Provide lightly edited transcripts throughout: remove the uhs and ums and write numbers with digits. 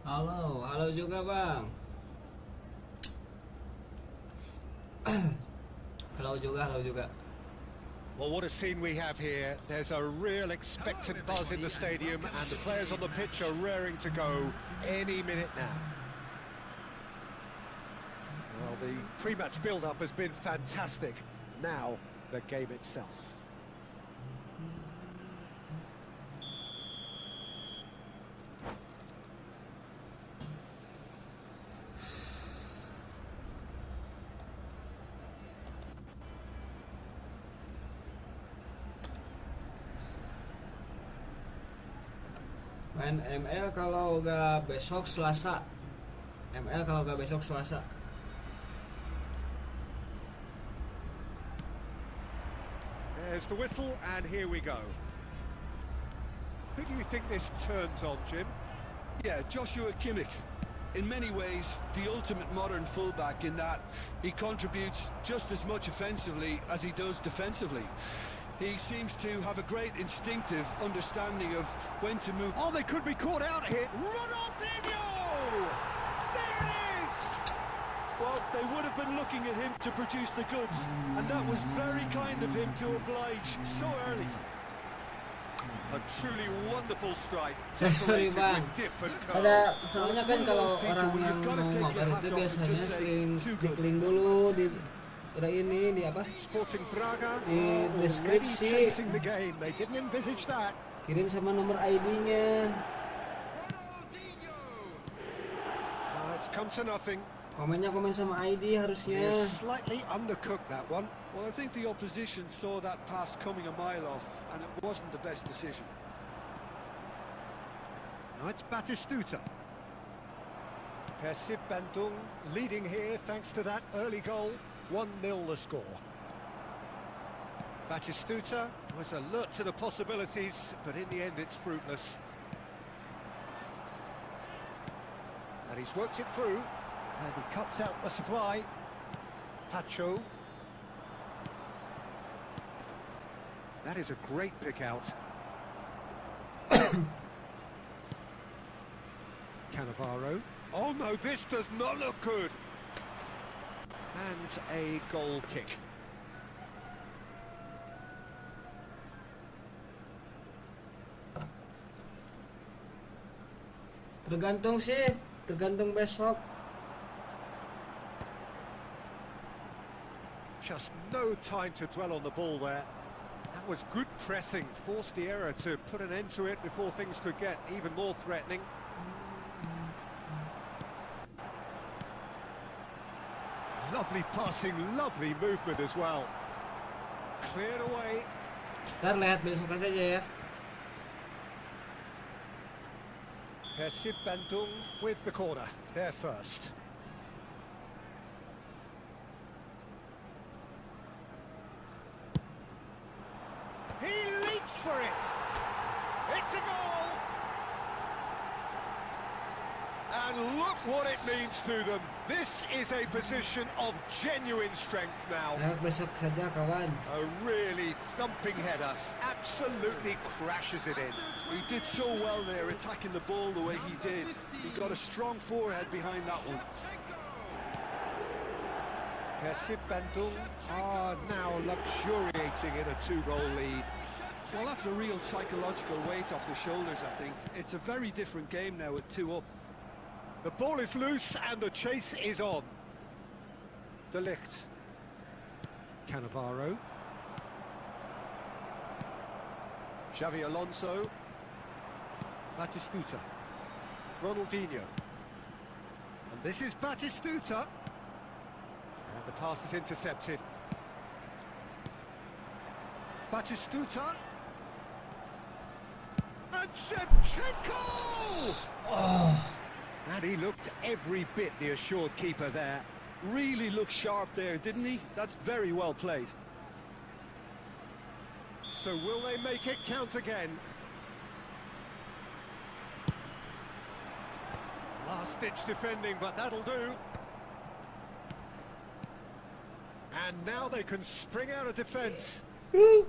Halo, halo juga bang. Halo juga. Well, what a scene we have here. There's a real expectant buzz in the stadium, and the players on the pitch are raring to go any minute now. Well, the pre-match build-up has been fantastic. Now, the game itself. Main ML kalau gak besok Selasa. There's the whistle, and here we go. Who do you think this turns on, Jim? Yeah, Joshua Kimmich. In many ways, the ultimate modern fullback in that he contributes just as much offensively as he does defensively. He seems to have a great instinctive understanding of when to move. Oh, they could be caught out here. Ronaldinho! There it is! Well, they would have been looking at him to produce the goods, and that was very kind of him to oblige so early. A truly wonderful strike. Sorry bang. Soalnya kan kalau orang yang mau mabar itu biasanya sering klik link dulu di ini di apa? Di deskripsi. Kirim sama nomor ID-nya. Komennya komen sama ID harusnya. Slightly undercooked that one. Well, I think the opposition saw that pass coming a mile off, and it wasn't the best decision. Now it's Batistuta. Persib Bandung leading here thanks to that early goal. 1-0 the score. Batistuta was alert to the possibilities, but in the end it's fruitless. And he's worked it through, and he cuts out the supply. Pacho. That is a great pick out. Cannavaro. Oh no, this does not look good. And a goal kick. Tergantung besok. Just no time to dwell on the ball there. That was good pressing, forced the error to put an end to it before things could get even more threatening. Lovely passing, lovely movement as well. Cleared away. Ntar lihat besok saja ya. Persib Bandung with the corner, there first. He leaps for it. It's a goal. And look what it means to them. This is a position of genuine strength now. Lihat besok saja kawan. A really thumping header. Absolutely crashes it in. He did so well there, attacking the ball the way he did. He got a strong forehead behind that one. Persib Bandung are now luxuriating in a 2-goal lead. Well, that's a real psychological weight off the shoulders, I think. It's a very different game now with 2 up. The ball is loose and the chase is on. De Ligt. Cannavaro. Xavi Alonso. Batistuta. Ronaldinho. And this is Batistuta. And the pass is intercepted. Batistuta. And Shevchenko! Oh. And he looked every bit the assured keeper there. Really looked sharp there, didn't he? That's very well played. So will they make it count again? Last-ditch defending, but that'll do. And now they can spring out of defence. Now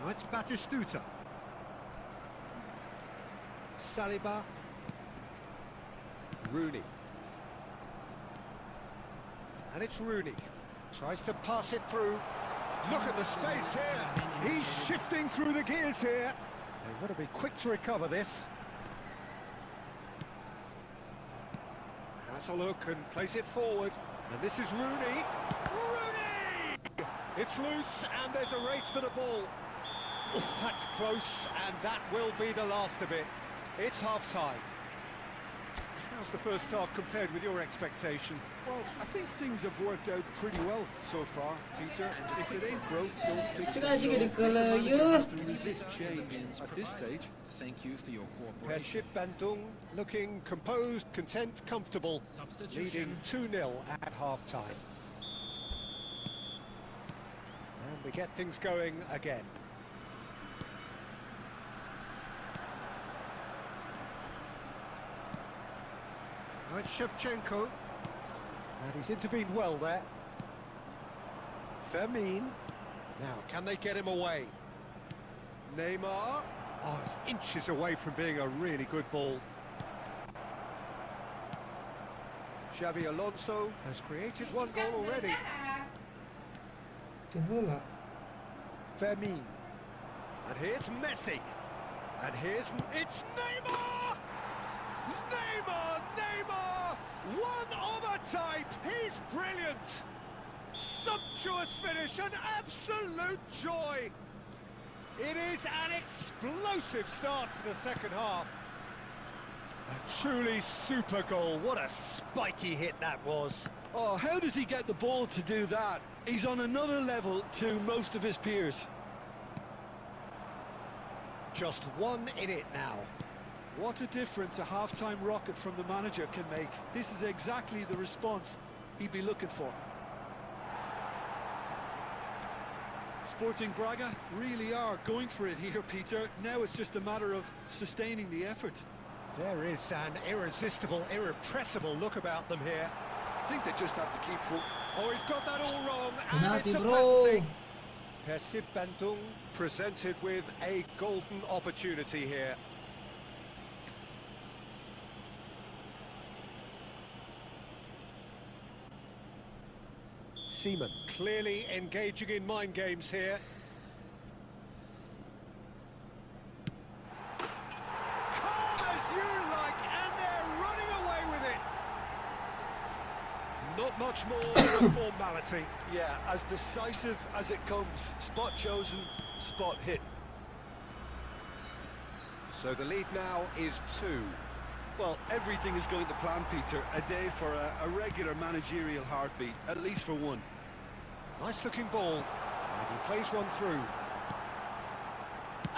it's Batistuta. Saliba. Rooney. And it's Rooney. Tries to pass it through. Look at the space here. He's shifting through the gears here. They've got to be quick to recover this. Has a look and plays it forward. And this is Rooney. Rooney! It's loose and there's a race for the ball. That's close, and that will be the last of it. It's half-time. How's the first half compared with your expectation? Well, I think things have worked out pretty well so far, Peter. If it ain't broke, don't fix it. Cakap aja di kalau The you. manager has to resist change at this stage. Thank you for your cooperation. Persib Bandung looking composed, content, comfortable, leading 2-0 at half-time. And we get things going again. Now it's Shevchenko, and he's intervened well there. Fermin. Now, can they get him away? Neymar. Oh, it's inches away from being a really good ball. Xabi Alonso has created one goal already. Cehola. Fermin. And here's Messi. And it's Neymar! Neymar! Neymar! One of a type! He's brilliant! Sumptuous finish, an absolute joy! It is an explosive start to the second half. A truly super goal. What a spiky hit that was. Oh, how does he get the ball to do that? He's on another level to most of his peers. Just one in it now. What a difference a half-time rocket from the manager can make. This is exactly the response he'd be looking for. Sporting Braga really are going for it here, Peter. Now it's just a matter of sustaining the effort. There is an irresistible, irrepressible look about them here. I think they just have to keep foot. Oh, he's got that all wrong, and Penalty, it's a bro. penalty. Persib Bandung presented with a golden opportunity here. Seaman clearly engaging in mind games here. Calm as you like, and they're running away with it. Not much more than a formality. Yeah, as decisive as it comes. Spot chosen, spot hit. So the lead now is 2. Well, everything is going to plan, Peter. A day for a regular managerial heartbeat, at least for one. Nice looking ball, and he plays one through.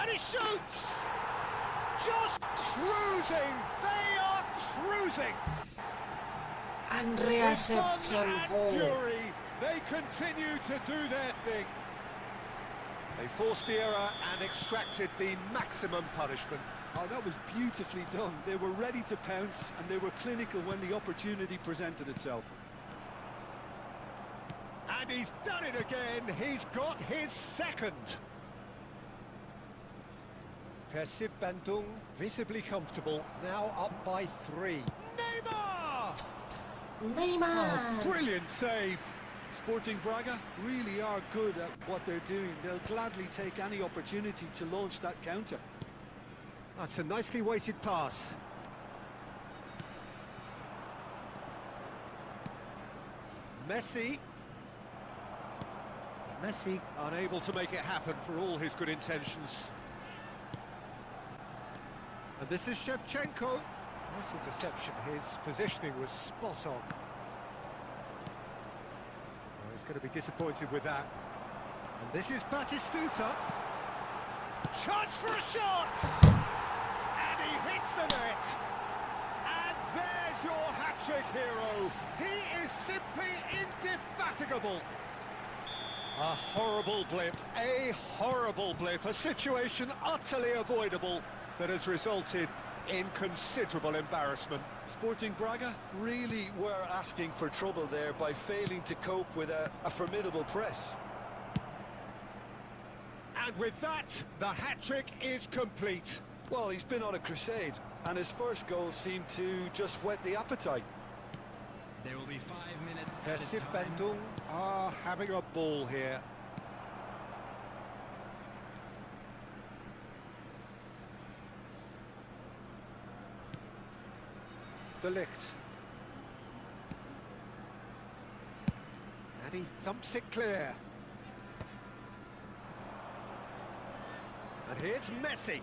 And he shoots! Just cruising! They are cruising! Andrea With fun and Shevchenko. fury, they continue to do their thing. They forced the error and extracted the maximum punishment. Oh, that was beautifully done. They were ready to pounce, and they were clinical when the opportunity presented itself. And he's done it again. He's got his second. Persib Bandung visibly comfortable, now up by 3. Neymar! Neymar. Brilliant save. Sporting Braga really are good at what they're doing. They'll gladly take any opportunity to launch that counter. That's a nicely weighted pass. Messi. Messi unable to make it happen for all his good intentions. And this is Shevchenko. Nice interception. His positioning was spot on. Well, he's going to be disappointed with that. And this is Batistuta. Chance for a shot! And he hits the net. And there's your hat-trick hero. He is simply indefatigable. A horrible blip, a situation utterly avoidable that has resulted in considerable embarrassment. Sporting Braga really were asking for trouble there by failing to cope with a formidable press. And with that, the hat-trick is complete. Well, he's been on a crusade. and his first goal seemed to just whet the appetite. There will be 5 minutes. Persib Bandung are having a ball here. De Ligt. And he thumps it clear. And here's Messi.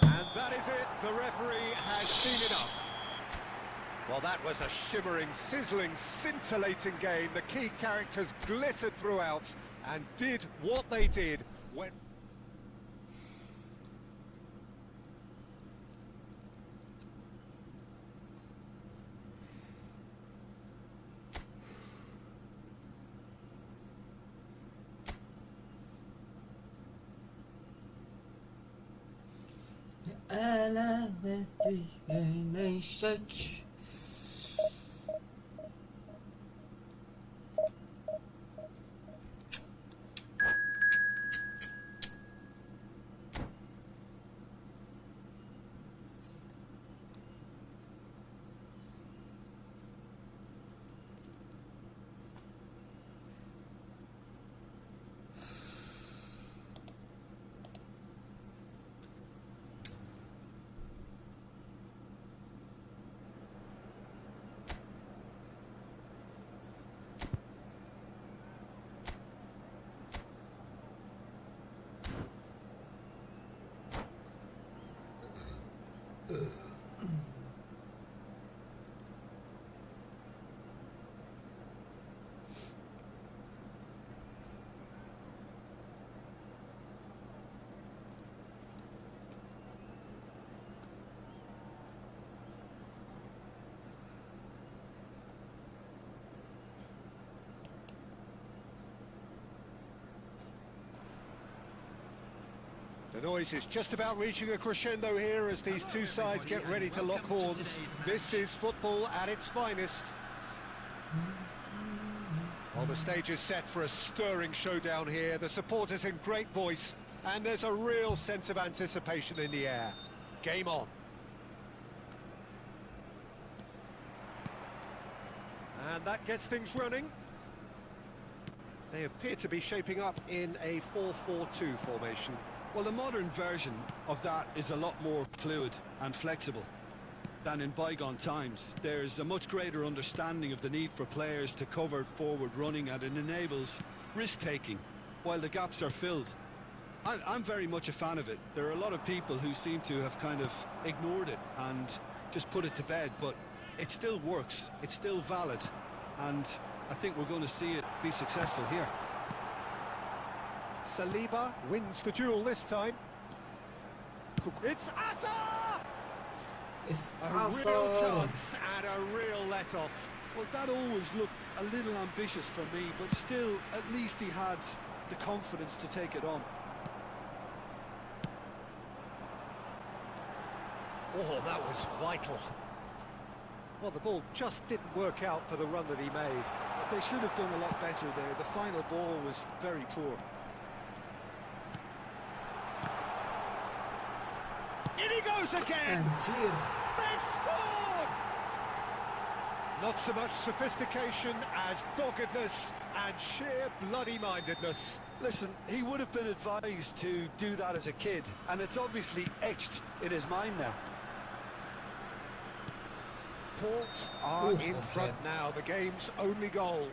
And that is it. The referee has seen enough. Well, that was a shimmering, sizzling, scintillating game. The key characters glittered throughout and did what they did when... Alameti neyşek. The noise is just about reaching a crescendo here as these two sides get ready to lock horns. This is football at its finest. Well, the stage is set for a stirring showdown here. The supporters in great voice, and there's a real sense of anticipation in the air. Game on. And that gets things running. They appear to be shaping up in a 4-4-2 formation. Well, the modern version of that is a lot more fluid and flexible than in bygone times. There's a much greater understanding of the need for players to cover forward running, and it enables risk-taking while the gaps are filled. I'm very much a fan of it. There are a lot of people who seem to have kind of ignored it and just put it to bed, but it still works, it's still valid, and I think we're going to see it be successful here. Saliba wins the duel this time. It's Asa! It's A real chance and a real let-off. Well, that always looked a little ambitious for me, but still, at least he had the confidence to take it on. Oh, that was vital. Well, the ball just didn't work out for the run that he made. They should have done a lot better there. The final ball was very poor. In he goes again! Anjir. They've scored! Not so much sophistication as doggedness and sheer bloody-mindedness. Listen, he would have been advised to do that as a kid, and it's obviously etched in his mind now. Port are in front now, the game's only goal.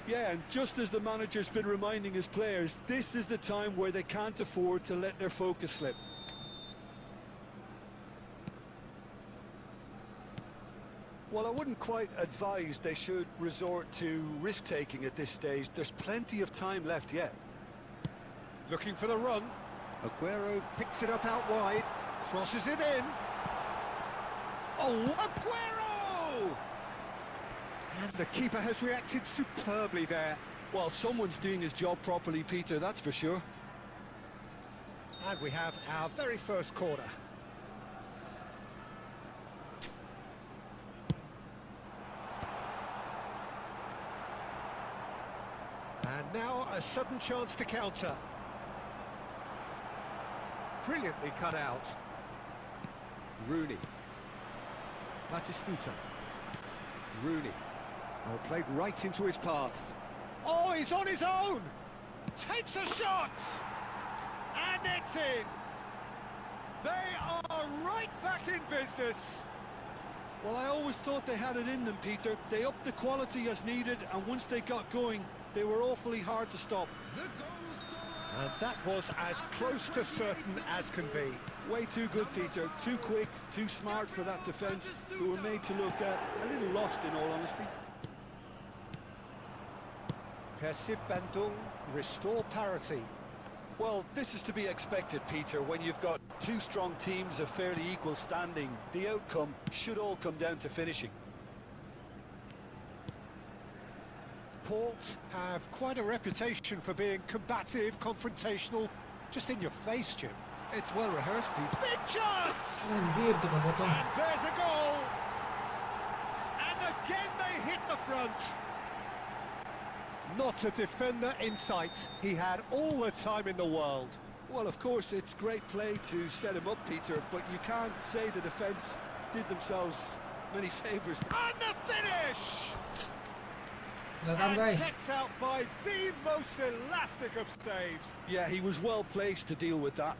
Yeah, and just as the manager's been reminding his players, this is the time where they can't afford to let their focus slip. Well, I wouldn't quite advise they should resort to risk-taking at this stage. There's plenty of time left yet. Looking for the run. Aguero picks it up out wide, crosses it in. Oh, Aguero! And the keeper has reacted superbly there. Well, someone's doing his job properly, Peter, that's for sure. And we have our very first corner. And now a sudden chance to counter. Brilliantly cut out. Rooney. Batistuta. Rooney. Oh, played right into his path. Oh, he's on his own! Takes a shot! And it's in! They are right back in business! Well, I always thought they had it in them, Peter. They upped the quality as needed, and once they got going, they were awfully hard to stop. And that was as close to certain as can be. Way too good, Peter. Too quick, too smart for that defence, who were made to look a little lost, in all honesty. Persib Bandung restore parity. Well, this is to be expected, Peter. When you've got two strong teams of fairly equal standing, the outcome should all come down to finishing. Port have quite a reputation for being combative, confrontational, just in your face, Jim. It's well rehearsed, Peter. Big chance! Anjir, tuh kepotong. And there's a goal! And again they hit the front. Not a defender in sight. He had all the time in the world. Well, of course, it's great play to set him up, Peter, but you can't say the defence did themselves many favours. And the finish! Welcome, And guys. kept out by the most elastic of saves. Yeah, he was well placed to deal with that.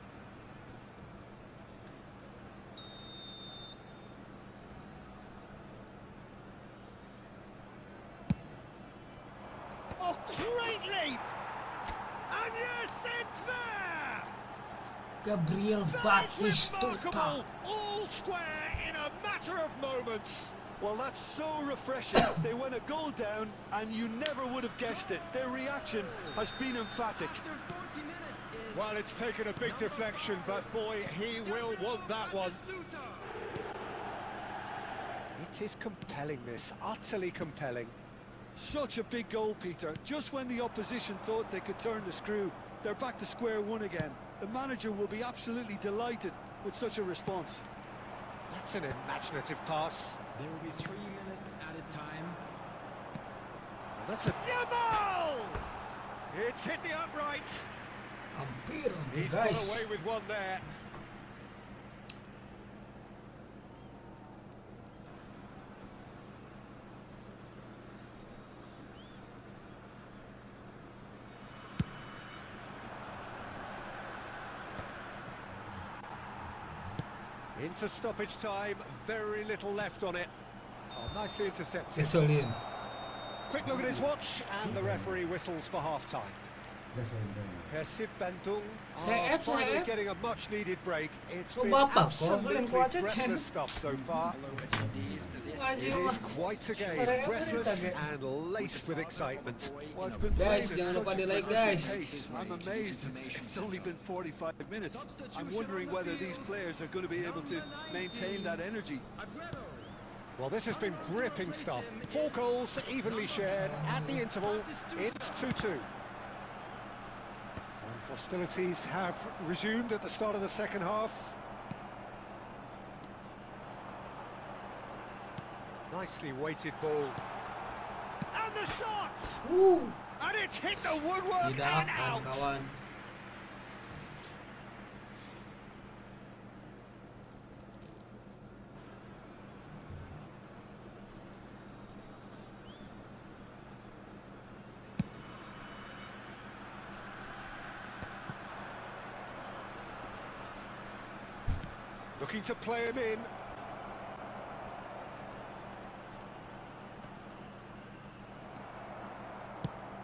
Oh, great leap! And yes, it's there! Gabriel That is Batistuta. remarkable! All square in a matter of moments. Well, that's so refreshing. They went a goal down, and you never would have guessed it. Their reaction has been emphatic. Well, it's taken a big deflection, but boy, he will want that one. It is compelling, this, utterly compelling. Such a big goal, Peter. Just when the opposition thought they could turn the screw, they're back to square one again. The manager will be absolutely delighted with such a response. That's an imaginative pass. There will be 3 minutes added time. And that's a Yamal! It's hit the upright. Hampir, He's guys. got away with one there. Into stoppage time, very little left on it. Oh, nicely intercepted. Kesulian. Quick look at his watch, and the referee whistles for half-time. Persib Bandung Saya are F, finally saya F. getting a much-needed break. It's Kok been bapak kok? absolutely Beliin ko aja, Chen. breathless stuff so far. It is quite a game, Saya F breathless cerita, and laced with excitement. Well, it's been Guys, played at jangan lupa such a di-like, frenetic guys. pace. I'm amazed it's only been 45 minutes. I'm wondering whether these players are going to be able to maintain that energy. Well, this has been gripping stuff. 4 goals evenly shared at the interval. It's 2-2. And hostilities have resumed at the start of the second half. Nicely weighted ball. And the shot! And it's hit the woodwork and Tinggalkan, out. kawan. Looking to play him in.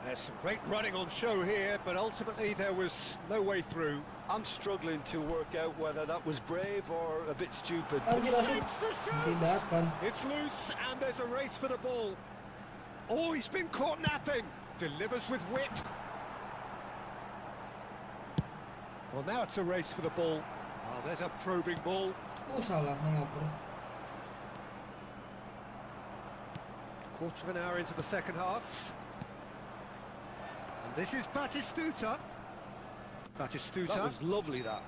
There's some great running on show here, but ultimately there was no way through. I'm struggling to work out whether that was brave or a bit stupid. Anjir, langsung Shoots to shoot. tindakan. It's loose and there's a race for the ball. Oh, he's been caught napping. Delivers with wit. Well, now it's a race for the ball. Oh, there's a probing ball. Salah mengoper. Quarter of an hour into the second half. And this is Batistuta. Batistuta. That was lovely, that.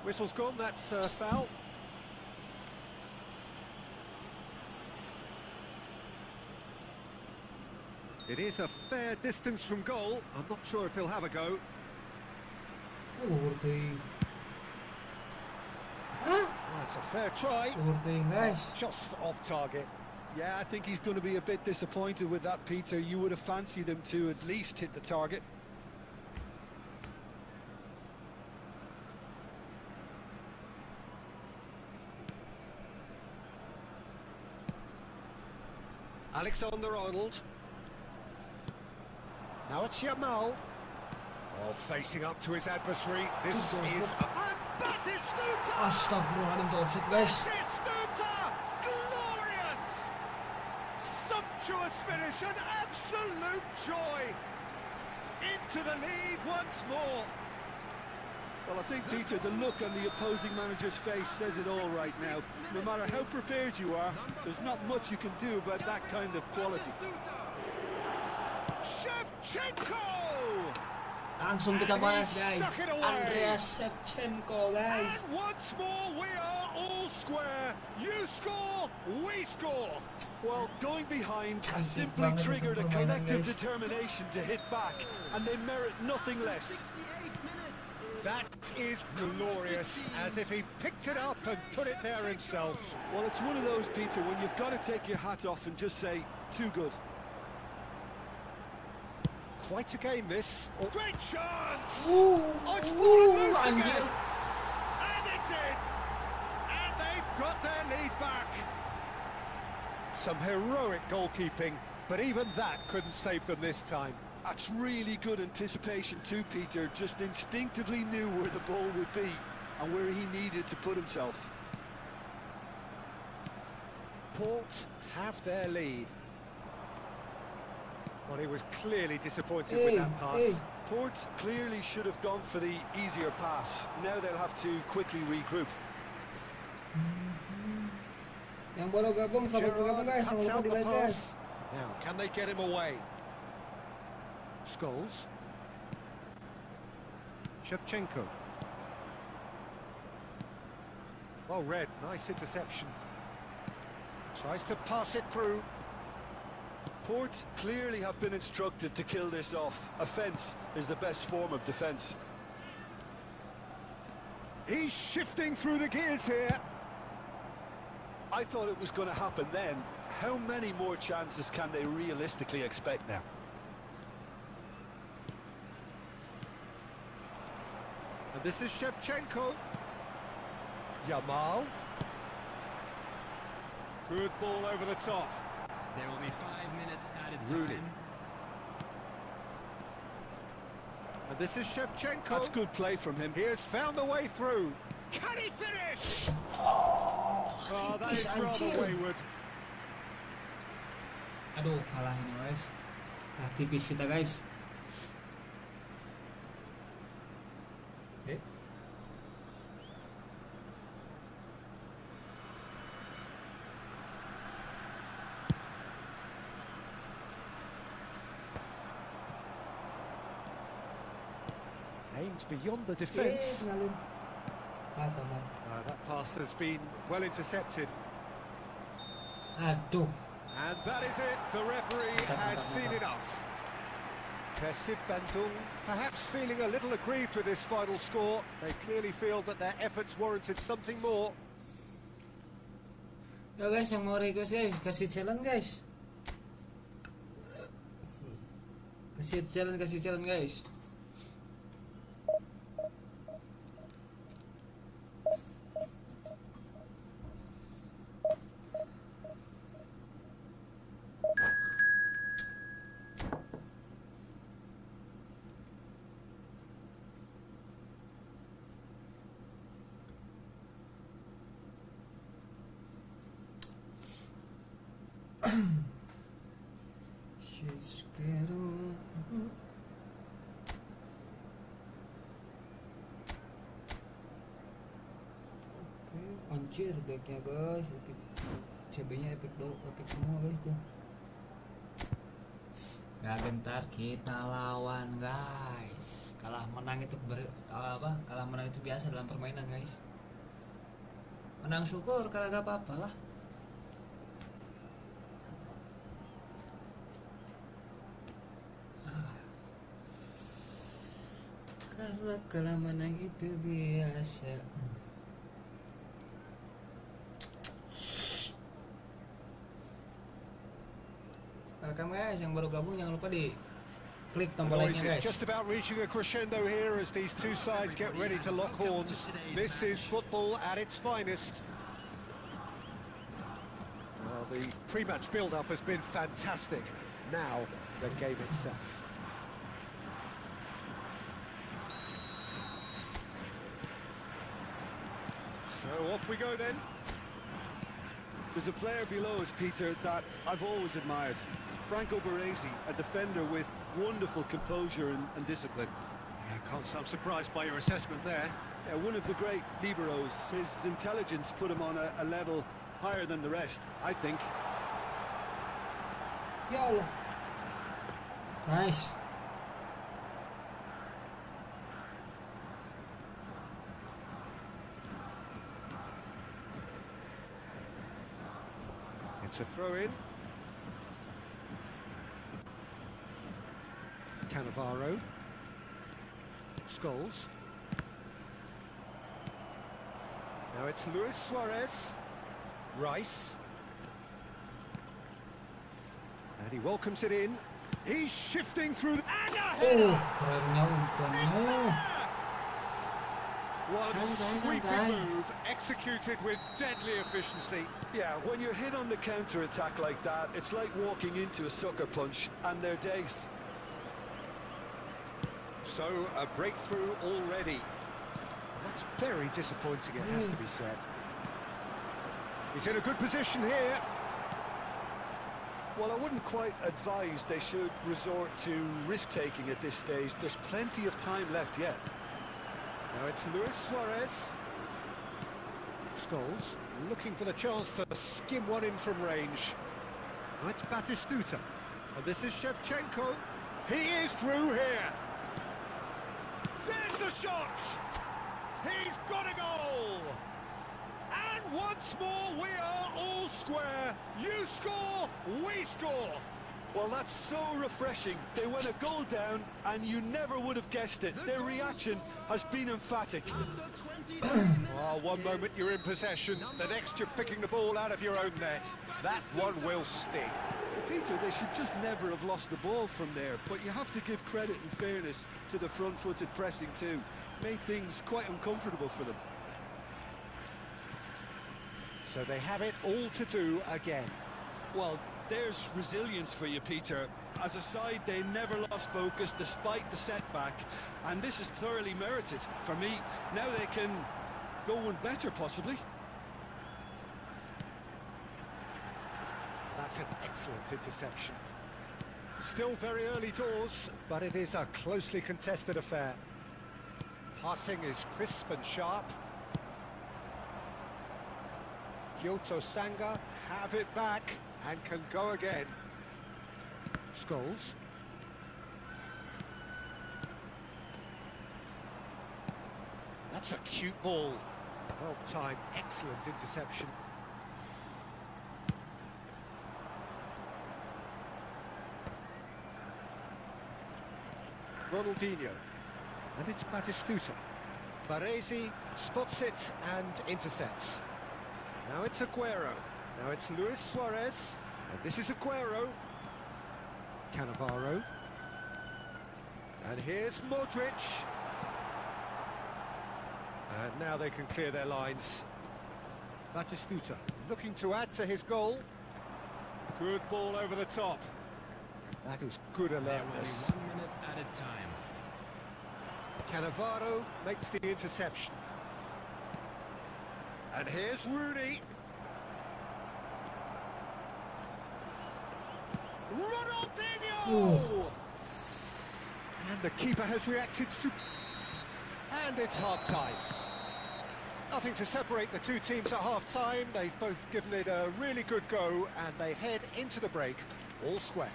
Whistle's gone, that's foul. It is a fair distance from goal. I'm not sure if he'll have a go. Luhur teuing. Ah, Oh, That's a fair try. Poor thing guys. Just off target. Yeah, I think he's going to be a bit disappointed with that, Peter. You would have fancied him to at least hit the target. Alexander-Arnold. Now it's Yamal. Oh, facing up to his adversary. This is... And Batistuta! Astagfirullahaladzim, tuh offset guys. Batistuta! Glorious! Sumptuous finish, an absolute joy! Into the lead once more. Well, I think, Peter, the look on the opposing manager's face says it all right now. No matter how prepared you are, there's not much you can do about that kind of quality. Shevchenko! Langsung kita balas guys. Andreas Shevchenko guys. And once more we are all square. You score, we score. Well, going behind Cantik simply banget itu triggered a permainan, collective guys. determination to hit back, and they merit nothing less. That is glorious, as if he picked it up and put it there himself. Well, it's one of those, Peter, when you've got to take your hat off and just say, too good. Quite a game, this. Oh, great chance! Oh, it's fallen loose anjir. again. And it's in! And they've got their lead back. Some heroic goalkeeping, but even that couldn't save them this time. That's really good anticipation too, Peter. Just instinctively knew where the ball would be and where he needed to put himself. Port have their lead. Well, he was clearly disappointed Hey, with that pass. hey. Port clearly should have gone for the easier pass. Now they'll have to quickly regroup. Yang baru gabung, selamat bergabung guys. Jangan cuts lupa out di the like guys. pass. Now, can they get him away? Scholes. Shevchenko. Well read, nice interception. Tries to pass it through. Port clearly have been instructed to kill this off. Offence is the best form of defence. He's shifting through the gears here. I thought it was going to happen then. How many more chances can they realistically expect now? And this is Shevchenko. Yamal. Good ball over the top. There will be 5 minutes added Rooney. time. And this is Shevchenko. That's good play from him. He has found the way through. Can he finish? Oh, Oh, that tipis is rather anjir. wayward. Aduh, kalah ini guys. Kalah tipis kita guys. Oke. Aims beyond the defence. Kenalin. Taman. That pass has been well intercepted. Aduh. And that is it. The referee has seen enough. Persib Bandung perhaps feeling a little aggrieved with this final score. They clearly feel that their efforts warranted something more. Yo guys, yang mau request guys, kasih challenge guys. Kasih challenge guys. Anjir backnya guys, epic. CB-nya epic epic semua guys tuh. Gak gentar kita lawan guys. Kalah menang itu kalah menang itu biasa dalam permainan guys. Menang syukur, kalah gak apa-apa lah. Karena kalah menang itu biasa. guys, yang baru gabung jangan lupa di klik The tombol noise like-nya is guys. just about reaching a crescendo here as these two sides get ready to lock horns. This is football at its finest. Well, the pre-match build-up has been fantastic. Now, the game itself. So off we go then. There's a player below us, Peter, that I've always admired. Franco Baresi, a defender with wonderful composure and discipline. Yeah, can't say I'm surprised by your assessment there. Yeah, one of the great liberos. His intelligence put him on a level higher than the rest, I think. Ya Allah. Nice. It's a throw-in. Cannavaro. Scholes. Now it's Luis Suarez. Rice. And he welcomes it in. He's shifting through. And a header! Kerennya umpannya. One Santai, sweeping santai. move executed with deadly efficiency. Yeah, when you're hit on the counter-attack like that, it's like walking into a sucker punch, and they're dazed. So, a breakthrough already. That's very disappointing, it has to be said. He's in a good position here. Well, I wouldn't quite advise they should resort to risk-taking at this stage. There's plenty of time left yet. Now it's Luis Suarez. Scholes looking for the chance to skim one in from range. Now it's Batistuta. And this is Shevchenko. He is through here. There's the shot! He's got a goal! And once more we are all square. You score, we score. Well, that's so refreshing. They went a goal down, and you never would have guessed it. Their reaction has been emphatic. Oh, one moment you're in possession, the next you're picking the ball out of your own net. That one will sting. Peter, they should just never have lost the ball from there, but you have to give credit and fairness to the front-footed pressing too. Made things quite uncomfortable for them. So they have it all to do again. Well, there's resilience for you, Peter. As a side, they never lost focus despite the setback, and this is thoroughly merited. For me, now they can go one better, possibly. That's an excellent interception. Still very early doors, but it is a closely contested affair. Passing is crisp and sharp. Kyoto Sanga have it back and can go again. Scholes. That's a cute ball. Well timed, excellent interception. Ronaldinho. And it's Batistuta. Baresi spots it and intercepts. Now it's Aguero. Now it's Luis Suarez. And this is Aguero. Cannavaro. And here's Modric. And now they can clear their lines. Batistuta looking to add to his goal. Good ball over the top. That is good There will be alertness. 1 minute at a time. Cannavaro makes the interception. And here's Rooney. Ronaldinho! And the keeper has reacted and it's half-time. Nothing to separate the two teams at half-time. They've both given it a really good go and they head into the break all square.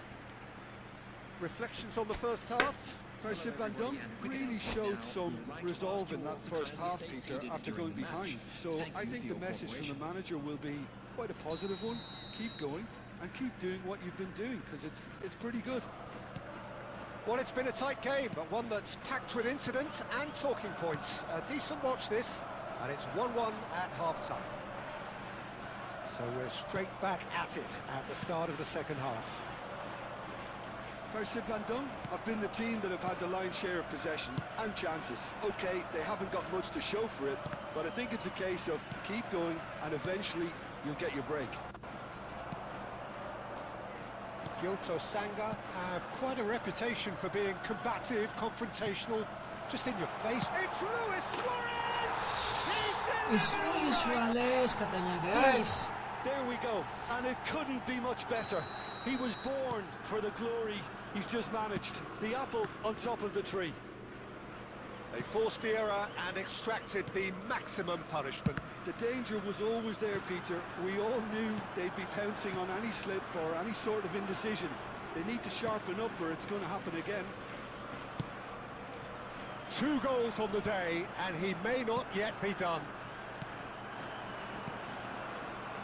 Reflections on the first half? First Van Dam really showed some resolve in that first half, Peter, after going behind. So I think the message from the manager will be quite a positive one. Keep going and keep doing what you've been doing, because it's pretty good. Well, it's been a tight game, but one that's packed with incident and talking points. A decent watch this, and it's 1-1 at half-time. So we're straight back at it at the start of the second half. Persib Bandung have been the team that have had the lion's share of possession and chances. Okay, they haven't got much to show for it, but I think it's a case of keep going and eventually you'll get your break. Kyoto Sanga have quite a reputation for being combative, confrontational, just in your face. It's Luis Suarez! Luis Suarez katanya guys. There we go, and it couldn't be much better. He was born for the glory he's just managed. The apple on top of the tree. They forced the error and extracted the maximum punishment. The danger was always there, Peter. We all knew they'd be pouncing on any slip or any sort of indecision. They need to sharpen up or it's going to happen again. 2 goals on the day, and he may not yet be done.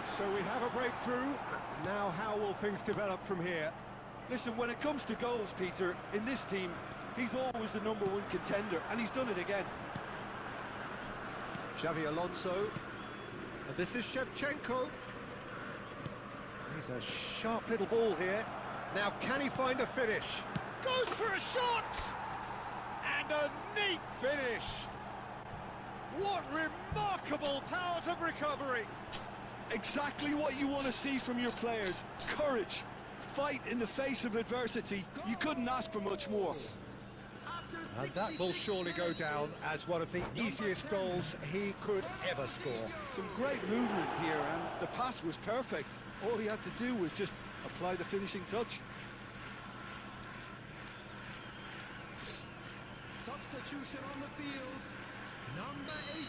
So we have a breakthrough. Now how will things develop from here? Listen, when it comes to goals, Peter, in this team, he's always the #1 contender, and he's done it again. Xavi Alonso. And this is Shevchenko. He's a sharp little ball here. Now can he find a finish? Goes for a shot! And a neat finish! What remarkable powers of recovery! Exactly what you want to see from your players. Courage. Fight in the face of adversity. You couldn't ask for much more. And that will surely go down as one of the easiest goals he could ever score. Some great movement here, and the pass was perfect. All he had to do was just apply the finishing touch. Substitution on the field. Number 18.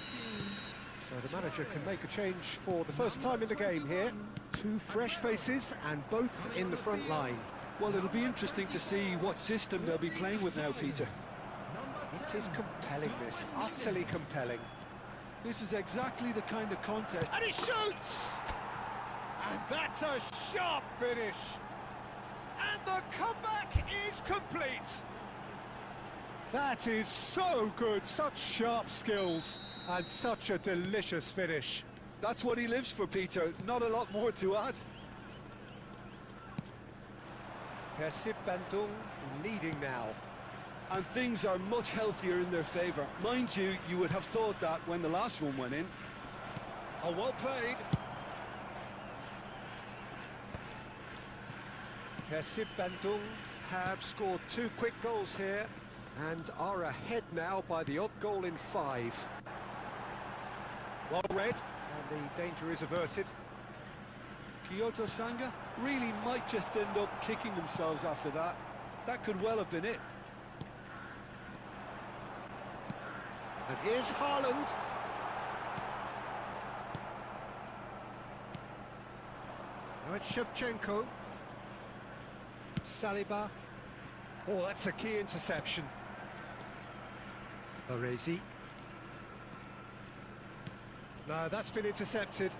So the manager can make a change for the first time in the game here. 2 fresh faces and both in the front line. Well, it'll be interesting to see what system they'll be playing with now, Peter. It is compelling, this, utterly compelling. This is exactly the kind of contest. And he shoots! And that's a sharp finish. And the comeback is complete. That is so good, such sharp skills, and such a delicious finish. That's what he lives for, Peter. Not a lot more to add. Persib Bandung leading now. And things are much healthier in their favour. Mind you, you would have thought that when the last one went in. Oh, well played. Persib Bandung have scored 2 quick goals here and are ahead now by the odd goal in 5. Well read, and the danger is averted. Kyoto Sanga really might just end up kicking themselves after that. That could well have been it. And here's Haaland. Now it's Shevchenko. Saliba. Oh, that's a key interception. Baresi. No, that's been intercepted.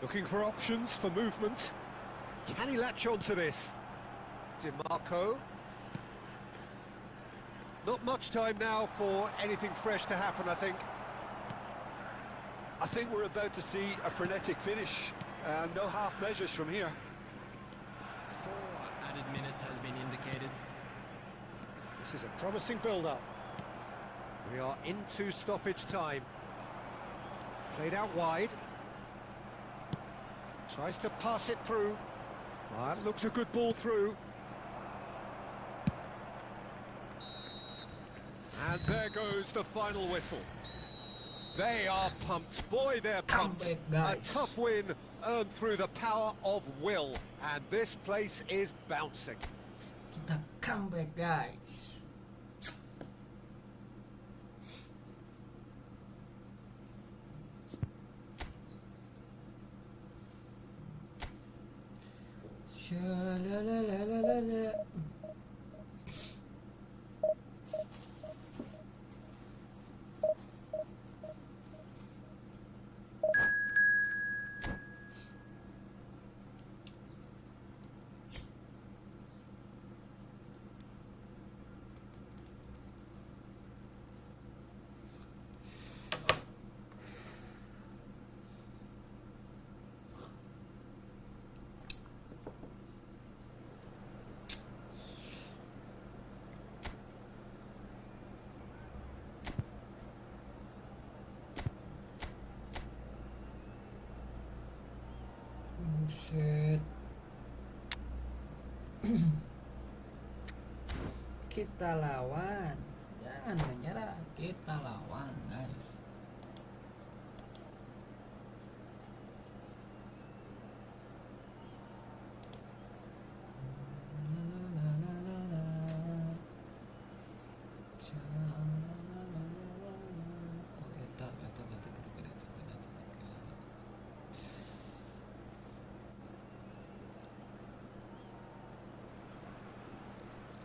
Looking for options for movement. Can he latch on to this? DiMarco. Not much time now for anything fresh to happen, I think. I think we're about to see a frenetic finish. No half measures from here. 4 added minutes has been indicated. This is a promising build-up. We are into stoppage time. Played out wide. Tries to pass it through. That looks a good ball through. And there goes the final whistle. They are pumped. Boy, they're pumped. Comeback, A guys. tough win earned through the power of will. And this place is bouncing. Kita comeback guys. Sha-la-la-la-la-la. kita lawan, jangan menyerah, kita lawan guys.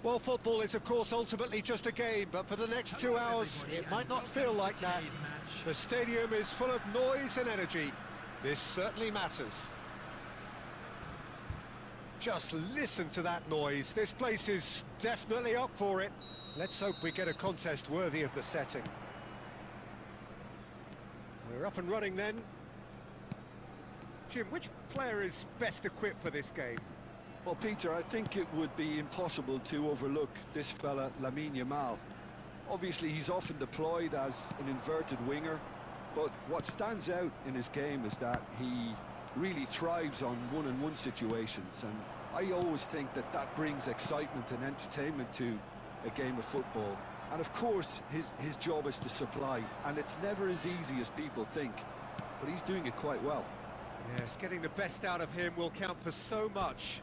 Well, football is of course ultimately just a game, but for the next 2 hours it might not feel like that. The stadium is full of noise and energy. This certainly matters. Just listen to that noise. This place is definitely up for it. Let's hope we get a contest worthy of the setting. We're up and running then. Jim, which player is best equipped for this game? Well, Peter, I think it would be impossible to overlook this fella, Lamine Yamal. Obviously, he's often deployed as an inverted winger, but what stands out in his game is that he really thrives on one-on-one situations, and I always think that that brings excitement and entertainment to a game of football. And of course, his job is to supply, and it's never as easy as people think, but he's doing it quite well. Yes, getting the best out of him will count for so much.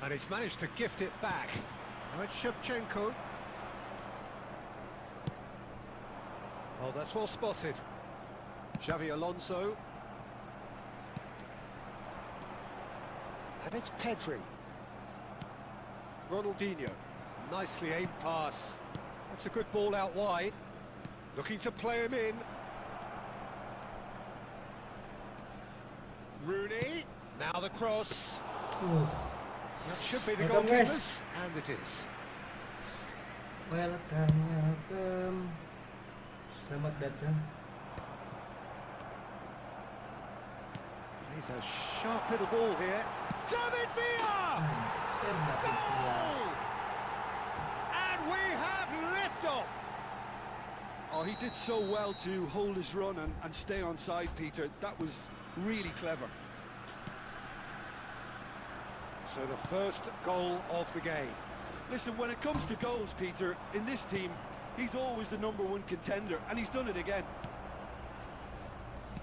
And he's managed to gift it back. Now it's Shevchenko. Oh, that's well spotted. Xavi Alonso. And it's Pedri. Ronaldinho. Nicely aimed pass. That's a good ball out wide. Looking to play him in. Rooney. Now the cross. That should be the Welcome, goalkeepers, guys. and it is. Welcome. Selamat datang. He's a sharp little ball here. David Villa! Hampir dapet dia. Goal! And we have liftoff. Oh, he did so well to hold his run and stay on side, Peter. That was really clever. So the first goal of the game. Listen, when it comes to goals, Peter, in this team, he's always the #1 contender, and he's done it again.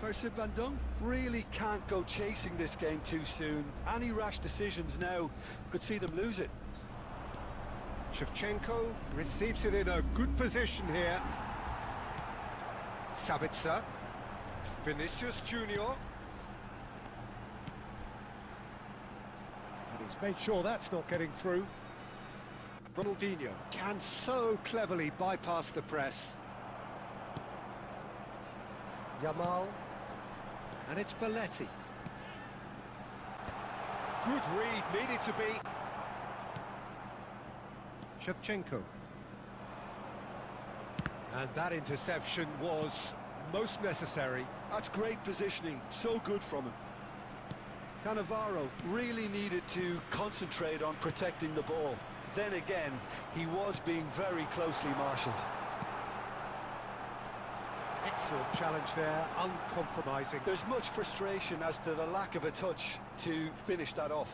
Versit van Dunk really can't go chasing this game too soon. Any rash decisions now could see them lose it. Shevchenko receives it in a good position here. Sabitzer. Vinicius Junior. And he's made sure that's not getting through. Ronaldinho can so cleverly bypass the press. Yamal. And it's Belletti. Good read, needed to be. Shevchenko. And that interception was most necessary. That's great positioning, so good from him. Cannavaro really needed to concentrate on protecting the ball. Then again, he was being very closely marshalled. Excellent challenge there, uncompromising. There's much frustration as to the lack of a touch to finish that off.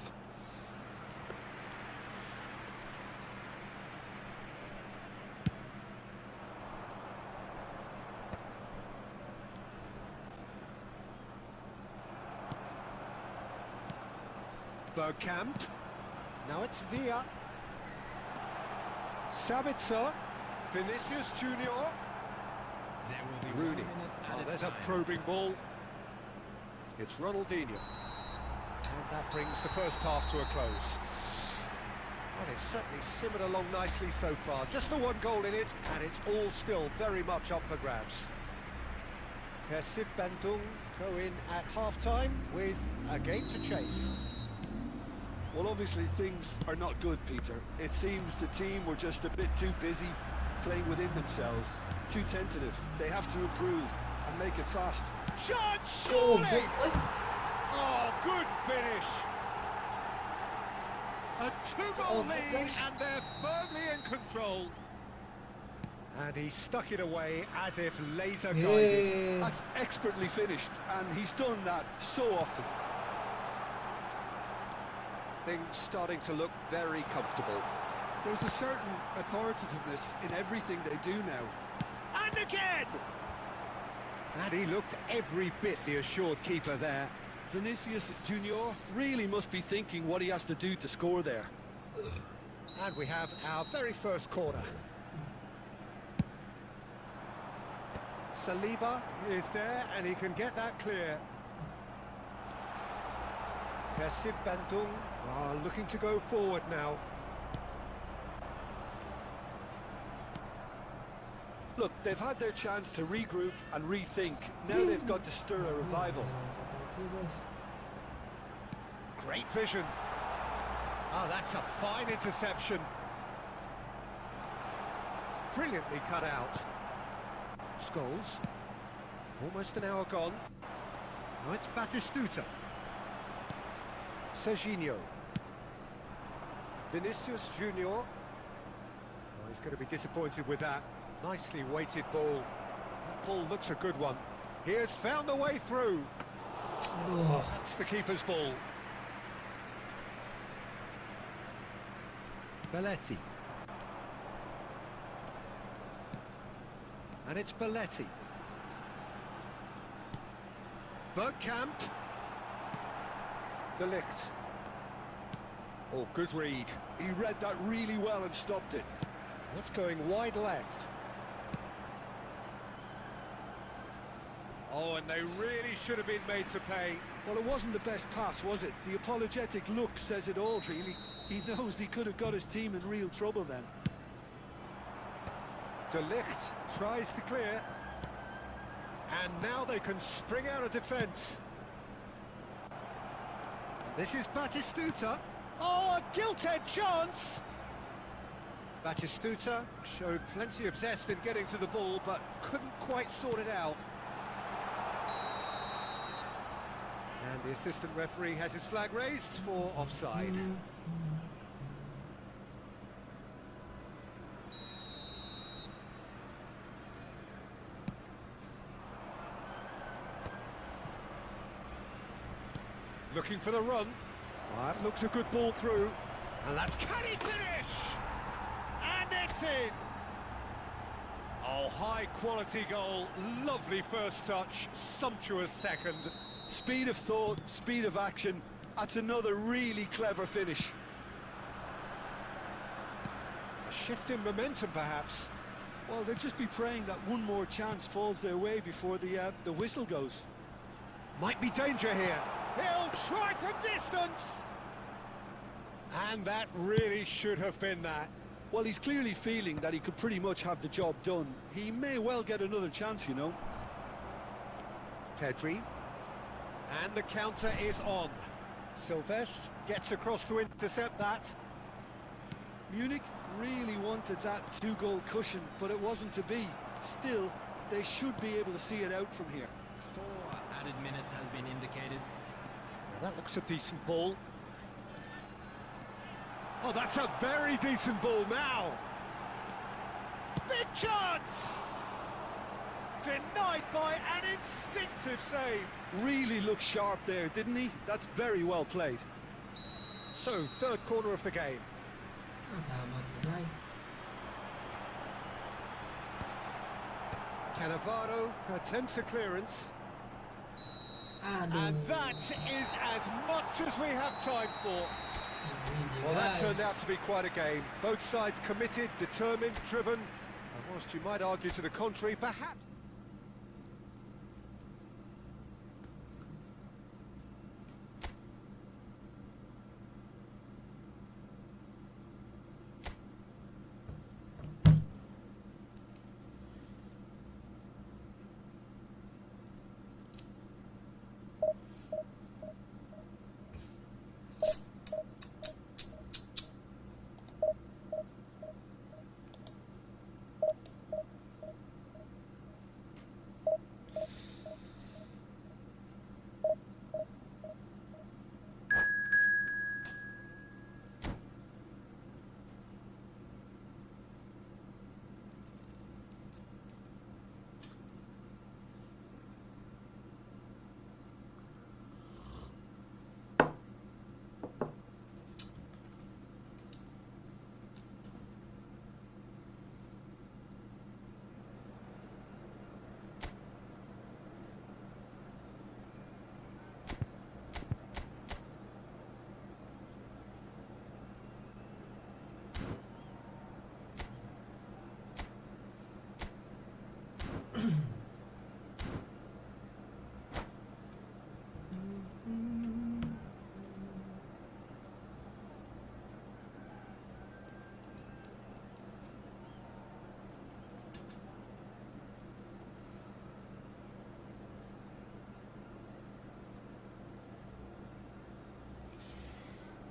Bergkamp. Now it's Villa. Sabitzer. Vinicius Junior. Rooney. Oh, there's a probing ball. It's Ronaldinho. And that brings the first half to a close. Well, it's certainly simmered along nicely so far. Just the one goal in it, and it's all still very much up for grabs. Persib Bandung go in at half-time with a game to chase. Well, obviously things are not good, Peter. It seems the team were just a bit too busy playing within themselves, too tentative. They have to improve and make it fast. Chance, Oh, surely! Oh, good finish! A two-goal Oh, lead, gosh. and they're firmly in control. And he stuck it away as if laser guided. Yeay. That's expertly finished, and he's done that so often. Things starting to look very comfortable. There's a certain authoritativeness in everything they do now. And again! And he looked every bit the assured keeper there. Vinicius Junior really must be thinking what he has to do to score there. And we have our very first corner. Saliba is there, and he can get that clear. Persib Bandung are looking to go forward now. Look, they've had their chance to regroup and rethink. Now they've got to stir a revival. Great vision. Oh, that's a fine interception. Brilliantly cut out. Scholes. Almost an hour gone. Now it's Batistuta. Serginho. Vinicius Junior. Oh, he's going to be disappointed with that. Nicely weighted ball. That ball looks a good one. He has found the way through. Aduh. That's the keeper's ball. Belletti. And it's Belletti. Bergkamp. De Ligt. Oh, good read. He read that really well and stopped it. That's going wide left. Oh, and they really should have been made to pay. Well, it wasn't the best pass, was it? The apologetic look says it all, really. He knows he could have got his team in real trouble then. De Ligt tries to clear. And now they can spring out of defence. This is Batistuta. Oh, a gilt-edged chance! Batistuta showed plenty of zest in getting to the ball, but couldn't quite sort it out. And the assistant referee has his flag raised for offside. Looking for the run. That looks a good ball through. And that's... Can he finish? And it's in! Oh, high-quality goal. Lovely first touch. Sumptuous second. Speed of thought, speed of action. That's another really clever finish. A shift in momentum, perhaps. Well, they'll just be praying that one more chance falls their way before the whistle goes. Might be danger here. He'll try from distance. And that really should have been that. Well, he's clearly feeling that he could pretty much have the job done. He may well get another chance, you know. Pedri. And the counter is on. Silvestre gets across to intercept that. Munich really wanted that two-goal cushion, but it wasn't to be. Still, they should be able to see it out from here. 4 added minutes has been indicated. Now that looks a decent ball. Oh, that's a very decent ball now. Big chance! Denied by an instinctive save. Really looked sharp there, didn't he? That's very well played. So, third corner of the game. Tama tunay. Cannavaro attempts a clearance. Aduh. And that is as much as we have time for. Easy, Well, that guys. turned out to be quite a game. Both sides committed, determined, driven. And whilst you might argue to the contrary, perhaps...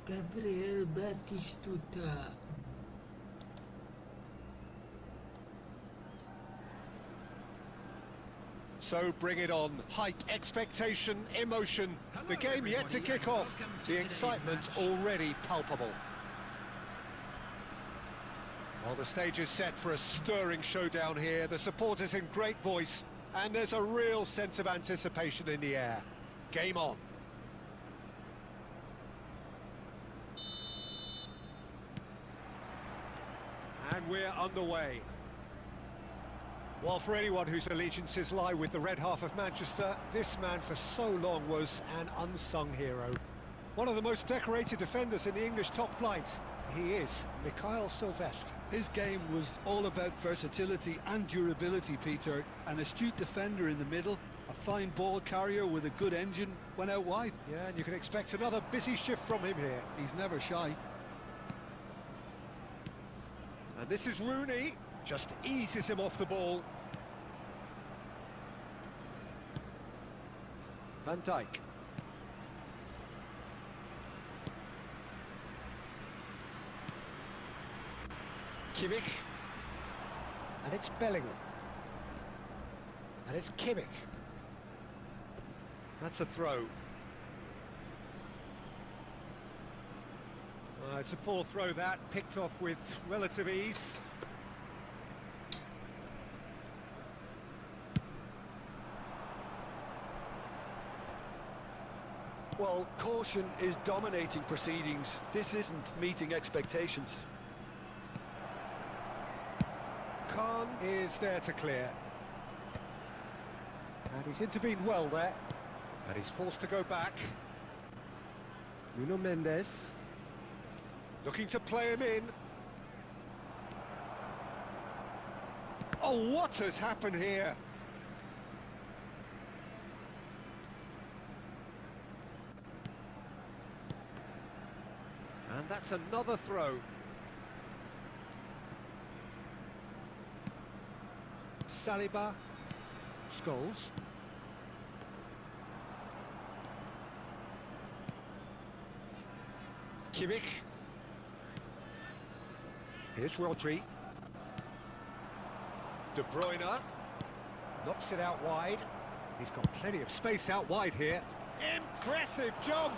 Gabriel Batistuta. So bring it on. Hype, expectation, emotion. The game yet to kick off. The excitement already palpable. Well, the stage is set for a stirring showdown here. The supporters in great voice, and there's a real sense of anticipation in the air. Game on. And we're underway. Well, for anyone whose allegiances lie with the red half of Manchester, this man for so long was an unsung hero. One of the most decorated defenders in the English top flight. He is Mikhail Silvestre. His game was all about versatility and durability, Peter. An astute defender in the middle, a fine ball carrier with a good engine, went out wide. Yeah, and you can expect another busy shift from him here. He's never shy. And this is Rooney, just eases him off the ball. Van Dijk. Kimmich. And it's Bellingham. And it's Kimmich. That's a throw. It's a poor throw that, picked off with relative ease. Well, caution is dominating proceedings. This isn't meeting expectations. Khan is there to clear. And he's intervened well there. And he's forced to go back. Nuno Mendes. Looking to play him in. Oh, what has happened here? And that's another throw. Saliba. Scholes. Kimmich. Here's Rodri. De Bruyne. Knocks it out wide. He's got plenty of space out wide here. Impressive jump!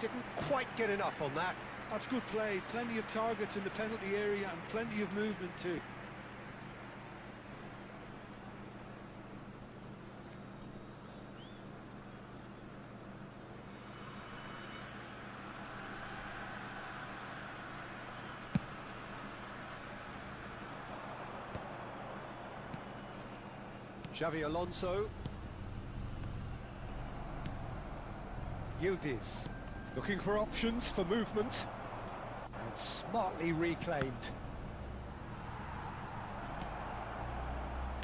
Didn't quite get enough on that. That's good play. Plenty of targets in the penalty area and plenty of movement too. Xavi Alonso. Yildiz. Looking for options for movement. And smartly reclaimed.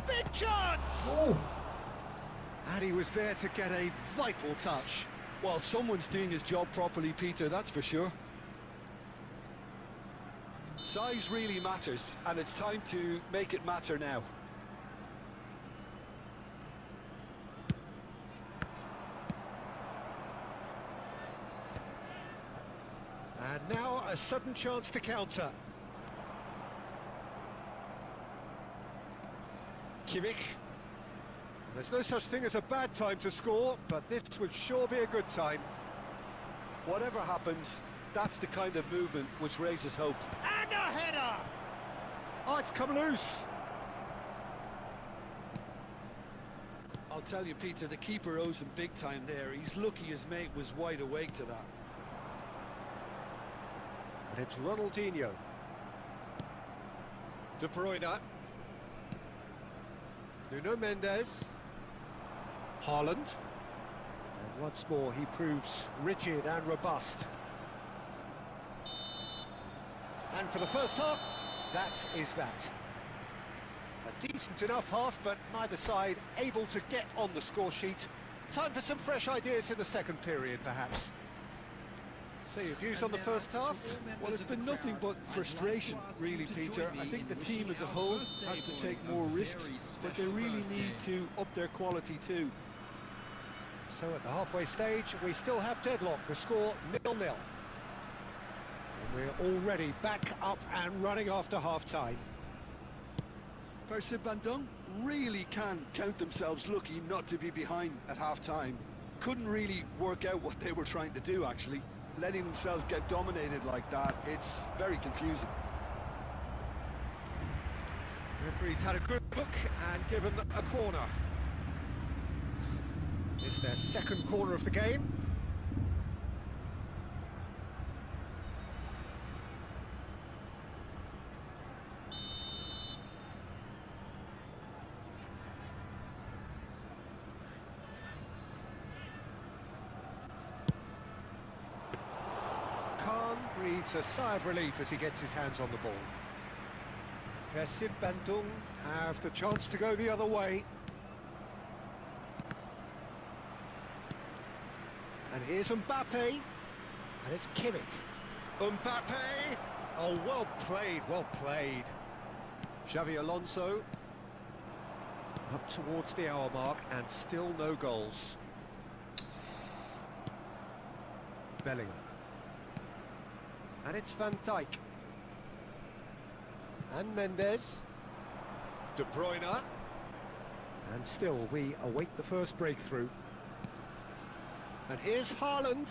Big chance! Oh, And he was there to get a vital touch. Well, someone's doing his job properly, Peter, that's for sure. Size really matters, and it's time to make it matter now. And now a sudden chance to counter. Kimmich. There's no such thing as a bad time to score, but this would sure be a good time. Whatever happens, that's the kind of movement which raises hope. And a header! Oh, it's come loose. I'll tell you, Peter, the keeper owes him big time there. He's lucky his mate was wide awake to that. And it's Ronaldinho. De Bruyne. Nuno Mendes. Haaland. And once more he proves rigid and robust. And for the first half, that is that. A decent enough half, but neither side able to get on the score sheet. Time for some fresh ideas in the second period, perhaps. So your views on the first half? Well, it's been nothing but frustration, really, Peter. I think the team as a whole has to take more risks, but they really need to up their quality too. So at the halfway stage, we still have deadlock. The score 0-0. And we're already back up and running after half-time. Persib Bandung really can count themselves lucky not to be behind at half-time. Couldn't really work out what they were trying to do, actually. Letting themselves get dominated like that, it's very confusing. Referee's had a good look and given a corner. It's their second corner of the game. Khan breathes a sigh of relief as he gets his hands on the ball. Persib Bandung have the chance to go the other way. And here's Mbappe, and it's Kimmich. Mbappe! Oh, well played, well played. Xavi Alonso. Up towards the hour mark, and still no goals. Bellingham. And it's Van Dijk. And Mendes. De Bruyne. And still we await the first breakthrough. And here's Haaland.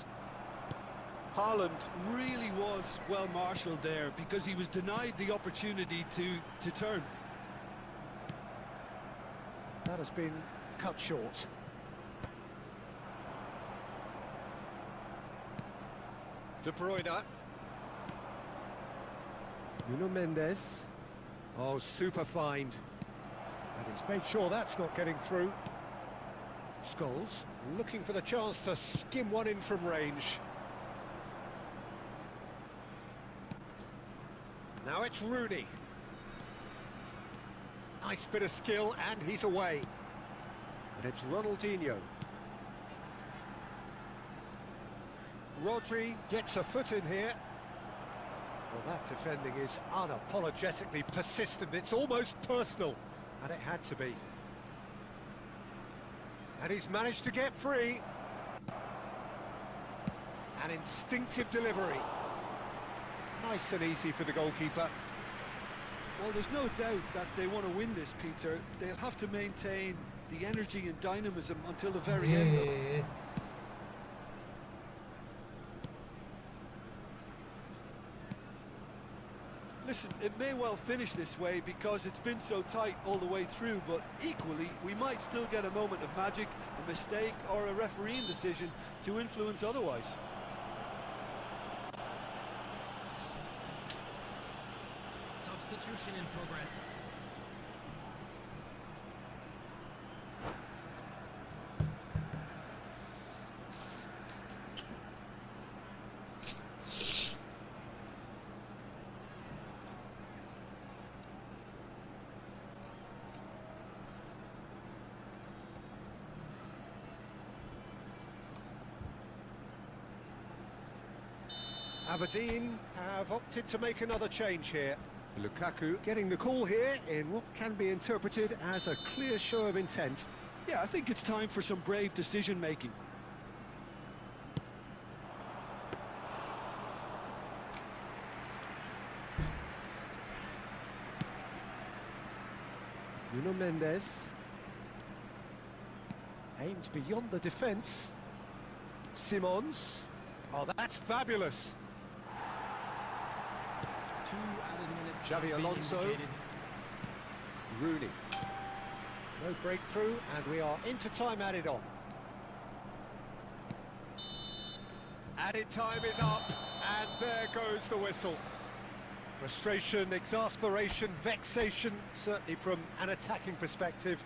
Haaland really was well marshalled there because he was denied the opportunity to turn. That has been cut short. De Bruyne. Nuno Mendes. Oh, super find. And he's made sure that's not getting through. Scholes looking for the chance to skim one in from range. Now it's Rooney. Nice bit of skill, and he's away. And it's Ronaldinho. Rodri gets a foot in here. Well, that defending is unapologetically persistent. It's almost personal, and it had to be. And he's managed to get free. An instinctive delivery. Nice and easy for the goalkeeper. Well, there's no doubt that they want to win this, Peter. They'll have to maintain the energy and dynamism until the very end, though. Listen, it may well finish this way because it's been so tight all the way through, but equally, we might still get a moment of magic, a mistake, or a refereeing decision to influence otherwise. Substitution in progress. Aberdeen have opted to make another change here. Lukaku getting the call here in what can be interpreted as a clear show of intent. Yeah, I think it's time for some brave decision-making. Nuno Mendes. Aims beyond the defence. Simons. Oh, that's fabulous. 2 added minutes. Xavi have been Alonso. indicated. Rooney. No breakthrough, and we are into time added on. Added time is up, and there goes the whistle. Frustration, exasperation, vexation, certainly from an attacking perspective.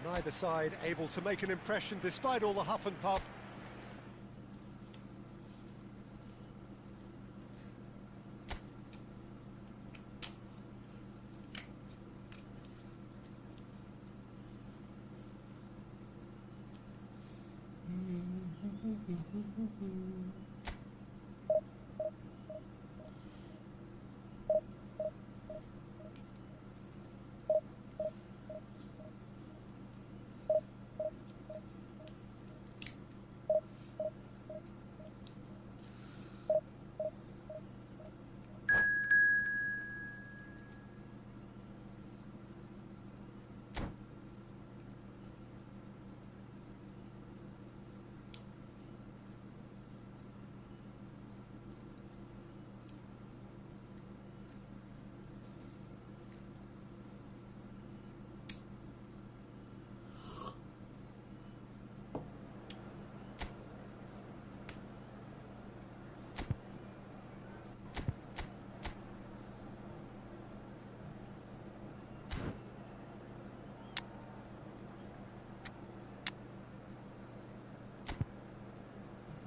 Neither side able to make an impression despite all the huff and puff.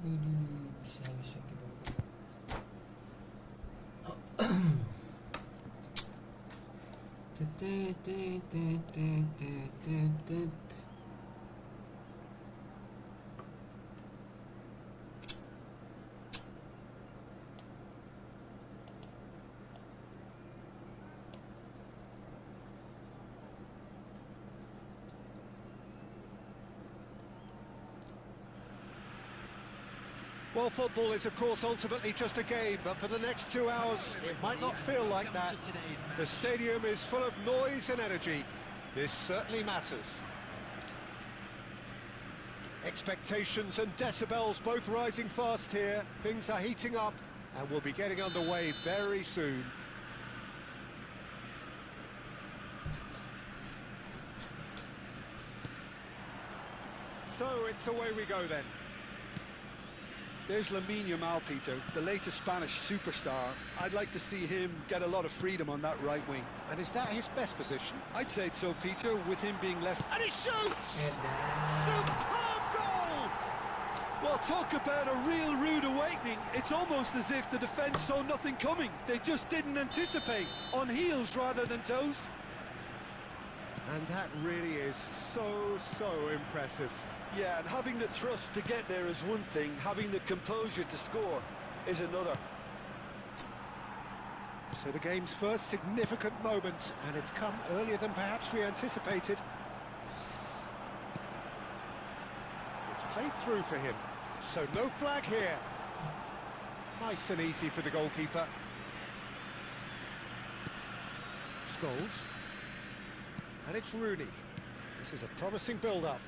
Bisa kita buka. Well, football is, of course, ultimately just a game, but for the next 2 hours, it might not feel like that. The stadium is full of noise and energy. This certainly matters. Expectations and decibels both rising fast here. Things are heating up, and we'll be getting underway very soon. So, it's away we go then. There's Lamine Yamal, Peter, the latest Spanish superstar. I'd like to see him get a lot of freedom on that right wing. And is that his best position? I'd say so, Peter, with him being left. And he shoots! Edan. Superb goal! Well, talk about a real rude awakening. It's almost as if the defence saw nothing coming. They just didn't anticipate. On heels rather than toes. And that really is so impressive. Yeah, and having the thrust to get there is one thing. Having the composure to score is another. So the game's first significant moment, and it's come earlier than perhaps we anticipated. It's played through for him, so no flag here. Nice and easy for the goalkeeper. Scholes. And it's Rooney. This is a promising build-up.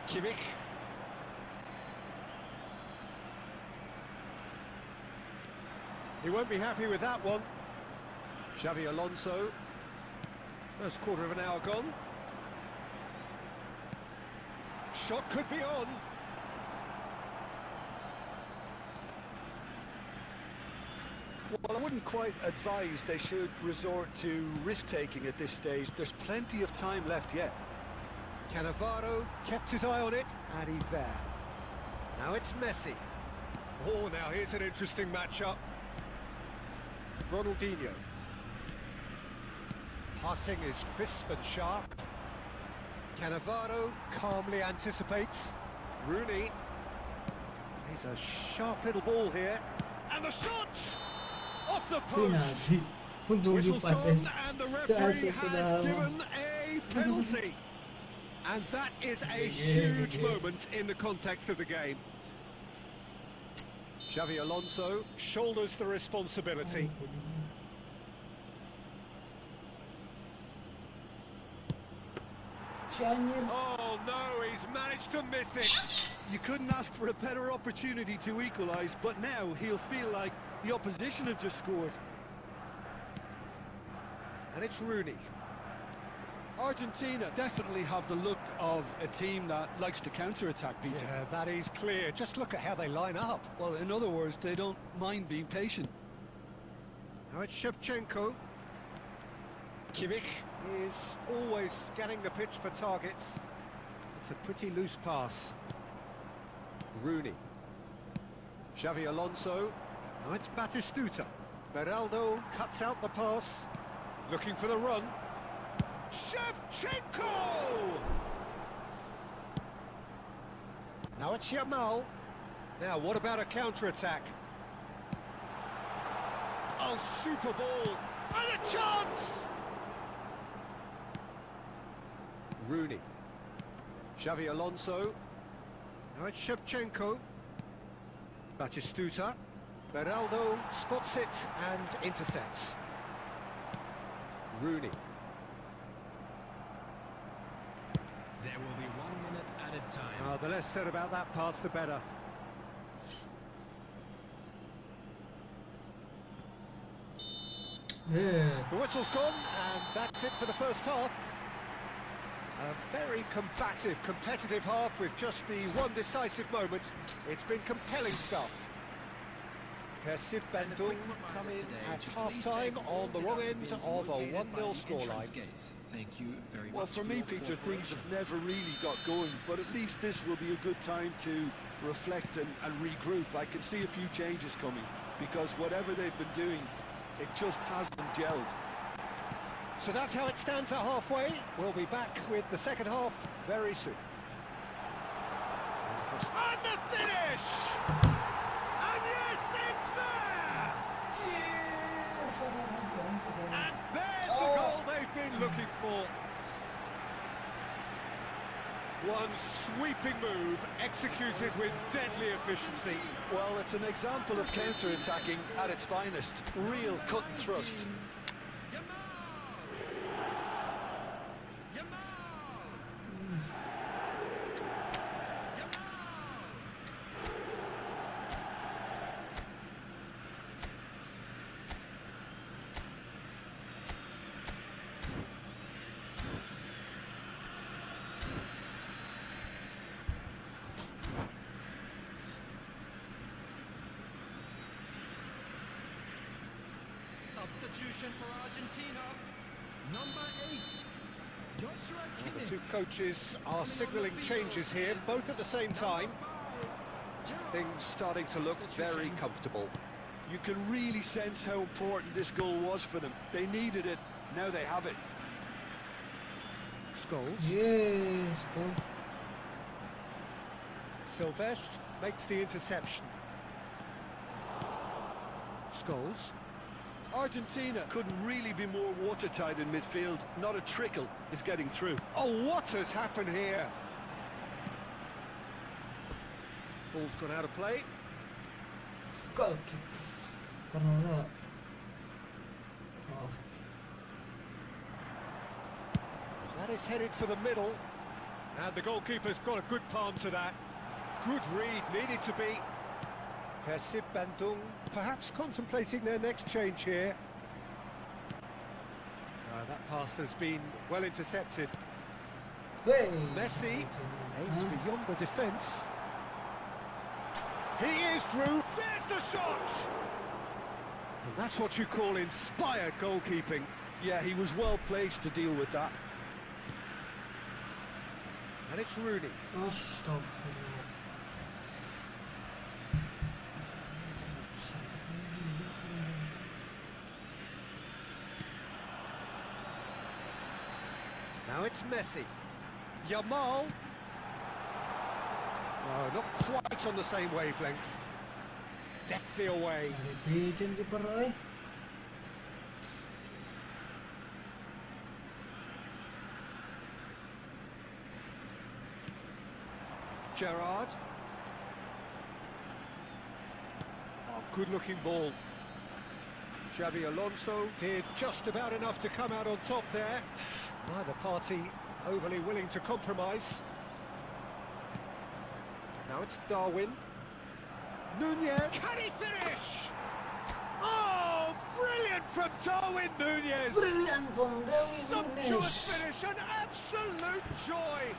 Kimmich. He won't be happy with that one. Xavi Alonso. First quarter of an hour gone. Shot could be on. Well, I wouldn't quite advise they should resort to risk-taking at this stage. There's plenty of time left yet. Cannavaro kept his eye on it, and he's there. Now it's Messi. Oh, now here's an interesting matchup. Ronaldinho. Passing is crisp and sharp. Cannavaro calmly anticipates. Rooney. He's a sharp little ball here. And the shot! Off the post! Penalti. Untung Whistle's lupa gone, tes. and the referee Masuk ke has dalam. given a penalty. And that is a huge moment in the context of the game. Xavi Alonso shoulders the responsibility. Si anjir. Oh no, he's managed to miss it. You couldn't ask for a better opportunity to equalise, but now he'll feel like the opposition have just scored. And it's Rooney. Argentina definitely have the look of a team that likes to counter-attack, Peter. Yeah, that is clear. Just look at how they line up. Well, in other words, they don't mind being patient. Now it's Shevchenko. Kimmich is always scanning the pitch for targets. It's a pretty loose pass. Rooney. Xavi Alonso. Now it's Batistuta. Beraldo cuts out the pass. Looking for the run. Shevchenko! Now it's Yamal. Now what about a counter-attack? Oh, super ball! And a chance! Rooney. Xavi Alonso. Now it's Shevchenko. Batistuta. Beraldo spots it and intercepts. Rooney. There will be 1 minute added time. The less said about that pass, the better. Yeah. The whistle's gone, and that's it for the first half. A very combative, competitive half with just the one decisive moment. It's been compelling stuff. Impressive Bendel come in at half-time on the wrong end of a 1-0 scoreline. Thank you very Well, much. for me, Peter, things have never really got going, but at least this will be a good time to reflect and regroup. I can see a few changes coming, because whatever they've been doing, it just hasn't gelled. So that's how it stands at halfway. We'll be back with the second half very soon. And the finish! And yes, it's there! And there's the goal they've been looking for. One sweeping move executed with deadly efficiency. Well, it's an example of counter-attacking at its finest. Real cut and thrust. Substitution for Argentina. Number 8. Joshua The Kimmich. two coaches are signalling changes here, both at the same time. Things starting to look very comfortable. You can really sense how important this goal was for them. They needed it, now they have it. Scholes. Yes, goal. Silvestre makes the interception. Scholes. Argentina couldn't really be more watertight in midfield. Not a trickle is getting through. Oh, what has happened here? Ball's gone out of play. Goal kick. Karena off. That is headed for the middle. And the goalkeeper's got a good palm to that. Good read, needed to be. Persib Bandung perhaps contemplating their next change here. That pass has been well intercepted. Hey. Messi aims beyond the defence. He is through. There's the shot! And that's what you call inspired goalkeeping. Yeah, he was well placed to deal with that. And it's Rooney. Astagfirullah. Now it's Messi. Yamal. Oh, not quite on the same wavelength. Deftly away. Pigeon keeper, oi. Gerrard. Oh, good-looking ball. Xabi Alonso did just about enough to come out on top there. Neither party overly willing to compromise. Now it's Darwin. Nunez. Can he finish? Oh, brilliant from Darwin Nunez. Brilliant from Darwin Sumptuous Nunez. finish, an absolute joy.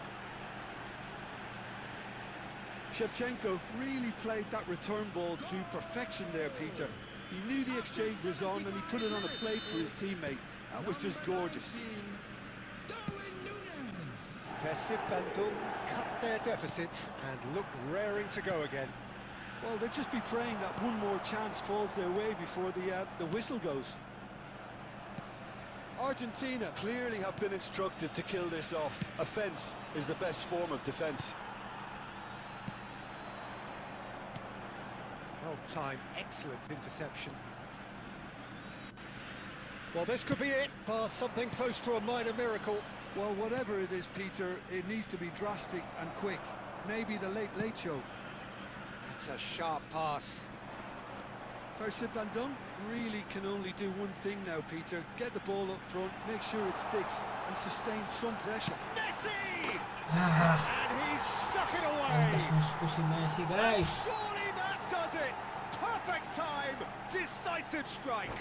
Shevchenko really played that return ball to perfection there, Peter. He knew the exchange was on and he put it on a plate for his teammate. That was just gorgeous. Persib Bandung cut their deficit and look raring to go again. Well, they'll just be praying that one more chance falls their way before the whistle goes. Argentina clearly have been instructed to kill this off. Offence is the best form of defence. Well-timed, excellent interception. Well, this could be it. Past something close to a minor miracle. Well, whatever it is, Peter, it needs to be drastic and quick. Maybe the late show. It's a sharp pass. Persib Bandung really can only do one thing now, Peter. Get the ball up front, make sure it sticks, and sustain some pressure. Messi! And he's stuck it away! Pantas musuh si Messi, guys. Surely that does it! Perfect time! Decisive strike!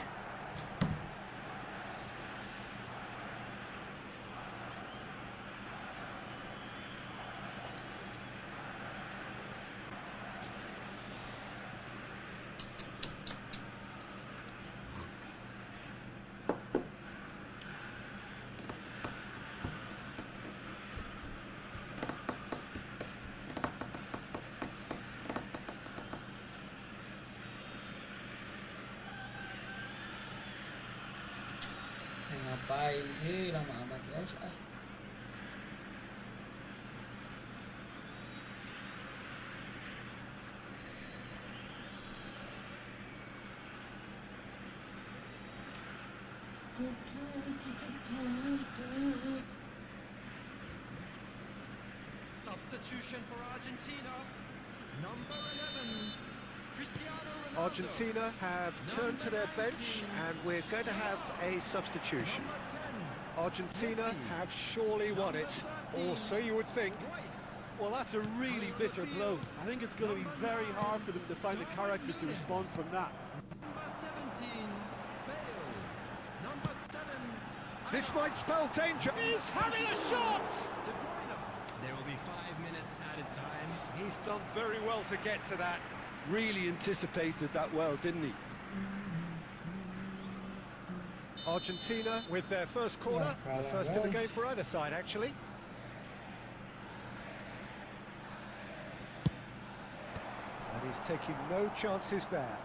Ngapain sih lama amat guys ah. Substitution for Argentina. Number 11. Cristiano Ronaldo. Argentina have turned to their bench, and we're going to have a substitution. Number 10. Argentina have surely won it, or so you would think. Well, that's a really bitter blow. I think it's going to be very hard for them to find the character to respond from that. Number 17. Bale. Number 7. This might spell danger. He's having a shot! De Bruyne. There will be 5 minutes added time. He's done very well to get to that. Really anticipated that well, didn't he? Argentina with their first corner, the first of the game for either side actually. And he's taking no chances there.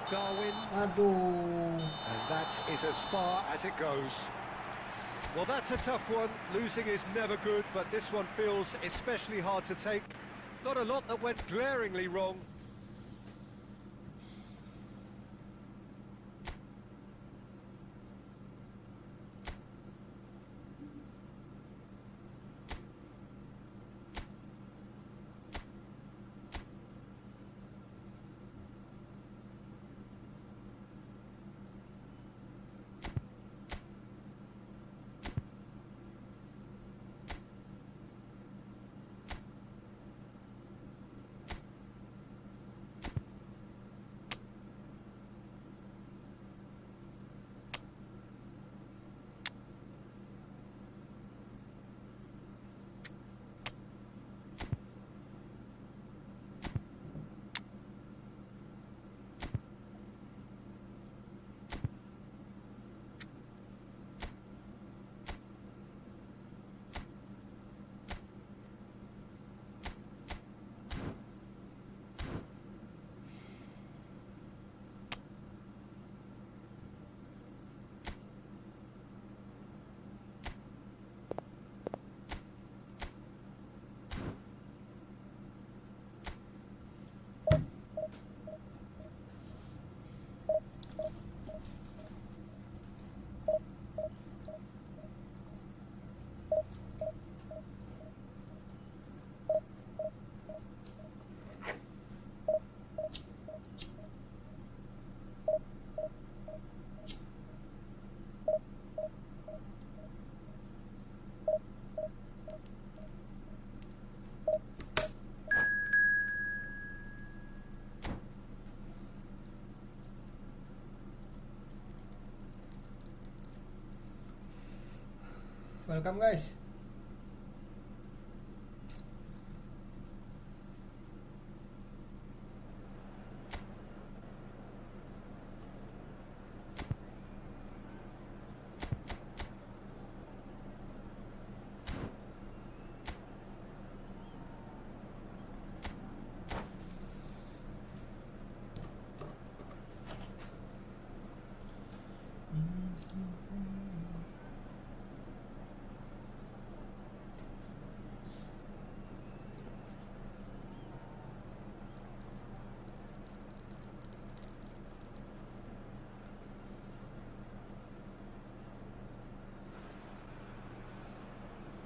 Darwin, Aduh. and that is as far as it goes. Well, that's a tough one. Losing is never good, but this one feels especially hard to take. Not a lot that went glaringly wrong. Welcome guys.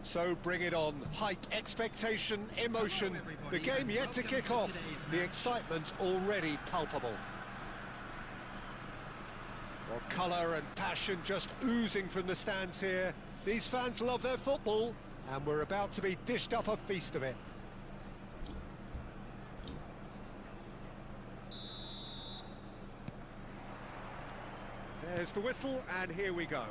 So bring it on. Hype, expectation, emotion. The game yet to kick off. The excitement already palpable. Well, colour and passion just oozing from the stands here. These fans love their football, and we're about to be dished up a feast of it. There's the whistle, and here we go.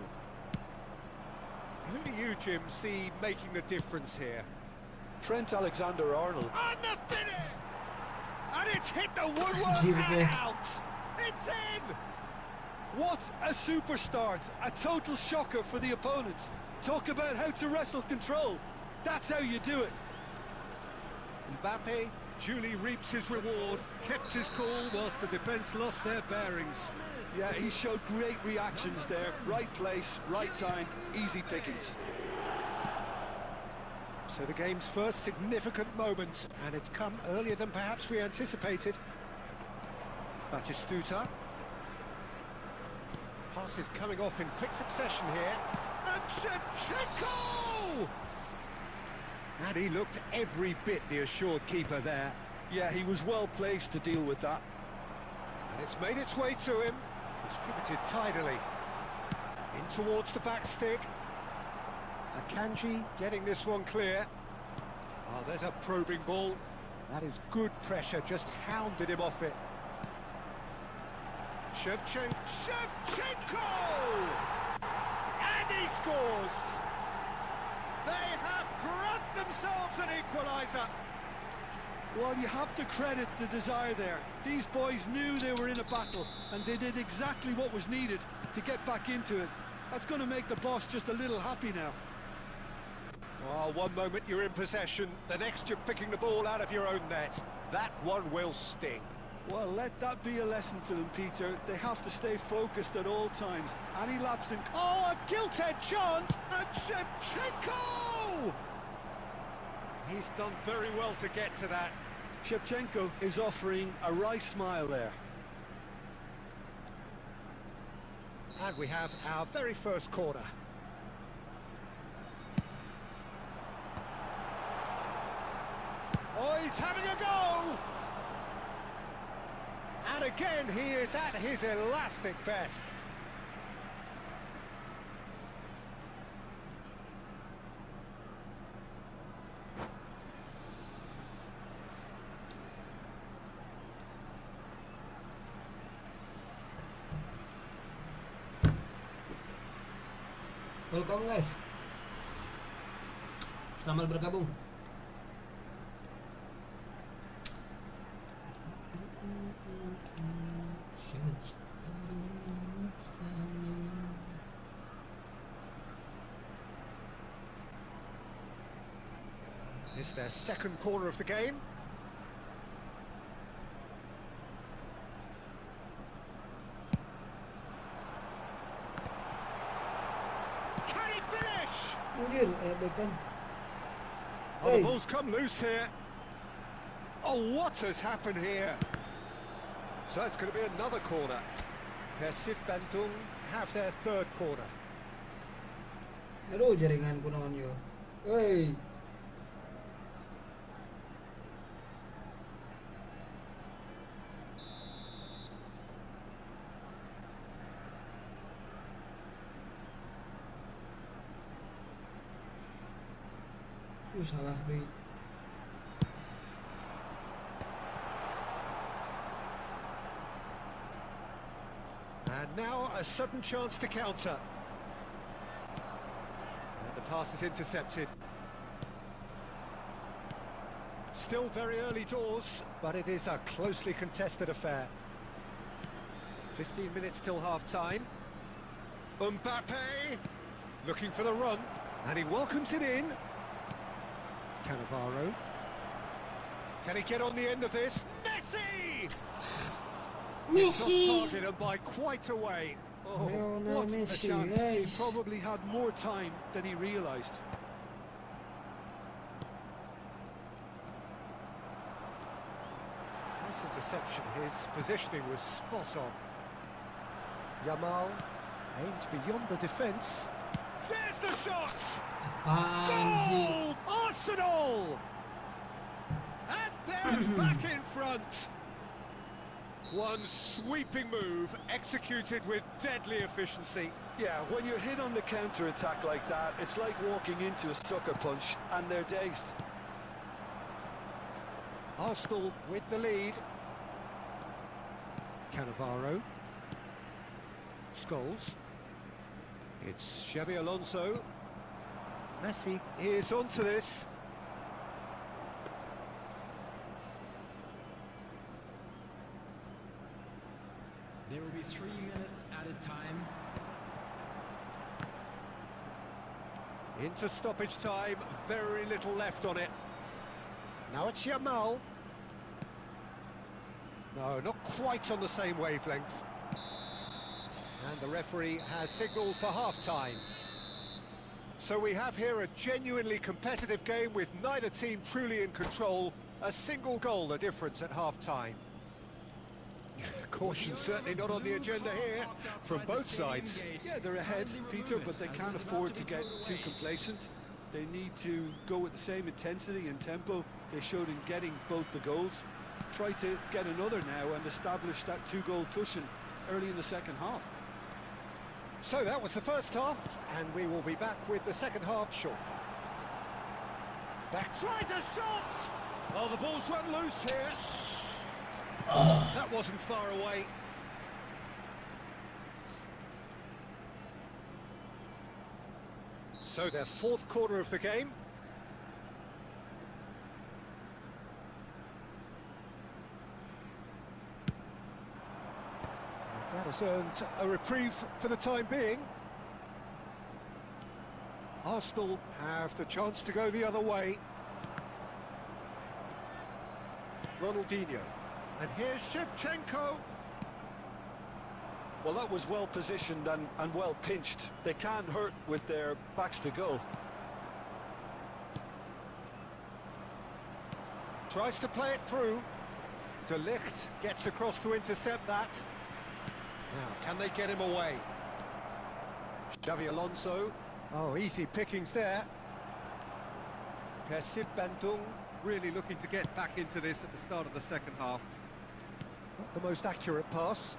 Who do you, Jim, see making the difference here? Trent Alexander-Arnold. On the finish! And it's hit the woodwork and out! It's in! What a super start! A total shocker for the opponents. Talk about how to wrestle control. That's how you do it. Mbappe duly reaps his reward, kept his cool whilst the defence lost their bearings. Yeah, he showed great reactions there. Right place, right time, easy pickings. So the game's first significant moment, and it's come earlier than perhaps we anticipated. Batistuta. Passes coming off in quick succession here. And Shevchenko! And he looked every bit the assured keeper there. Yeah, he was well placed to deal with that. And it's made its way to him. Distributed tidily. In towards the back stick. Akanji getting this one clear. Oh, there's a probing ball. That is good pressure, just hounded him off it. Shevchenko! And he scores! They have brought themselves an equaliser. Well, you have to credit the desire there. These boys knew they were in a battle, and they did exactly what was needed to get back into it. That's going to make the boss just a little happy now. Well, one moment you're in possession, the next you're picking the ball out of your own net. That one will sting. Well, let that be a lesson to them, Peter. They have to stay focused at all times. Any lapse in... Oh, a gilt-edged chance! And Shevchenko! He's done very well to get to that. Shevchenko is offering a wry smile there. And we have our very first corner. Oh, he's having a go! And again, he is at his elastic best. Welcome guys, selamat bergabung. It's their second corner of the game. Can he finish? Anjir, bacon. Oh, the ball's come loose here. Oh, what has happened here? So it's going to be another corner. Persib Bandung have their third corner. Aduh, jaringan kunaon yo. Hey. Salah deh. And now a sudden chance to counter. And the pass is intercepted. Still very early doors, but it is a closely contested affair. 15 minutes till half-time. Mbappe looking for the run, and he welcomes it in. Cannavaro. Can he get on the end of this? Messi! It's off target and by quite a way. Oh, Lionel what a Messi, chance. He guys. probably had more time than he realised. Nice interception. His positioning was spot on. Yamal aimed beyond the defence. There's the shot! Apaan sih? Goal! Arsenal! And they're back in front. One sweeping move executed with deadly efficiency. Yeah, when you're hit on the counter-attack like that, it's like walking into a sucker punch, and they're dazed. Arsenal with the lead. Cannavaro. Scholes. It's Xabi Alonso. Messi is onto this. There will be 3 minutes added time. Into stoppage time, very little left on it. Now it's Yamal. No, not quite on the same wavelength. And the referee has signalled for half-time. So we have here a genuinely competitive game with neither team truly in control. A single goal the difference at half-time. Caution certainly not on the agenda here from both sides. Yeah, they're ahead, Peter, but they can't afford to get too complacent. They need to go with the same intensity and tempo they showed in getting both the goals. Try to get another now and establish that two-goal cushion early in the second half. So that was the first half, and we will be back with the second half shortly. Back tries a shot! Oh, the ball's run loose here. That wasn't far away. So their fourth quarter of the game. That has earned a reprieve for the time being. Arsenal have the chance to go the other way. Ronaldinho. And here's Shevchenko. Well, that was well positioned and well pinched. They can't hurt with their backs to goal. Tries to play it through. De Ligt gets across to intercept that. Now, can they get him away? Xavi Alonso. Oh, easy pickings there. Persib Bandung really looking to get back into this at the start of the second half. Not the most accurate pass.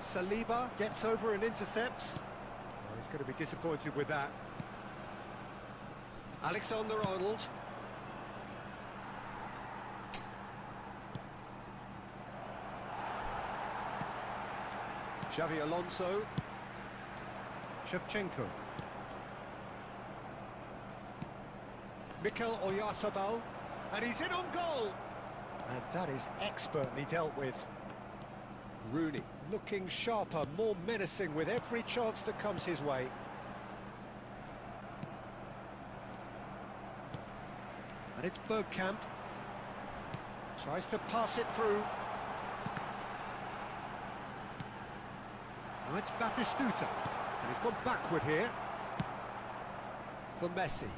Saliba gets over and intercepts. Oh, he's going to be disappointed with that. Alexander-Arnold. Xavi Alonso. Shevchenko. Mikel Oyarzabal. And he's in on goal. And that is expertly dealt with. Rooney looking sharper, more menacing with every chance that comes his way. And it's Bergkamp. Tries to pass it through. Now it's Batistuta. And he's gone backward here. For Messi.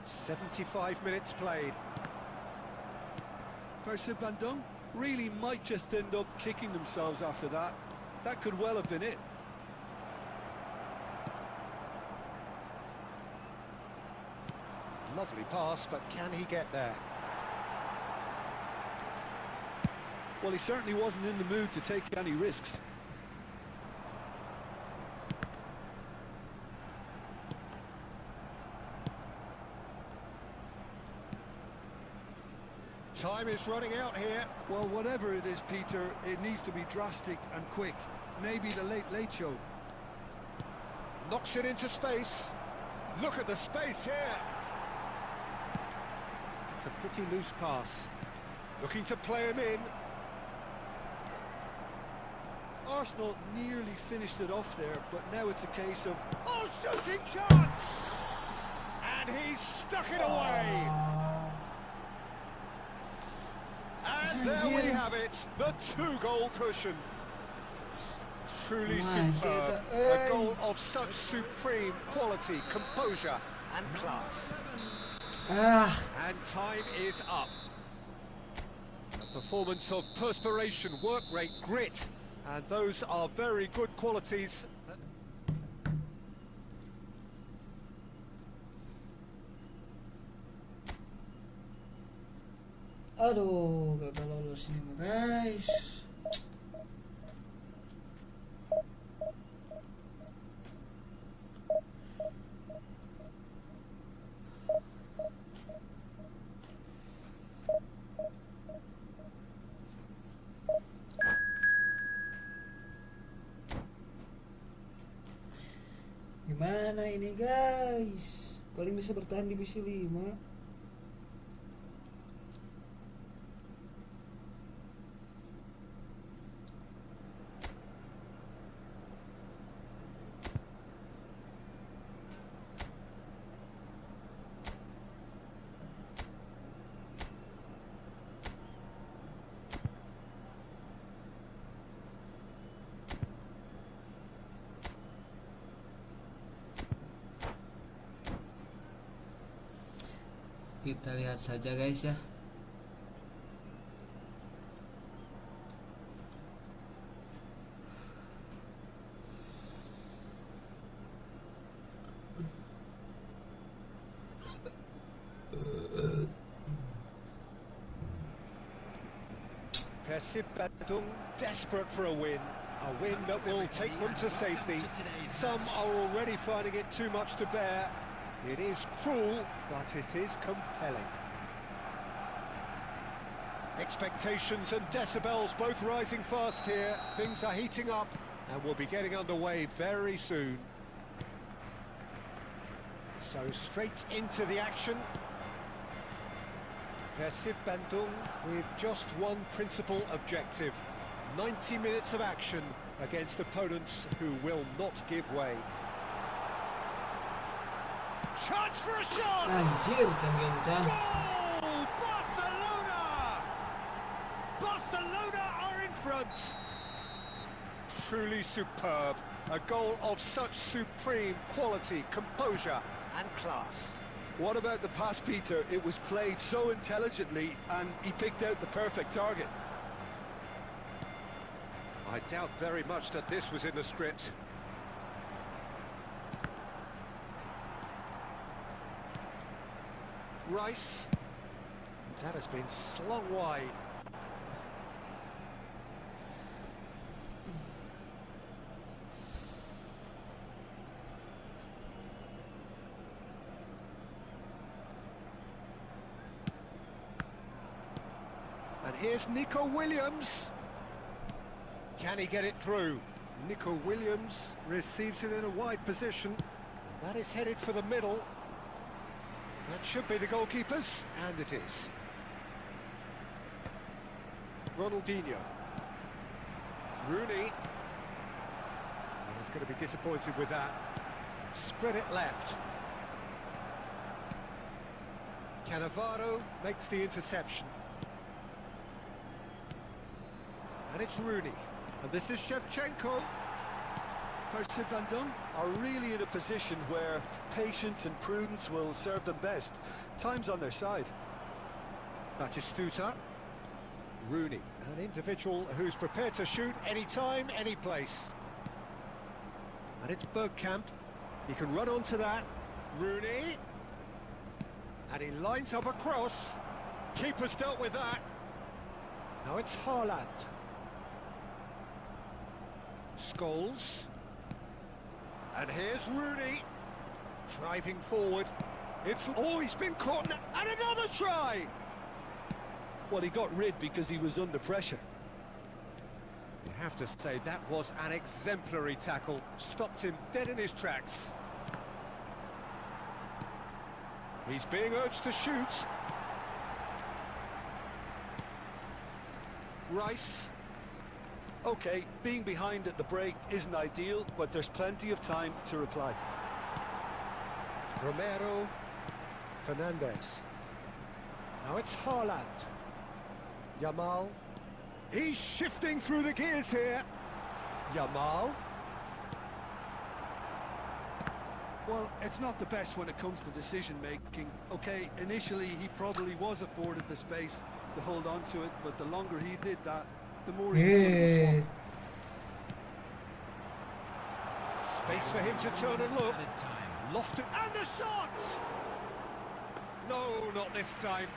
75 minutes played. Persib Bandung really might just end up kicking themselves after that. That could well have been it. Lovely pass, but can he get there? Well, he certainly wasn't in the mood to take any risks. Time is running out here. Well, whatever it is, Peter, it needs to be drastic and quick. Maybe the late show. Knocks it into space. Look at the space here. It's a pretty loose pass. Looking to play him in. Arsenal nearly finished it off there, but now it's a case of... Oh, shooting chance! And he stuck it away. And there we have it, the two-goal cushion. Truly superb. A goal of such supreme quality, composure and class. And time is up. A performance of perspiration, work rate, grit, and those are very good qualities. Aduh, gagal lolos nih guys. Gimana ini guys? Kalian bisa bertahan di divisi 5? Kita lihat saja guys ya. Kasih desperate for a win that will take them to safety. Some are already finding it too much to bear. It is cruel, but it is compelling. Expectations and decibels both rising fast here. Things are heating up and we'll be getting underway very soon. So straight into the action. Persib Bandung with just one principal objective. 90 minutes of action against opponents who will not give way. Chance for a shot! Anjir, kencang. Goal! Barcelona! Barcelona are in front. Truly superb. A goal of such supreme quality, composure and class. What about the pass, Peter? It was played so intelligently and he picked out the perfect target. I doubt very much that this was in the script. Rice. That has been slung wide. And here's Nico Williams. Can he get it through? Nico Williams receives it in a wide position. That is headed for the middle. That should be the goalkeeper's, and it is. Ronaldinho. Rooney. He's going to be disappointed with that. Spread it left. Cannavaro makes the interception. And it's Rooney. And this is Shevchenko. Persib Bandung are really in a position where patience and prudence will serve them best. Time's on their side. Batistuta. Rooney, an individual who's prepared to shoot any time, any place. And it's Bergkamp. He can run onto that. Rooney. And he lines up a cross. Keeper's dealt with that. Now it's Haaland. Scholes. And here's Rooney. Driving forward. It's... Oh, he's been caught. And another try! Well, he got rid because he was under pressure. You have to say that was an exemplary tackle. Stopped him dead in his tracks. He's being urged to shoot. Rice. Okay, being behind at the break isn't ideal, but there's plenty of time to reply. Romero. Fernandez. Now it's Haaland. Yamal. He's shifting through the gears here. Yamal. Well, it's not the best when it comes to decision-making. Okay, initially he probably was afforded the space to hold on to it, but the longer he did that, the more he was Space for him to turn and look. Lofted. And the shot! No, not this time.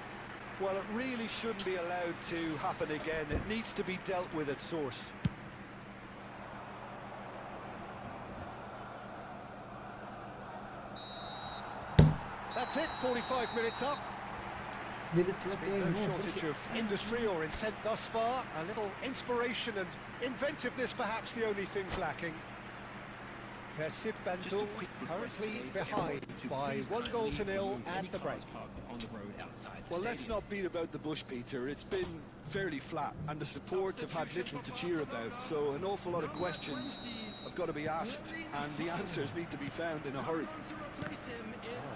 Well, it really shouldn't be allowed to happen again. It needs to be dealt with at source. That's it, 45 minutes up. Did it look No like shortage of industry or intent thus far. A little inspiration and inventiveness, perhaps the only things lacking. Persib Bandung currently behind by 1-0 at the break. Well, let's not beat about the bush, Peter. It's been fairly flat, and the support have had little to cheer about, so an awful lot of questions have got to be asked, and the answers need to be found in a hurry. Well,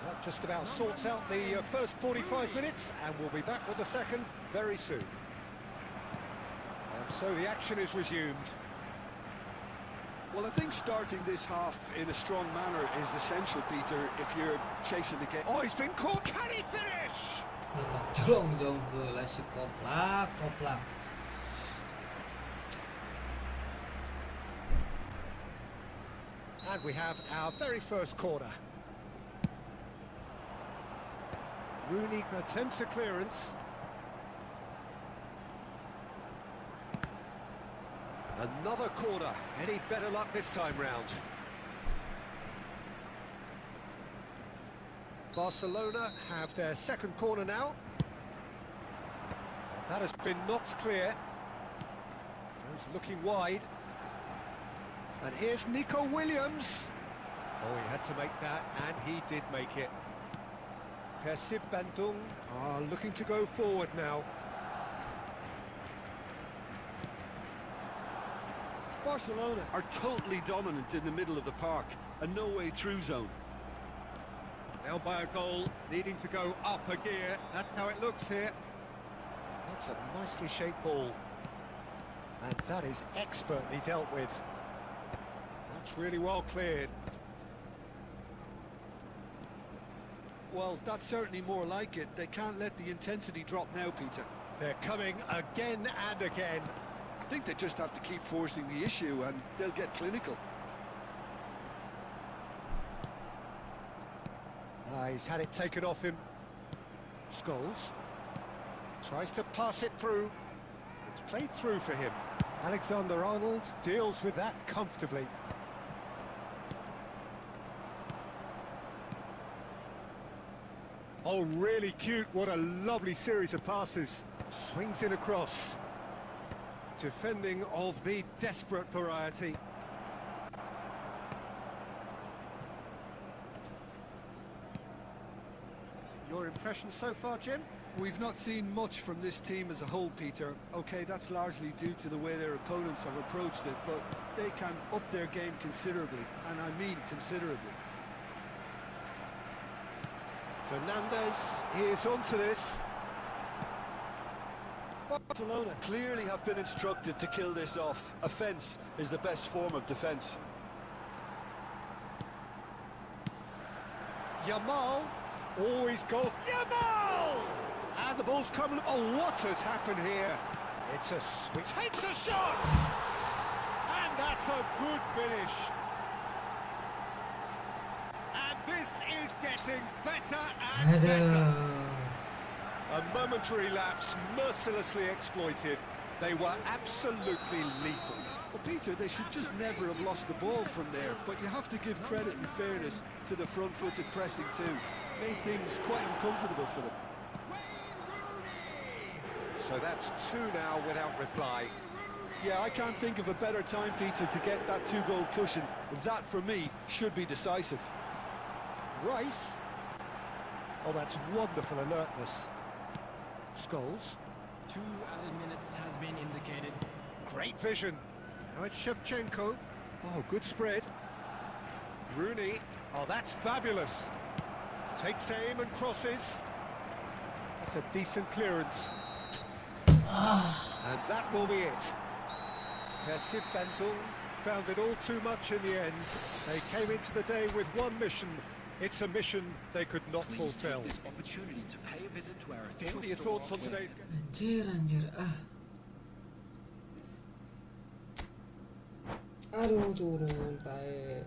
that just about sorts out the first 45 minutes, and we'll be back with the second very soon. And so the action is resumed. Well, I think starting this half in a strong manner is essential, Peter, if you're chasing the game. Oh, he's been caught. Can he finish? Lepak colong jong lah si koplak. And we have our very first corner. Rooney attempts a clearance. Another corner. Any better luck this time round? Barcelona have their second corner now. That has been knocked clear. Goes looking wide. And here's Nico Williams. Oh, he had to make that, and he did make it. Kasih Bandung are looking to go forward now. Barcelona are totally dominant in the middle of the park, a no-way through zone. Now by a goal, needing to go up a gear. That's how it looks here. That's a nicely shaped ball. And that is expertly dealt with. That's really well cleared. Well, that's certainly more like it. They can't let the intensity drop now, Peter. They're coming again and again. I think they just have to keep forcing the issue and they'll get clinical. He's had it taken off him. Scholes tries to pass it through. It's played through for him. Alexander-Arnold deals with that comfortably. Oh, really cute. What a lovely series of passes. Swings in across. Defending of the desperate variety. Your impression so far, Jim? We've not seen much from this team as a whole, Peter. Okay, that's largely due to the way their opponents have approached it, but they can up their game considerably, and I mean considerably. Fernandez is onto this. Barcelona clearly have been instructed to kill this off. Offence is the best form of defence. Yamal, always goal. Yamal! And the ball's coming. Oh, what has happened here? It's a switch. Takes a shot! And that's a good finish. And this is getting better and better. A momentary lapse, mercilessly exploited. They were absolutely lethal. Well, Peter, they should just never have lost the ball from there, but you have to give credit and fairness to the front-footed pressing too. Made things quite uncomfortable for them. So that's two now without reply. Yeah, I can't think of a better time, Peter, to get that two-goal cushion. That, for me, should be decisive. Rice. Oh, that's wonderful alertness. Scholes. 2 added minutes has been indicated. Great vision. Now it's Shevchenko. Oh, good spread. Rooney. Oh, that's fabulous. Takes aim and crosses. That's a decent clearance. And that will be it. Kasih Bandung found it all too much in the end. They came into the day with one mission. It's a mission they could not fulfill. This opportunity to pay a visit to our official What are your store thoughts on where- today's game? Anjir. Aduh, turun tae.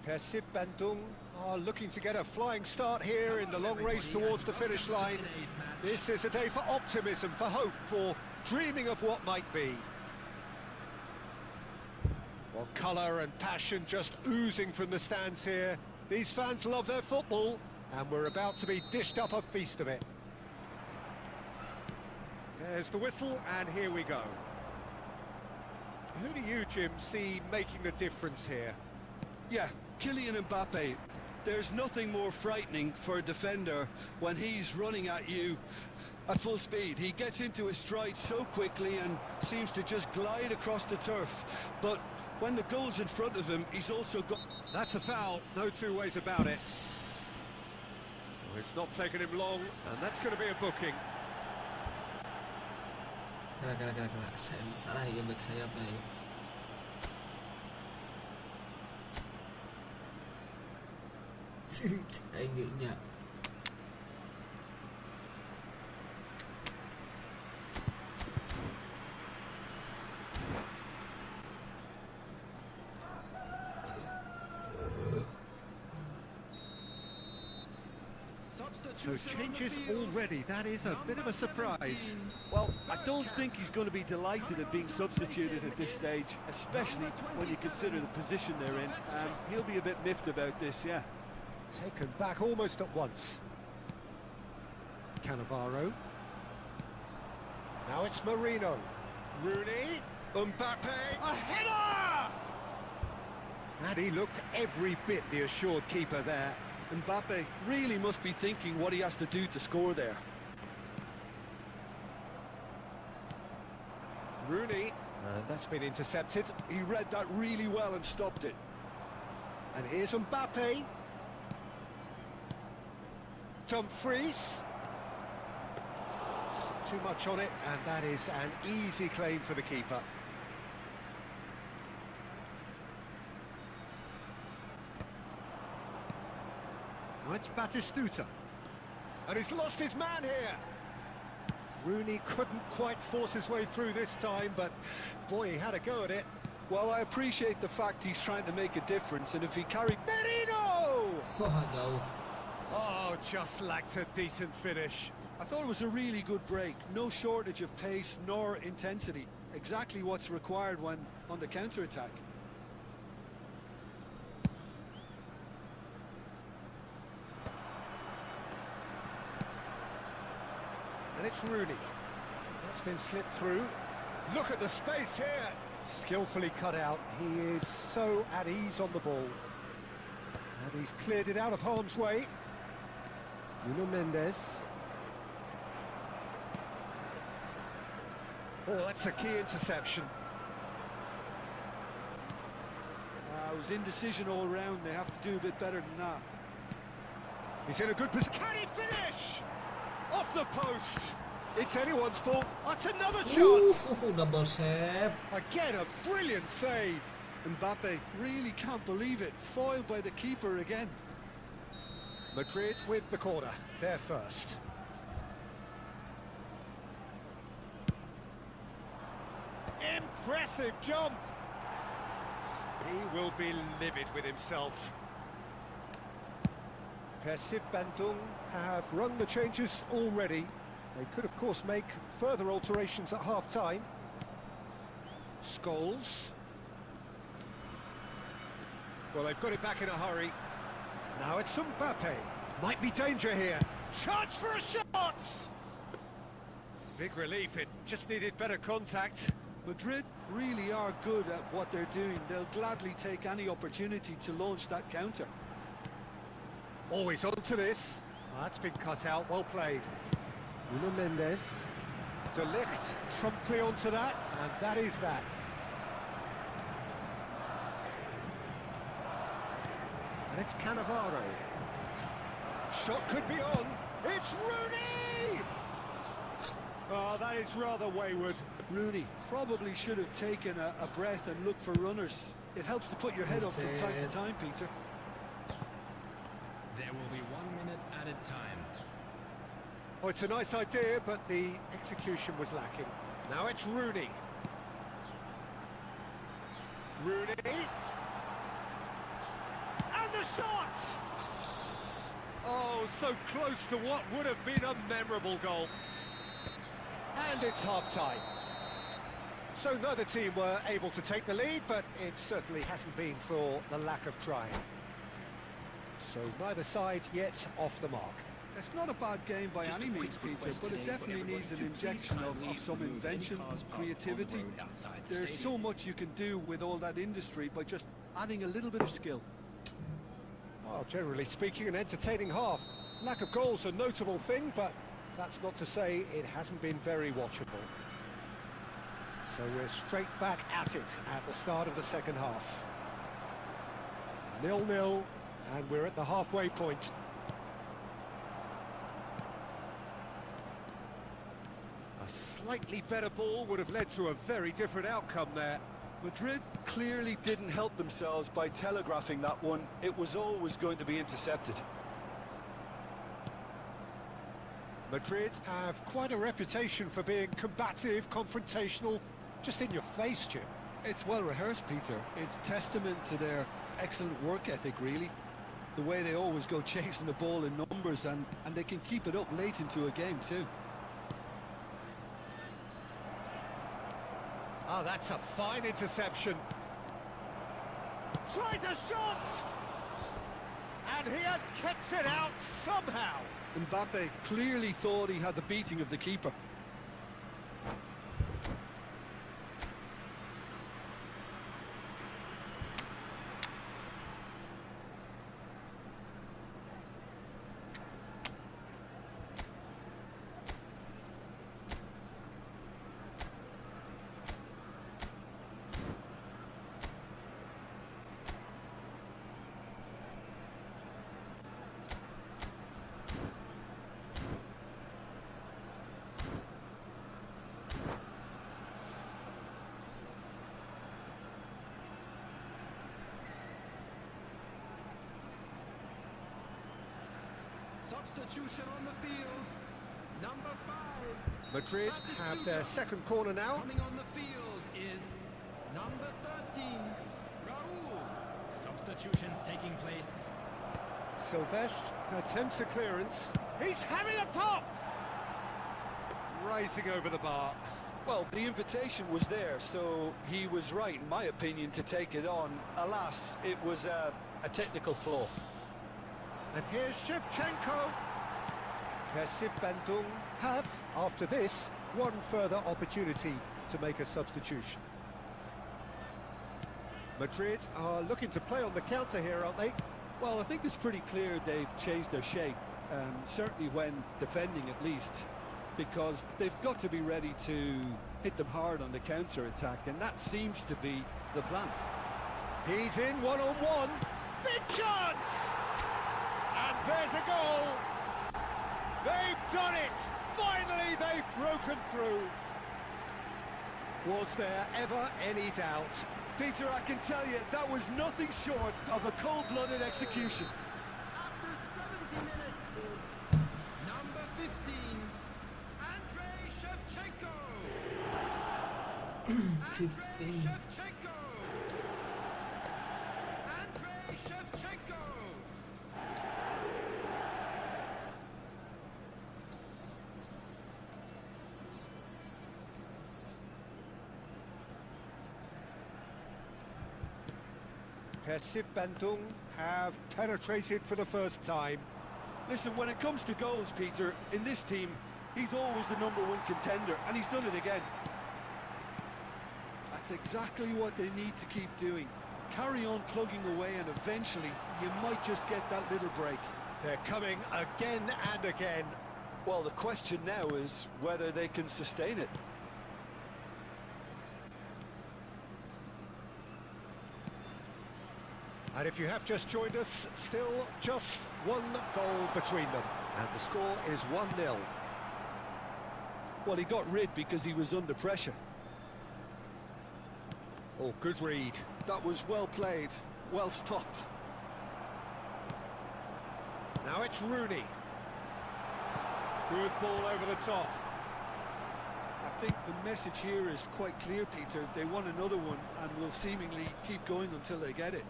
Persib Bandung are looking to get a flying start here in the long race towards the finish line. This is a day for optimism, for hope, for dreaming of what might be. Well, colour and passion just oozing from the stands here. These fans love their football, and we're about to be dished up a feast of it. There's the whistle, and here we go. Who do you, Jim, see making the difference here? Yeah, Kylian Mbappe. There's nothing more frightening for a defender when he's running at you at full speed. He gets into his stride so quickly and seems to just glide across the turf. But when the goal's in front of him, he's also got... That's a foul, no two ways about it. Well, it's not taken him long, and that's going to be a booking. Kena. Saya salah ya back sayapnya ya. Enggaknya. So changes already, that is a bit of a surprise. Well, I don't think he's going to be delighted at being substituted at this stage, especially when you consider the position they're in. He'll be a bit miffed about this, yeah. Taken back almost at once. Cannavaro. Now it's Marino. Rooney. Mbappe. A header! And he looked every bit the assured keeper there. Mbappe really must be thinking what he has to do to score there. Rooney. That's been intercepted. He read that really well and stopped it. And here's Mbappe. Dumfries. Too much on it, and that is an easy claim for the keeper. Now it's Batistuta. And he's lost his man here. Rooney couldn't quite force his way through this time, but boy, he had a go at it. Well, I appreciate the fact he's trying to make a difference, and if he carried... Merino! Jauh. Oh, just lacked a decent finish. I thought it was a really good break. No shortage of pace nor intensity. Exactly what's required when on the counter-attack. And it's Rooney. That's been slipped through. Look at the space here. Skillfully cut out. He is so at ease on the ball. And he's cleared it out of harm's way. Nuno Mendes. Oh, that's a key interception. It was indecision all round. They have to do a bit better than that. He's in a good position. Can he finish? Off the post. It's anyone's ball. That's another chance. Double save. Again, a brilliant save. Mbappe really can't believe it. Foiled by the keeper again. Madrid with the corner. They're first. Impressive jump. He will be livid with himself. Persib Bandung have run the changes already. They could, of course, make further alterations at half-time. Scholes. Well, they've got it back in a hurry. Now it's Mbappe. Might be danger here. Chance for a shot! Big relief, it just needed better contact. Madrid really are good at what they're doing. They'll gladly take any opportunity to launch that counter. Always on to this. That's been cut out, well played. Nuno Mendes. De Ligt promptly onto that, and that is that. And it's Cannavaro. Shot could be on. It's Rooney! Oh, that is rather wayward. Rooney probably should have taken a breath and looked for runners. It helps to put your head up from time to time, Peter. There will be 1 minute added time. Oh, it's a nice idea, but the execution was lacking. Now it's Rooney. Rooney. the shot! Oh, so close to what would have been a memorable goal. And it's half-time. So neither team were able to take the lead, but it certainly hasn't been for the lack of trying. So neither side yet off the mark. It's not a bad game by any means, Peter, but it definitely needs an injection of some invention, creativity. There's so much you can do with all that industry by just adding a little bit of skill. Well, generally speaking, an entertaining half. Lack of goals a notable thing, but that's not to say it hasn't been very watchable. So we're straight back at it at the start of the second half. 0-0, and we're at the halfway point. A slightly better ball would have led to a very different outcome there. Madrid clearly didn't help themselves by telegraphing that one. It was always going to be intercepted. Madrid have quite a reputation for being combative, confrontational, just in your face, Jim. It's well rehearsed, Peter. It's testament to their excellent work ethic, really. The way they always go chasing the ball in numbers, and they can keep it up late into a game too. Oh, that's a fine interception. Tries a shot! And he has kept it out somehow. Mbappe clearly thought he had the beating of the keeper. Substitution on the field. Number 5. Madrid have their second corner now. Coming on the field is number 13, Raul. Substitutions taking place. Silvestre attempts a clearance. He's having a pop! Rising over the bar. Well, the invitation was there, so he was right, in my opinion, to take it on. Alas, it was a technical flaw. And here's Shevchenko. Kasih Bandung have, after this, one further opportunity to make a substitution. Madrid are looking to play on the counter here, aren't they? Well, I think it's pretty clear they've changed their shape, certainly when defending at least, because they've got to be ready to hit them hard on the counter-attack, and that seems to be the plan. He's in one-on-one. Big chance! And there's a goal! They've done it! Finally, they've broken through. Was there ever any doubt? Peter, I can tell you, that was nothing short of a cold-blooded execution. After 70 minutes is number 15, Andrei Shevchenko. Andrei 15. Shevchenko. Andrei Shevchenko. Kasih Bandung have penetrated for the first time. Listen, when it comes to goals, Peter, in this team, he's always the #1 contender, and he's done it again. That's exactly what they need to keep doing. Carry on plugging away, and eventually you might just get that little break. They're coming again and again. Well, the question now is whether they can sustain it. And if you have just joined us, still just one goal between them. And the score is 1-0. Well, he got rid because he was under pressure. Oh, good read. That was well played, well stopped. Now it's Rooney. Good ball over the top. I think the message here is quite clear, Peter. They want another one and will seemingly keep going until they get it.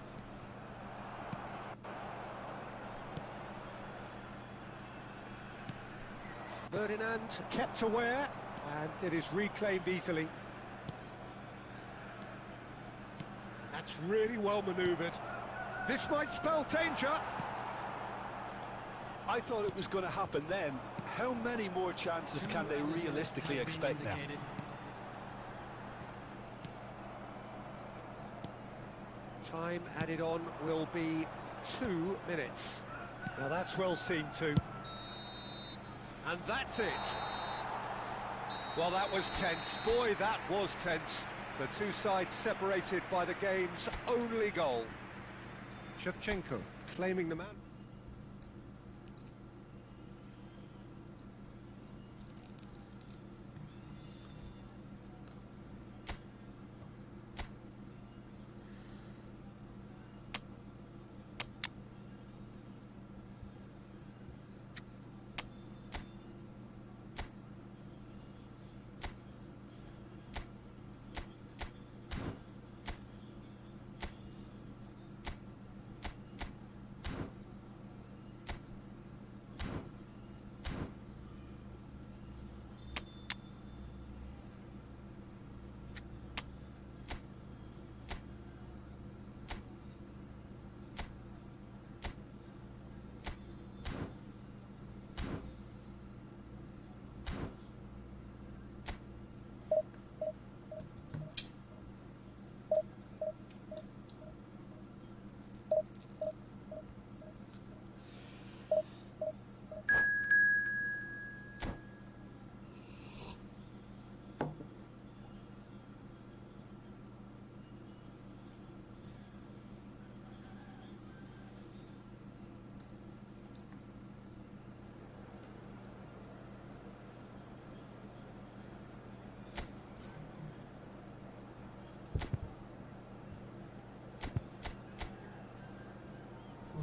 Ferdinand kept aware, and it is reclaimed easily. That's really well manoeuvred. This might spell danger. I thought it was going to happen then. How many more chances can they realistically expect now? Time added on will be 2 minutes. Now that's well seen too. And that's it. Well, that was tense. Boy, that was tense. The two sides separated by the game's only goal. Shevchenko claiming the man.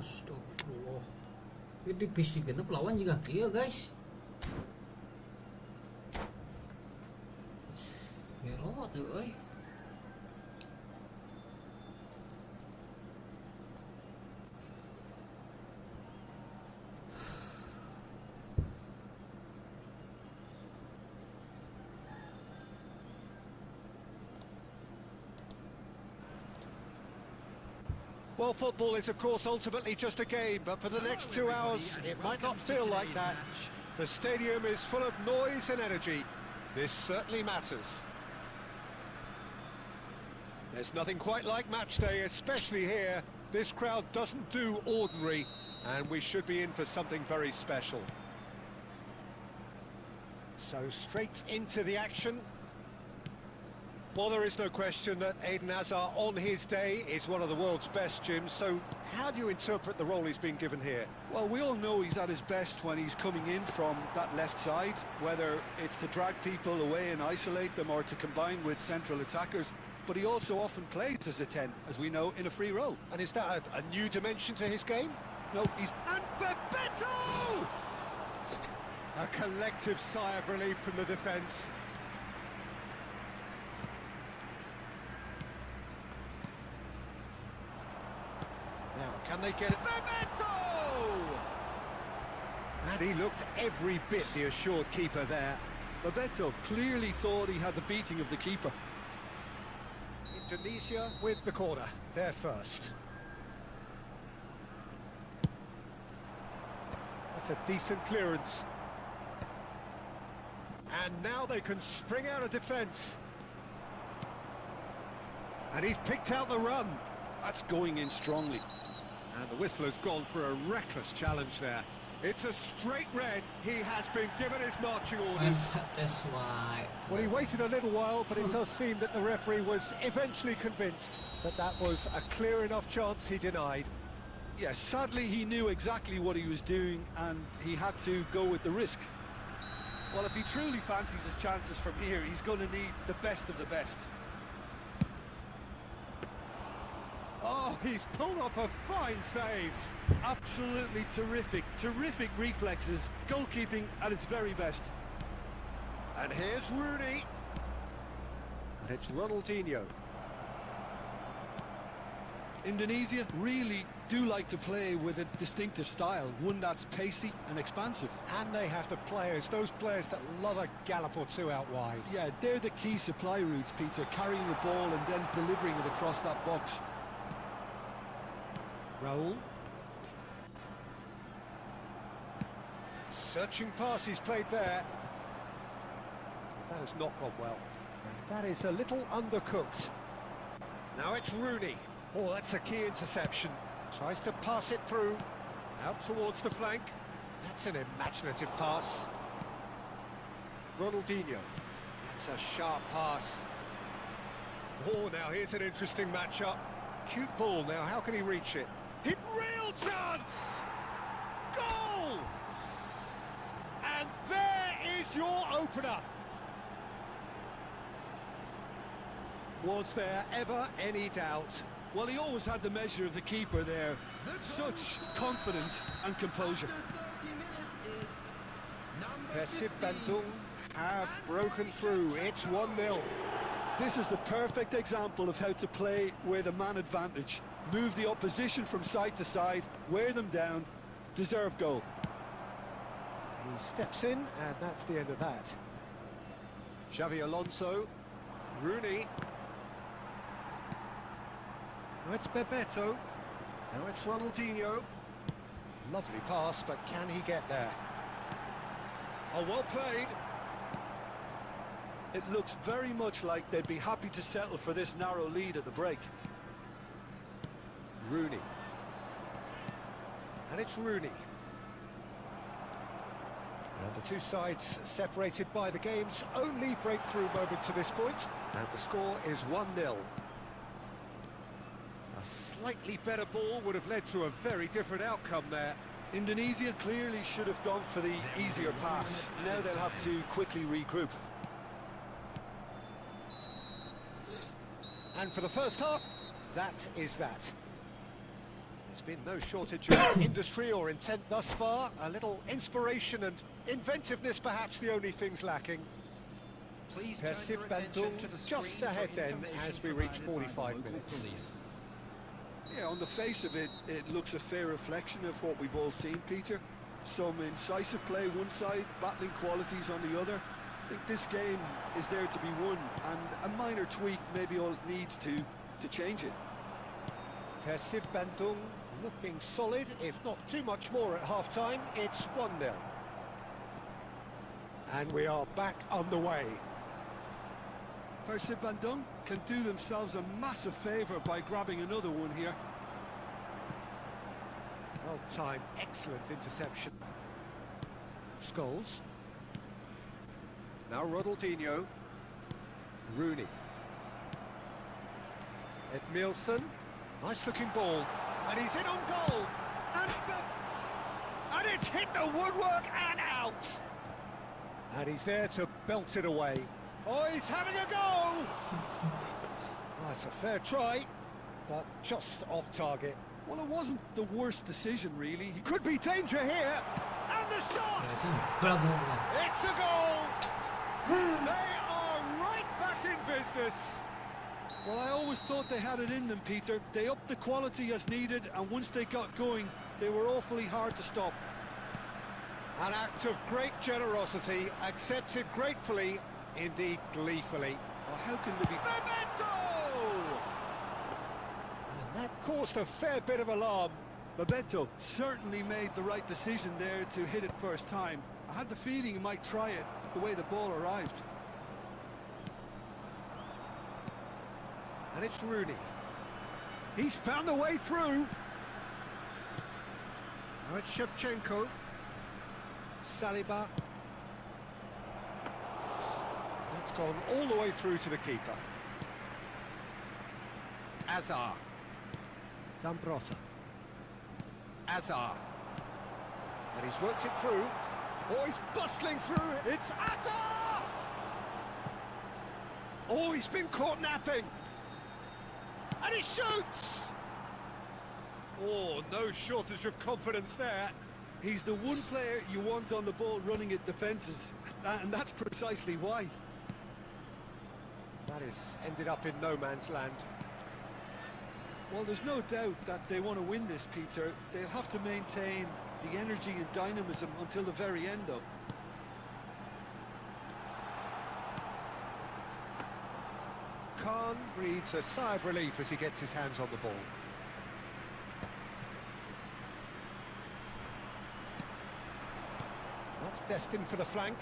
Astagfirullah. Ini divisi genep lawan juga kieu guys. Gelo tuh euy. Well, football is, of course, ultimately just a game, but for the next 2 hours, it might not feel like that. The stadium is full of noise and energy. This certainly matters. There's nothing quite like match day, especially here. This crowd doesn't do ordinary, and we should be in for something very special. So straight into the action. Well, there is no question that Eden Hazard, on his day, is one of the world's best, Jim. So how do you interpret the role he's been given here? Well, we all know he's at his best when he's coming in from that left side, whether it's to drag people away and isolate them or to combine with central attackers. But he also often plays as a 10, as we know, in a free role. And is that a new dimension to his game? No, he's... And Bebeto! A collective sigh of relief from the defence. Now, can they get it? Bebeto! And he looked every bit the assured keeper there. Bebeto clearly thought he had the beating of the keeper. Indonesia with the corner, there first. That's a decent clearance. And now they can spring out of defence. And he's picked out the run. That's going in strongly. And the whistle has gone for a reckless challenge there. It's a straight red. He has been given his marching orders. That's why. Well, he waited a little while, but it does seem that the referee was eventually convinced that that was a clear enough chance he denied. Yes, sadly he knew exactly what he was doing and he had to go with the risk. Well, if he truly fancies his chances from here, he's going to need the best of the best. Oh, he's pulled off a fine save. Absolutely terrific, terrific reflexes, goalkeeping at its very best. And here's Rooney. And it's Ronaldinho. Indonesia really do like to play with a distinctive style, one that's pacey and expansive. And they have the players, those players that love a gallop or two out wide. Yeah, they're the key supply routes, Peter, carrying the ball and then delivering it across that box. Raul. Searching pass he's played there. That has not gone well. And that is a little undercooked. Now it's Rooney. Oh, that's a key interception. Tries to pass it through. Out towards the flank. That's an imaginative pass. Ronaldinho. That's a sharp pass. Oh, now here's an interesting matchup. Cute ball now, how can he reach it? Hit real chance! Goal! And there is your opener. Was there ever any doubt? Well, he always had the measure of the keeper there. Such confidence and composure. Persib Bandung have broken through. It's 1-0. This is the perfect example of how to play with a man advantage. Move the opposition from side to side, wear them down, deserve goal. He steps in, and that's the end of that. Xavi Alonso. Rooney. Now it's Bebeto. Now it's Ronaldinho. Lovely pass, but can he get there? Oh, well played. It looks very much like they'd be happy to settle for this narrow lead at the break. Rooney. And it's Rooney. And the two sides separated by the game's only breakthrough moment to this point. And the score is 1-0. A slightly better ball would have led to a very different outcome there. Indonesia clearly should have gone for the easier pass. Now they'll have to quickly regroup. And for the first half, that is that. There's been no shortage of industry or intent thus far. A little inspiration and inventiveness, perhaps the only things lacking. Persib Bandung just ahead then as we reach 45 minutes. Yeah, on the face of it, it looks a fair reflection of what we've all seen, Peter. Some incisive play one side, battling qualities on the other. I think this game is there to be won, and a minor tweak maybe all it needs to change it. Persib Bandung looking solid, if not too much more at half-time. It's 1-0. And we are back underway. Persib Bandung can do themselves a massive favour by grabbing another one here. Well-timed, excellent interception. Scholes. Now Ronaldinho. Rooney. Edmilson. Nice-looking ball. And he's in on goal. And it's hit the woodwork and out. And he's there to belt it away. Oh, he's having a go! That's a fair try, but just off target. Well, it wasn't the worst decision, really. Could be danger here. And the shot! It's a goal! They are right back in business. Well, I always thought they had it in them, Peter. They upped the quality as needed, and once they got going, they were awfully hard to stop. An act of great generosity, accepted gratefully, indeed gleefully. Well, how can they be... Bebeto! And that caused a fair bit of alarm. Bebeto certainly made the right decision there to hit it first time. I had the feeling he might try it the way the ball arrived. And it's Rooney. He's found a way through. Now it's Shevchenko. Saliba. That's gone all the way through to the keeper. Azar. Zambrota. Azar. And he's worked it through. Oh, he's bustling through. It's Azar! Oh, he's been caught napping. And he shoots! Oh, no shortage of confidence there. He's the one player you want on the ball running at defences, and that's precisely why. That is ended up in no man's land. Well, there's no doubt that they want to win this, Peter. They'll have to maintain the energy and dynamism until the very end, though. Khan breathes a sigh of relief as he gets his hands on the ball. That's destined for the flank.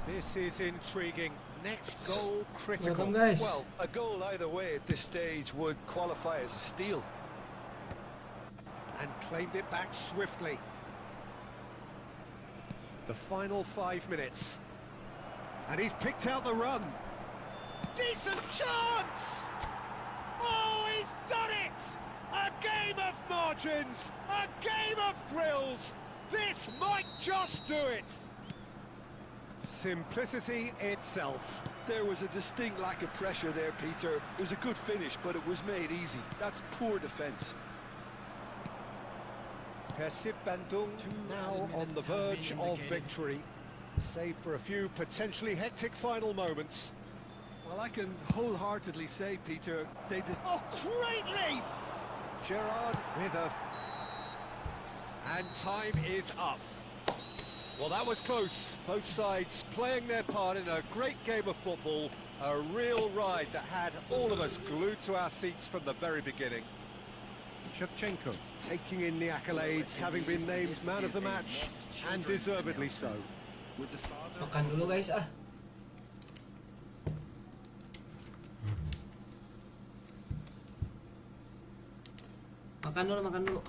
This is intriguing. Next goal critical. Welcome, guys. Well, a goal either way at this stage would qualify as a steal. And claimed it back swiftly. The final 5 minutes. And he's picked out the run. Decent chance! Oh, he's done it! A game of margins! A game of thrills! This might just do it! Simplicity itself. There was a distinct lack of pressure there, Peter. It was a good finish, but it was made easy. That's poor defence. Persib Bandung now on the verge of victory, save for a few potentially hectic final moments. Well, I can wholeheartedly say, Peter, they Oh, great leap! Gerrard with a... And time is up. Well, that was close. Both sides playing their part in a great game of football. A real ride that had all of us glued to our seats from the very beginning. Shevchenko taking in the accolades, having been named man of the match, and deservedly so. Makan dulu guys ah. Makan dulu.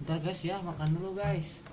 Bentar guys ya, makan dulu guys.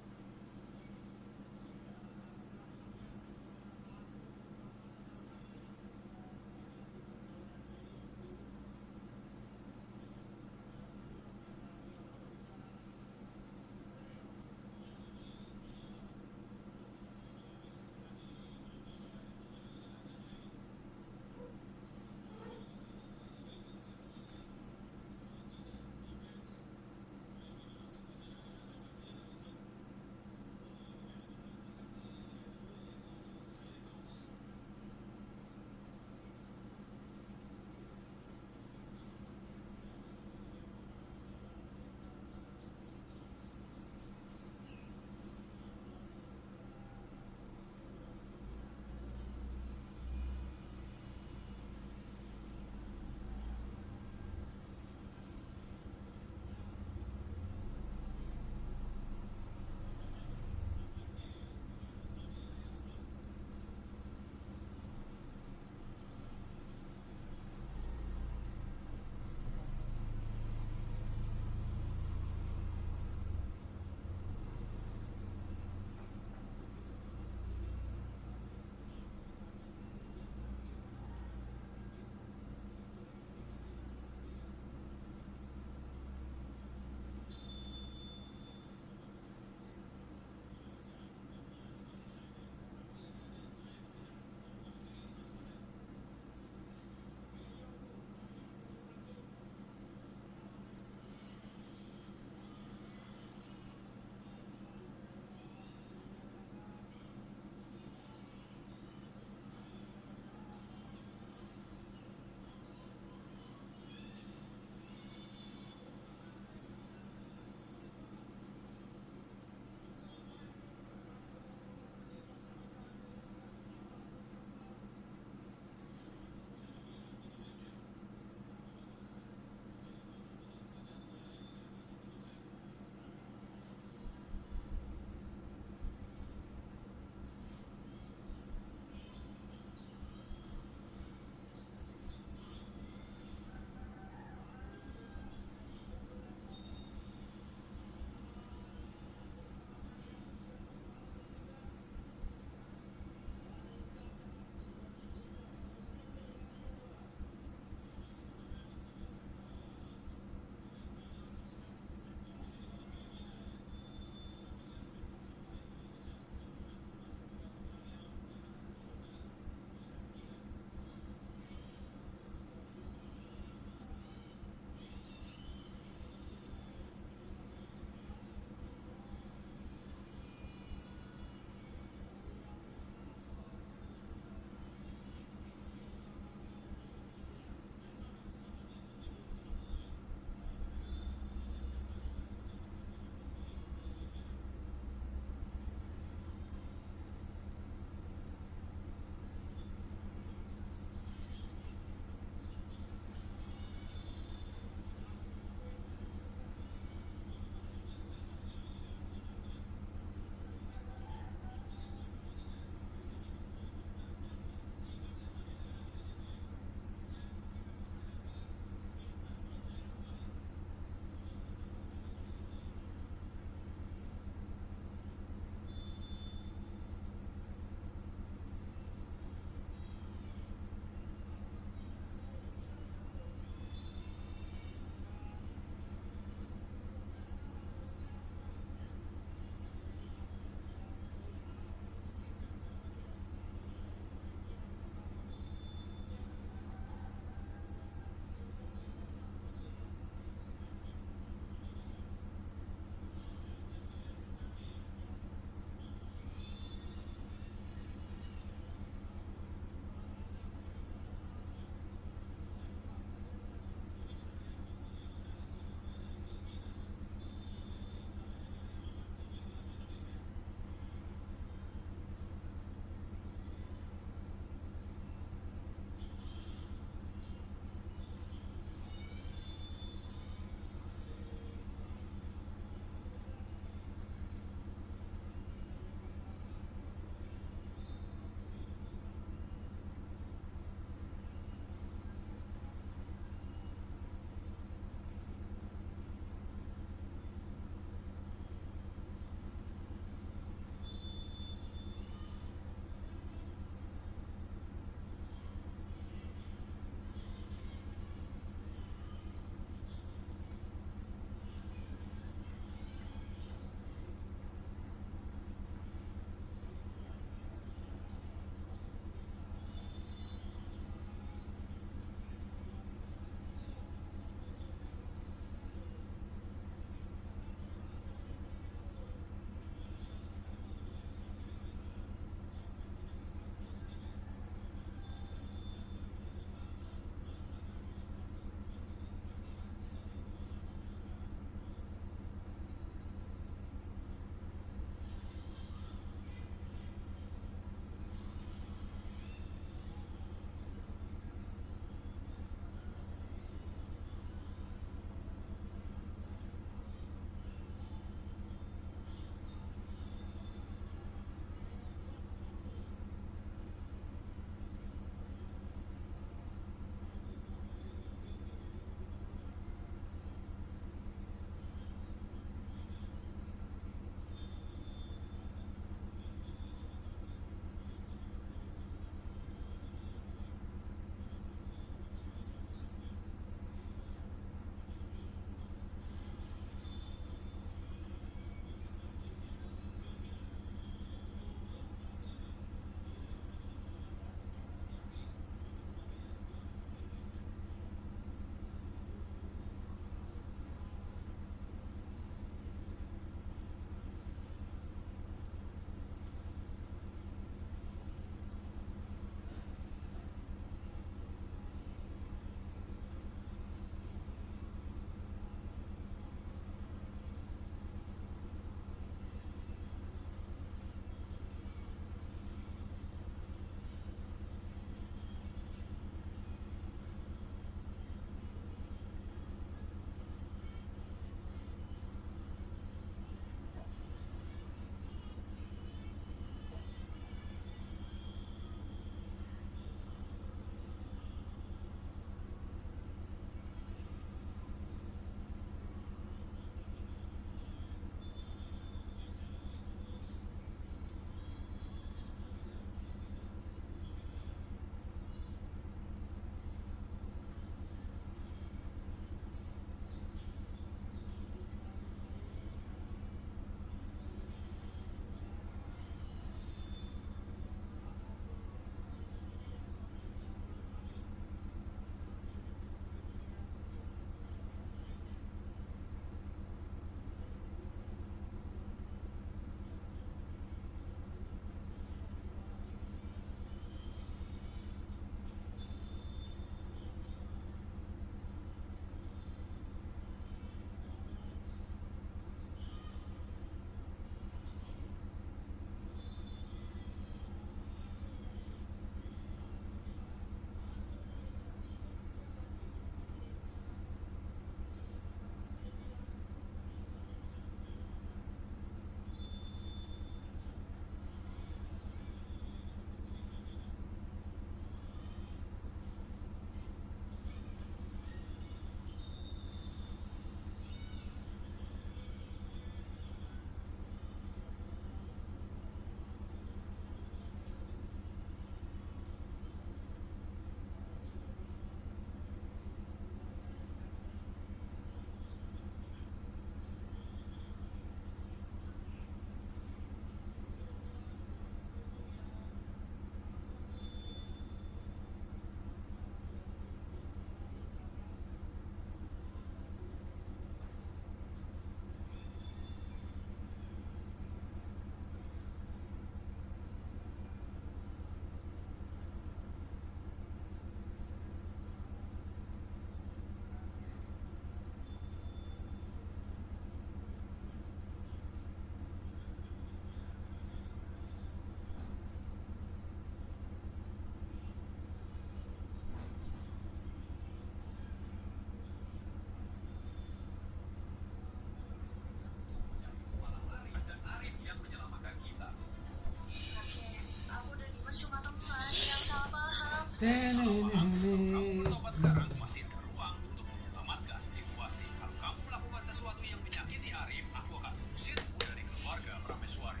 Tenenene. Sekarang masih ada ruang untuk menyelamatkan situasi. Kalau kamu melakukan sesuatu yang menyakiti Arif, aku akan mengusirmu dari keluarga Prameswari.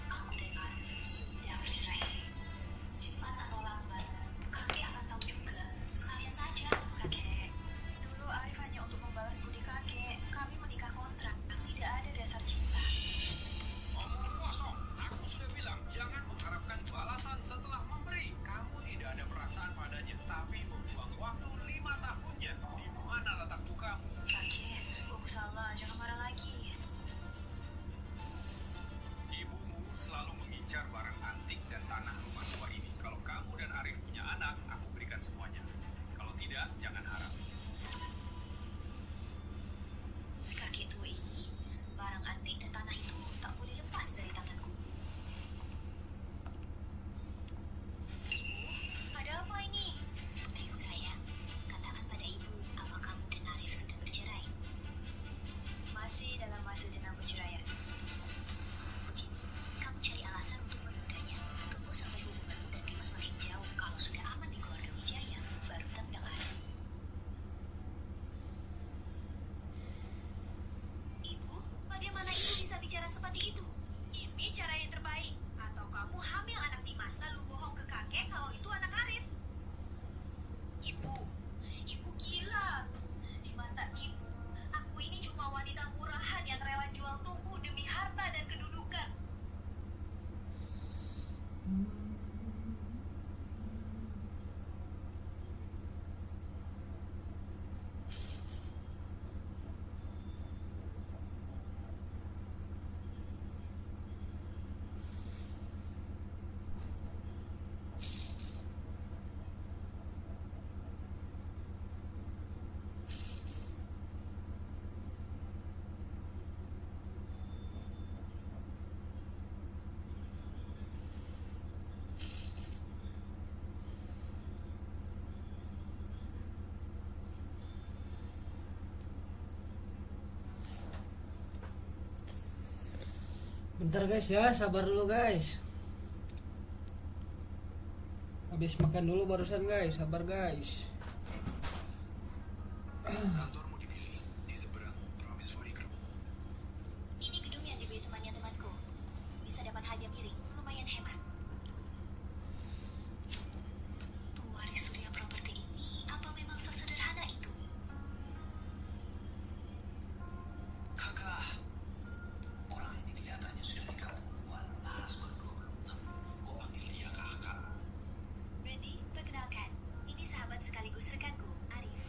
Aku dan Arif sudah bercerai. Cepat atau lambat, kakek akan tahu juga. Sekalian saja, kakek. Dulu Arif hanya untuk membalas budi kakek. Kami menikah kontrak, tidak ada dasar cinta. Omong kosong. Aku sudah bilang jangan mengharapkan balasan setelah memberi. Kamu tidak ada perasaan padanya, tapi membuang waktu 5 tahunnya. Di mana letak mukamu? Kakek, aku salah, jangan marah lagi. Ibumu selalu mengincar barang antik dan tanah rumah tua ini. Kalau kamu dan Arif punya anak, aku berikan semuanya. Kalau tidak, jangan harap. Kakek tua ini, barang antik dan tanah itu tak boleh lepas dari tanganku. Ibu, ada apa ini? Putriku sayang, katakan pada ibu, apa kamu dan Arif sudah bercerai? Masih dalam masa tenang perceraian. Begini, kamu cari alasan untuk menundanya. Tunggu sampai hubunganmu dan Dimas makin jauh. Kalau sudah aman di keluarga Wijaya, baru tangtangan. Ibu, bagaimana ibu bisa bicara seperti itu? Ini cara yang terbaik. Atau kamu hamil anak Dimas lalu bohong ke kakek kalau itu anak Arif? Ibu gila. Di mata ibu, aku ini cuma wanita murahan yang rela jual tubuh demi harta dan kedudukan. Bentar guys ya, sabar dulu guys. Habis makan dulu barusan guys, sabar guys. Kantormu dipilih di seberang Prameswari Group. Ini gedung yang dibeli temannya temanku. Bisa dapat harga miring, lumayan hemat. Pewaris Surya Properti ini apa memang sesederhana itu? Kakak, orang ini kelihatannya sudah 30-an, laras baru 26. Kok panggil dia kakak? Randy, perkenalkan. Ini sahabat sekaligus rekanku, Arif.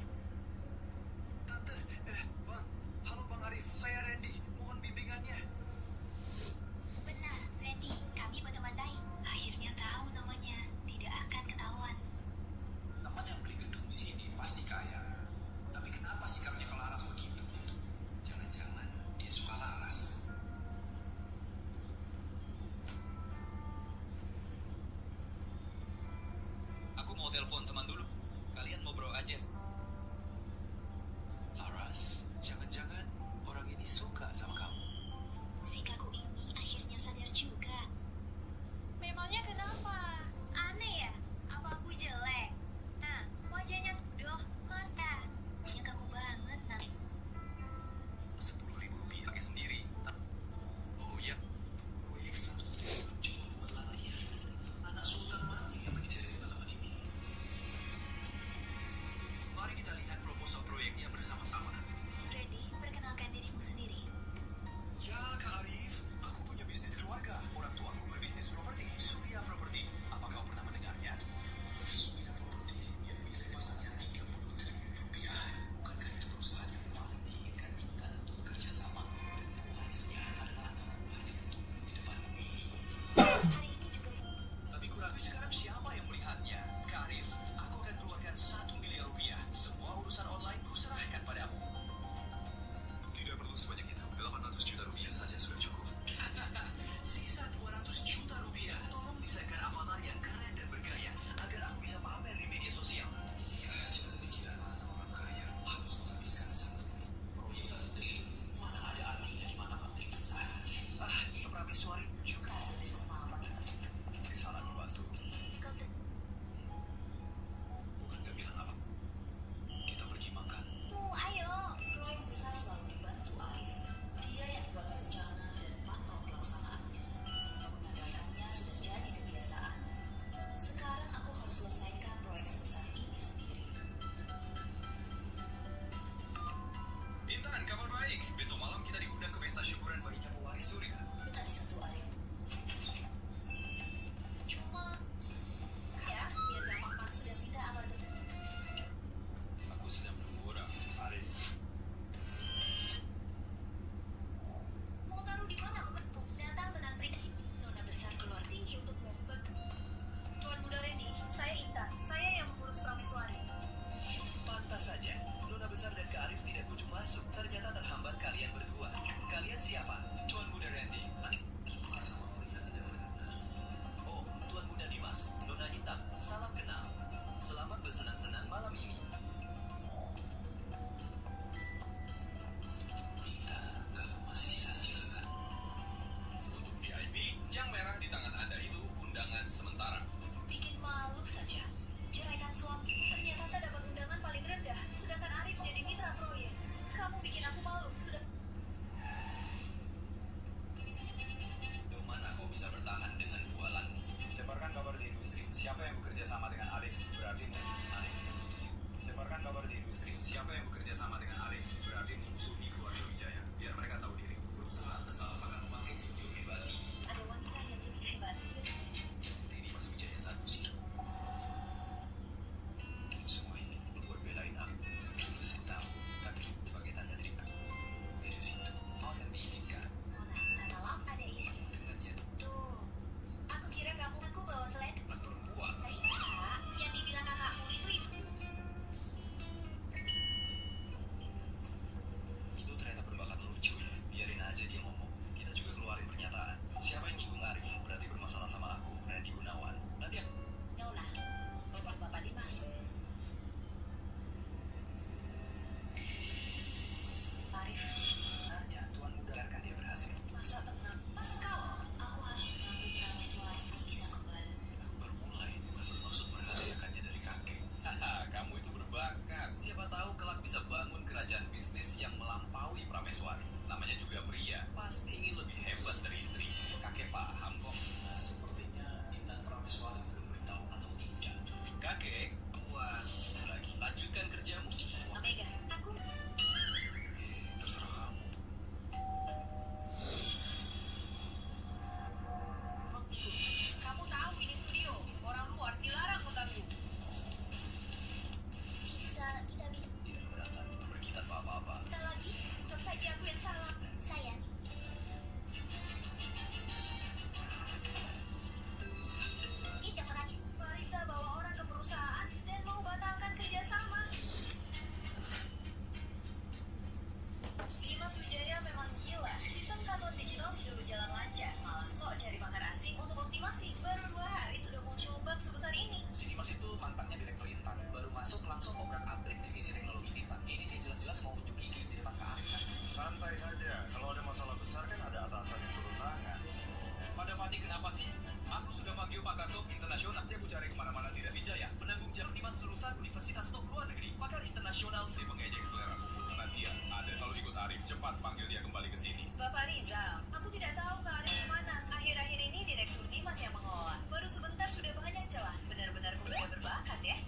panggil Pak Karto internasional. Dia ku cari kemana-mana tidak dijaya. Penanggung jawab 5 lulusan universitas top luar negeri. Pakar internasional saya mengejek selera hubungan dia. Ada kalau ikut Arif cepat panggil dia kembali ke sini. Bapak Rizal, aku tidak tahu Kak Arif kemana. Akhir-akhir ini Direktur Dimas yang mengelola. Baru sebentar sudah banyak celah. Benar-benar pemuda berbakat ya.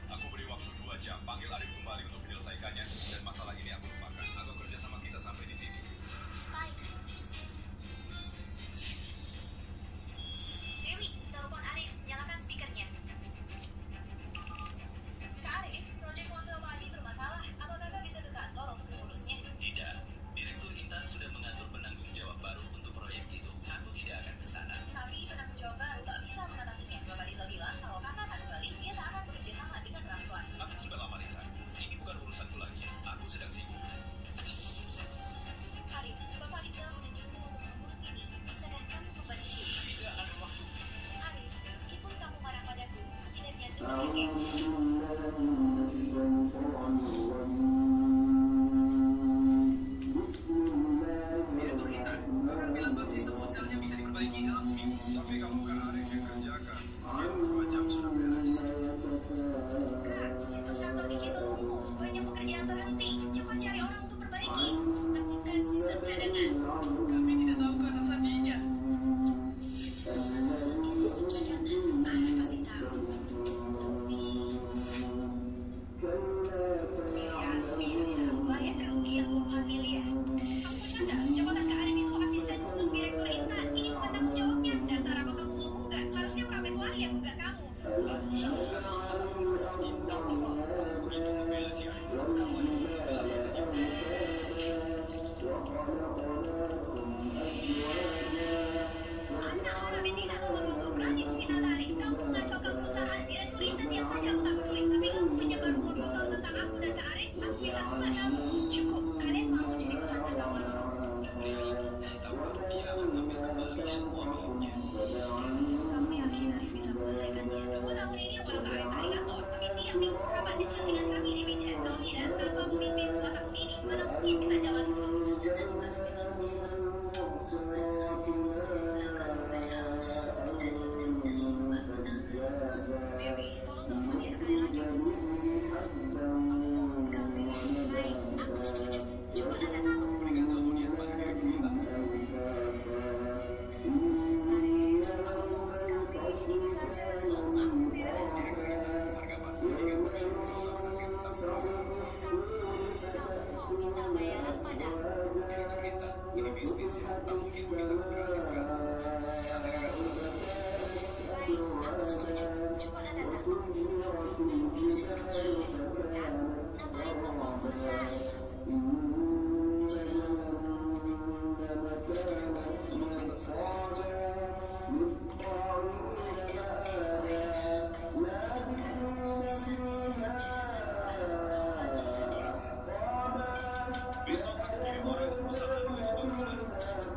Aku beri waktu 2 jam. Panggil Arif kembali untuk menyelesaikannya. Dan masalah ini aku lupakan. Atau kerjasama kita sampai di sini. Baik. Dewi, telepon Arif. Nyalakan speakernya. Kak Arif, proyek ponsel padi bermasalah. Apa kakak bisa ke kantor untuk mengurusnya? Tidak. Direktur Intan sudah mengatur penanggung jawab baru untuk proyek itu. Aku tidak akan ke sana. Tapi penanggung jawab baru tak bisa mengatasinya. Bapak Rizal bilang kalau kakak akan kembali, dia tak akan bekerja sama dengan Ramswan. Aku sudah lama resign. Ini bukan urusanku lagi. Aku sedang sibuk. Arif, Bapak Rizal menunjukmu untuk mengurus ini. Bisakah kamu kembali dulu? Tidak ada waktu. Arif, meskipun kamu marah padaku, setidaknya dengerin ya. Direktur Intan, kakak bilang bug sistem ponselnya bisa diperbaiki dalam seminggu. Tapi kamu kan Arif yang kerjakan. Ya, 2 jam sudah beres. Kak, sistem kantor digital umum. Banyak pekerjaan terhenti. Cepat cari orang untuk perbaiki. Aktifkan sistem cadangan. Kami tidak tahu kata sandinya. Sandi sistem cadangan. Arif pasti tahu. Tapi bisa kamu bayar kerugian puluhan miliar. Kamu bercanda. Jabatan Kak Arif itu asisten khusus Direktur Intan. Ini bukan tanggung jawabnya. Dasar apa kamu mau gugat? Harusnya Prameswari yang gugat kamu. Begitu membela si Arif. Kamu ada membela dia. Anda orang betina atau bapak berani menghina Arif. Kamu mengacaukan perusahaan. Direktur Intan diam saja aku tak peduli. Tapi kamu menyebar rumor kotor tentang aku dan Kak Arif. Aku bisa gugat kamu. Cukup. Kalian mau jadi bahan tertawa. Pria itu, tahu dia akan ambil kembali semua miliknya. Kamu yakin Arif bisa menyelesaikannya? 2 tahun ini walau Kak Arif tak di kantor. Tapi tiap minggu rapat kecil dengan kami di meja. Kalau tidak, tanpa pemimpin 2 tahun ini, mana mungkin bisa jalan mulus. Dewi, tolong telepon dia sekali lagi. Mohon sekali. Baik, aku setuju. Coba Anda tahu. Berikan telepon dia kepada Direktur Intan. Arif, aku mohon sekali. Ini saja. Tolong aku ya. Direktur Intan, harga pas. Jika begitu, terima kasih tetap selamat. Kamu mau minta bayaran padaku. Direktur Intan, ini bisnis. Tak mungkin begitu gratis kan? Baik, aku setuju. Coba Anda tahu. Ini sangat sulit, kan? Namanya pembohongan. Tolong catat saja. Besok aku kirim orang ke perusahaan untuk berobat.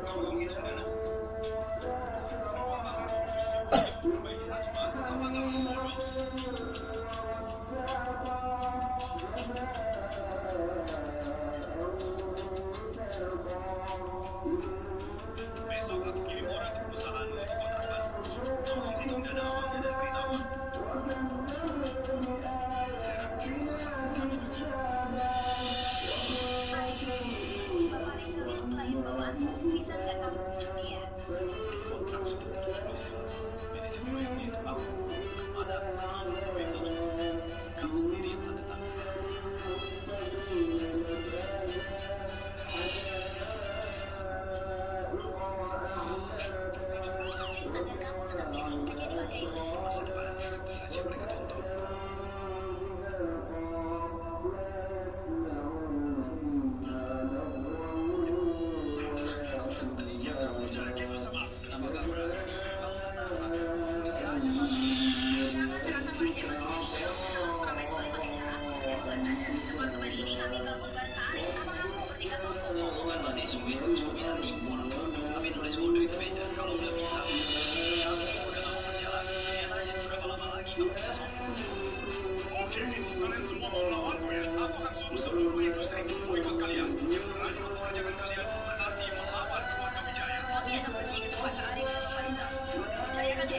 Tolong hitung dana. Apa kamu justru perbaiki 1 batu atau kamu bodoh? Besok aku kirim orang ke perusahaan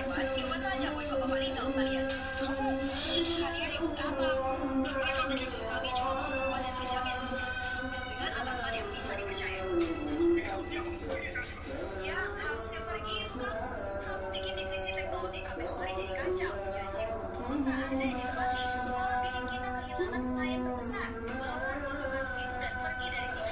pejabat, coba saja boikot Bapak Rizal sekalian. Kalian yang gampang. Mereka pikir kami cuma mau kawan yang terjamin dengan atasan yang bisa dipercaya. Ya, harusnya pergi itu kan. Kamu bikin divisi teknologi kami semua jadi kacau. Janjimu tak ada inovasi, malah bikin kita kehilangan klien terbesar. Bawa dua kakakmu itu dan pergi dari sini.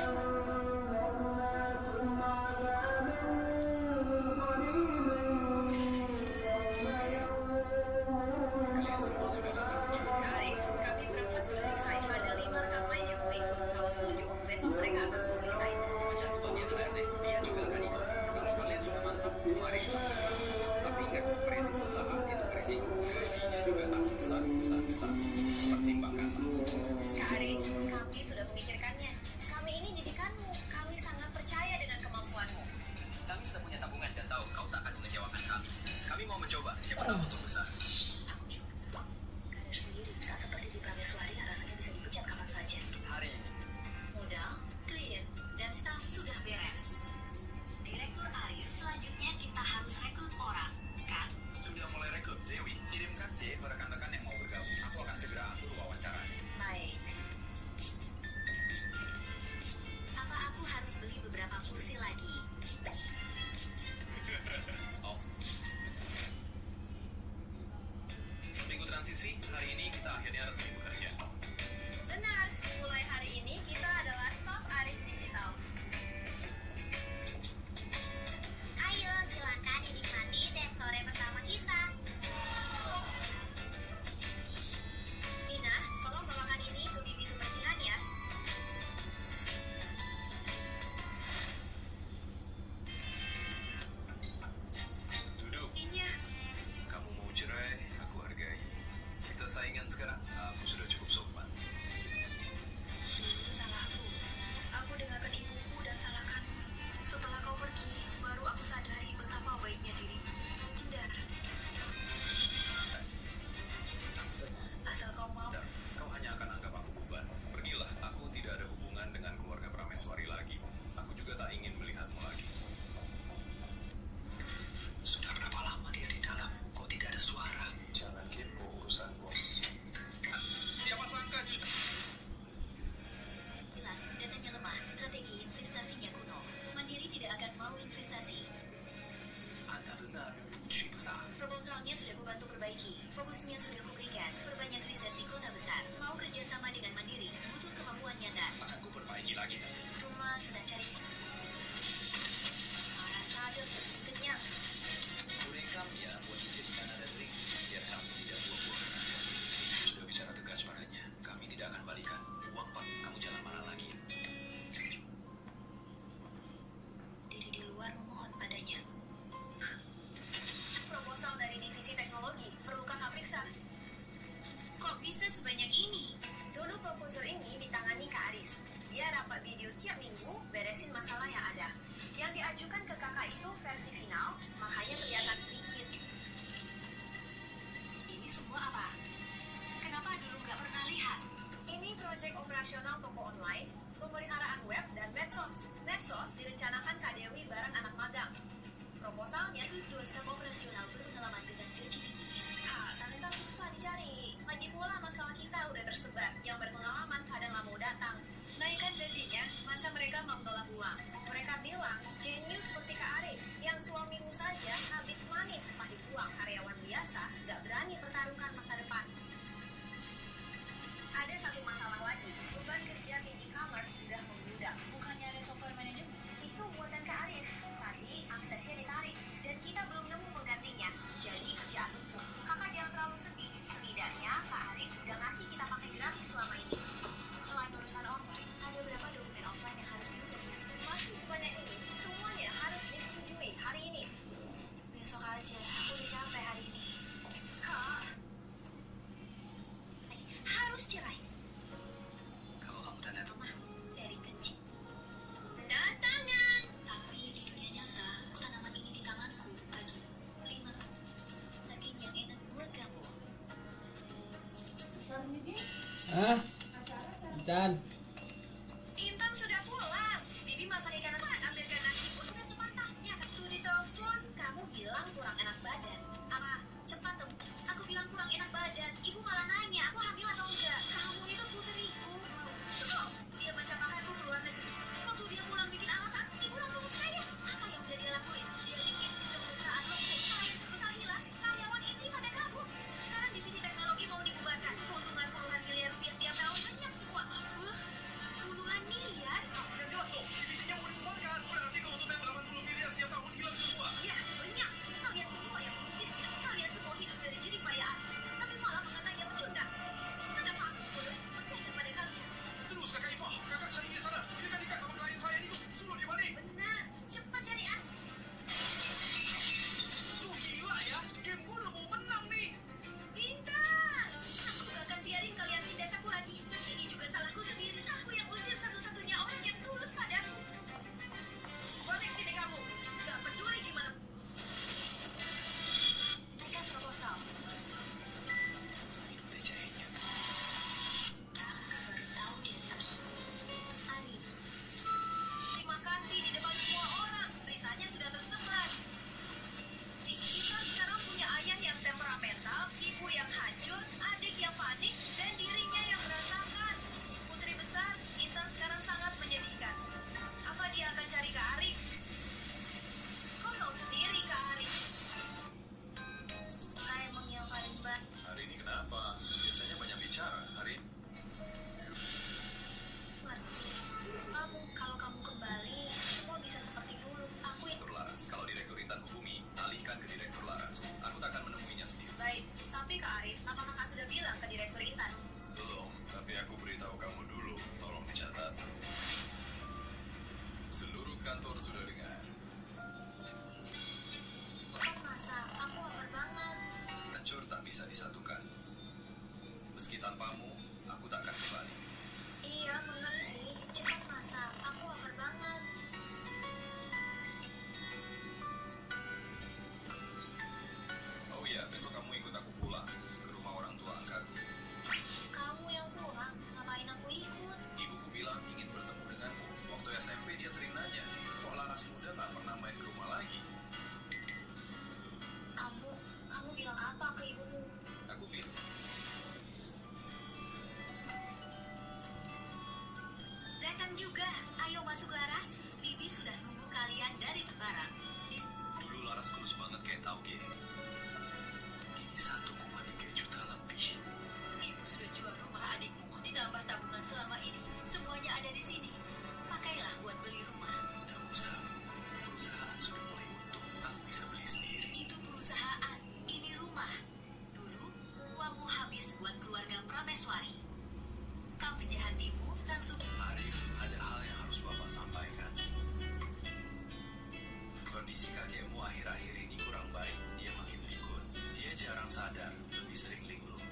Kalian semua sudah datang. Karis, kami berempat sudah resign. Ada 5 rekan lain yang mau ikut. Kalau setuju, besok mereka akan terus resign. Pacarku bagian HRD, dia juga akan ikut. Kalau kalian sudah mantap, mari kita. Tapi ingat, perintis usaha itu berisiko. Gajinya juga tak sebesar perusahaan besar. Pertimbangkan. Karis, kami sudah memikirkannya. Kami ini didikanmu. Kami sangat percaya dengan kemampuanmu. Kami sudah punya tabungan dan tahu kau tak akan mengecewakan kami. Kami mau mencoba, siapa tahu untuk besar. Aku juga. Karir sendiri, tak seperti di prameswari yang rasanya bisa dipecat kapan saja. Hari ini, Modal, klien, dan staf sudah beres. Direktur Arif, selanjutnya kita harus rekrut orang, kan? sudah mulai rekrut. Dewi, kirimkan C ke rekan-rekan yang mau bergabung. Aku akan segera atur wawancaranya. Baik. Apa aku harus beli beberapa kursi lagi? Oh. Seminggu transisi, hari ini kita akhirnya resmi bekerja. Benar, mulai hari ini kita adalah staf Arif Digital. Ayo, silakan dinikmati tes sore pertama kita. Nina, tolong bawakan ini ke bibi kebersihan ya. Duduk. Iya. Kamu mau cerai, aku hargai. Kita saingan sekarang. Aku sudah cukup sopan. Dulu salahku. Aku dengarkan ibuku dan salahkanmu. Setelah kau pergi, baru aku sadari betapa baiknya dirimu. Indah. Asal kau mau. Dan kau hanya akan anggap aku beban. Pergilah, aku tidak ada hubungan dengan keluarga Prameswari lagi. Aku juga tak ingin melihatmu lagi. Sudah berapa lama dia di dalam? Kok tidak ada suara? Jangan kepo urusan bos. Siapa sangka jujur? Jelas, datanya lemah, strategi investasinya kuno. Mandiri tidak akan mau investasi. Anda benar, Puji besar. Proposalnya sudah kubantu perbaiki. Fokusnya sudah kuberikan. Perbanyak riset di kota besar. Mau kerjasama dengan Mandiri, butuh kemampuan nyata. Akan ku perbaiki lagi nanti. Cuma sedang cari sih. Marah saja sudah kenyang. Kurekam ya buat dijadikan ada drink. Biar kamu tidak buang-buang tenaga. Sudah bicara tegas padanya. Kami tidak akan balikan. Uang pak, kamu jalan mana lagi? Diri di luar memohon padanya. Proposal dari divisi teknologi, perlukan periksa. Kok bisa sebanyak ini? Dulu proposal ini ditangani Kak Aris. Dia rapat video tiap minggu, beresin masalah yang ada. Yang diajukan ke kakak itu versi final, makanya kelihatan sedikit. Ini semua apa? Kenapa dulu nggak pernah lihat? Ini proyek operasional toko online, pemeliharaan web, dan medsos. Medsos direncanakan Kak Dewi bareng anak magang. Proposalnya itu 2 staf operasional berpengalaman dengan gaji tinggi. Ternyata susah dicari. Lagi pula masalah kita udah tersebar. Yang berpengalaman kadang nggak mau datang. Naikkan gajinya, masa mereka mau tolak uang? Mereka bilang, jenius seperti Kak Arif, yang suamimu saja habis manis setelah dibuang karyawan biasa, nggak berani pertaruhkan masa depan. Ada satu masalah lagi, beban kerja tim e-commerce sudah membludak. Bukannya ada software manajemen? Itu buatan Kak Arif. Tadi aksesnya ditarik, dan kita belum nemu penggantinya. Jadi kerjaan numpuk. Kakak jangan terlalu sedih. Setidaknya Kak Arif udah ngasih kita pakai gratis selama ini. Selain urusan online, ada berapa dokumen offline yang harus diurus? Masih sebanyak ini, semuanya harus disetujui hari ini. Besok aja, aku udah capek hari ini. Kak, harus cerai. Kalau kamu tanda Mama, dari kecil. Tanda tapi di dunia nyata, tanaman ini di tanganku lagi 5 tahun. Saking yang enak buat kamu. Ah, Chan. Intan sudah pulang. Bibi masak ikan apa? Ambilkan nasi. Sudah sepantasnya. Waktu ditelepon, kamu bilang kurang enak badan. Apa Direktur Intan? Belum, tapi aku beritahu kamu dulu. Tolong dicatat. Seluruh kantor sudah dengar. Cepat masak, aku lapar banget. Hancur tak bisa disatukan. Meski tanpamu, aku tak akan kembali. Iya, mengerti. Cepat masak, aku lapar banget. Oh iya, besok kamu ikut aku pulang ke rumah orang tua angkatku. Kamu yang pulang, ngapain aku ikut? Ibuku bilang ingin bertemu denganmu. Waktu SMP dia sering nanya, kok Laras muda tak pernah main ke rumah lagi? Kamu bilang apa ke ibumu? Aku bilang, Datang juga, ayo masuk Laras. Bibi sudah nunggu kalian dari lebaran. dulu Laras kurus banget kayak tauge. Ini 1,3 juta lebih. Ibu sudah jual rumah adikmu, ditambah tabungan selama ini. Semuanya ada di sini. Pakailah buat beli rumah. Tidak usah. Perusahaan sudah mulai untung. Aku bisa beli sendiri. Itu perusahaan, ini rumah. Dulu, uangmu habis buat keluarga Prameswari. Kau penjahat ibu, langsung. Arif, ada hal yang harus Bapak sampaikan. Kondisi kakekmu akhir-akhir ini kurang baik. Dia makin pikun. Dia jarang sadar, lebih sering linglung.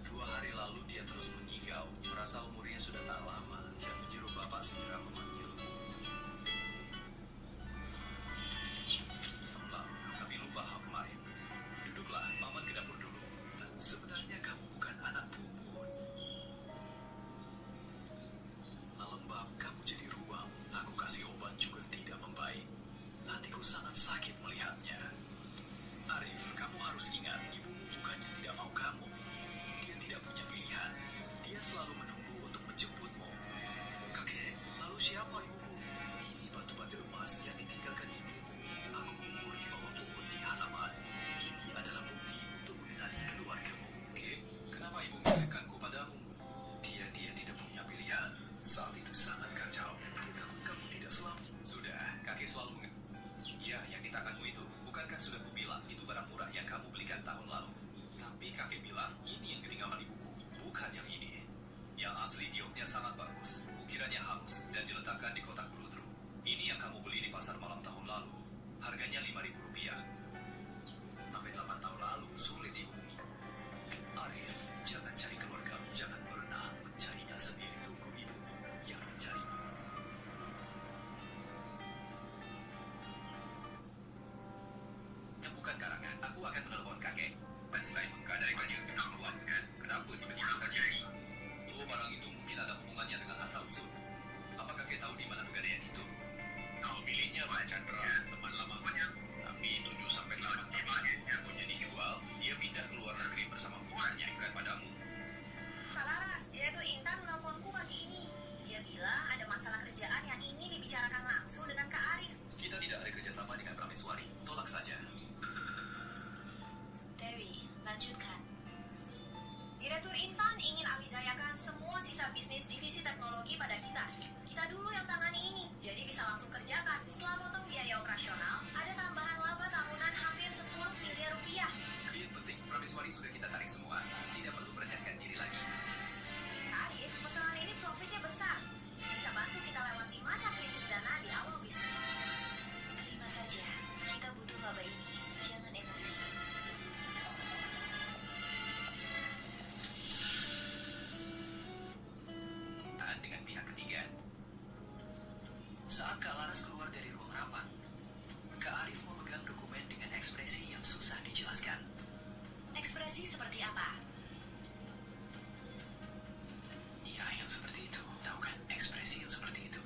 2 hari lalu dia terus mengigau. Merasa umurnya sudah tak lama dan menyuruh Bapak segera memanggilku. Lalu, kami lupa hal kemarin. Duduklah, Paman ke dapur dulu. Sebenarnya kamu bukan anak Bumun. Lembab, kamu jadi ruam. Aku kasih obat juga tidak membaik. Hatiku sangat sakit melihatnya. Arif, kamu harus ingat, ibumu bukannya tidak mau kamu. Dia tidak punya pilihan. Dia selalu menunggu untuk menjemputmu. Kakek, lalu siapa ibumu? Ini batu-batu emas yang ditinggalkan ibumu. Aku kubur di bawah pohon di halaman. Ini adalah bukti untuk mengenali keluargamu. Oke, kenapa ibu menitipkanku padamu? Dia tidak punya pilihan. Saat itu sangat kacau. Dia takut kamu tidak selamat. Sudah, kakek selalu ya, yang ditakanmu itu. Bukankah sudah kubilang itu barang murah yang kamu belikan tahun lalu? Tapi kakek bilang ini yang ketinggalan ibuku, bukan yang ini. Yang asli gioknya sangat bagus, ukirannya halus dan diletakkan di kotak peludru. Ini yang kamu beli di pasar malam tahun lalu. Harganya Rp5.000. Sampai 8 tahun lalu sulit dihubungi. Arif, jangan cari keluargamu, jangan pernah mencarinya sendiri. Tunggu ibumu yang mencarimu. Yang bukan karangan, aku akan menelpon kakek. Dan selain menggadaikannya ke uang, kenapa tiba-tiba terjadi? Oh, barang itu mungkin ada hubungannya dengan asal usul. Apa kakek tahu di mana pegadaian itu? Kau pilihnya Pak Chandra, teman lamanya. Tapi 7-8 tahun yang punya dijual, dia pindah ke luar negeri bersama bukannya bukan padamu. Kak Laras, Direktur Intan menelponku pagi ini. Dia bilang ada masalah kerjaan yang ingin dibicarakan langsung dengan Kak Arif. Kita tidak ada kerjasama dengan Prameswari. Tolak saja. Dewi, lanjutkan. Direktur Intan ingin alihdayakan semua sisa bisnis divisi teknologi pada kita. Kita dulu yang tangani ini, jadi bisa langsung kerjakan. Setelah potong biaya operasional, ada tambahan laba tahunan hampir 10 miliar rupiah. Klien penting, Prameswari sudah kita tarik semua. Tidak perlu merendahkan diri lagi. Kak Arif, pesanan ini profitnya besar. Bisa bantu kita lewati masa krisis dana di awal bisnis. Terima saja, kita butuh laba ini. Jangan emosi. Tahan dengan pihak ketiga. Saat Kak Laras keluar dari ruang rapat, Kak Arif memegang dokumen dengan ekspresi yang susah dijelaskan. Ekspresi seperti apa? Iya, yang seperti itu. Tahu kan, ekspresi yang seperti itu.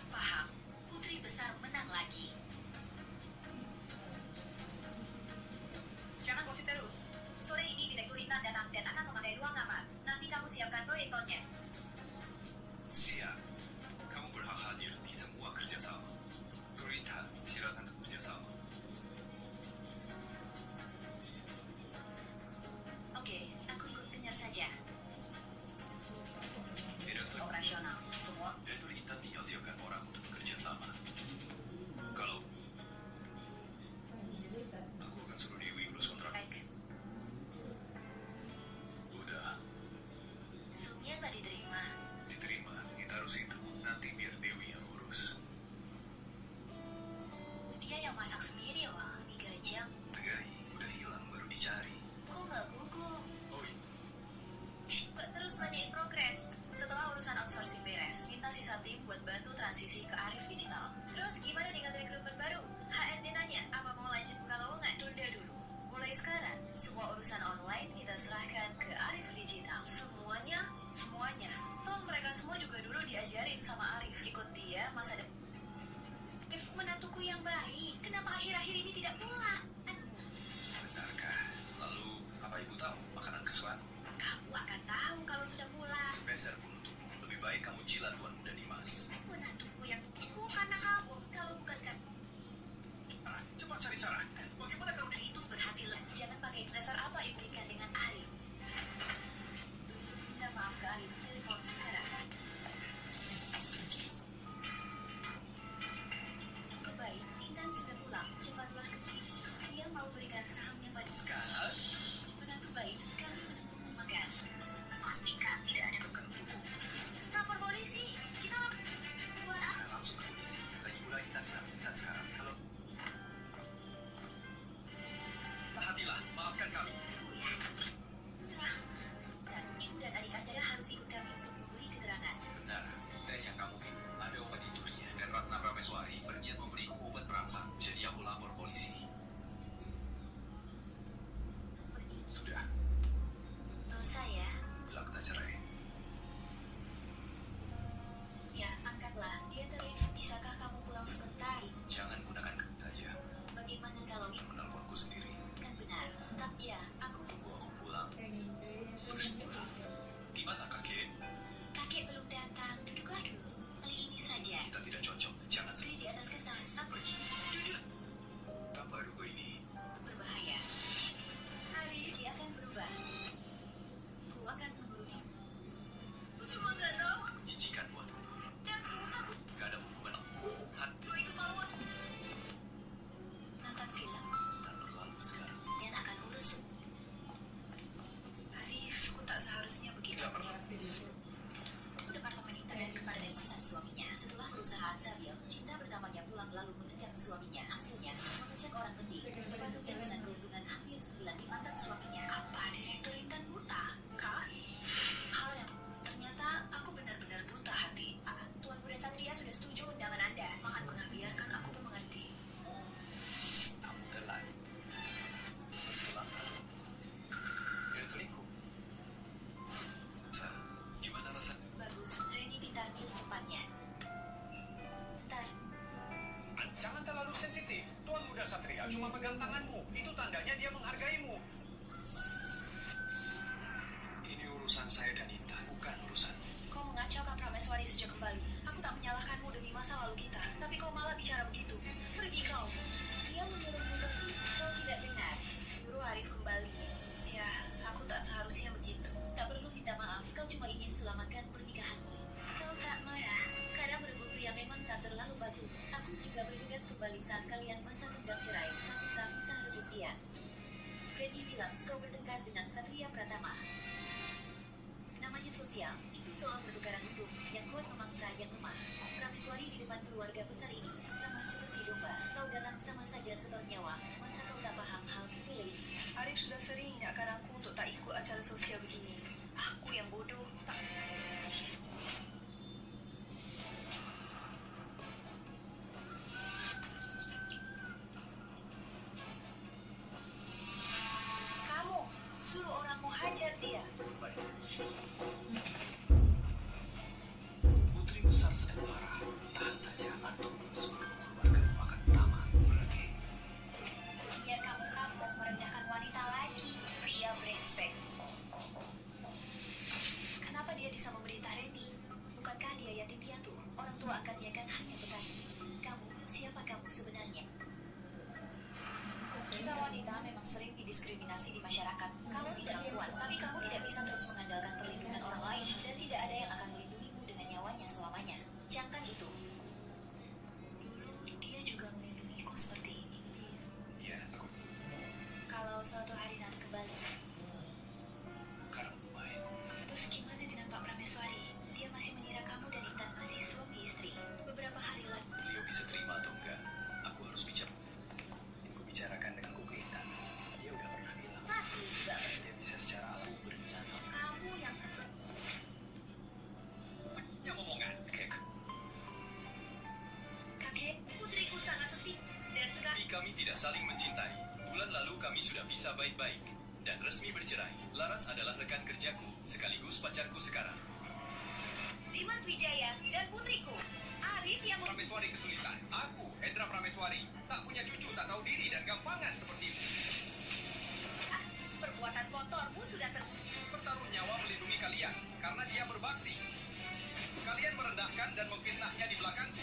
Paham, putri besar menang lagi. Jangan gosip terus. Sore ini Direktur Intan datang dan akan memakai ruang kamar. Nanti kamu siapkan proyektornya. Siap. Kamu berhak hadir di semua kerjasama. Perintah, silakan kerjasama. Oke, aku ikut dengar saja. Direktur Operasional, semua. Direktur Intan tinggal siapkan orang untuk bekerja sama. Kalau aku akan membantu transisi ke arif digital. Terus gimana dengan rekrutmen baru? HRD nanya, apa mau lanjut buka lowongan? Tunda dulu. Mulai sekarang, semua urusan online kita serahkan ke arif digital. Semuanya. Toh mereka semua juga dulu diajarin sama Arif. Ikut dia masa depan. Arif menantuku yang baik. Kenapa akhir-akhir ini tidak pulang? Benarkah? Lalu, apa ibu tahu makanan kesukaan? Kamu akan tahu kalau sudah pulang. Sepeser pun untukmu. Lebih baik kamu jilat Tuan Muda Dimas. Menantuku yang ibu karena kamu. Kalau bukan kan. Cepat cari cara. Bagaimana kalau Itu berhati-hati. Jangan pakai dasar apa ibu berikan dengan Arif. Minta maaf ke Arif. Telepon sekarang. Baik, Intan sudah pulang. Cepatlah ke sini. Dia mau berikan sahamnya pada sekarang? menantu baik. Sekarang menantumu makan. Pastikan tidak ada bukan hukum. Lapor polisi. Kita buat apa? Kita langsung ke polisi. Lagi pula kita sedang pingsan sekarang. Kalau hatilah, maafkan kami. Ibu ya. Terang. Dan ibu dan adik Anda harus ikut kami untuk memberi keterangan. Benar, dan yang kamu minum ada obat tidurnya. Dan Ratna Prameswari berniat memberiku obat perangsang. Jadi aku lapor polisi. Sudah, Dosa ya. bilang kita cerai. Ya, angkatlah. Dia terlihat. Bisakah kamu pulang sebentar? Jangan gunakan kata saja. Bagaimana kalau ini Menelponku sendiri. kan benar? Tapi ya, aku Tunggu aku pulang. Terus pulang. Gimana kakek? kakek belum datang. Duduklah dulu. Kali ini saja. Kita tidak cocok. Jangan Beri di atas kertas. Apa ini? apa ruko ini. Berbahaya. Hari dia akan berubah. Ku akan menguruti. Ku cuma nggak tahu. Jijikan buatku. Dan aku Gak ada hubungan. Hati mau ikut mawar. Nonton film tak berlalu sekarang. dan akan urus. Arif, ku tak seharusnya begitu. Tidak perlu. Departemen internet kepada mantan suaminya. Setelah berusaha stabil, cinta pertamanya pulang lalu menendang suaminya. Hasilnya, mengecek orang penting. Dibantunya dengan keuntungan hampir 9 di mantan suaminya. Apa direktur Intan buta? Kak? Hal yang ternyata aku benar-benar buta hati. Tuan Muda Satria sudah setuju undangan Anda. Makan pernah biarkan aku mengerti. Kamu telah berselang lalu. Tidak selingkuh. Sa, gimana rasanya? Bagus, Reni pintar milih tempatnya. Ntar, Jangan terlalu sensitif. Tuan Muda Satria cuma pegang tanganmu. Itu tandanya dia menghargaimu. Ini urusan saya dan Indah, bukan urusan. kau mengacaukan Prameswari sejak kembali. Aku tak menyalahkanmu demi masa lalu kita. Tapi kau malah bicara begitu. Pergi kau. Dia menyuruhmu pergi. Kau tidak dengar. Suruh Arif kembali. Ya, aku tak seharusnya begitu. Tak perlu minta maaf. Kau cuma ingin selamatkan pernikahanmu. Kau tak marah. Kadang berebut pria memang tak terlalu bagus. Aku juga bertugas kembali saat kalian masa tenggang cerai. Tapi tak bisa rebut dia. Freddy bilang kau bertengkar dengan Satria Pratama. Namanya sosial, itu soal pertukaran hukum. Yang kuat memangsa yang lemah. Prameswari di depan keluarga besar ini sama seperti domba. Kau datang sama saja setor nyawa. Masa kau tak paham hal sepele ini? Arif sudah sering ingatkan aku untuk tak ikut acara sosial begini. Aku yang bodoh. Tak. Kamu suruh orang mau hajar dia. Baik. Putri besar sedang marah. Tahan saja atau seluruh keluargamu akan tamat. Berarti Biar kamu kapok merendahkan wanita lagi. Pria brengsek. Kenapa dia bisa memerintah Randy? Bukankah dia yatim piatu? Orang tua angkatnya kan hanya bekas. Kamu, siapa kamu sebenarnya? Kita wanita memang sering didiskriminasi di masyarakat. Kamu tidak kuat, tapi kamu tidak bisa terus mengandalkan perlindungan orang lain. Dan tidak ada yang akan melindungimu dengan nyawanya selamanya. Camkan itu. Dulu dia juga melindungiku seperti ini. ya aku Kalau suatu hari nanti kembali, sekarang main. terus gimana dengan Pak Prameswari? Dia masih mengira kamu dan Intan masih suami istri. Beberapa hari lalu, Beliau bisa terima atau enggak? Aku harus bicara. Aku bicarakan dengan Kuku Intan. Dia udah pernah bilang. aku juga Dia bisa secara alami berencana. kamu yang Yang omongan kayak kakek, putriku sangat setia dan sekarang Kami tidak saling mencintai. Bulan lalu kami sudah bisa baik-baik dan resmi bercerai. Laras adalah rekan kerjaku, sekaligus pacarku sekarang. Dimas Wijaya dan putriku Arif yang Prameswari kesulitan. Aku, Hendra Prameswari, tak punya cucu, tak tahu diri dan gampangan sepertimu. perbuatan kotormu sudah Bertaruh nyawa melindungi kalian karena dia berbakti. Kalian merendahkan dan memfitnahnya di belakangku.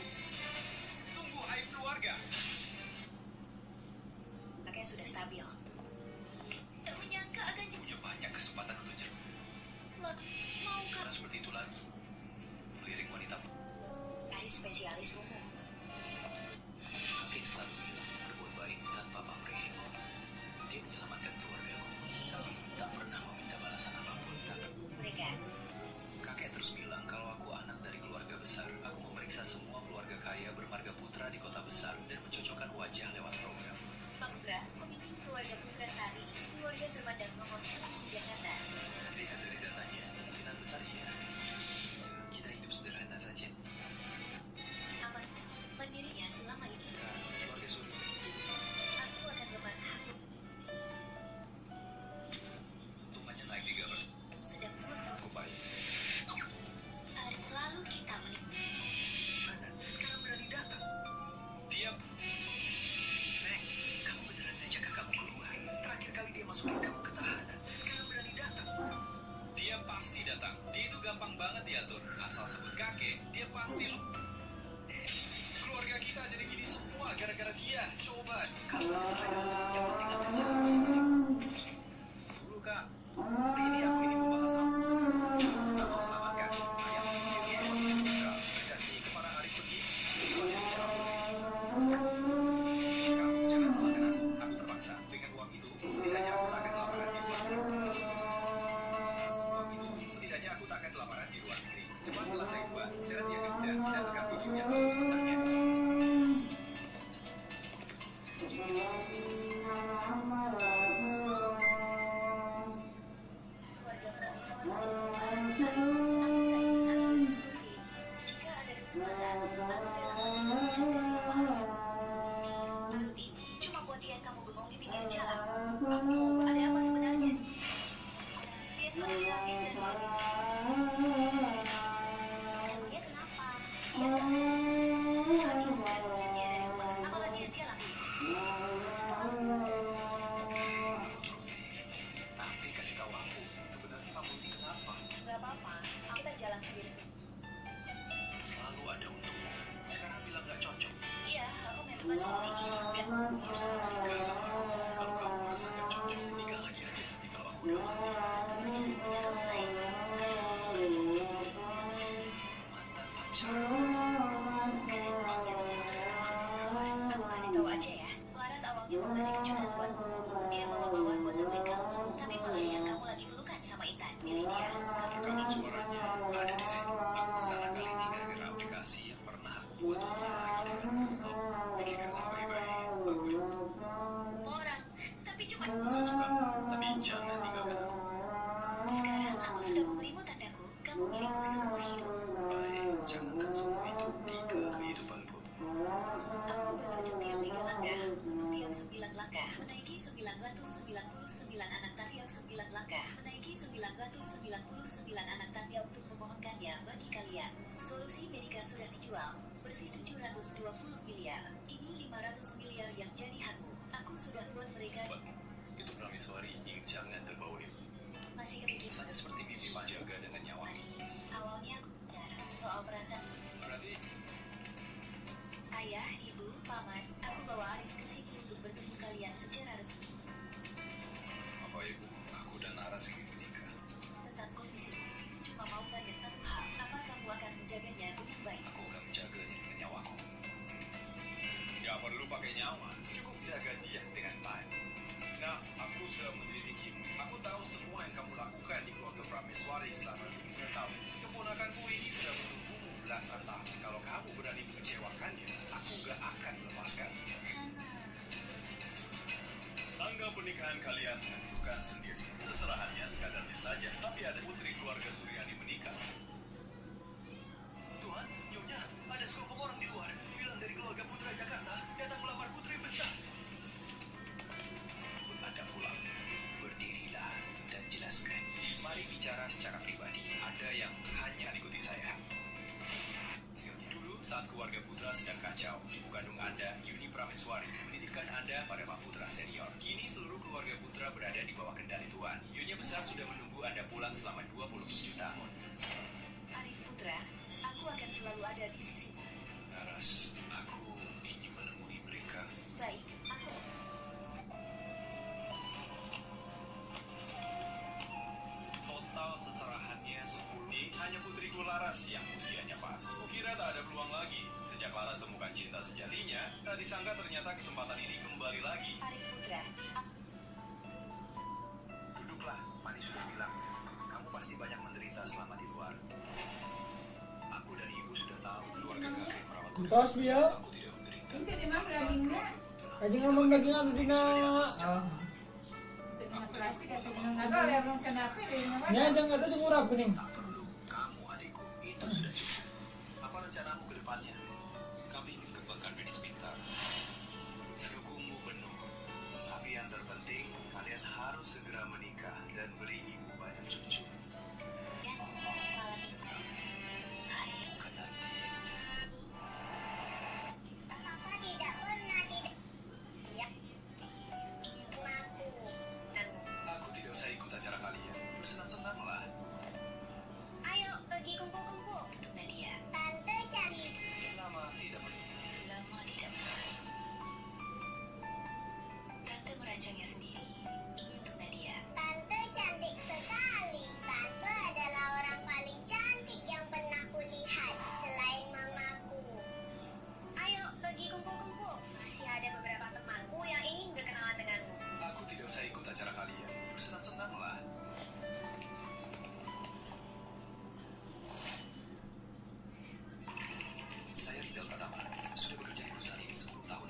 Sungguh aib keluarga. kakek sudah stabil. Tak menyangka akan Punya banyak kesempatan untuk jeruk. mau Karena seperti itu lagi. Melirik wanita. Arif spesialis umum. Kakek selalu bilang berbuat baik tanpa pamrih. Dia menyelamatkan keluargaku. Tapi tak pernah meminta balasan apapun. Mereka Kakek terus bilang kalau aku anak dari keluarga besar. Aku memeriksa semua keluarga kaya bermarga putra di kota besar dan mencocokkan wajah lewat program. Pak Putra, pemimpin keluarga Putra Sari, keluarga bermadang nomor 1 di Jakarta. Lihat dari datanya, kemungkinan besar iya. Kita hidup sederhana saja. Aman, mandirinya selama ini. Keluarga sulit. Aku akan lepas aku Tumpannya naik 3%. sedang buat Aku baik. lalu kita menikmati. Mana? Sekarang berani datang. Dia... Neng, kamu beneran ngajak kamu keluar. Terakhir kali dia masukin kamu ke tahanan. Sekarang berani datang. Dia pasti datang. Dia itu gampang banget diatur. Asal sebut kakek, dia pasti lu. Keluarga kita jadi gini semua gara-gara dia. Coba. Kalau yang penting apa sih? Dulu kak. Ini aku ini membahas apa? Kita mau selamatkan. Yang ini kasih kepada hari pergi. Kamu jangan salahkan aku. Aku terpaksa. Dengan uang itu, setidaknya aku tak akan kelaparan di luar negeri. Uang itu, setidaknya aku tak akan kelaparan di luar negeri. Cepat ke lantai 2, seret dia ke gudang, dan tekan video yang bagus tentangnya. Keluarga Prameswari jadi jika ada kesempatan, aku relakan Arut ini cuma buat yang kamu bengong di pinggir jalan. Aku ada apa sebenarnya? Dia sudah gratis dan emangnya kenapa? Dia kan usir dia dari rumah. Apalagi yang dia lakukan? Tapi kasih tahu aku, sebenarnya kamu ini kenapa? Gak apa-apa, kita jalan sendiri. Selalu ada untungnya. Sekarang bilang gak cocok. Iya, aku memang baca lagi. Kalau kamu merasa gak cocok, nikah lagi aja. Nanti kalau aku udah mati, Baca semuanya selesai. mantan pacar. Aku kasih tahu aja ya. Laras awalnya mau kasih kejutan buatmu. Dia bawa mawar buat nemuin kamu, tapi malah lihat kamu lagi pelukan sama Intan. Milih dia. Rekaman suaranya ada di sini. Aku kesana kali ini gara-gara aplikasi yang pernah aku buat untuk lagi denganku. Pikirkanlah baik-baik. Aku Orang, tapi cuma suka, tapi jangan tinggalkan aku. sekarang aku sudah memberimu tandaku. Kamu milikku seumur hidup. Baik, jangankan semua itu di kehidupanku. Aku bersujud tiap 3 langkah, tiap 9 langkah, menaiki 999 anak tangga 9 langkah, menaiki 999 anak tangga untuk memohonkannya bagi kalian. Solusi Medika sudah dijual, bersih 720 miliar. Ini 500 miliar yang jadi hakmu. Aku sudah buat mereka. Itu Prameswari ingin jangan terbawa itu. Masih kepikiran. Rasanya seperti mimpi panjaga dengan nyawa. Awalnya aku benar soal perasaan. Berarti Ayah, ibu, paman, aku bawa Arif ke sini untuk bertemu kalian secara resmi. Bapak Ibu, aku dan Laras ingin menikah. Tentang kondisi, cuma mau tanya satu hal. Apa kamu akan menjaganya dengan baik? Aku akan menjaganya dengan nyawaku. Gak perlu pakai nyawa, cukup jaga dia dengan baik. Nah, aku sudah menyelidiki. Aku tahu semua yang kamu lakukan di keluarga Prameswari selama 3 tahun. Keponakanku ini sudah menunggumu belasan tahun. Kalau kamu berani mengecewakannya, aku gak akan melepaskan. Tanggal pernikahan kalian menentukan sendiri. Seserahannya sekadarnya saja, tapi ada putri keluarga Suryani menikah. Tuhan, nyonya, ada sekelompok orang di luar. Bilang dari keluarga keluarga putra sedang kacau. Ibu kandung Anda, Yuni Prameswari, menitipkan Anda pada Pak Putra senior. Kini seluruh keluarga putra berada di bawah kendali Tuan. Yunya besar sudah menunggu Anda pulang selama 27 tahun. Arif Putra, aku akan selalu ada di sisimu. Laras, aku ingin menemui mereka. Baik, aku... Total seserahannya 10. Hanya putriku Laras yang usianya pas. Kukira tak ada peluang lagi. Sejak Laras temukan cinta sejatinya, tak disangka ternyata kesempatan ini kembali lagi. Arif Putra, Duduklah, Fani sudah bilang. Kamu pasti banyak menderita selama di luar. Aku dan ibu sudah tahu keluarga kakek merawat Entos dia. aku tidak menderita. Itu di mana dagingnya? Aja ngomong dagingan dina. Dengan plastik atau dengan nggak ada yang kenapa deh? Nya aja enggak tahu murah kuning. Tak perlu, kamu adikku, itu sudah cukup. Apa rencanamu ke depannya? Kami ingin kembangkan gadis pintar. Dukungmu penuh. Tapi yang terpenting, kalian harus segera menikah dan beri ibu banyak cucu. ya, malam ini. Hari Bukan nanti. Papa tidak pernah tidak. Ya, ini rumahku. Dan Aku tidak usah ikut acara kalian. Bersenang-senanglah. ayo pergi kumpul-kumpul. Untuk Nadia. Tante cari. Lama tidak perlu. Lama tidak pernah. Tante merancangnya sendiri. Ini untuk Nadia. Tante cantik sekali. Tante adalah orang paling cantik yang pernah kulihat selain mamaku. Ayo pergi kumpul-kumpul. Masih ada beberapa temanku yang ingin berkenalan denganmu. Aku tidak usah ikut acara kalian. Bersenang-senanglah. Saya Rizal Pratama. Sudah bekerja di perusahaan ini 10 tahun.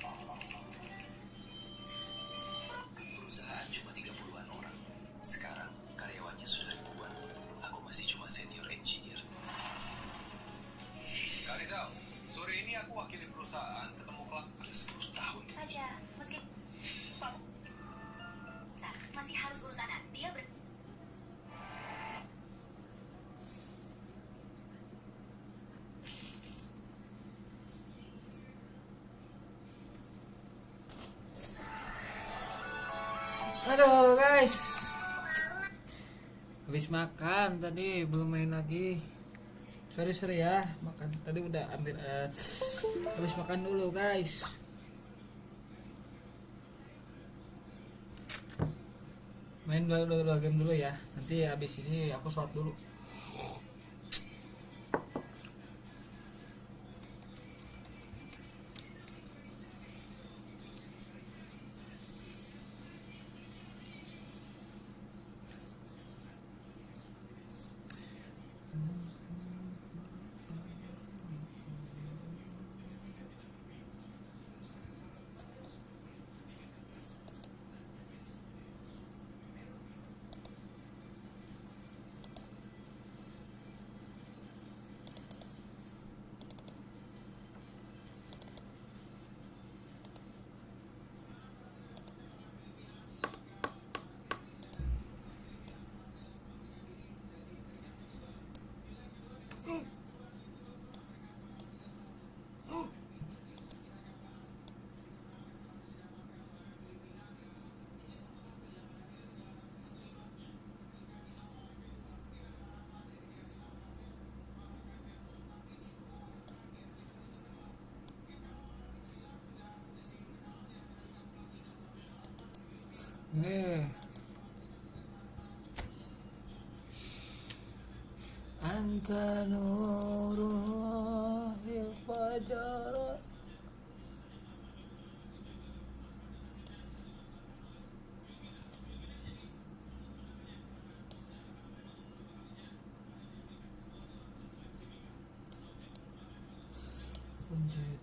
Perusahaan cuma 30-an orang. Sekarang karyawannya sudah ribuan. Aku masih cuma senior engineer. Kak Rizal, sore ini aku wakili perusahaan ketemu klub udah 10 tahun. Saja, meski Pak masih harus urus anak. Dia Aduh guys, habis makan tadi belum main lagi. Sorry ya, makan tadi udah ambil habis makan dulu guys. Main dua game dulu ya. Nanti habis ini aku sholat dulu. Anta nurullah fajar. Penjahit.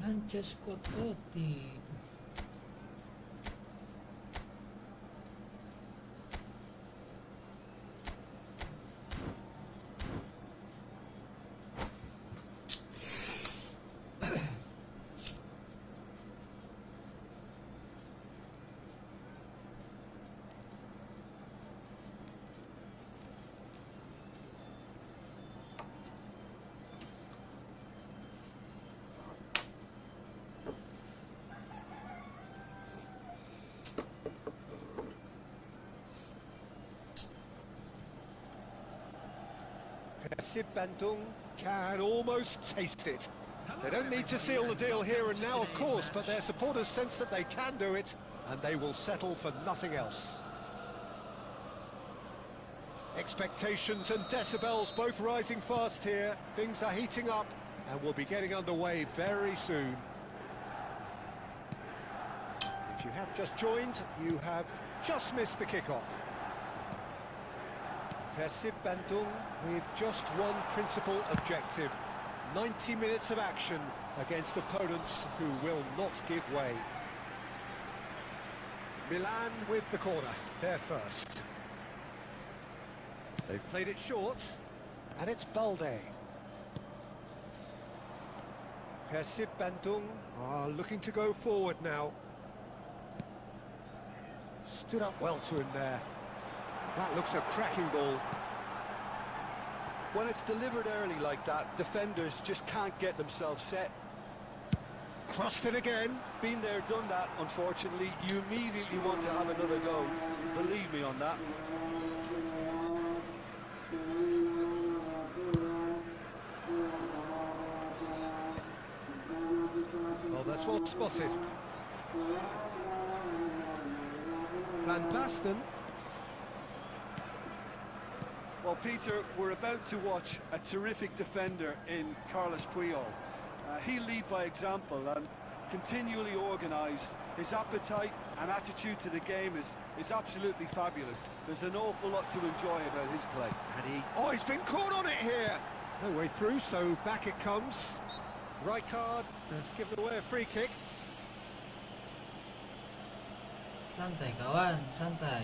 Francesco Totti. Persib Bandung can almost taste it. They don't need to seal the deal here and now, of course, but their supporters sense that they can do it, and they will settle for nothing else. Expectations and decibels both rising fast here. Things are heating up, and we'll be getting underway very soon. If you have just joined, you have just missed the kickoff. Persib Bandung with just one principal objective: 90 minutes of action against opponents who will not give way. Milan with the corner, they're first. They've played it short, and it's Balde. Persib Bandung are looking to go forward now. Stood up well to him there. That looks a cracking ball. When it's delivered early like that, defenders just can't get themselves set. Crossed it again. Been there, done that, unfortunately. You immediately want to have another go. Believe me on that. Oh, that's well spotted. Van Basten. Well, Peter, we're about to watch a terrific defender in Carlos Puyol. He'll lead by example and continually organised. His appetite and attitude to the game is absolutely fabulous. There's an awful lot to enjoy about his play. And he's been caught on it here. No way through, so back it comes. Rijkaard has given away a free kick. Santai kawan, santai.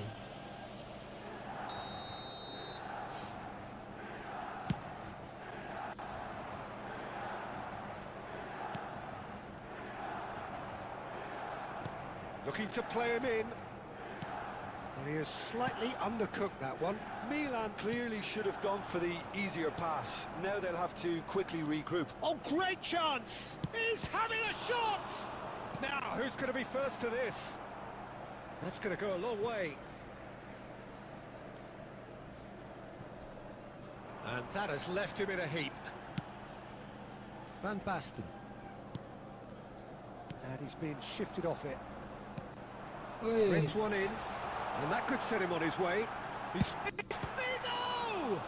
Looking to play him in. And he has slightly undercooked that one. Milan clearly should have gone for the easier pass. Now they'll have to quickly regroup. Oh, great chance! He's having a shot! Now, who's going to be first to this? That's going to go a long way. And that has left him in a heap. Van Basten. And he's been shifted off it. Threads one in, and that could set him on his way. He's... No!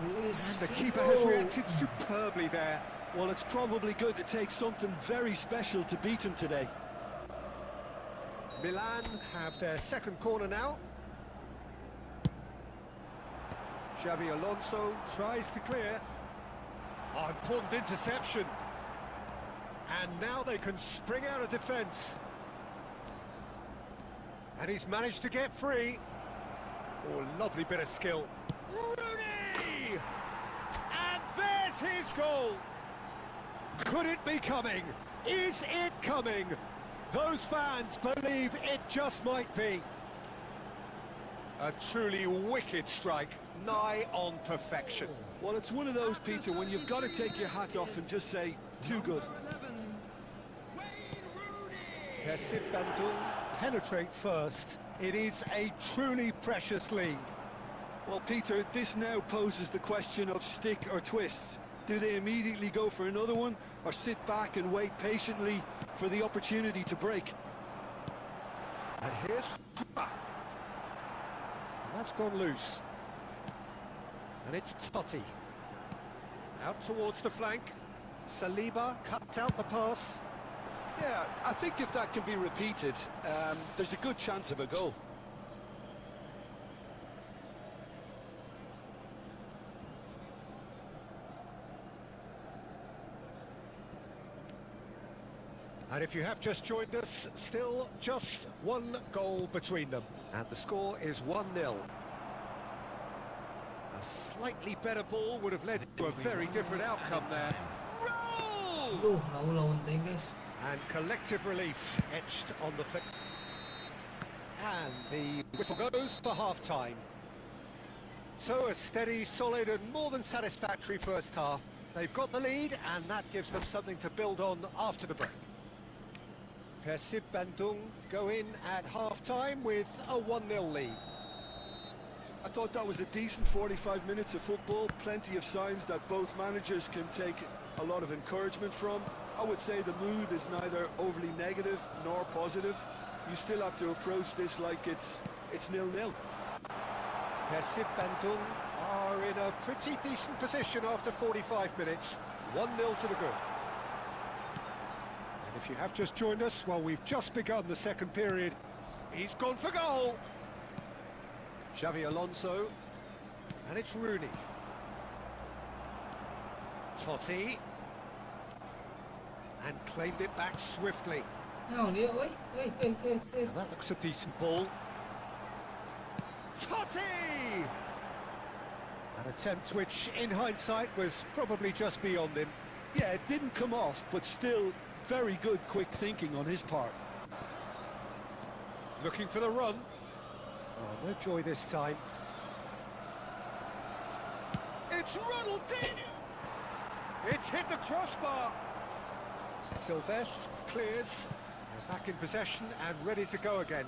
And the keeper has reacted superbly there. Well, it's probably going to take something very special to beat him today. Milan have their second corner now. Xabi Alonso tries to clear. Oh, important interception. And now they can spring out of defence. And he's managed to get free. Oh, lovely bit of skill. Rooney! And there's his goal! Could it be coming? Is it coming? Those fans believe it just might be. A truly wicked strike, nigh on perfection. Well, it's one of those, Peter, when you've got to take your hat off and just say, too good. Persib Bandung penetrate first. It is a truly precious lead. Well, Peter, this now poses the question of stick or twist. Do they immediately go for another one, or sit back and wait patiently for the opportunity to break? And here's... That's gone loose. And it's Totti. Out towards the flank. Saliba cuts out the pass. Yeah, I think if that can be repeated, there's a good chance of a goal. And if you have just joined us, still just one goal between them. And the score is 1-0. A slightly better ball would have led to a very different outcome there. Roll! Aduh, Raul lawan T guys. And collective relief etched on the face. And the whistle goes for half-time. So a steady, solid and more than satisfactory first half. They've got the lead and that gives them something to build on after the break. Persib Bandung go in at half-time with a 1-0 lead. I thought that was a decent 45 minutes of football, plenty of signs that both managers can take a lot of encouragement from. I would say the mood is neither overly negative nor positive. You still have to approach this like it's 0-0. Persib Bandung are in a pretty decent position after 45 minutes. 1-0 to the good. And if you have just joined us, well, we've just begun the second period. He's gone for goal. Xavi Alonso. And it's Rooney. Totti. And claimed it back swiftly. Nah, dia, oi. Now that looks a decent ball. Totti! An attempt which, in hindsight, was probably just beyond him. Yeah, it didn't come off, but still very good quick thinking on his part. Looking for the run. Oh, no joy this time. It's Ronaldinho! It's hit the crossbar. Silvestre clears. They're back in possession and ready to go again.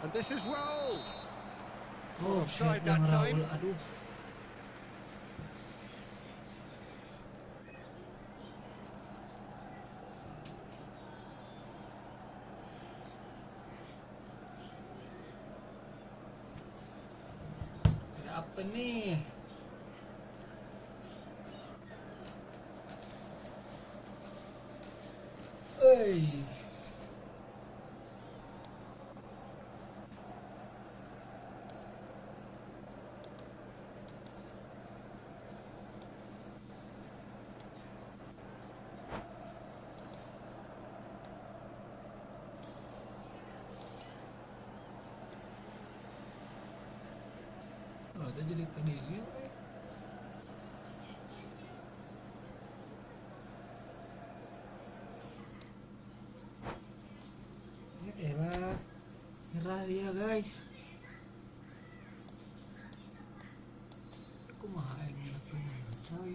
And this is Raul. Oh, Offside shit, that yang time. Raul, aduh. Ada apa nih? Oi. Oh, itu jadi pendiri. Ya elah, nyerah dia guys. Aku mah yang ngelakuin coy.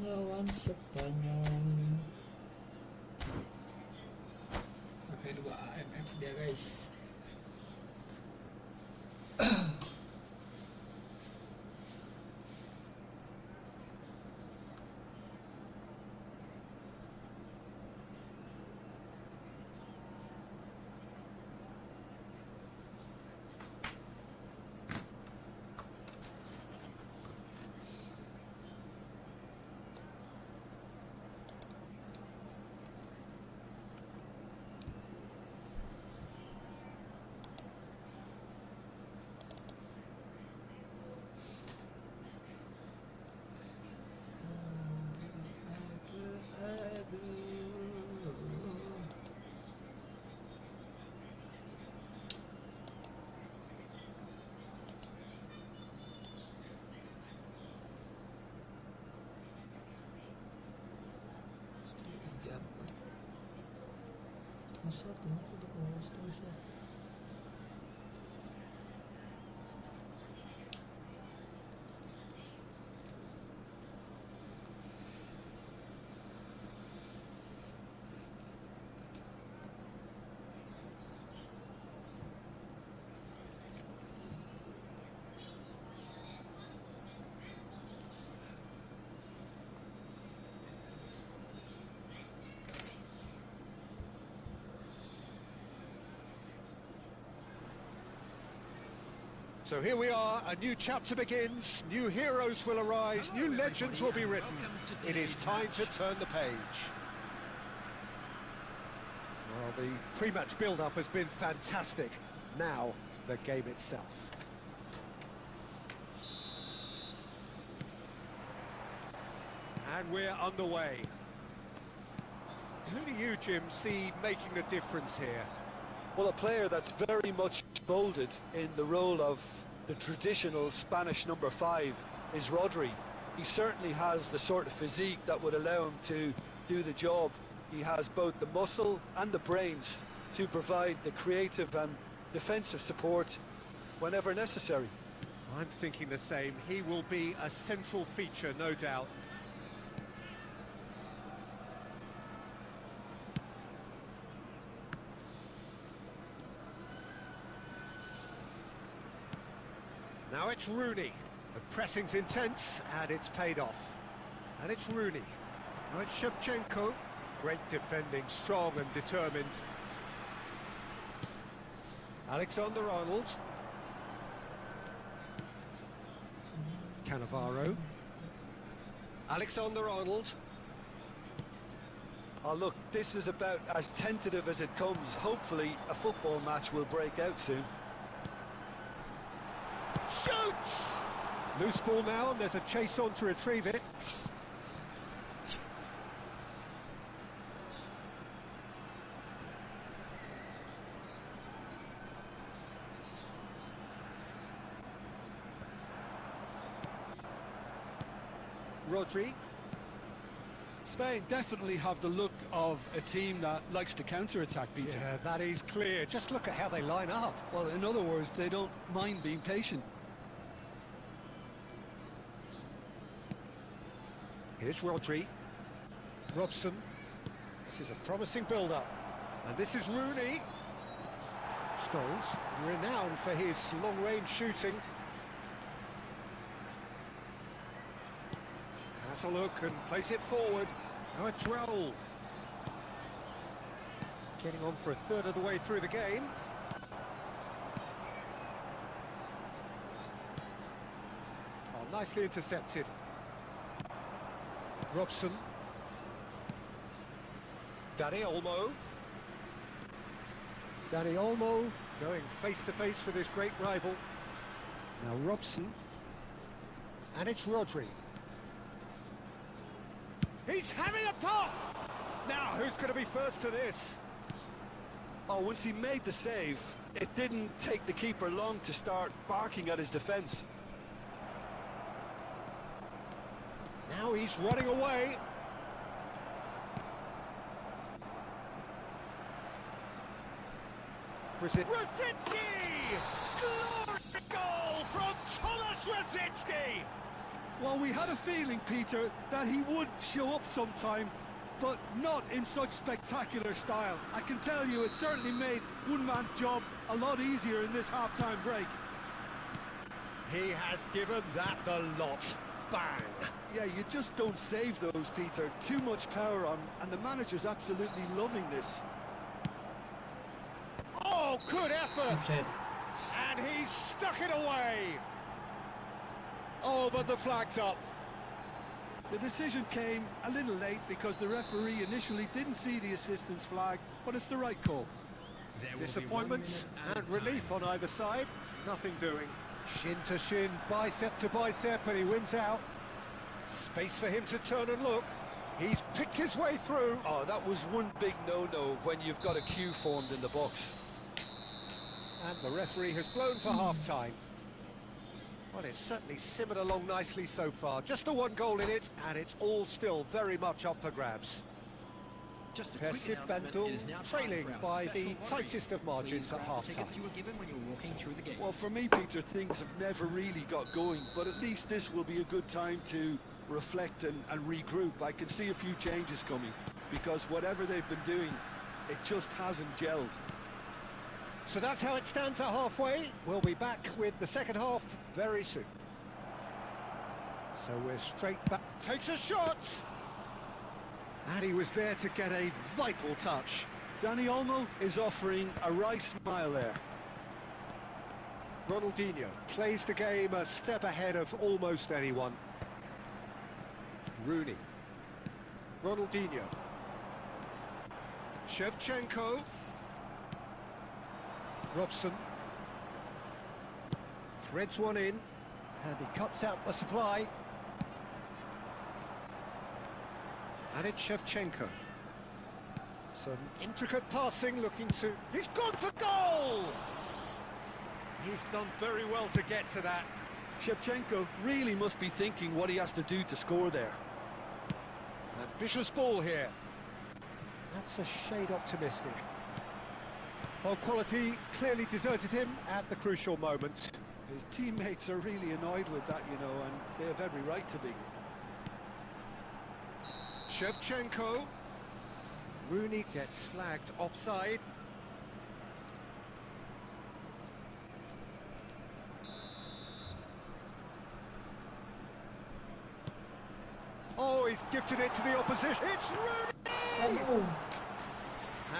Lawan Spanyol pakai 2 AMF dia guys. Masa artinya tidak lolos terus ya. So here we are, a new chapter begins, new heroes will arise, new legends will be written. It is time to turn the page. Well, the pre-match build-up has been fantastic. Now, the game itself. And we're underway. Who do you, Jim, see making a difference here? Well, a player that's very much molded in the role of the traditional Spanish number 5 is Rodri. He certainly has the sort of physique that would allow him to do the job. He has both the muscle and the brains to provide the creative and defensive support whenever necessary. I'm thinking the same. He will be a central feature, no doubt. Now it's Rooney. The pressing's intense, and it's paid off. And it's Rooney. Now it's Shevchenko. Great defending, strong and determined. Alexander-Arnold. Cannavaro. Alexander-Arnold. Oh, look, this is about as tentative as it comes. Hopefully, a football match will break out soon. Shoots! Loose ball now, and there's a chase on to retrieve it. Rodri. Spain definitely have the look of a team that likes to counter-attack, Peter. Yeah, that is clear. Just look at how they line up. Well, in other words, they don't mind being patient. Here's Rodri. Robson. This is a promising build-up. And this is Rooney. Scholes, renowned for his long-range shooting. Has a look and place it forward. Now it's Raul. Getting on for a third of the way through the game. Oh, nicely intercepted. Robson. Dani Olmo. Dani Olmo going face-to-face with his great rival. Now Robson. And it's Rodri. He's having a pop! Now, who's going to be first to this? Oh, once he made the save, it didn't take the keeper long to start barking at his defence. Now he's running away. Rosicki! Glorious goal from Thomas Rosicki! Well, we had a feeling, Peter, that he would show up sometime, but not in such spectacular style. I can tell you it certainly made one man's job a lot easier in this half-time break. He has given that the lot. Bang! Yeah, you just don't save those, Peter. Too much power on, and the manager's absolutely loving this. Oh, good effort! Offside. And he's stuck it away! Oh, but the flag's up. The decision came a little late because the referee initially didn't see the assistance flag, but it's the right call. Disappointments and relief on either side. Nothing doing. Shin to shin, bicep to bicep, and he wins out. Space for him to turn and look. He's picked his way through. Oh, that was one big no-no when you've got a queue formed in the box. And the referee has blown for half-time. Well, it's certainly simmered along nicely so far. Just the one goal in it, and it's all still very much up for grabs. Just a quick Persib announcement, Bandung it is now time trailing for our by special the audience. tightest of margins Please at grab the tickets half-time. you were given when you were walking through the gate. Well, for me, Peter, things have never really got going, but at least this will be a good time to reflect and regroup. I can see a few changes coming, because whatever they've been doing, it just hasn't gelled. So that's how it stands at halfway. We'll be back with the second half very soon. So we're straight back. Takes a shot! And he was there to get a vital touch. Danny Olmo is offering a right smile there. Ronaldinho plays the game a step ahead of almost anyone. Rooney. Ronaldinho. Shevchenko. Robson. Threads one in. And he cuts out the supply. And it's Shevchenko. Some intricate passing, looking to... He's gone for goal! He's done very well to get to that. Shevchenko really must be thinking what he has to do to score there. Ambitious ball here. That's a shade optimistic. Well, quality clearly deserted him at the crucial moment. His teammates are really annoyed with that, you know, and they have every right to be. Shevchenko. Rooney gets flagged offside. Oh, he's gifted it to the opposition. It's Rooney! Aduh.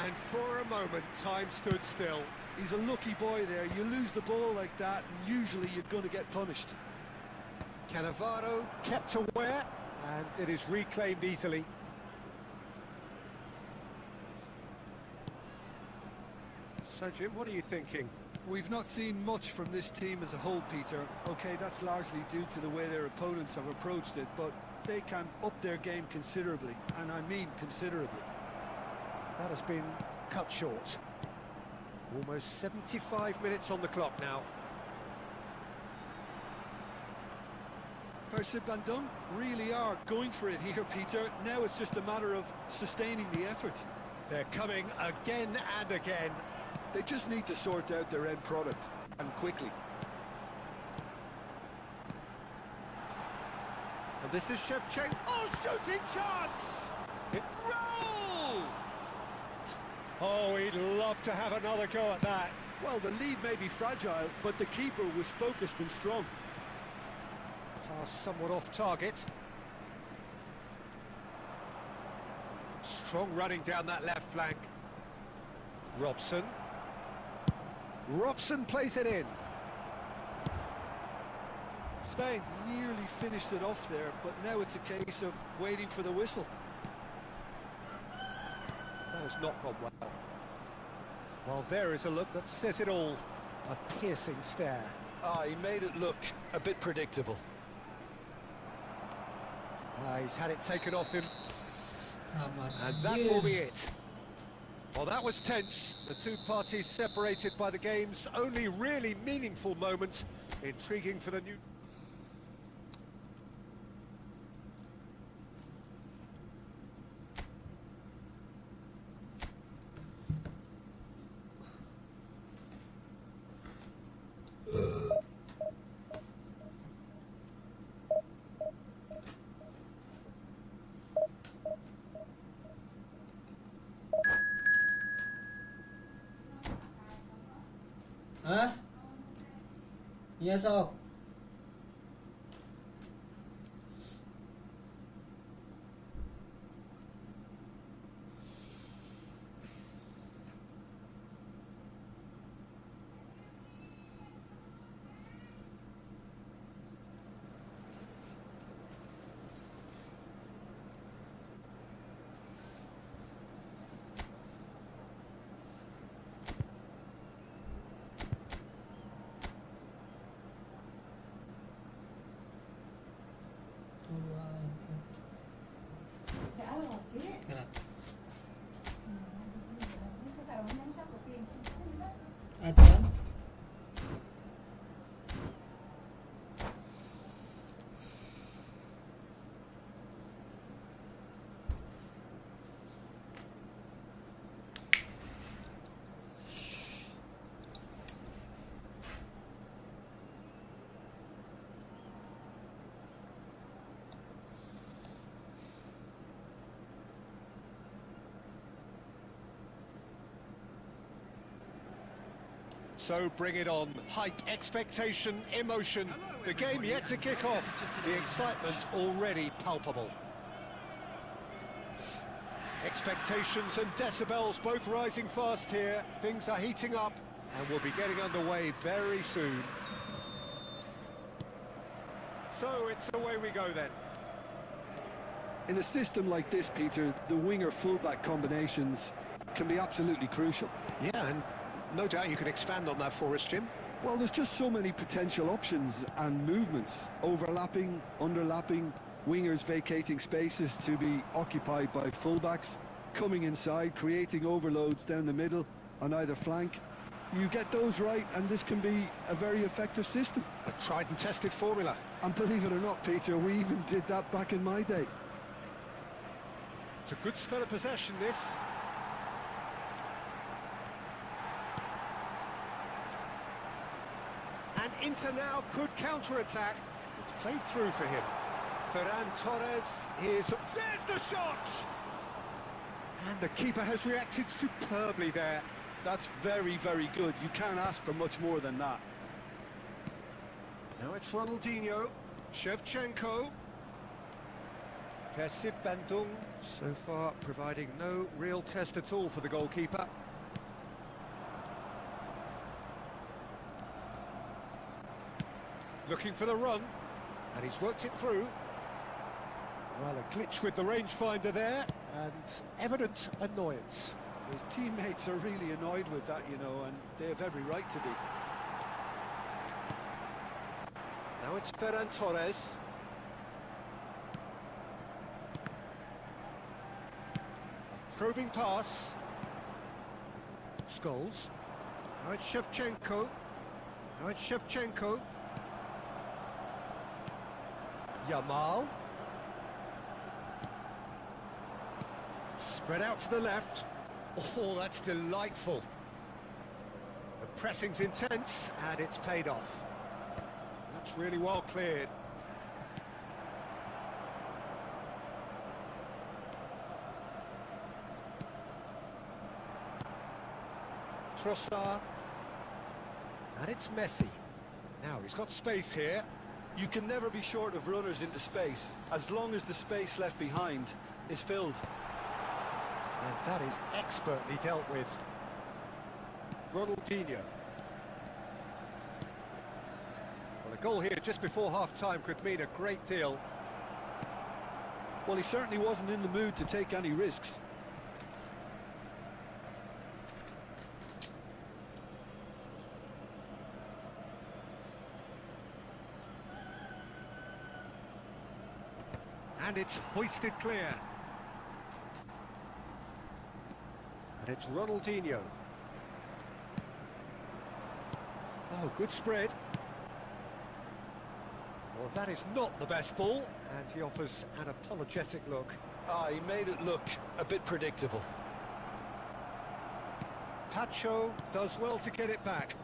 And for a moment, time stood still. He's a lucky boy there. You lose the ball like that, and usually you're going to get punished. Cannavaro kept aware, and it is reclaimed easily. So, Jim, what are you thinking? We've not seen much from this team as a whole, Peter. Okay, that's largely due to the way their opponents have approached it, but they can up their game considerably, and I mean considerably. That has been cut short. Almost 75 minutes on the clock now. Persib Bandung really are going for it here, Peter. Now it's just a matter of sustaining the effort. They're coming again and again. They just need to sort out their end product, and quickly. And this is Shevchenko. Oh, shooting chance! Roll! Oh, he'd love to have another go at that. Well, the lead may be fragile, but the keeper was focused and strong. Pass somewhat off target. Strong running down that left flank. Robson. Robson plays it in. Spain nearly finished it off there, but now it's a case of waiting for the whistle. That has not gone well. Well, there is a look that says it all. A piercing stare. Ah, he made it look a bit predictable. He's had it taken off him, Aman and that aja. will be it. Well, that was tense. The two parties separated by the game's only really meaningful moment. Intriguing for the new... Hah? Iya sok. Kenapa? Acan? So bring it on. Hype, expectation, emotion. The game yet to kick off. The excitement already palpable. Expectations and decibels both rising fast here. Things are heating up and we'll be getting underway very soon. So it's away we go then. In a system like this, Peter, the winger-fullback combinations can be absolutely crucial. Yeah, and no doubt you can expand on that for us, Jim. Well, there's just so many potential options and movements. Overlapping, underlapping, wingers vacating spaces to be occupied by fullbacks, coming inside, creating overloads down the middle on either flank. You get those right and this can be a very effective system. A tried and tested formula. And believe it or not, Peter, we even did that back in my day. It's a good spell of possession, this. And Inter now could counter-attack. It's played through for him. Ferran Torres is... There's the shot! And the keeper has reacted superbly there. That's very, very good. You can't ask for much more than that. Now it's Ronaldinho, Shevchenko, Persib Bandung, so far providing no real test at all for the goalkeeper. Looking for the run, and he's worked it through. Well, a glitch with the rangefinder there, and evident annoyance. His teammates are really annoyed with that, you know, and they have every right to be. Now it's Ferran Torres. Probing pass. Scholes. Now it's Shevchenko. Now it's Shevchenko. Yamal. Spread out to the left. Oh, that's delightful. The pressing's intense, and it's paid off. That's really well cleared. Trossard. And it's Messi. Now, he's got space here. You can never be short of runners into space, as long as the space left behind is filled. And that is expertly dealt with. Ronaldinho. Well, a goal here just before half-time could mean a great deal. Well, he certainly wasn't in the mood to take any risks. And it's hoisted clear. And it's Ronaldinho. Oh, good spread. Well, that is not the best ball, and he offers an apologetic look. Ah, he made it look a bit predictable. Tacho does well to get it back.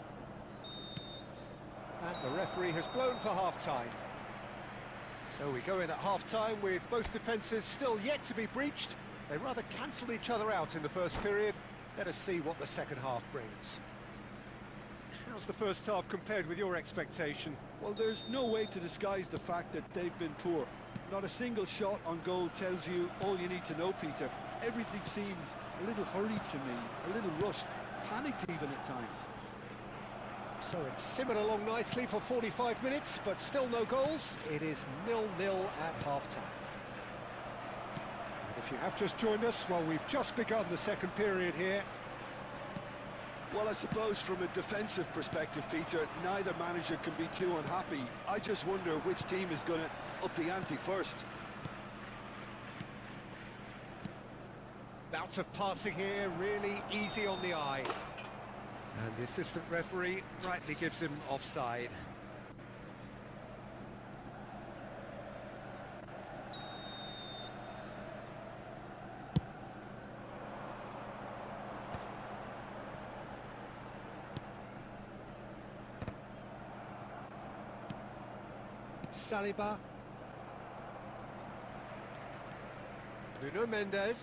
And the referee has blown for half-time. So we go in at half-time with both defences still yet to be breached. They rather cancelled each other out in the first period. Let us see what the second half brings. How's the first half compared with your expectation? Well, there's no way to disguise the fact that they've been poor. Not a single shot on goal tells you all you need to know, Peter. Everything seems a little hurried to me, a little rushed, panicked even at times. So it's simmered along nicely for 45 minutes, but still no goals. It is 0-0 at half-time. And if you have just joined us, well, we've just begun the second period here. Well, I suppose from a defensive perspective, Peter, neither manager can be too unhappy. I just wonder which team is going to up the ante first. Bout of passing here, really easy on the eye. And the assistant referee rightly gives him offside. Saliba. Nuno Mendes.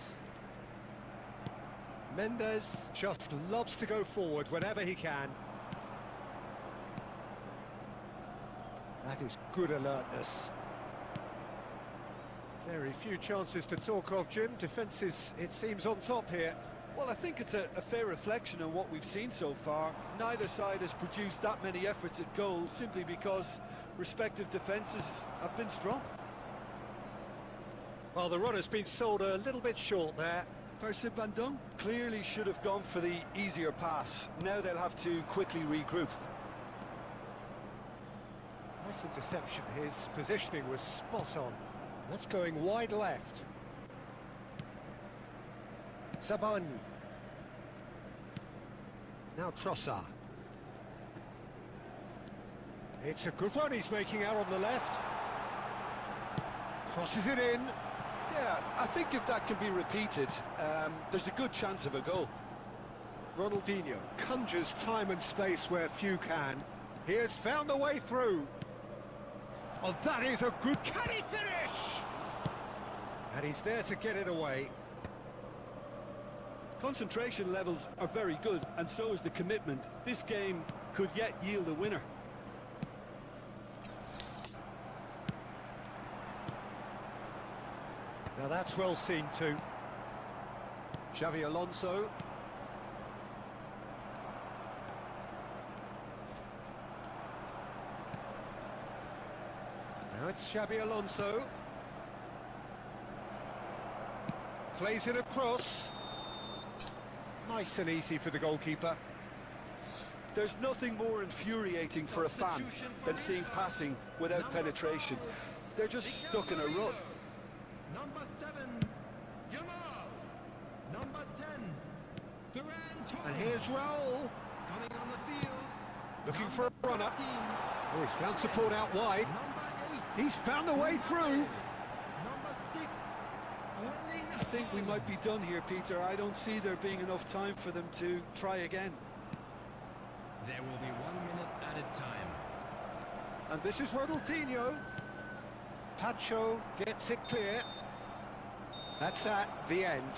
Mendes just loves to go forward whenever he can. That is good alertness. Very few chances to talk of, Jim. Defence is, it seems, on top here. Well, I think it's a fair reflection on what we've seen so far. Neither side has produced that many efforts at goal simply because respective defences have been strong. Well, the run has been sold a little bit short there. Verse Van Dung clearly should have gone for the easier pass. Now they'll have to quickly regroup. Nice interception. His positioning was spot on. That's going wide left. Sabani. Now Trossard. It's a good run he's making out on the left. Crosses it in. Yeah, I think if that can be repeated, there's a good chance of a goal. Ronaldinho conjures time and space where few can. He has found the way through. Oh, that is a good... Can he finish? And he's there to get it away. Concentration levels are very good, and so is the commitment. This game could yet yield a winner. Now that's well seen too. Xavi Alonso. Now it's Xavi Alonso. Plays it across. Nice and easy for the goalkeeper. There's nothing more infuriating for a fan than seeing passing without penetration. They're just stuck in a rut. Number 7, Yamal. Number 10, Durant. And here's Raul. Coming on the field. Looking for a runner. 13, Oh, he's found support out wide. number 8, He's found the way through. number 6, Erling. I think we might be done here, Peter. I don't see there being enough time for them to try again. There will be 1 minute added time. And this is Ronaldinho. Pacho gets it clear. That's at the end.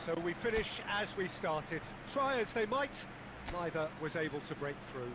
So we finish as we started. Try as they might, neither was able to break through.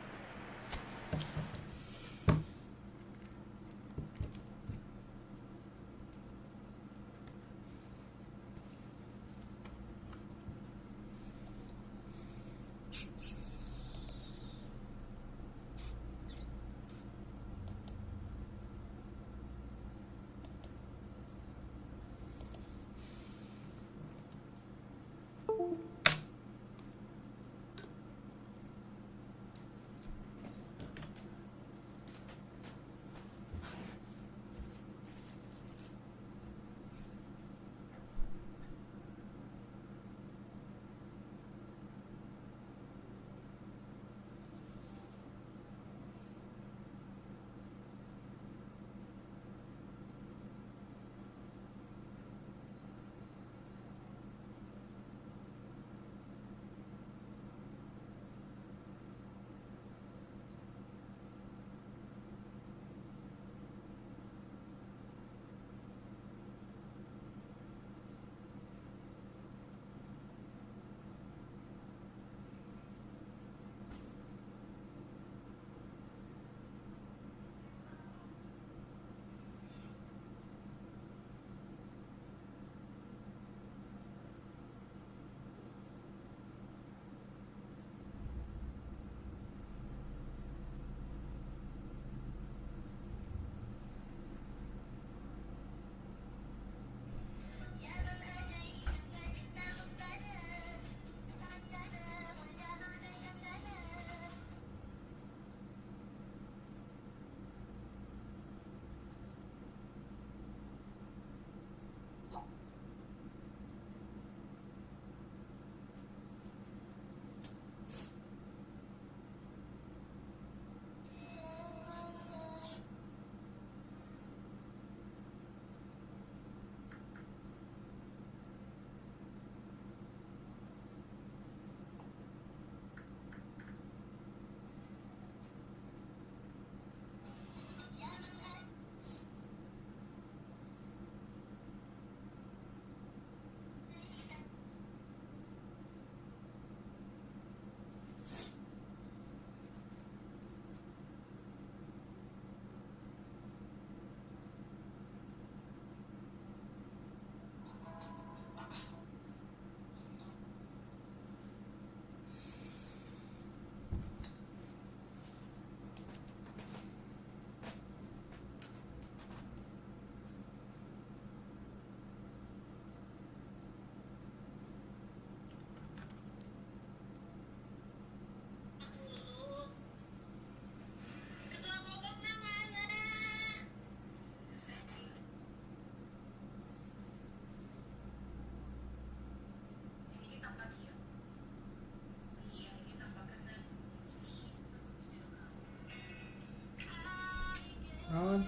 naon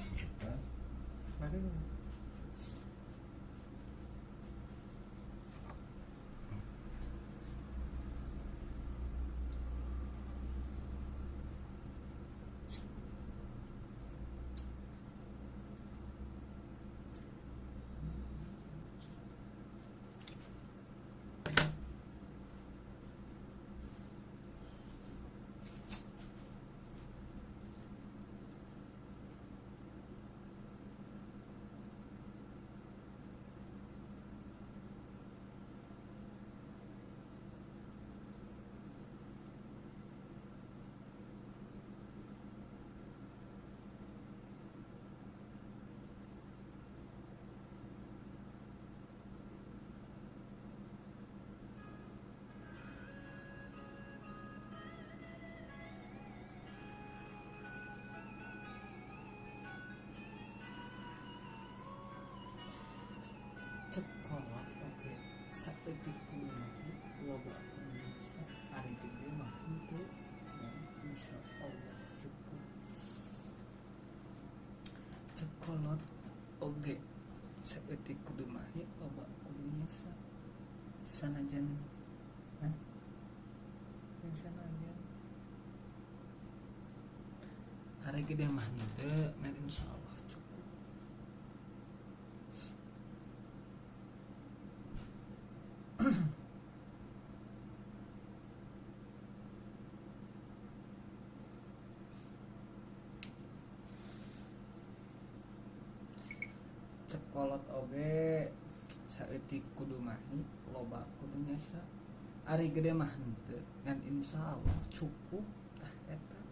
mari cekolot oke saeutik kudu mah loba kudu bisa ari gede mah henteu dan insyaallah cukup cekolot oge saeutik kudu mah loba kudu nyesa sanajan yang sanajan ari gede mah henteu ngan insyaallah cukup. Cekolot oge saeutik kudu mahi loba kudu nyesa ari gede mah henteu dan insyaallah cukup tah eta.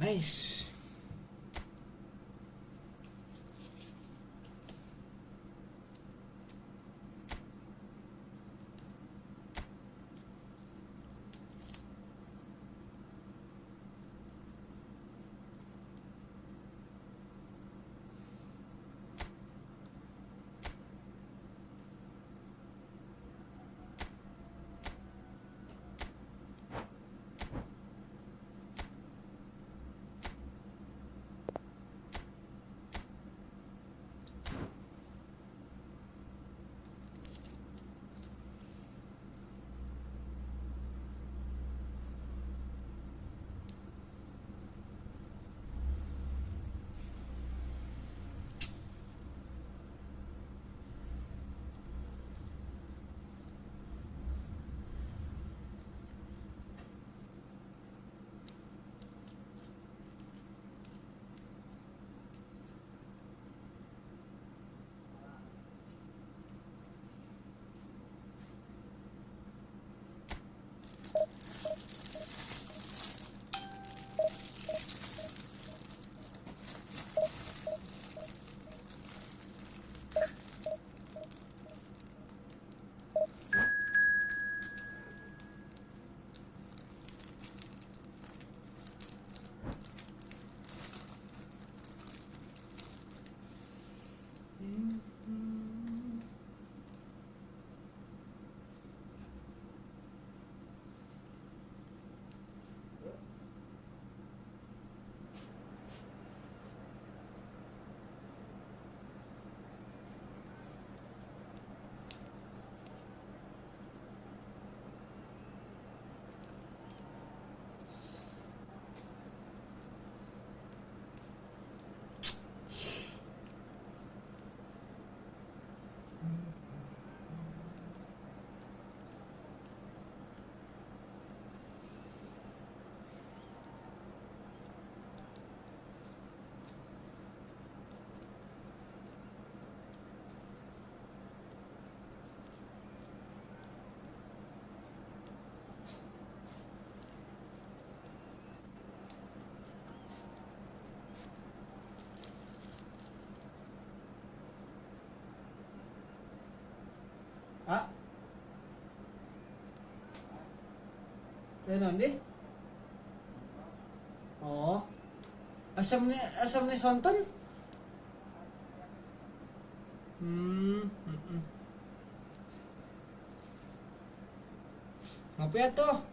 Nice. Ah. Tenan deh. Oh. Asam nih sonton. Ngopi atuh.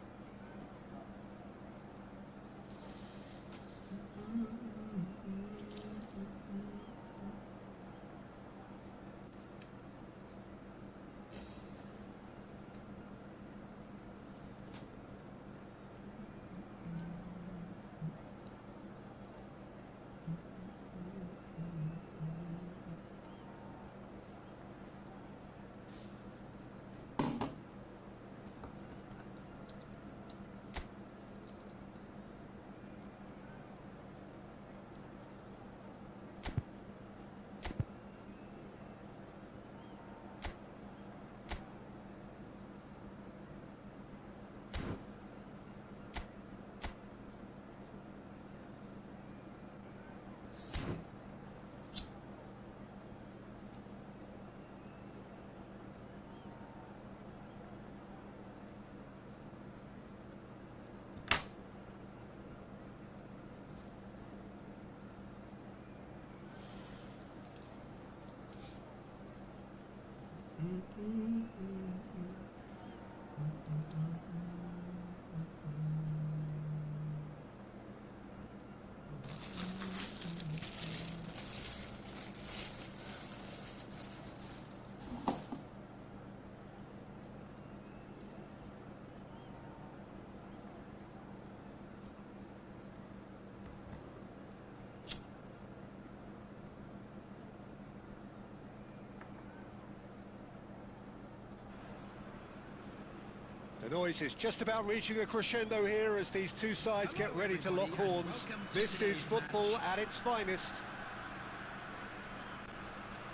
The noise is just about reaching a crescendo here as these two sides get ready to lock horns. This is football at its finest.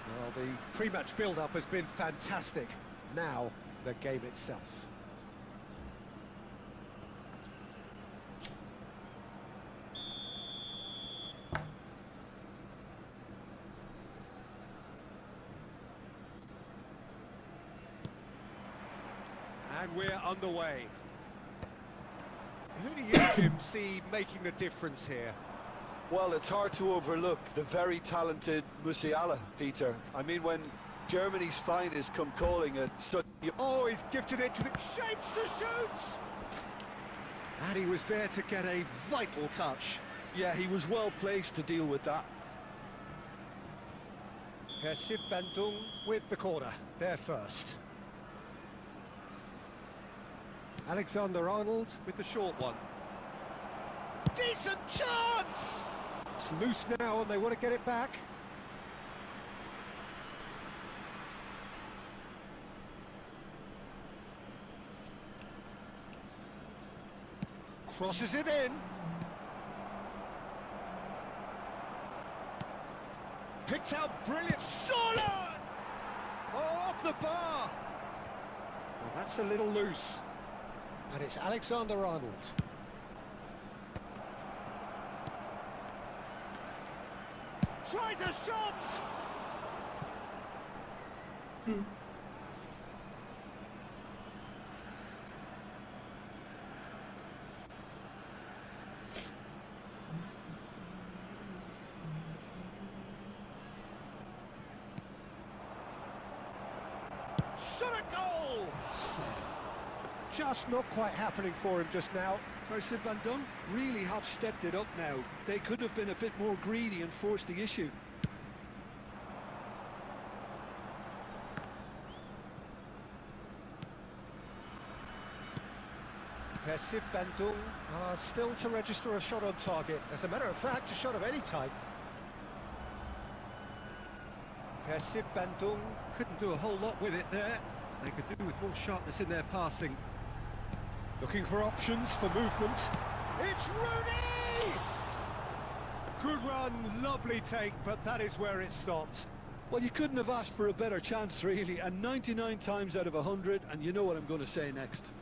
Well, the pre-match build-up has been fantastic. Now, the game itself. we're underway. Who do you, Jim, see making the difference here? Well, it's hard to overlook the very talented Musiala, Peter. I mean, when Germany's finest come calling at such... Oh, he's gifted it to the... Shapes to shoot! And he was there to get a vital touch. Yeah, he was well placed to deal with that. Persib Bandung with the corner. There first. Alexander-Arnold with the short one. Decent chance! It's loose now and they want to get it back. Crosses it in. Picked out brilliant. Solid! Oh, off the bar. Well, that's a little loose. And it's Alexander-Arnold. Tries a shot! Shot a goal! Just not quite happening for him just now. Persib Bandung really have stepped it up now. They could have been a bit more greedy and forced the issue. Persib Bandung are still to register a shot on target. As a matter of fact, a shot of any type. Persib Bandung couldn't do a whole lot with it there. They could do with more sharpness in their passing. Looking for options for movement. It's Rooney! Good run, lovely take, but that is where it stopped. Well, you couldn't have asked for a better chance, really, and 99 times out of 100, and you know what I'm going to say next.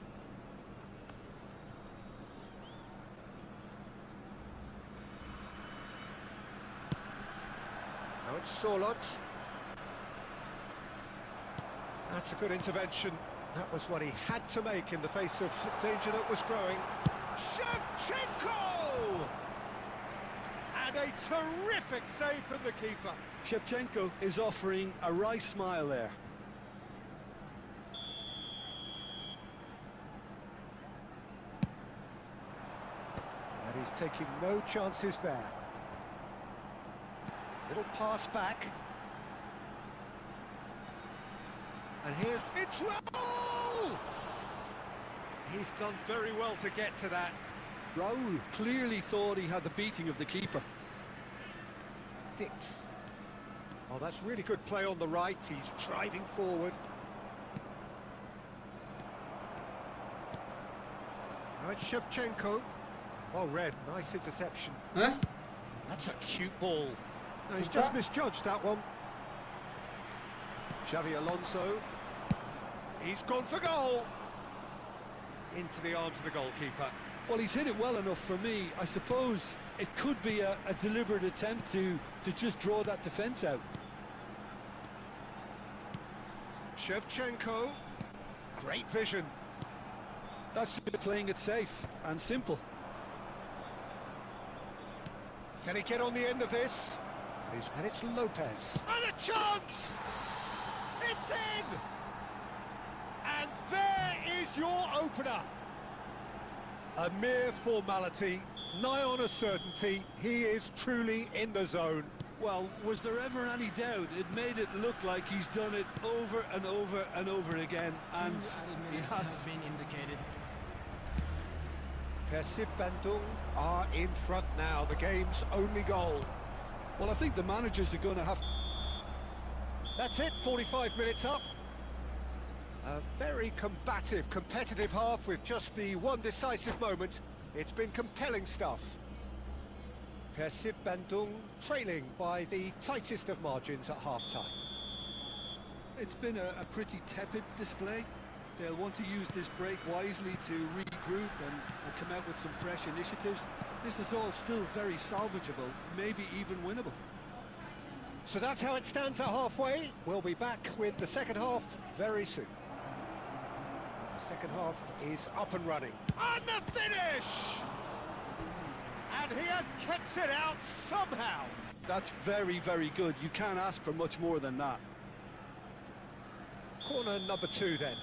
Now it's Sorlot. That's a good intervention. That was what he had to make in the face of danger that was growing. Shevchenko! And a terrific save from the keeper. Shevchenko is offering a wry smile there. And he's taking no chances there. Little pass back. And here's... It's Raul! He's done very well to get to that. Raul clearly thought he had the beating of the keeper. Dix. Oh, that's really good play on the right. He's driving forward. Now it's Shevchenko. Oh, Red, nice interception. Huh? That's a cute ball. No, he's just misjudged that one. Xavi Alonso. He's gone for goal. Into the arms of the goalkeeper. Well, he's hit it well enough for me. I suppose it could be a deliberate attempt to just draw that defence out. Shevchenko. Great vision. That's just playing it safe and simple. Can he get on the end of this? And it's Lopez. And a chance! It's in! And there is your opener. A mere formality, nigh on a certainty. He is truly in the zone. Well, was there ever any doubt? It made it look like he's done it over and over and over again, and he has. Been indicated. Persib Bandung are in front now, the game's only goal. Well, I think the managers are going to have... That's it, 45 minutes up. A very combative, competitive half with just the one decisive moment. It's been compelling stuff. Persib Bandung trailing by the tightest of margins at half-time. It's been a pretty tepid display. They'll want to use this break wisely to regroup and come out with some fresh initiatives. This is all still very salvageable, maybe even winnable. So that's how it stands at halfway. We'll be back with the second half very soon. Second half is up and running. And the finish! And he has kept it out somehow. That's very, very good. You can't ask for much more than that. Corner number 2 then.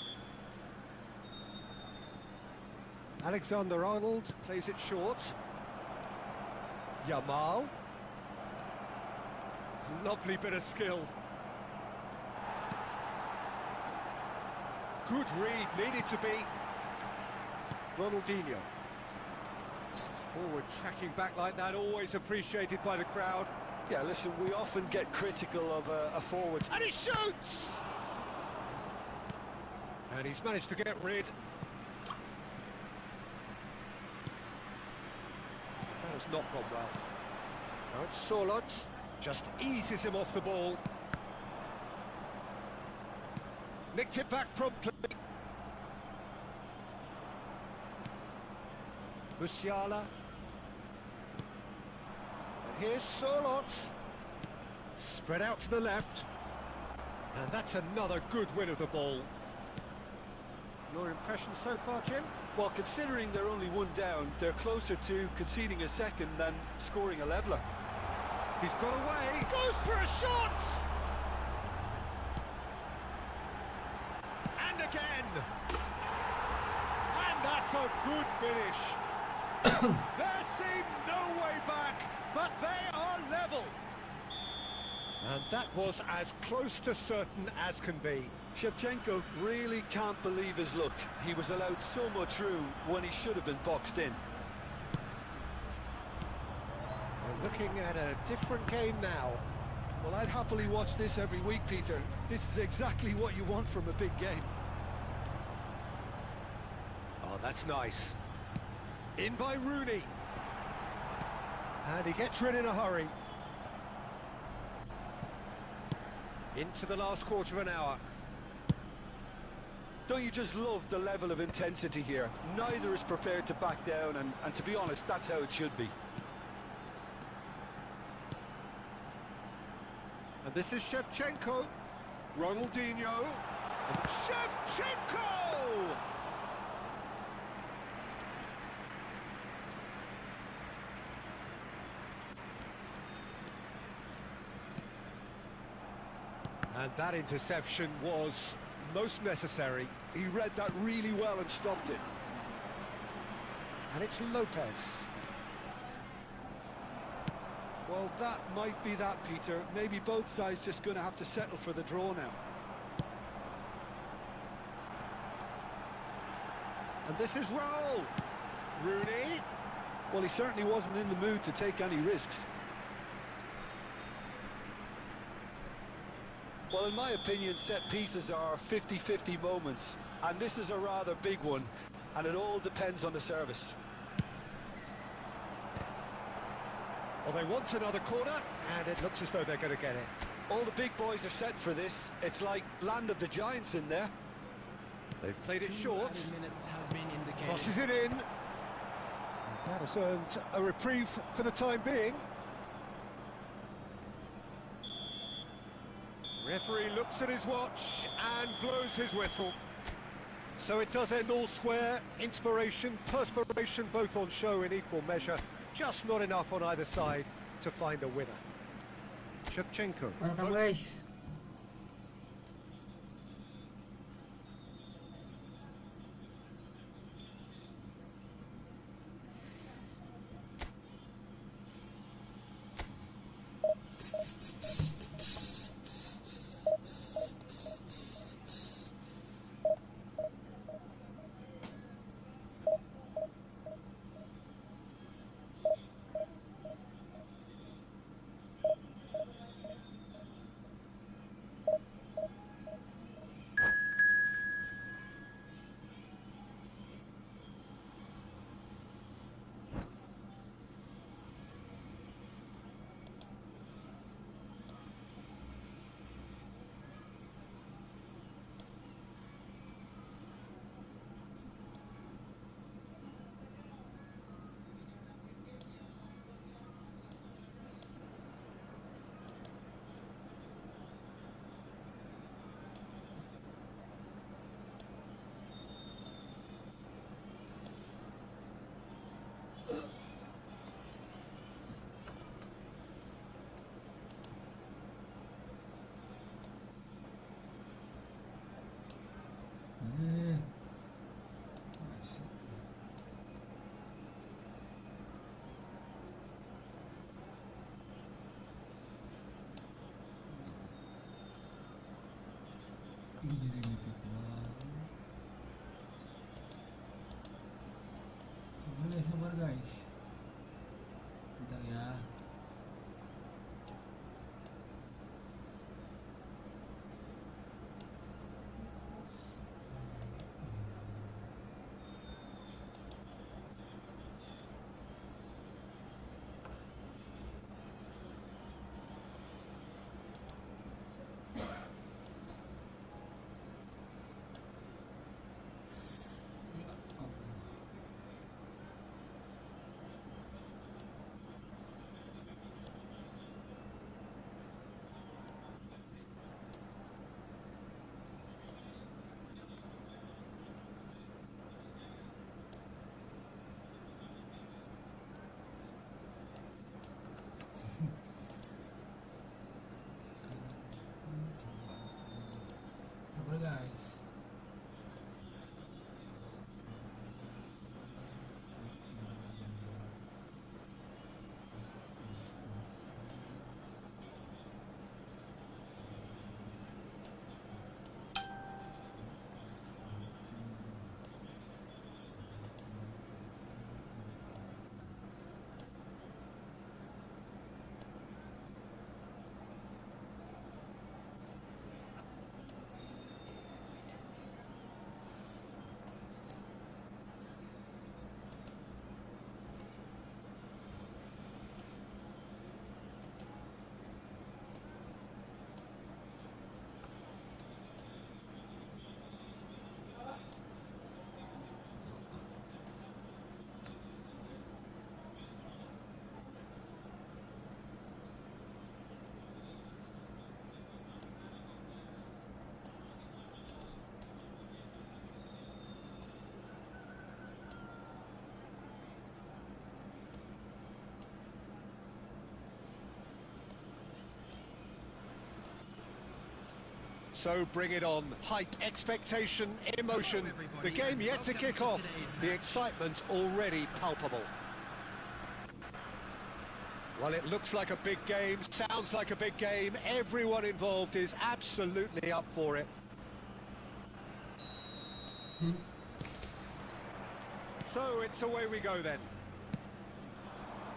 Alexander-Arnold plays it short. Yamal. Lovely bit of skill. Good read, needed to be. Ronaldinho. Forward tracking back like that, always appreciated by the crowd. Yeah, listen, we often get critical of a forward. And he shoots! And he's managed to get rid. That has not gone well. Now it's Solot. Just eases him off the ball. Nicked it back promptly. Musiala. And here's Solot. Spread out to the left. And that's another good win of the ball. Your impression so far, Jim? Well, considering they're only one down, they're closer to conceding a second than scoring a leveller. He's got away. Goes for a shot! And again! And that's a good finish. There seemed no way back, but they are level. And that was as close to certain as can be. Shevchenko really can't believe his luck. He was allowed so much room when he should have been boxed in. We're looking at a different game now. Well, I'd happily watch this every week, Peter. This is exactly what you want from a big game. Oh, that's nice. In by Rooney. And he gets rid in a hurry. Into the last quarter of an hour. Don't you just love the level of intensity here? Neither is prepared to back down, and to be honest, that's how it should be. And this is Shevchenko. Ronaldinho. And Shevchenko! And that interception was most necessary. He read that really well and stopped it. And it's Lopez. Well, that might be that, Peter. Maybe both sides just going to have to settle for the draw now. And this is Raul. Rooney. Well, he certainly wasn't in the mood to take any risks. Well, in my opinion, set pieces are 50-50 moments, and this is a rather big one, and it all depends on the service. Well, they want another corner, and it looks as though they're going to get it. All the big boys are set for this. It's like land of the giants in there. They've played it short. Minutes has been indicated. Crosses it in. And that has earned a reprieve for the time being. Referee looks at his watch and blows his whistle. So it does end all square. Inspiration, perspiration, both on show in equal measure. Just not enough on either side to find a winner. Shevchenko. Mantap guys. Jadi gitu pula. Sabar guys. Bentar ya. Sabar guys. So bring it on. Height, expectation, emotion. The game yet to kick off. The excitement already palpable. Well, it looks like a big game, sounds like a big game. Everyone involved is absolutely up for it. So it's away we go then.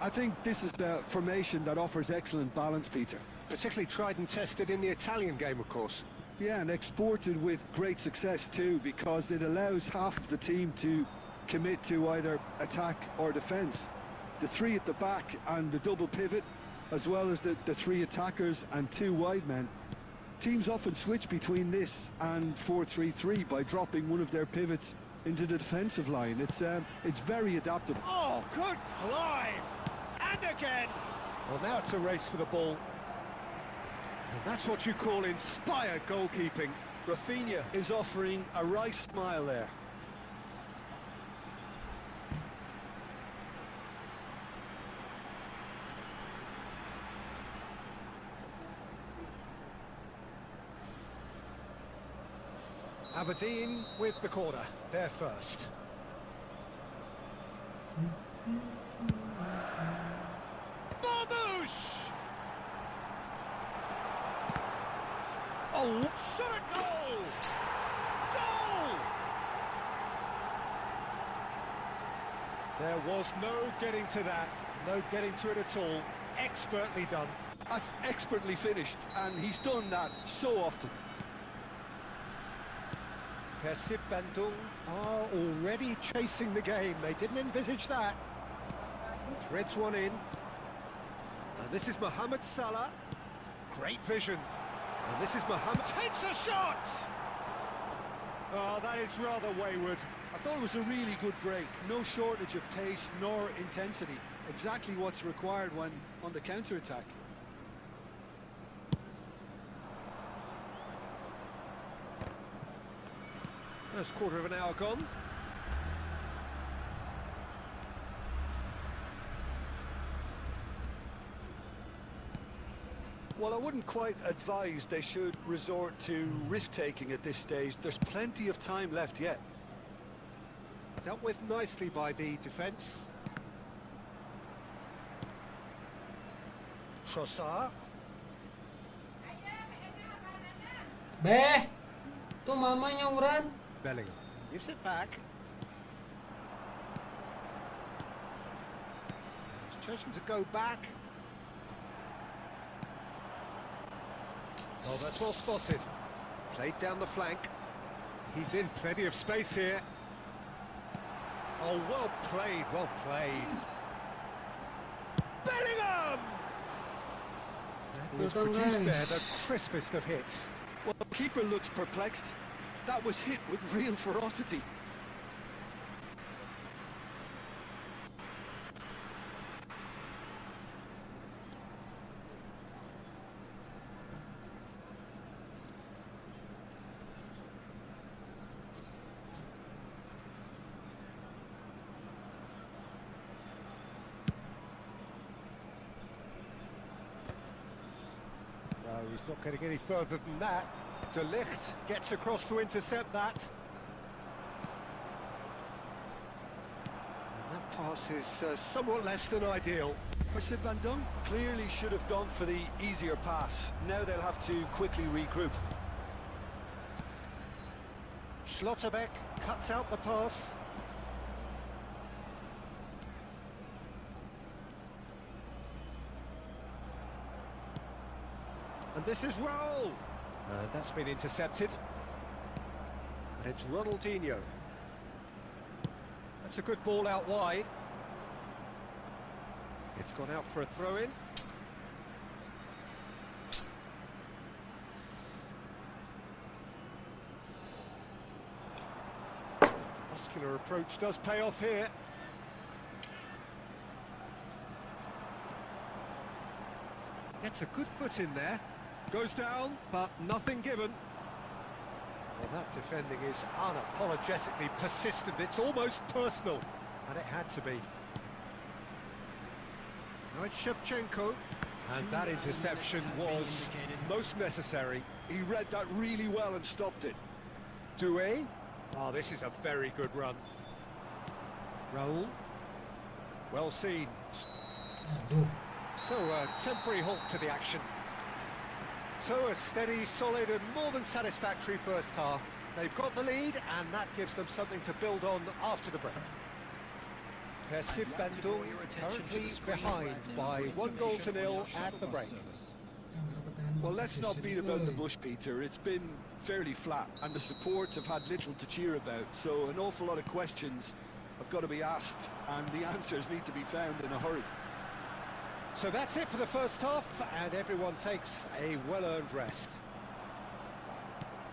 I think this is a formation that offers excellent balance, Peter. Particularly tried and tested in the Italian game, of course. Yeah, and exported with great success too, because it allows half of the team to commit to either attack or defence. The three at the back and the double pivot, as well as the three attackers and two wide men. Teams often switch between this and 4-3-3 by dropping one of their pivots into the defensive line. It's very adaptable. Oh, good climb! And again! Well, now it's a race for the ball. And that's what you call inspired goalkeeping. Rafinha is offering a wry smile there. Aberdeen with the corner. They're first. Marmouche! Oh, shot a goal! Goal! There was no getting to that, no getting to it at all. Expertly done. That's expertly finished, and he's done that so often. Persib Bandung are already chasing the game. They didn't envisage that. Threads one in. And this is Mohamed Salah. Great vision. And this is Mohamed. Takes a shot! Oh, that is rather wayward. I thought it was a really good break. No shortage of pace nor intensity. Exactly what's required when on the counter-attack. First quarter of an hour gone. Well, I wouldn't quite advise they should resort to risk-taking at this stage. There's plenty of time left yet. Dealt with nicely by the defence. Trossard. Beh, Tuh mama nyauran. Bellingham gives it back. He's chosen to go back. Oh, that's well spotted. Played down the flank. He's in plenty of space here. Oh, well played, well played. Bellingham! That was Welcome, produced there, guys. the crispest of hits. Well, the keeper looks perplexed. That was hit with real ferocity. No, he's not getting any further than that. De Ligt gets across to intercept that. And that pass is somewhat less than ideal. For Sid Van Dunk, clearly should have gone for the easier pass. Now they'll have to quickly regroup. Schlotterbeck cuts out the pass. And this is Raul. That's been intercepted. And it's Ronaldinho. That's a good ball out wide. It's gone out for a throw-in. Muscular approach does pay off here. Gets a good foot in there. Goes down, but nothing given. Well, that defending is unapologetically persistent. It's almost personal, and it had to be. Now it's Shevchenko, and that interception was most necessary. He read that really well and stopped it. Doué. Oh, this is a very good run. Raul. Well seen. Aduh. So a temporary halt to the action. So a steady, solid and more than satisfactory first half. They've got the lead and that gives them something to build on after the break. Kasih Bandung currently behind by 1-0 at the break. Well, let's not beat about the bush, Peter. It's been fairly flat, and the support have had little to cheer about. So an awful lot of questions have got to be asked, and the answers need to be found in a hurry. So that's it for the first half, and everyone takes a well-earned rest.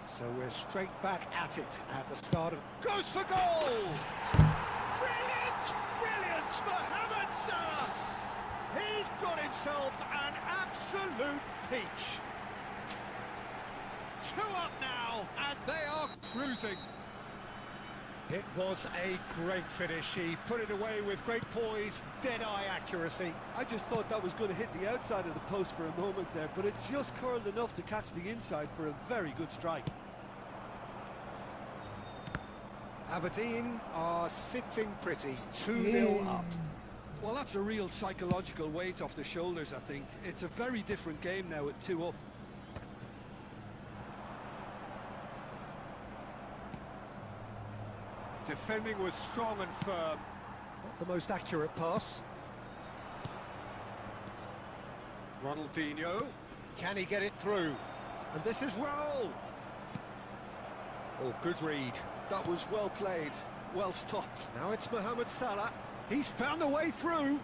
So we're straight back at it at the start of... Goes for goal! Brilliant! Brilliant! Mohamed Salah! He's got himself an absolute peach. 2 up now, and they are cruising. It was a great finish. He put it away with great poise, dead-eye accuracy. I just thought that was going to hit the outside of the post for a moment there, but it just curled enough to catch the inside for a very good strike. Aberdeen are sitting pretty, 2-0 up. Well, that's a real psychological weight off the shoulders, I think. It's a very different game now at 2 up. Defending was strong and firm. Not the most accurate pass. Ronaldinho. Can he get it through? And this is Raul. Oh, good read. That was well played, well stopped. Now it's Mohamed Salah. He's found a way through.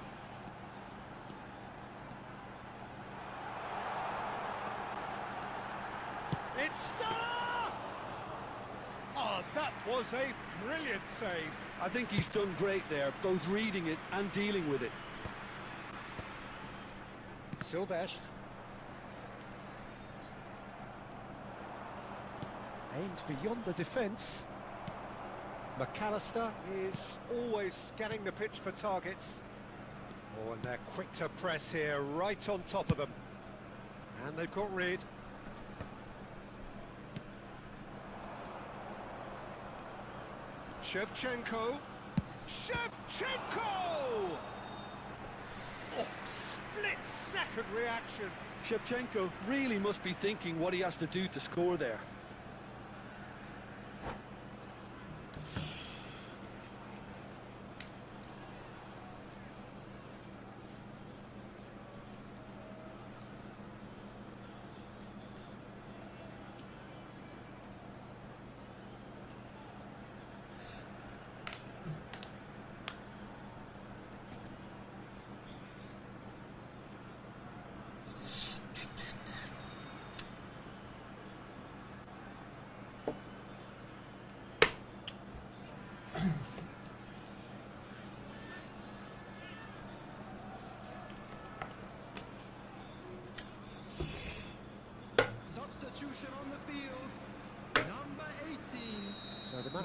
It's Salah! Oh, that was a brilliant save. I think he's done great there, both reading it and dealing with it. Silvestre. Aimed beyond the defence. McAllister is always scanning the pitch for targets. Oh, and they're quick to press here, right on top of them. And they've got rid. Shevchenko. Shevchenko! Oh, split-second reaction. Shevchenko really must be thinking what he has to do to score there.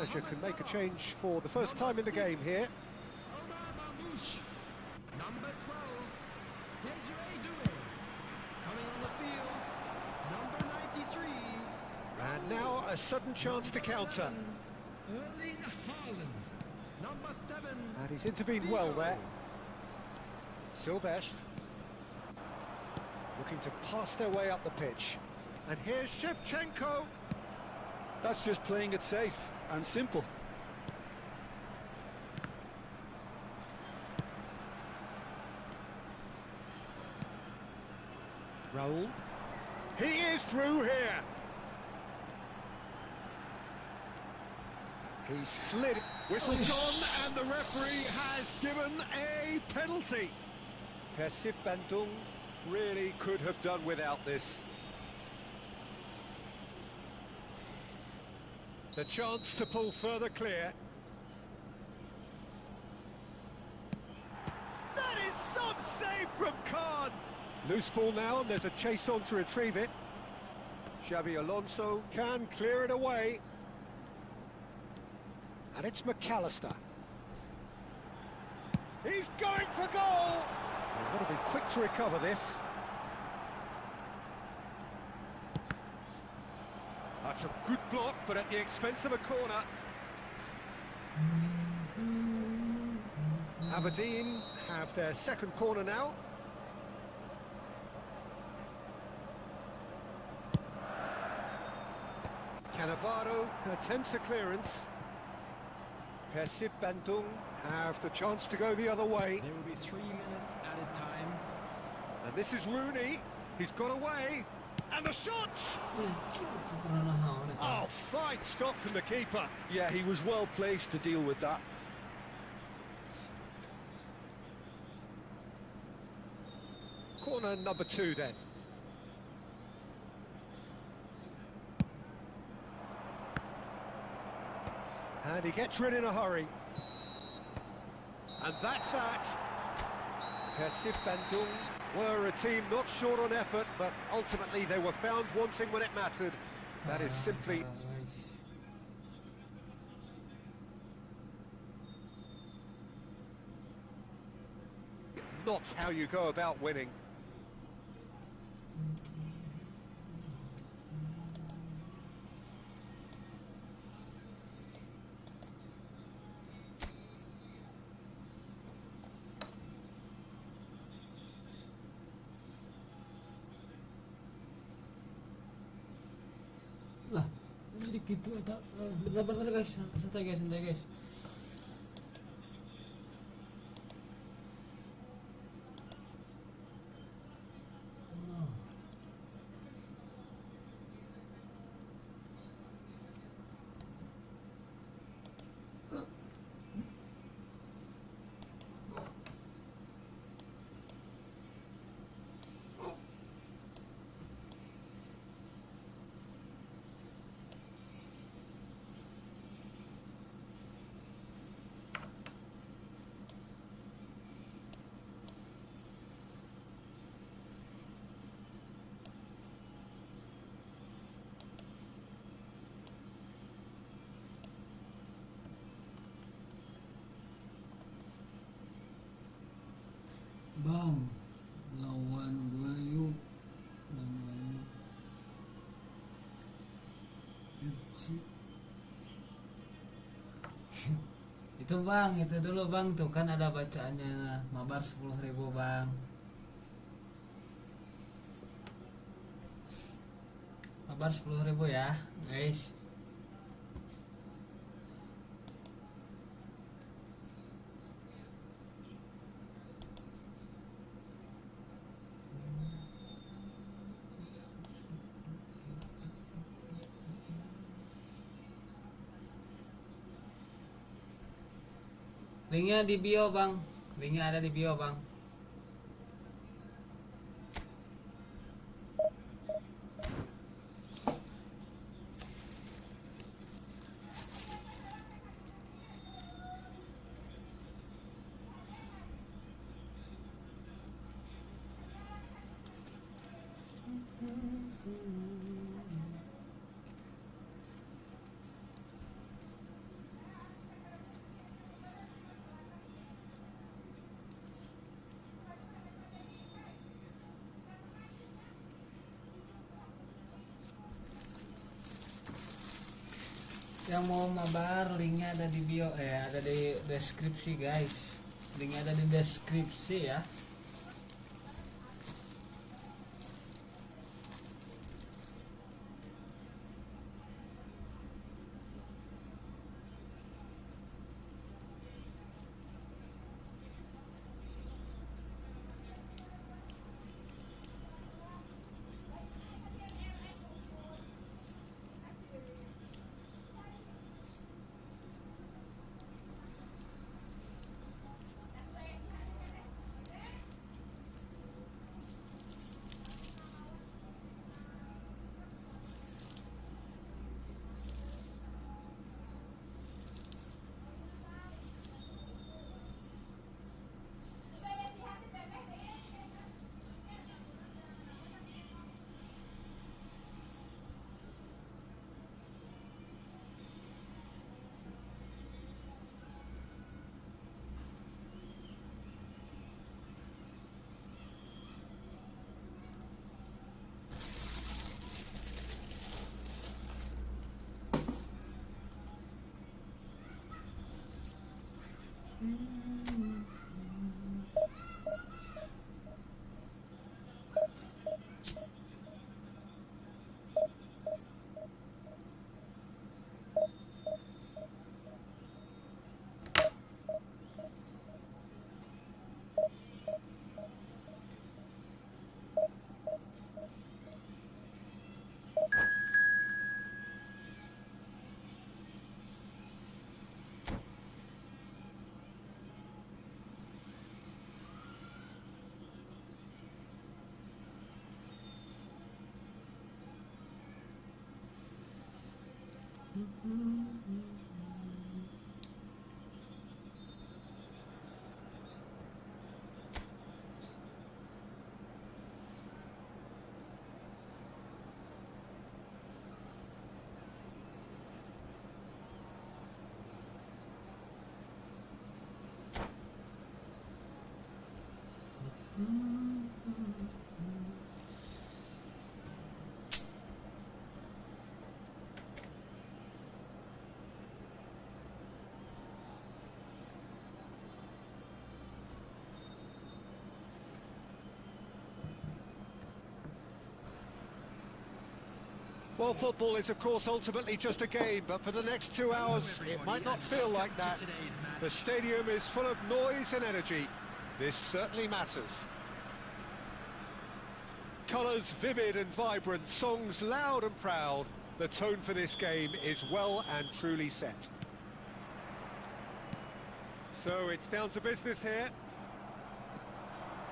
Manager can make a change for the first time in the game here. Number 12, Desiree Doué. Coming on the field, number 93. And now a sudden chance to counter. Erling Haaland. Number 7. And he's intervened well there. Silvestre. Looking to pass their way up the pitch. And here's Shevchenko. That's just playing it safe and simple. Raul. He is through here. He slid. Whistle's gone, and the referee has given a penalty. Persib Bandung really could have done without this. The chance to pull further clear. That is some save from Khan. Loose ball now, and there's a chase on to retrieve it. Xabi Alonso can clear it away. And it's McAllister. He's going for goal! They've got to be quick to recover this. That's a good block, but at the expense of a corner. Aberdeen have their second corner now. Cannavaro attempts a clearance. Persib Bandung have the chance to go the other way. There will be 3 minutes added time. And this is Rooney. He's got away. And the shot! Oh, fine stop from the keeper. Yeah, he was well placed to deal with that. Corner number 2 then. And he gets rid in a hurry. And that's that. Persib Bandung were a team not short on effort, but ultimately they were found wanting when it mattered. That is simply not how you go about winning. Lah, jadi gitu tak. Bentar guys, santai guys. Bang, lawan gue yuk, namanya FC. Itu bang, itu dulu bang, tuh kan ada bacaannya mabar 10.000 bang. Mabar 10.000 ya guys. Linknya di bio bang, linknya ada di bio bang. Yang mau mabar, linknya ada di bio, ada di deskripsi guys. Linknya ada di deskripsi ya. Well, football is, of course, ultimately just a game, but for the next 2 hours, it might not feel like that. The stadium is full of noise and energy. This certainly matters. Colours vivid and vibrant, songs loud and proud. The tone for this game is well and truly set. So it's down to business here.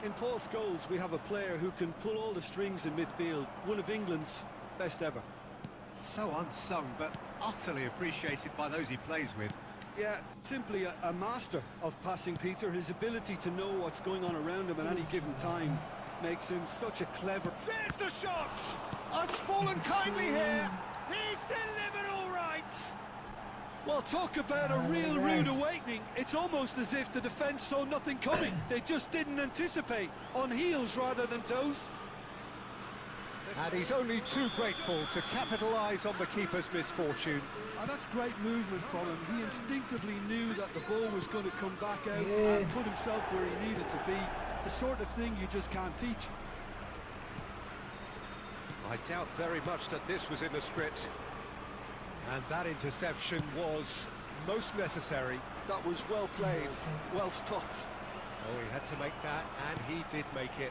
In Paul Scholes, we have a player who can pull all the strings in midfield, one of England's best ever. So unsung, but utterly appreciated by those he plays with. Yeah, simply a master of passing, Peter. His ability to know what's going on around him at any given time makes him such a clever... There's the shot! It's fallen kindly here. He's delivered all right. Well, talk about a real rude awakening. It's almost as if the defence saw nothing coming. They just didn't anticipate, on heels rather than toes. And he's only too grateful to capitalise on the keeper's misfortune. Oh, that's great movement from him. He instinctively knew that the ball was going to come back out and put himself where he needed to be. The sort of thing you just can't teach. I doubt very much that this was in the script. And that interception was most necessary. That was well played, well stopped. Oh, he had to make that, and he did make it.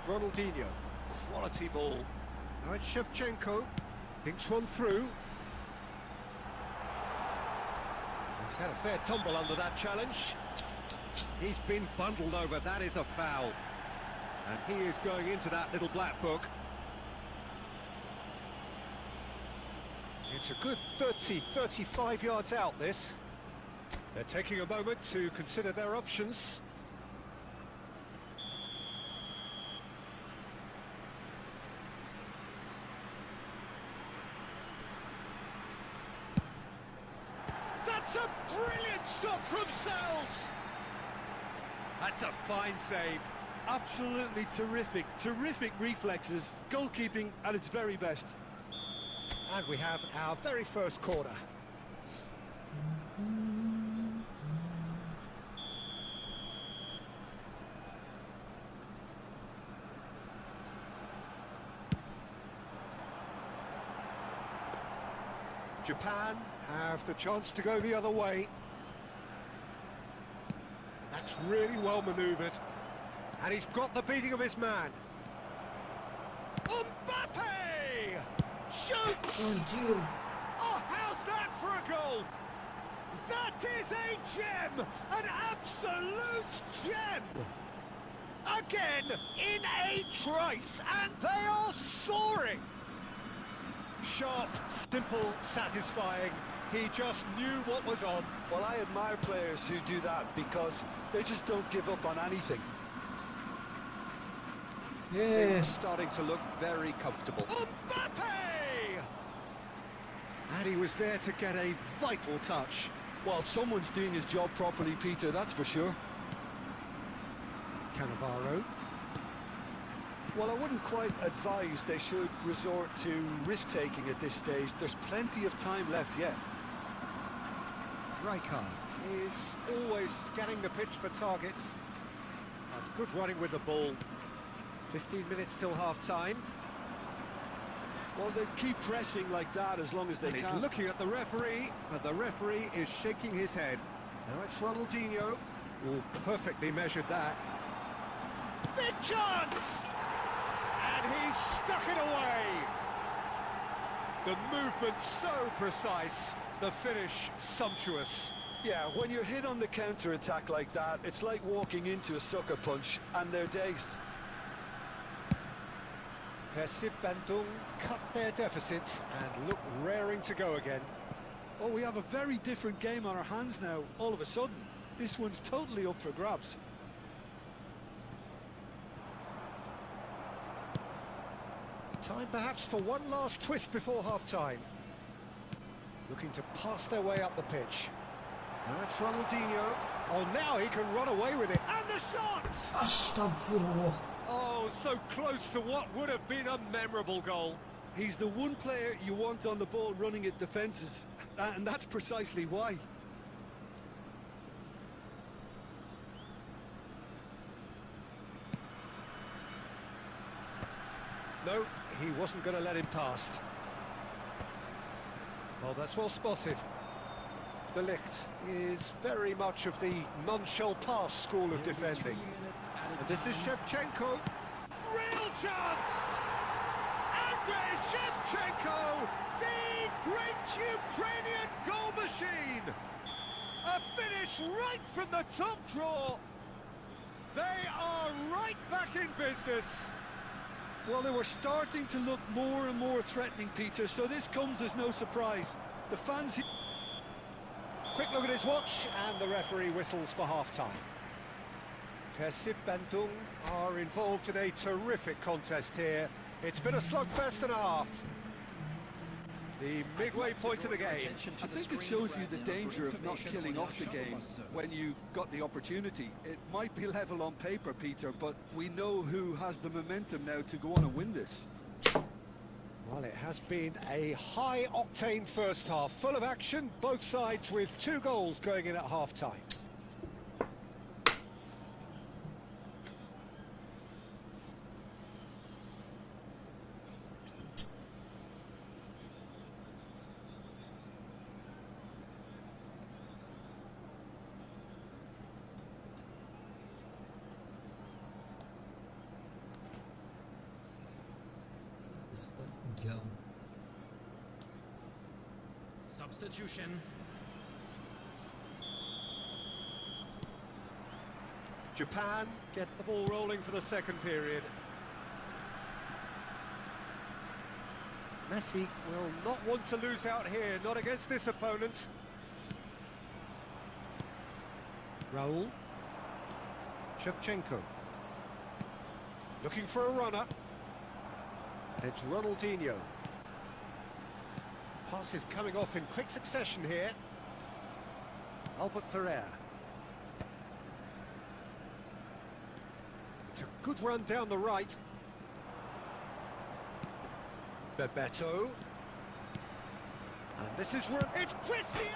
Ronaldinho, quality ball. Now it's Shevchenko, thinks one through. He's had a fair tumble under that challenge. He's been bundled over, that is a foul. And he is going into that little black book. It's a good 30, 35 yards out, this. They're taking a moment to consider their options. That's a brilliant stop from Sells! That's a fine save. Absolutely terrific, terrific reflexes. Goalkeeping at its very best. And we have our very first corner. Japan have the chance to go the other way. That's really well manoeuvred. And he's got the beating of his man. Mbappe! Shoots! Anjir. Oh, how's that for a goal? That is a gem! An absolute gem! Again, in a trice, and they are soaring! Sharp, simple, satisfying. He just knew what was on. Well, I admire players who do that because they just don't give up on anything. It's Yes. starting to look very comfortable. Mbappe! And he was there to get a vital touch. Well, someone's doing his job properly, Peter, that's for sure. Cannavaro. Well, I wouldn't quite advise they should resort to risk-taking at this stage. There's plenty of time left yet. Rijkaard is always scanning the pitch for targets. That's good running with the ball. 15 minutes till half-time. Well, they keep pressing like that as long as they And he's can. looking at the referee, but the referee is shaking his head. Now it's Ronaldinho. Oh, perfectly measured that. Big chance! And he's stuck it away. The movement so precise, the finish sumptuous. Yeah, when you're hit on the counter-attack like that, it's like walking into a sucker punch, and they're dazed. Persib Bandung cut their deficit and look raring to go again. Oh, we have a very different game on our hands now, all of a sudden. This one's totally up for grabs. Time perhaps for one last twist before half-time. Looking to pass their way up the pitch. Now it's Ronaldinho. Oh, now he can run away with it. And the shot! Astagfirullah. Oh, so close to what would have been a memorable goal. He's the one player you want on the ball running at defences, and that's precisely why. No, he wasn't going to let him past. Oh, that's well spotted. De Ligt is very much of the nonchalant pass school of defending. And this is Shevchenko. Real chance! Andrei Shevchenko, the great Ukrainian goal machine! A finish right from the top draw. They are right back in business. Well, they were starting to look more and more threatening, Peter, so this comes as no surprise. The fans... Quick look at his watch, and the referee whistles for half-time. Persib Bandung are involved in a terrific contest here. It's been a slugfest and a half. The midway point of the game. I think it shows you the danger of not killing off the game when you've got the opportunity. It might be level on paper, Peter, but we know who has the momentum now to go on and win this. Well, it has been a high-octane first half, full of action, both sides with 2 goals going in at half-time. Jam. Substitution. Japan get the ball rolling for the second period. Messi will not want to lose out here, not against this opponent. Raul. Shevchenko. Looking for a runner. It's Ronaldinho. Pass is coming off in quick succession here. Albert Ferrer. It's a good run down the right. Bebeto. And this is it's Christian,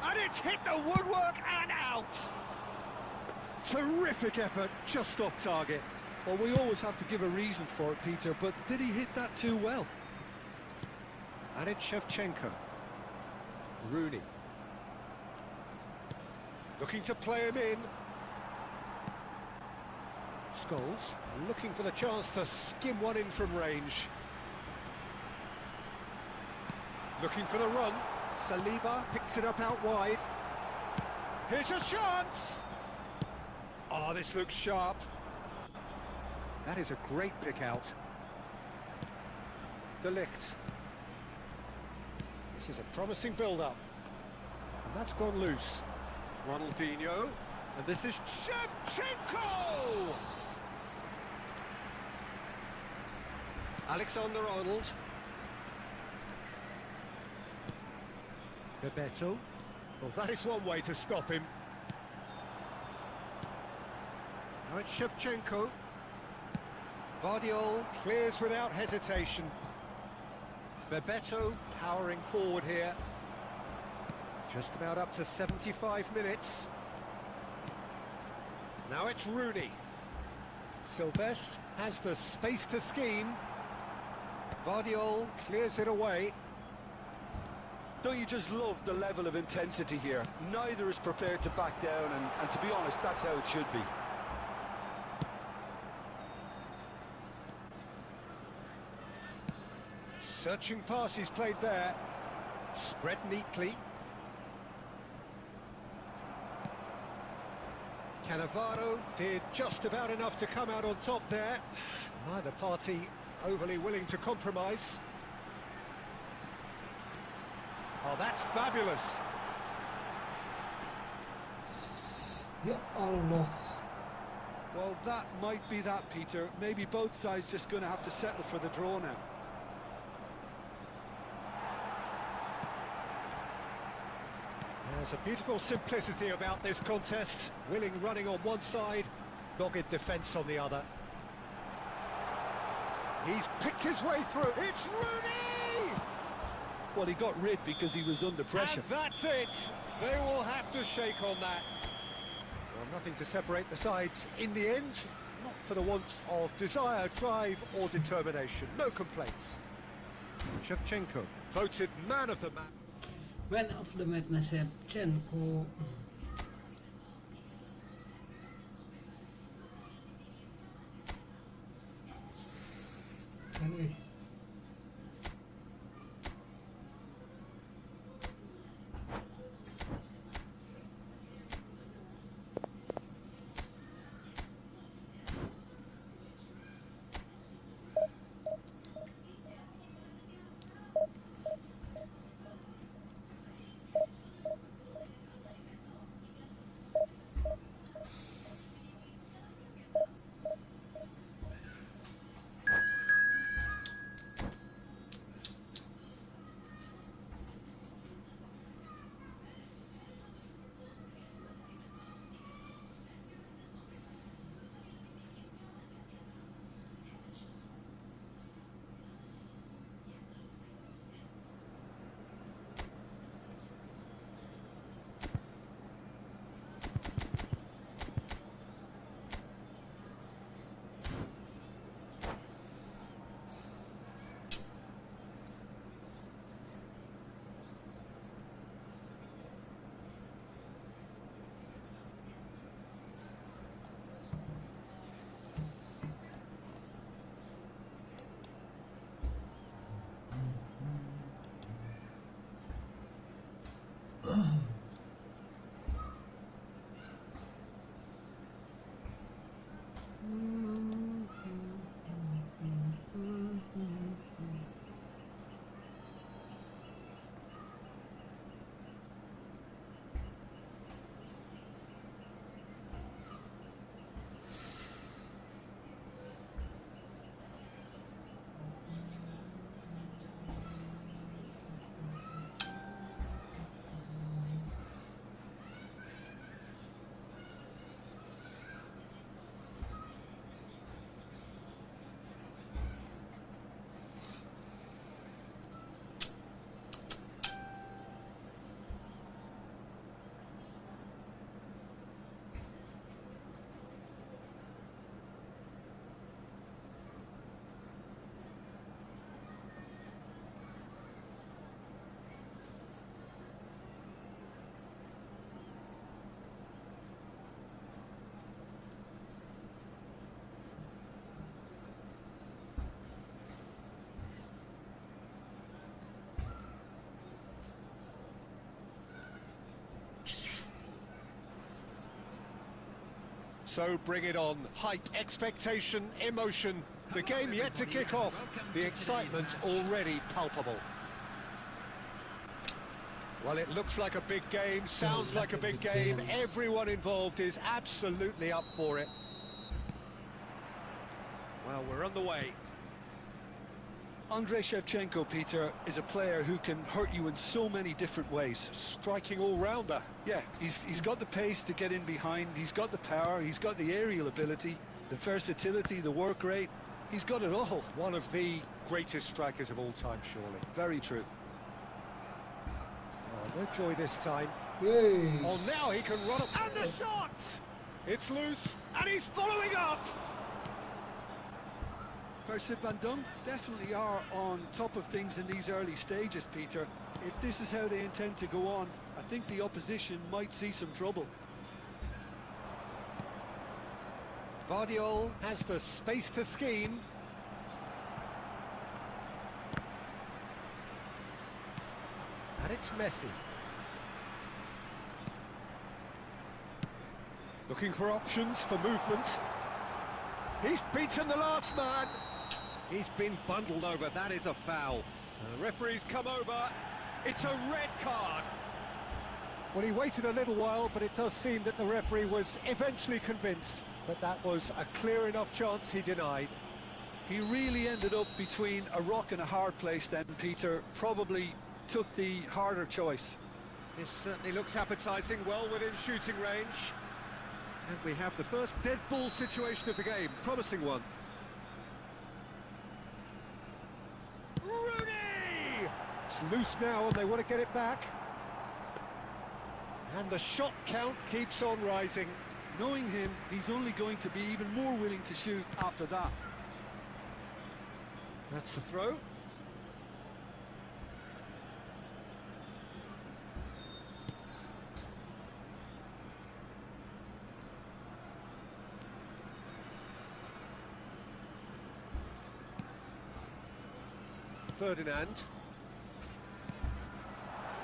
and it's hit the woodwork and out. Terrific effort, just off target. Well, we always have to give a reason for it, Peter, but did he hit that too well? And it's Shevchenko. Rooney. Looking to play him in. Scholes looking for the chance to skim one in from range. Looking for the run. Saliba picks it up out wide. Here's a chance! Oh, this looks sharp. That is a great pick out. De Ligt. This is a promising build-up. And that's gone loose. Ronaldinho. And this is Shevchenko! Alexander-Arnold. Bebeto. Well, that is one way to stop him. Now it's Shevchenko. Vardiol clears without hesitation. Bebeto powering forward here. Just about up to 75 minutes. Now it's Rooney. Silvestre has the space to scheme. Vardiol clears it away. Don't you just love the level of intensity here? Neither is prepared to back down, and to be honest, that's how it should be. Searching passes played there. Spread neatly. Cannavaro did just about enough to come out on top there. Neither party overly willing to compromise. Oh, that's fabulous. Ya Allah. Well, that might be that, Peter. Maybe both sides just going to have to settle for the draw now. There's a beautiful simplicity about this contest. Willing running on one side, dogged defence on the other. He's picked his way through. It's Rooney! Well, he got rid because he was under pressure. And that's it. They will have to shake on that. Well, nothing to separate the sides in the end. Not for the want of desire, drive or determination. No complaints. Shevchenko, voted man of the match. Man of the match na Shevchenko. Anyway. So bring it on. Hype, expectation, emotion. The game yet to kick off. The excitement already palpable. Well, it looks like a big game, sounds like a big game. Everyone involved is absolutely up for it. Well, we're on the way. Andrei Shevchenko, Peter, is a player who can hurt you in so many different ways. Striking all-rounder. Yeah, he's got the pace to get in behind, he's got the power, he's got the aerial ability, the versatility, the work rate. He's got it all. One of the greatest strikers of all time, surely. Very true. Oh, no joy this time. Yes. Oh, now he can run up. And the shot! It's loose, and he's following up! Persib Bandung definitely are on top of things in these early stages, Peter. If this is how they intend to go on, I think the opposition might see some trouble. Vardiol has the space to scheme. And it's Messi. Looking for options for movement. He's beaten the last man. He's been bundled over. That is a foul. The referee's come over. It's a red card. Well, he waited a little while, but it does seem that the referee was eventually convinced that that was a clear enough chance he denied. He really ended up between a rock and a hard place then, Peter. Probably took the harder choice. This certainly looks appetising, well within shooting range. And we have the first dead ball situation of the game. Promising one. Rooney! It's loose now and they want to get it back. And the shot count keeps on rising. Knowing him, he's only going to be even more willing to shoot after that. That's the throw. Ferdinand.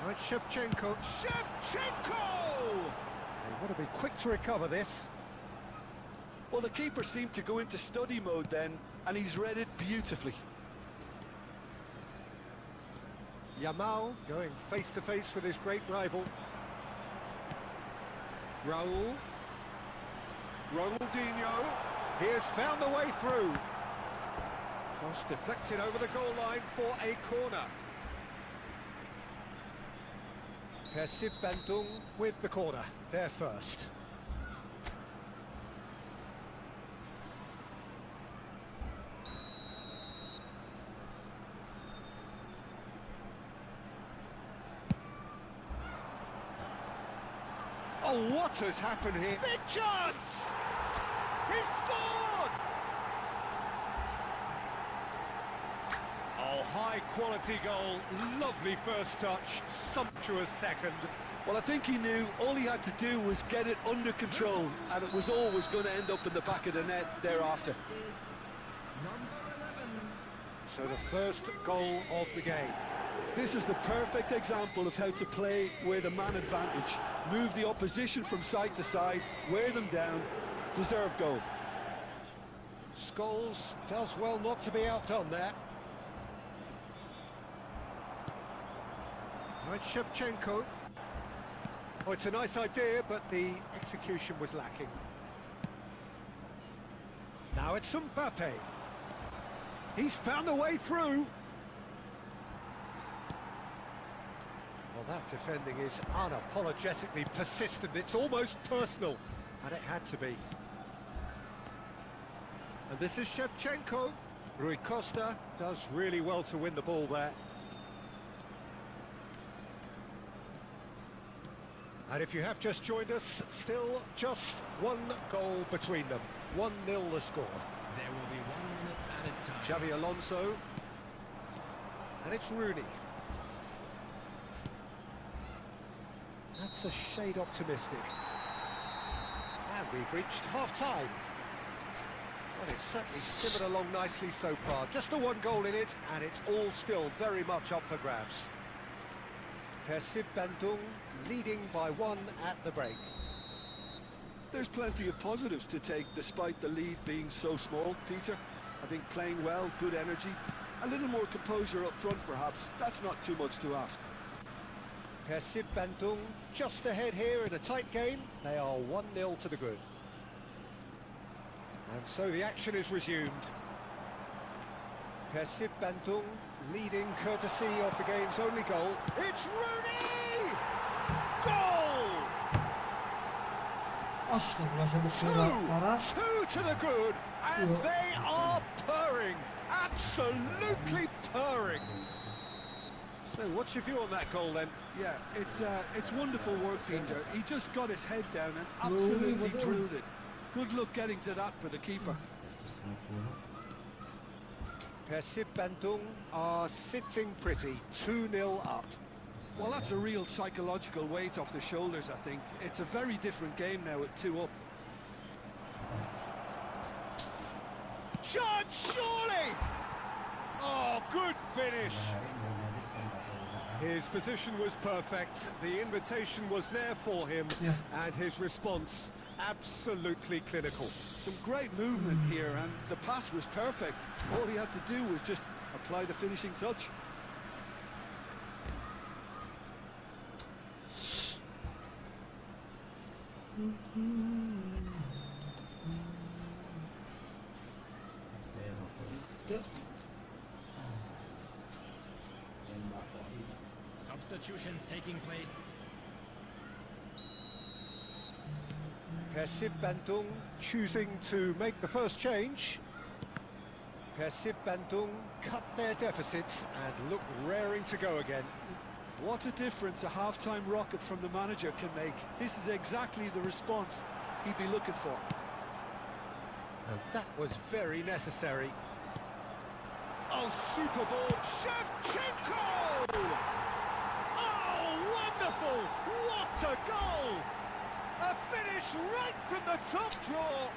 Right, Shevchenko. Shevchenko! They want to be quick to recover this. Well, the keeper seemed to go into study mode then, and he's read it beautifully. Yamal going face to face with his great rival. Raul. Ronaldinho. He has found the way through. Cross deflected over the goal line for a corner. Persib Bandung with the corner. They're first. Oh, what has happened here? Big chance! He scored! Oh, high-quality goal. Lovely first touch. Sumptuous second. Well, I think he knew all he had to do was get it under control, and it was always going to end up in the back of the net thereafter. So the first goal of the game. This is the perfect example of how to play with a man advantage. Move the opposition from side to side, wear them down, deserve goal. Scholes does well not to be outdone there. Right, Shevchenko. Oh, it's a nice idea, but the execution was lacking. Now it's Mbappe. He's found a way through. Well, that defending is unapologetically persistent. It's almost personal, and it had to be. And this is Shevchenko. Rui Costa does really well to win the ball there. And if you have just joined us, still just one goal between them. 1-0 the score. There will be 1 minute added time. Xavi Alonso. And it's Rooney. That's a shade optimistic. And we've reached half-time. Well, it's certainly simmered along nicely so far. Just the one goal in it, and it's all still very much up for grabs. Persib Bandung leading by 1 at the break. there's plenty of positives to take despite the lead being so small, Peter. I think playing well, good energy, a little more composure up front perhaps. That's not too much to ask. Persib Bandung just ahead here in a tight game. They are 1-0 to the good. And so the action is resumed. Persib Bandung leading courtesy of the game's only goal. It's Rooney! Goal! Astagfirullah, Two to the good, and Yeah. they are purring, absolutely purring. So what's your view on that goal then? Yeah, it's wonderful work, Peter. He just got his head down and absolutely drilled it. Good luck getting to that for the keeper. Persib Bandung are sitting pretty, 2-0 up. Well, that's a real psychological weight off the shoulders, I think. It's a very different game now at 2 up. Shot, surely! Oh, good finish. His position was perfect, the invitation was there for him, Yeah. and his response absolutely clinical. Some great movement here, and the pass was perfect. All he had to do was just apply the finishing touch. Substitutions taking place. Persib Bandung choosing to make the first change. Persib Bandung cut their deficit and look raring to go again. What a difference a half-time rocket from the manager can make. This is exactly the response he'd be looking for. And that was very necessary. Oh, super ball, Shevchenko! Oh, wonderful! What a goal! A finish right from the top draw.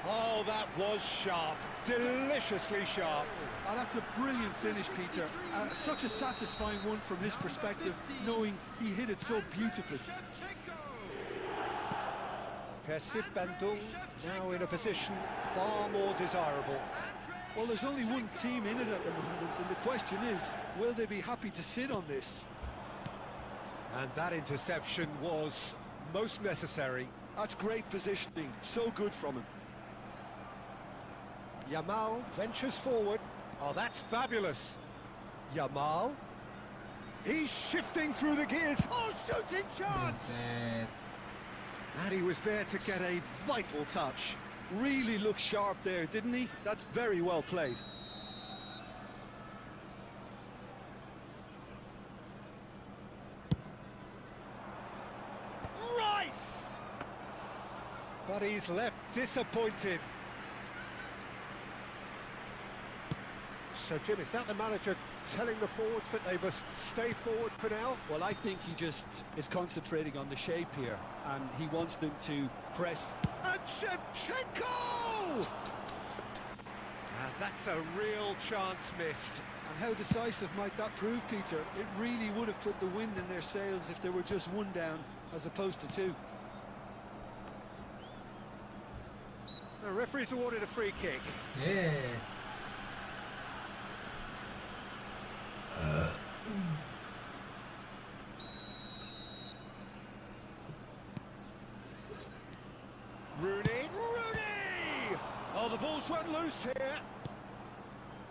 Oh, that was sharp, deliciously sharp. Oh, that's a brilliant finish, Peter. Such a satisfying one from his perspective, knowing he hit it so beautifully. Persib Bandung now in a position far more desirable. Well, there's only one team in it at the moment, and the question is, will they be happy to sit on this? And that interception was most necessary. That's great positioning, so good from him. Yamal ventures forward. Oh, that's fabulous. Yamal. He's shifting through the gears. Oh, shooting chance! And he was there to get a vital touch. Really looked sharp there, didn't he? That's very well played. Rice! But he's left disappointed. So, Jim, is that the manager telling the forwards that they must stay forward for now? Well, I think he just is concentrating on the shape here, and he wants them to press. And Shevchenko! And that's a real chance missed. And how decisive might that prove, Peter? It really would have put the wind in their sails if there were just one down, as opposed to two. The referee's awarded a free kick. Yeah. Rooney! Rooney! Oh, the ball's run loose here.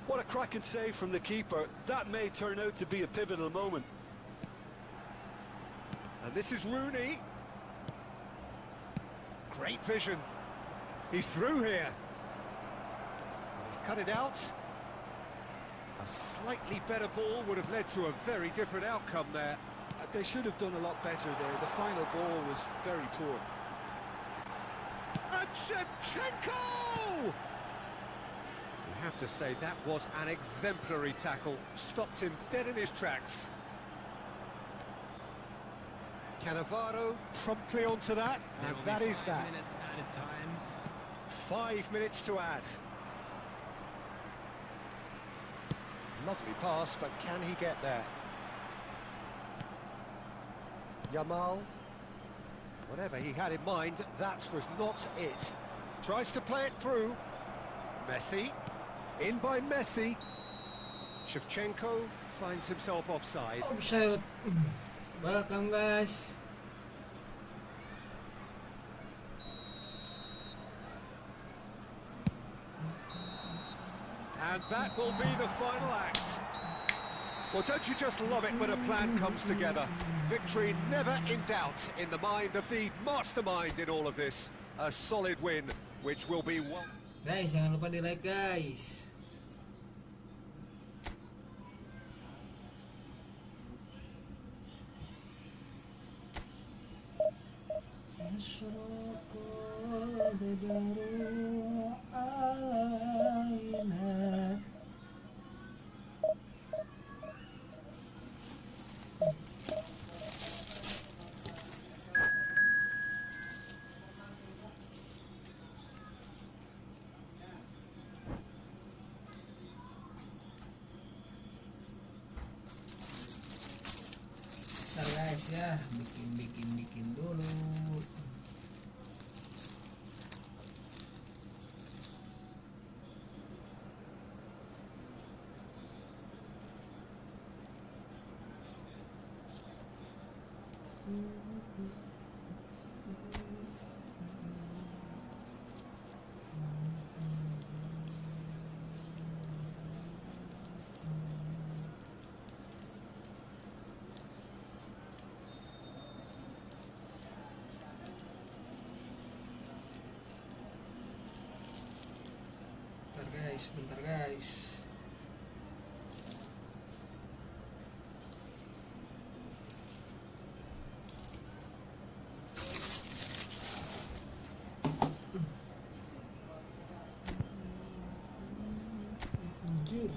What a cracking save from the keeper. That may turn out to be a pivotal moment. And this is Rooney. Great vision. He's through here. He's cut it out. A slightly better ball would have led to a very different outcome there. They should have done a lot better there. The final ball was very poor. And Shevchenko! You have to say that was an exemplary tackle. Stopped him dead in his tracks. Cannavaro promptly onto that, and that is that. 5 minutes added time. 5 minutes to add. Lovely pass, but can he get there? Yamal. Whatever he had in mind, that was not it. Tries to play it through. Messi. In by Messi. Shevchenko finds himself offside. Offside. Welcome guys. And that will be the final act. Well, don't you just love it when a plan comes together? Victory never in doubt in the mind of the mastermind in all of this. A solid win, which will be one. Guys, jangan lupa di like guys. Bentar guys ya, bikin dulu. Bentar guys. Anjir.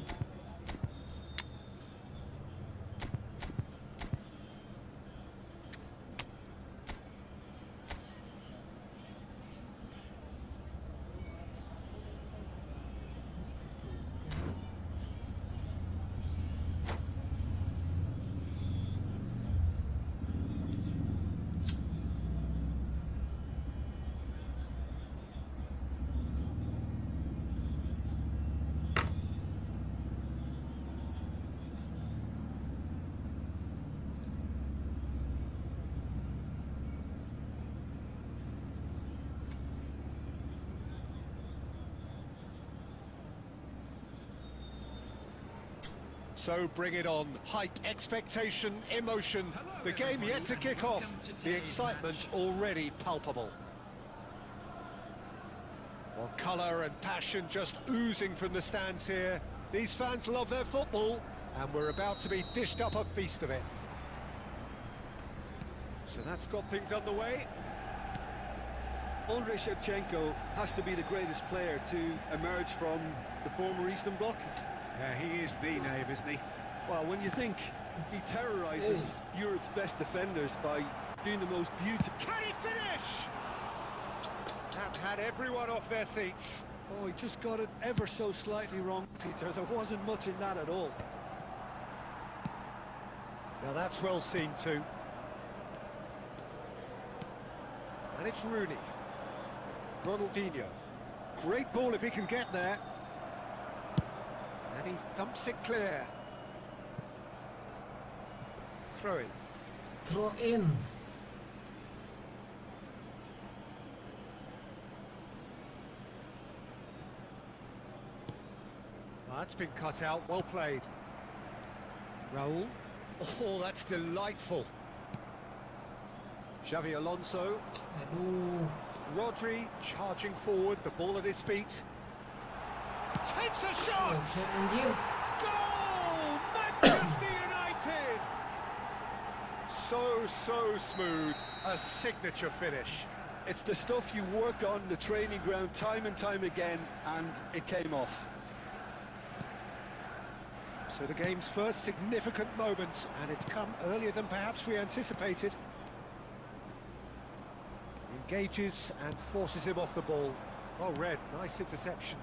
So bring it on. Hype, expectation, emotion. The game yet to kick off. The excitement already palpable. Well, colour and passion just oozing from the stands here. These fans love their football, and we're about to be dished up a feast of it. So that's got things underway. Andrei Shevchenko has to be the greatest player to emerge from the former Eastern Bloc. Yeah, he is the name, isn't he? Well, when you think he terrorises Europe's best defenders by doing the most beautiful... Can he finish? That had everyone off their seats. Oh, he just got it ever so slightly wrong, Peter. There wasn't much in that at all. Now that's well seen too. And it's Rooney. Ronaldinho. Great ball if he can get there. And he thumps it clear. Throw in. Throw in. That's been cut out, well played. Raul. Oh, that's delightful. Xavi Alonso. Aduh. Rodri charging forward, the ball at his feet. Takes a shot! Offside anjir. Goal! Manchester United! So smooth. A signature finish. It's the stuff you work on the training ground time and time again, and it came off. So the game's first significant moment, and it's come earlier than perhaps we anticipated. Engages and forces him off the ball. Oh, Red, nice interception.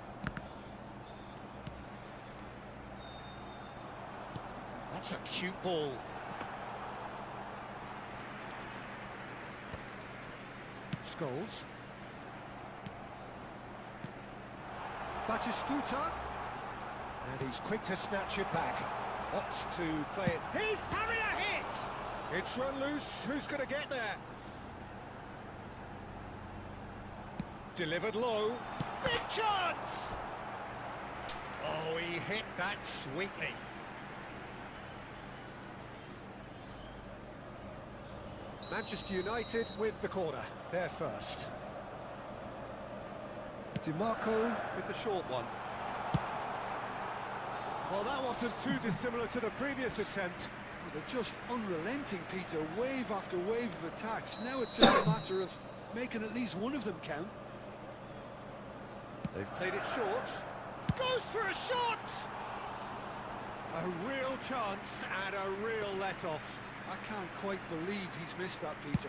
That's a cute ball. Scholes. Batistuta. And he's quick to snatch it back. Opts to play it. He's having a hit! It's run loose. Who's going to get there? Delivered low. Big chance! Oh, he hit that sweetly. Manchester United with the corner. They're first. DiMarco with the short one. Well, that wasn't too dissimilar to the previous attempt. Well, they're just unrelenting, Peter. Wave after wave of attacks. Now it's just a matter of making at least one of them count. They've played it short. Goes for a shot! A real chance and a real let-off. I can't quite believe he's missed that, Peter.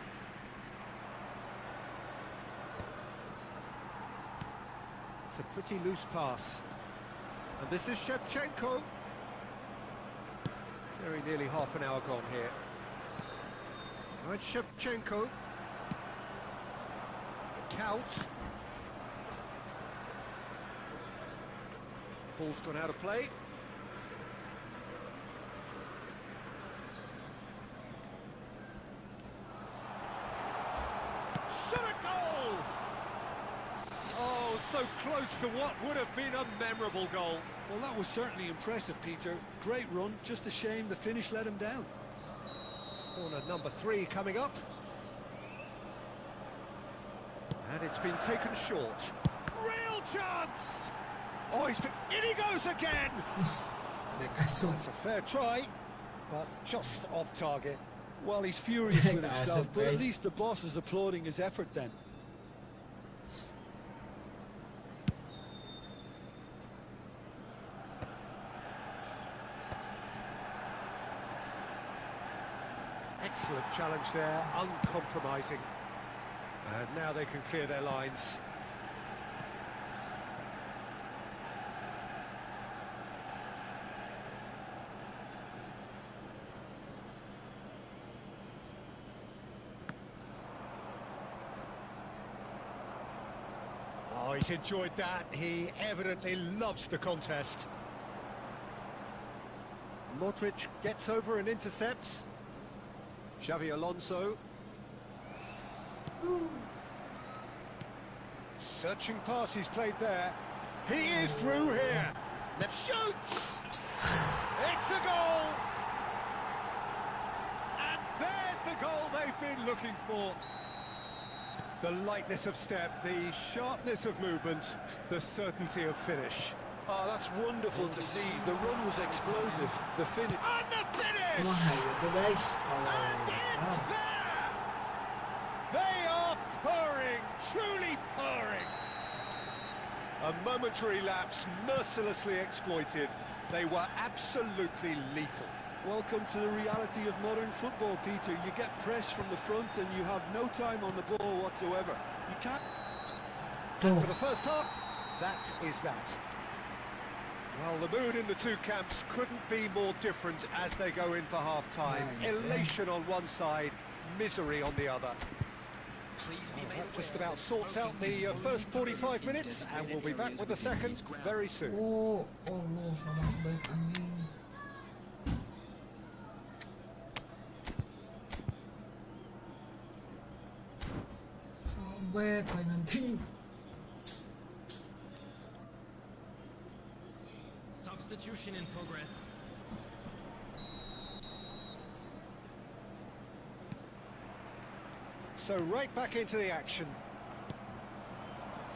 It's a pretty loose pass. And this is Shevchenko. Very nearly half an hour gone here. Right, Shevchenko. Count. Ball's gone out of play. Shot a goal! Oh, so close to what would have been a memorable goal. Well, that was certainly impressive, Peter. Great run, just a shame the finish let him down. Corner number 3 coming up. And it's been taken short. Real chance! Oh, in he goes again! That's a fair try, but just off target. Well, he's furious with himself, but at least the boss is applauding his effort then. Excellent challenge there, uncompromising. And now they can clear their lines. Oh, he's enjoyed that. He evidently loves the contest. Modric gets over and intercepts. Xavi Alonso. Searching pass he's played there. He is through here. Left shoots. It's a goal. And there's the goal they've been looking for. The lightness of step, the sharpness of movement, the certainty of finish. Oh, that's wonderful to see. The run was explosive. The finish. And the finish! Mahal itu guys. And it's there! They are purring, truly purring. A momentary lapse mercilessly exploited. They were absolutely lethal. Welcome to the reality of modern football, Peter. You get pressed from the front and you have no time on the ball whatsoever. You can't... For the first half, that is that. Well, the mood in the two camps couldn't be more different as they go in for half-time. Elation on one side, misery on the other. Well, that just about sorts out the first 45 minutes, and we'll be back with the second very soon. Oh, Allah, sangat baik anjing. Sangat baik nanti. Substitution in progress. So right back into the action.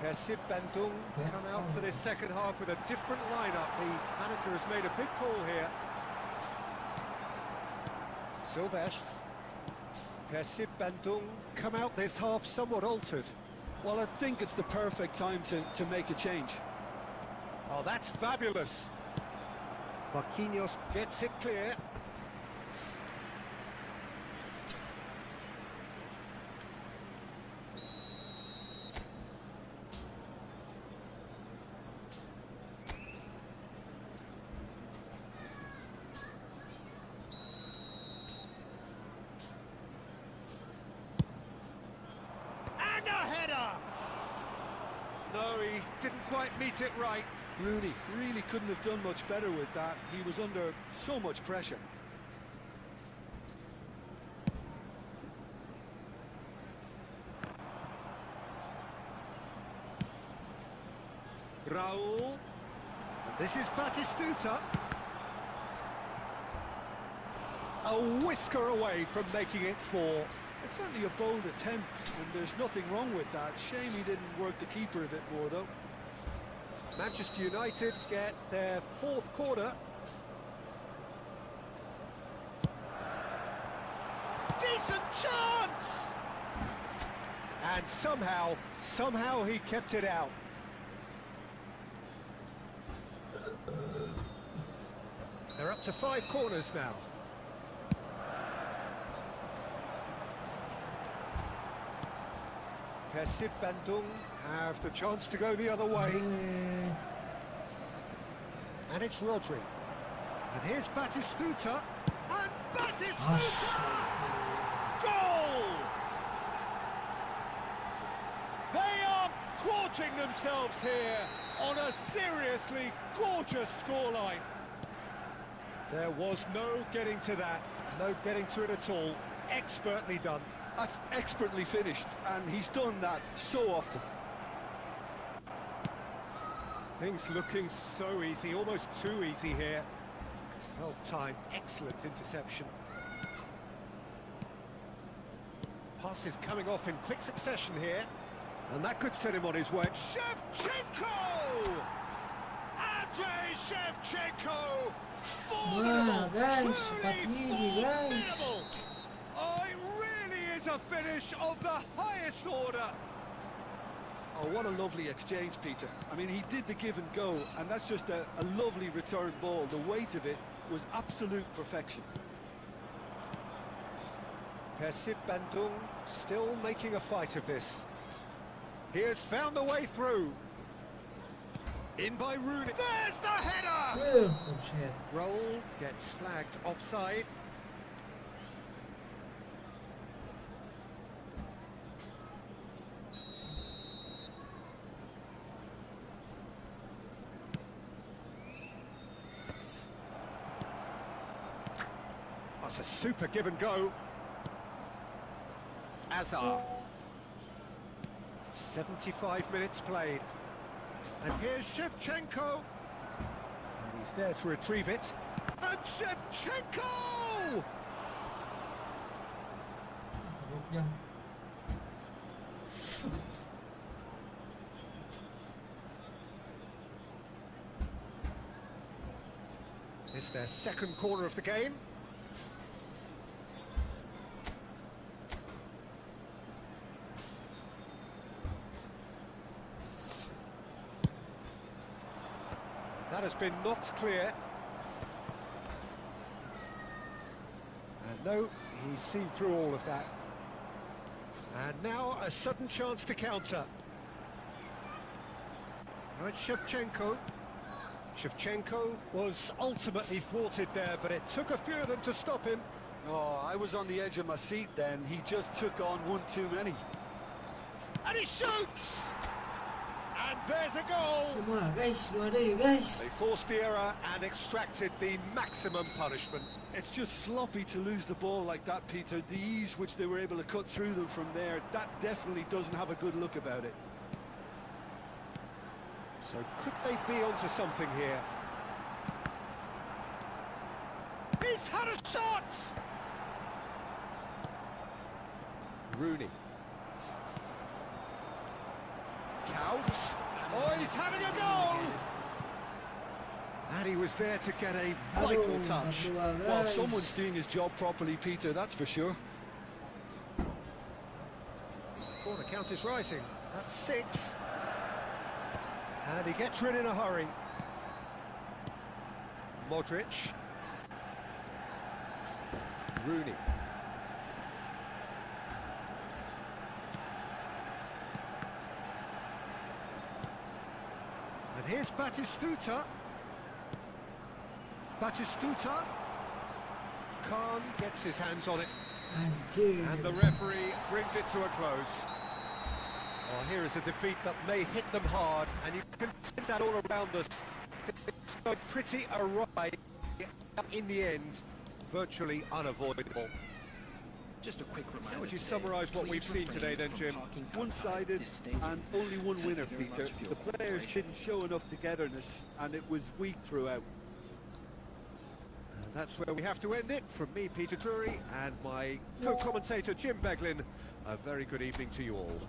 Persib Bandung come out for this second half with a different lineup. The manager has made a big call here. Silvestre. Persib Bandung come out this half somewhat altered. Well, I think it's the perfect time to make a change. Oh, that's fabulous. Marquinhos gets it clear. And a quite meet it right. Rooney really couldn't have done much better with that. He was under so much pressure. Raul. This is Batistuta. A whisker away from making it 4. It's certainly a bold attempt, and there's nothing wrong with that. Shame he didn't work the keeper a bit more, though. Manchester United get their 4th corner. Decent chance! And somehow he kept it out. They're up to 5 corners now. Persib Bandung have the chance to go the other way. And it's Rodri. And here's Batistuta. And Batistuta! Goal! They are gorging themselves here on a seriously gorgeous scoreline. There was no getting to that, no getting to it at all. Expertly done. That's expertly finished, and he's done that so often. Things looking so easy, almost too easy here. Well timed, excellent interception. Passes coming off in quick succession here. And that could set him on his way. Shevchenko! Andrei Shevchenko! Wah, guys, Truly easy, guys. formidable! Oh, it really is a finish of the highest order. Oh, what a lovely exchange, Peter. I mean, he did the give and go, and that's just a lovely return ball. The weight of it was absolute perfection. Persib Bandung still making a fight of this. He has found the way through. In by Rooney. There's the header! Oh shit. Raul gets flagged offside. That's a super give and go. Azar. 75 minutes played. And here's Shevchenko. And he's there to retrieve it. And Shevchenko! It's their 2nd corner of the game. That has been knocked clear. And no, he's seen through all of that. And now a sudden chance to counter. Now it's Shevchenko. Shevchenko was ultimately thwarted there, but it took a few of them to stop him. Oh, I was on the edge of my seat then. He just took on one too many. And he shoots! And there's a goal! Wah, guys, dua deh, guys. They forced the error and extracted the maximum punishment. It's just sloppy to lose the ball like that, Peter. The ease which they were able to cut through them from there, that definitely doesn't have a good look about it. So could they be onto something here? He's had a shot! Rooney. Counts. Oh, he's having a go! And he was there to get a vital Aduh, touch. 4-2, Well, guys. someone's doing his job properly, Peter, that's for sure. Corner count is rising. That's 6. And he gets rid in a hurry. Modric. Rooney. And here's Batistuta. Batistuta. Khan gets his hands on it. Anjir. And the referee brings it to a close. Well, here is a defeat that may hit them hard, and you can see that all around us. It's going pretty awry in the end, virtually unavoidable. Just a quick reminder. How would you summarise what we've seen today then, Jim? One-sided and only one winner, Peter. The players didn't show enough togetherness and it was weak throughout. And that's where we have to end it. From me, Peter Drury, and my co-commentator, Jim Beglin, a very good evening to you all.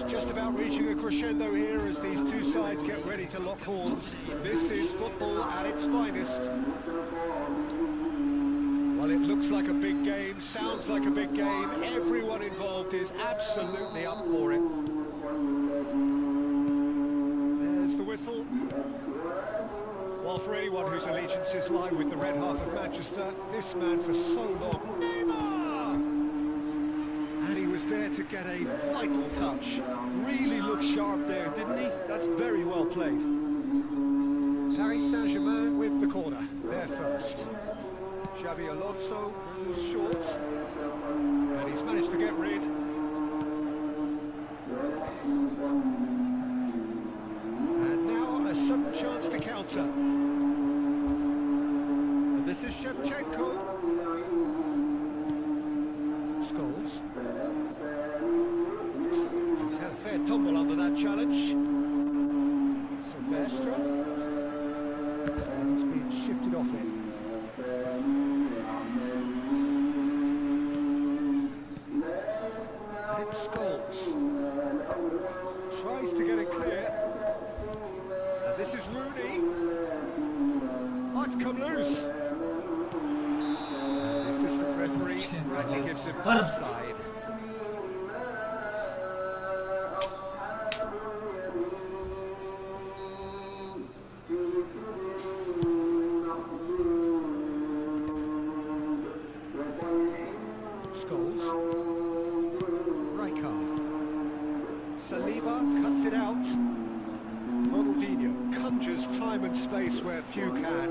Just about reaching a crescendo here as these two sides get ready to lock horns. This is football at its finest. Well, it looks like a big game, sounds like a big game. Everyone involved is absolutely up for it. There's the whistle. Well, for anyone whose allegiances lie with the red half of Manchester, this man for so long, and he was there to get a vital touch. Really looked sharp there, didn't he? That's very well played. Paris Saint-Germain with the corner, there first. Xabi Alonso goes short, and he's managed to get rid. And now a sudden chance to counter. And this is Shevchenko. Scholes. He's had a fair tumble under that challenge. Silvestre. And he's been shifted off it. And it's Scholes. Tries to get it clear. And this is Rooney. Oh, it's come loose. This is the referee, and he gives him offside. Scholes. Rijkaard. Saliba cuts it out. Ronaldinho conjures time and space where few can.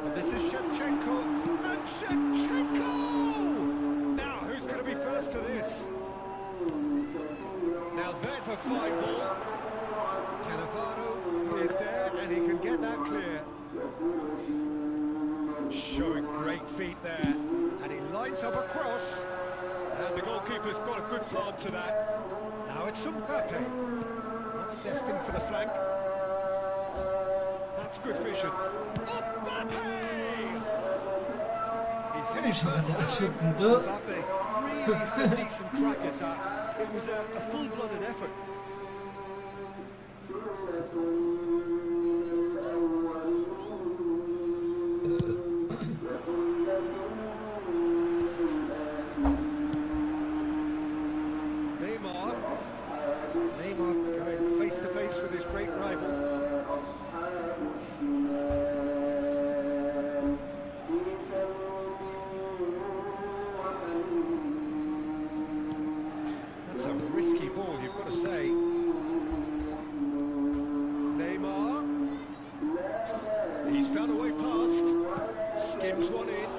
And this is Shevchenko. And Shevchenko! Now, who's going to be first to this? Now, there's a fine ball. Cannavaro is there, and he can get that clear. Showing great feet there. And he lines up a cross. And the goalkeeper's got a good palm to that. Now it's Mbappe. That's destined for the flank. That's good vision. Mbappe! He's hit it. Mbappe really had a decent crack at that. It was a full-blooded effort. Neymar going face to face with his great rival. ball, you've got to say. Neymar. He's found a way past. Skims one in.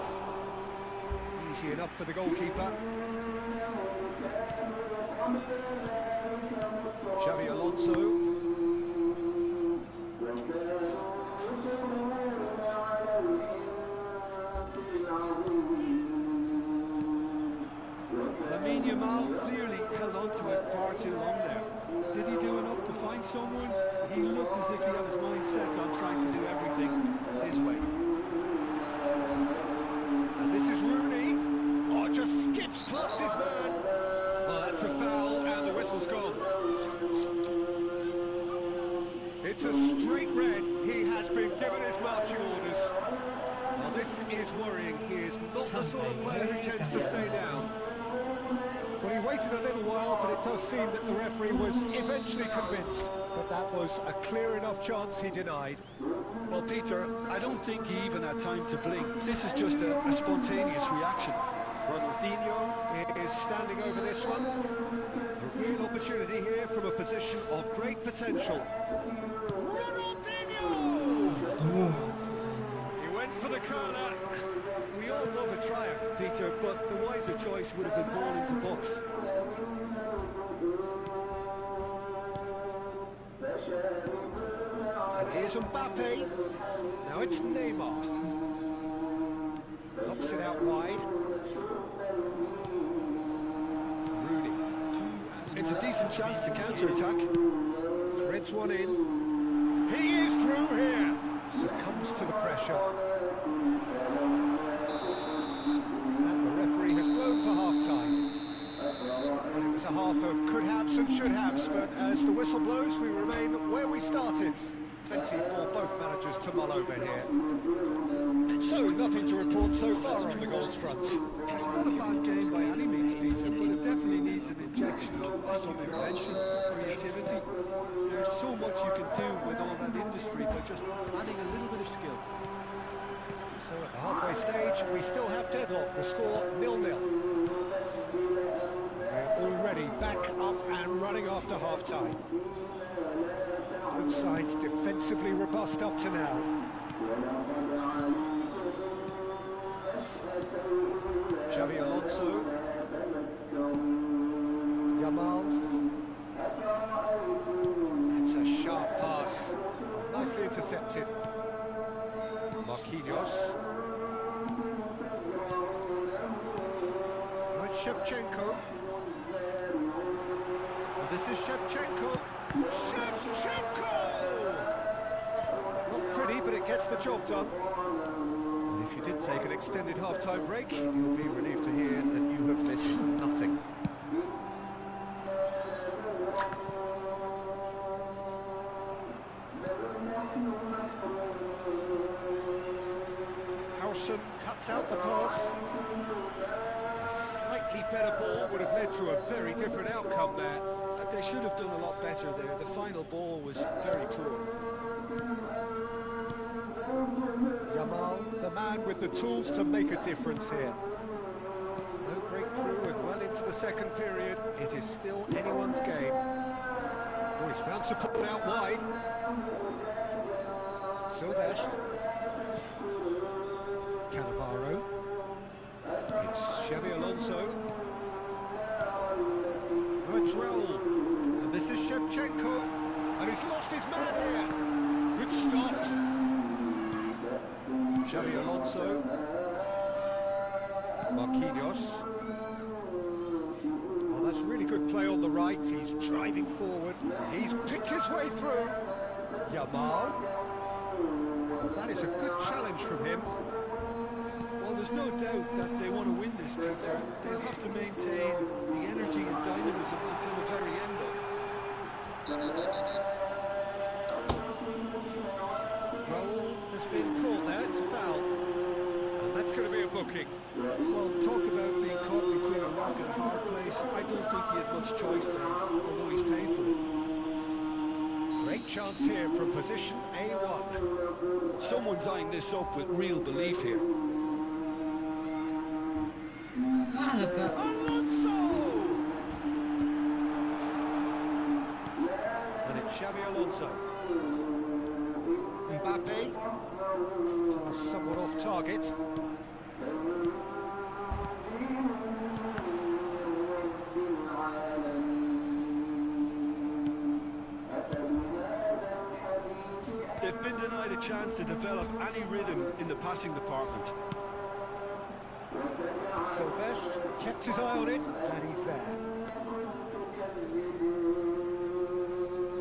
Easy enough for the goalkeeper. Xavi Alonso. Clearly held on to it far too long there. Did he do enough to find someone? He looked as if he had his mind set on trying to do everything his way. And this is Rooney. Oh, just skips past his man. Well, that's a foul, and the whistle's gone. It's a straight red. He has been given his marching orders. Well, this is worrying. He is not the sort of player who tends to stay down. Well, he waited a little while, but it does seem that the referee was eventually convinced that that was a clear enough chance he denied. Well, Peter, I don't think he even had time to blink. This is just a spontaneous reaction. Ronaldinho is standing over this one. A real opportunity here from a position of great potential. Ronaldinho! He went for the corner. We all love a tryer, Peter, but the wiser choice would have been ball into box. And here's Mbappe. Now it's Neymar. Knocks it out wide. Rooney. It's a decent chance to counter-attack. Threads one in. He is through here. Succumbs to the pressure. A half of could-haves and should-haves, but as the whistle blows, we remain where we started. Plenty for both managers to mull over here. So, nothing to report so far on the goals front. It's not a bad game by any means, Peter, but it definitely needs an injection of some invention, creativity. There's so much you can do with all that industry by just adding a little bit of skill. So, at the halfway stage, we still have deadlock. The score 0-0. Already back up and running after half-time. Both sides defensively robust up to now. Xavi Alonso. Yamal. It's a sharp pass. Nicely intercepted. Marquinhos. Right, Shevchenko. This is Shevchenko. Shevchenko! Not pretty, but it gets the job done. And if you did take an extended half-time break, you'll be relieved to hear that you have missed nothing. Howson cuts out the pass. A slightly better ball would have led to a very different outcome there. They should have done a lot better there. The final ball was very poor. Yamal, the man with the tools to make a difference here. No breakthrough and well into the second period. It is still anyone's game. Oh, he's found support out wide. Silvestre. Cannavaro. It's Xavi Alonso. Droll. And this is Shevchenko. And he's lost his man here. Good stop. Xavi Alonso. Marquinhos. Oh, that's really good play on the right. He's driving forward. He's picked his way through. Yamal. That is a good challenge from him. Well, there's no doubt that they want to win this, Peter. They'll have to maintain the energy and dynamism until the very end, though. Raul has been caught there. It's a foul. And that's going to be a booking. Well, talk about being caught between a rock and a hard place. I don't think he had much choice there, although he's paid for it. Great chance here from position A1. Someone's eyeing this up with real belief here. Ah, dekat. Alonso! Xabi Alonso. Mbappe. Somewhat off target. They've been denied a chance to develop any rhythm in the passing department. Sylvestre kept his eye on it, and he's there.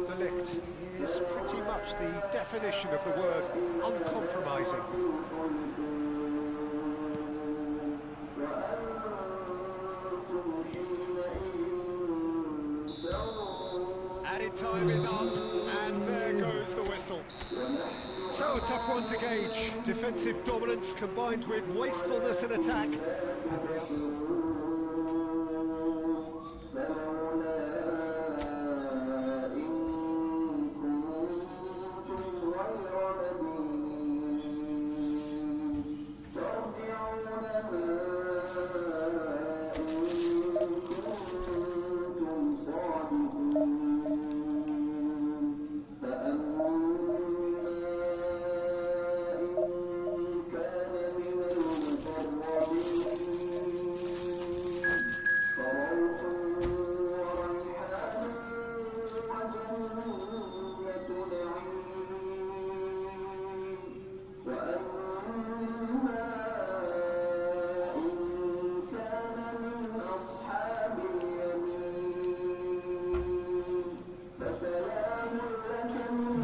Delict is pretty much the definition of the word uncompromising. Added time is up, and there goes the whistle. So a tough one to gauge. Defensive dominance combined with wastefulness in attack.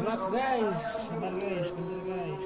Gelap guys, bentar guys, bentar guys.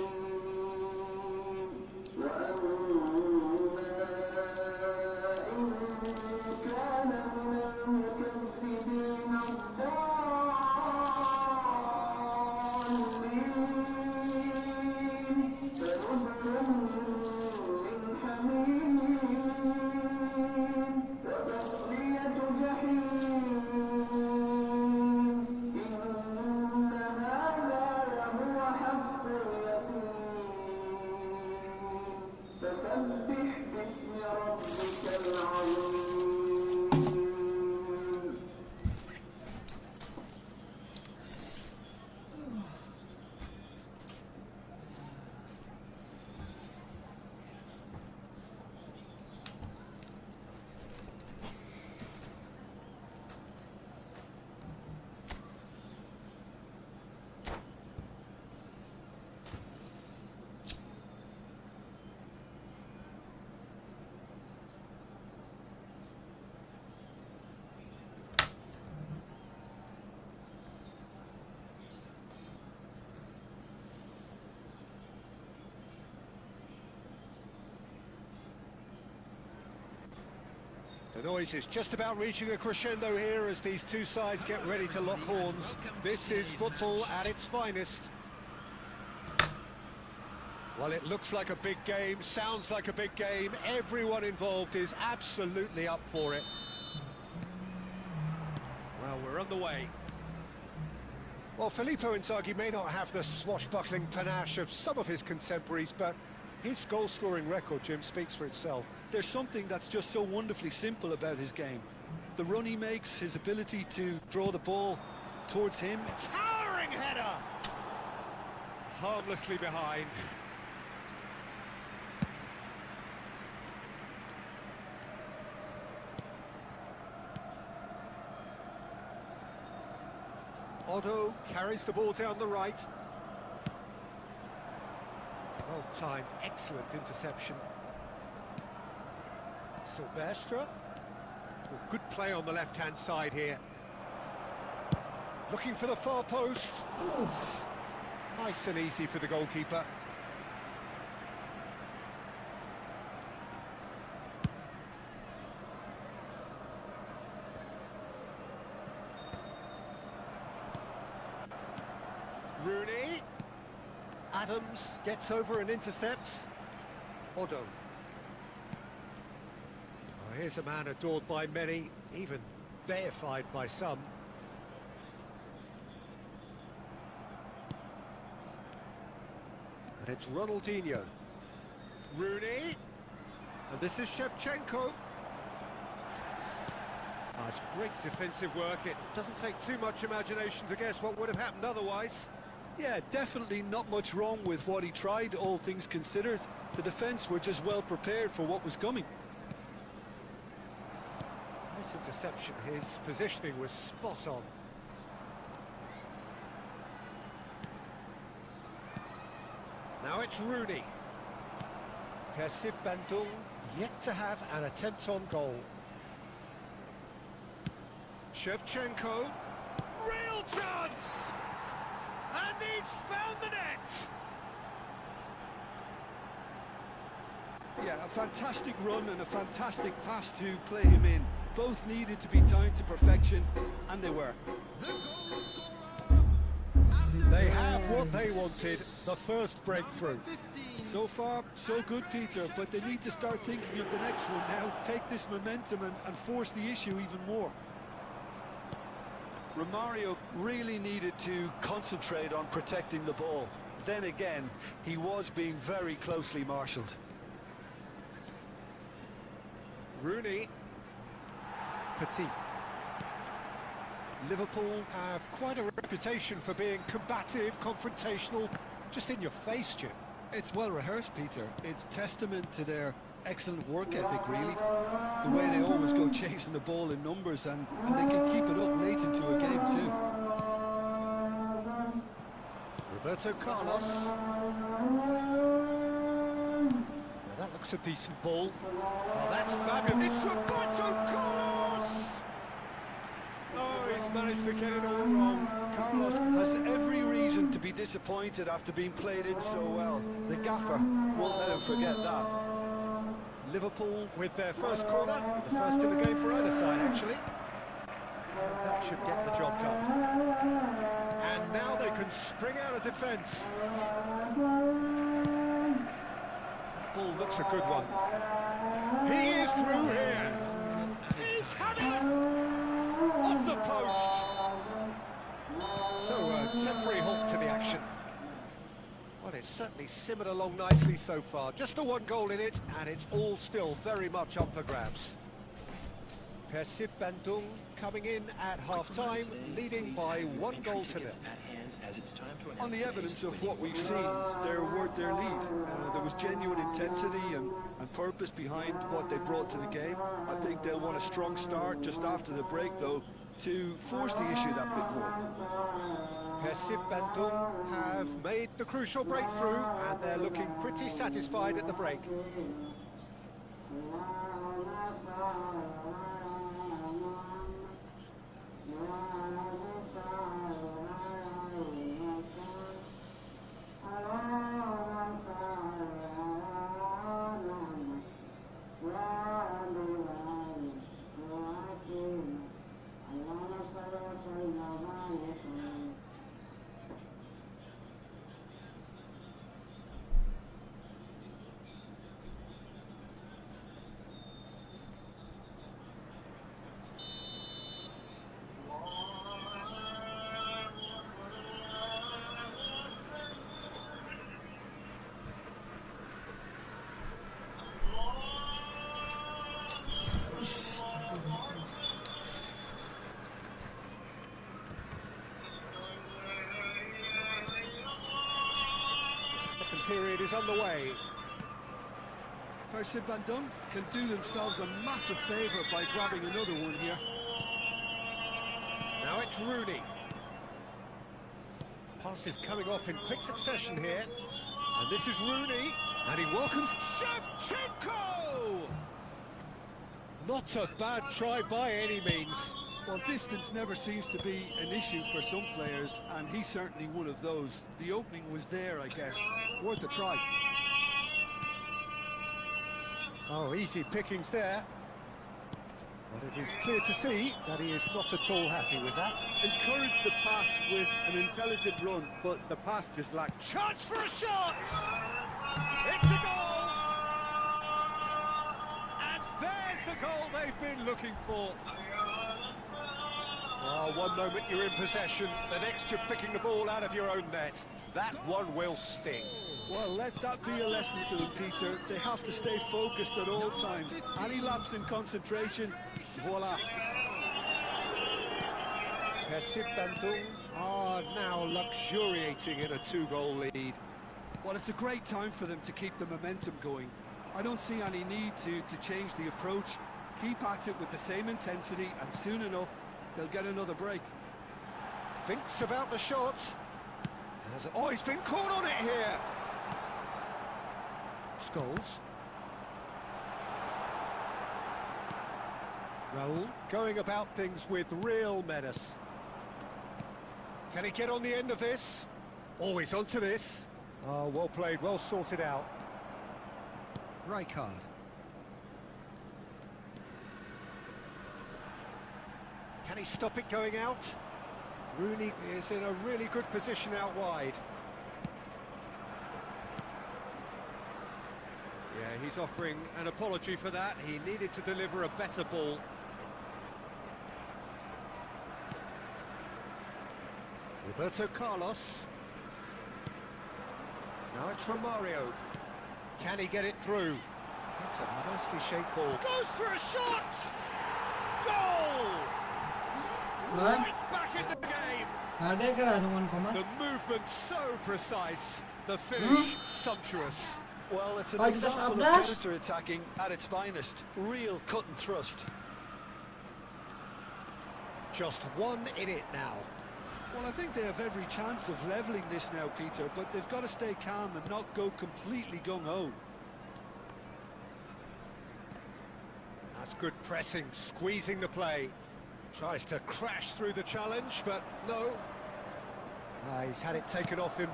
The noise is just about reaching a crescendo here as these two sides get ready to lock horns. This is football at its finest. Well, it looks like a big game, sounds like a big game. Everyone involved is absolutely up for it. Well, we're on the way. Well, Filippo Inzaghi may not have the swashbuckling panache of some of his contemporaries, but his goal-scoring record, Jim, speaks for itself. There's something that's just so wonderfully simple about his game. The run he makes, his ability to draw the ball towards him. Towering header! Harmlessly behind. Otto carries the ball down the right. Well timed, excellent interception. Sylvestre. Well, good play on the left-hand side here. Looking for the far post. Oof. Nice and easy for the goalkeeper. Rooney. Adams gets over and intercepts. Otto. Oh, here's a man adored by many, even deified by some. And it's Ronaldinho. Rooney. And this is Shevchenko. Oh, it's great defensive work. It doesn't take too much imagination to guess what would have happened otherwise. Yeah, definitely not much wrong with what he tried, all things considered. The defence were just well prepared for what was coming. Nice interception. His positioning was spot on. Now it's Rooney. Kasih Bandung yet to have an attempt on goal. Shevchenko, real chance! And he's found the net! Yeah, a fantastic run and a fantastic pass to play him in. Both needed to be timed to perfection, and they were. They have what they wanted, the first breakthrough. So far, so good, Peter, but they need to start thinking of the next one now. Take this momentum and force the issue even more. Romario really needed to concentrate on protecting the ball. Then again, he was being very closely marshalled. Rooney. Petit. Liverpool have quite a reputation for being combative, confrontational, just in your face, Jim. It's well rehearsed, Peter. It's testament to their excellent work ethic, really. The way they always go chasing the ball in numbers, and they can keep it up late into a game too. Roberto Carlos. Now that looks a decent ball. Oh, that's fabulous. It's Roberto Carlos! Oh, he's managed to get it all wrong. Carlos has every reason to be disappointed after being played in so well. The gaffer won't let him forget that. Liverpool with their first corner, the first in the game for either side, actually. And that should get the job done. And now they can spring out of defence. That ball looks a good one. He is through here. He's had it! Off the post. So a temporary halt to the action. Well, it's certainly simmered along nicely so far. Just the one goal in it, and it's all still very much up for grabs. Kasih Bandung coming in at half-time, leading by 1 goal to nil. On the evidence of what we've seen, they're worth their lead. There was genuine intensity and purpose behind what they brought to the game. I think they'll want a strong start just after the break, though, to force the issue that bit more. Kasih Bandung have made the crucial breakthrough, and they're looking pretty satisfied at the break. Period is underway. Kasih Bandung can do themselves a massive favour by grabbing another one here. Now it's Rooney. Passes coming off in quick succession here. And this is Rooney, and he welcomes Shevchenko! Not a bad try by any means. Well, distance never seems to be an issue for some players, and he's certainly one of those. The opening was there, I guess. Worth a try. Oh, easy pickings there. But it is clear to see that he is not at all happy with that. Encouraged the pass with an intelligent run, but the pass just lacked. Chance for a shot! It's a goal! And there's the goal they've been looking for. Oh, one moment you're in possession, the next you're picking the ball out of your own net. That one will sting. Well, let that be a lesson to them, Peter. They have to stay focused at all times. Any lapse in concentration, voila. Persib Bandung are now luxuriating in a 2-goal lead. Well, it's a great time for them to keep the momentum going. I don't see any need to change the approach. Keep at it with the same intensity, and soon enough, they'll get another break. Thinks about the shot. Oh, he's been caught on it here. Scholes. Raul going about things with real menace. Can he get on the end of this? Oh, he's onto this. Oh, well played, well sorted out. Rijkaard. Can he stop it going out? Rooney is in a really good position out wide. Yeah, he's offering an apology for that. He needed to deliver a better ball. Roberto Carlos. Now it's Romario. Can he get it through? That's a nicely shaped ball. Goes for a shot! Goal! Kan? Right back in the game. Ada kan dengan komat? The movement so precise. The finish sumptuous. Well, it's an Kalau kita example of sabdas. counter-attacking at its finest. Real cut and thrust. Just one in it now. Well, I think they have every chance of levelling this now, Peter, but they've got to stay calm and not go completely gung-ho. That's good pressing, squeezing the play. Tries to crash through the challenge, but no. He's had it taken off him.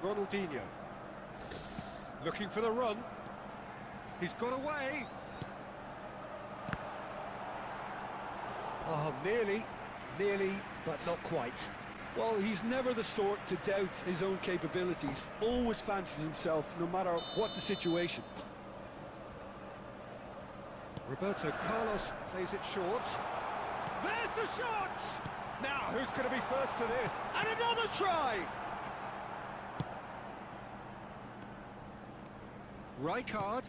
Ronaldinho. Looking for the run. He's got away. Oh, nearly, but not quite. Well, he's never the sort to doubt his own capabilities. Always fancies himself, no matter what the situation. Roberto Carlos plays it short. There's the shot! Now, who's going to be first to this? And another try! Rijkaard.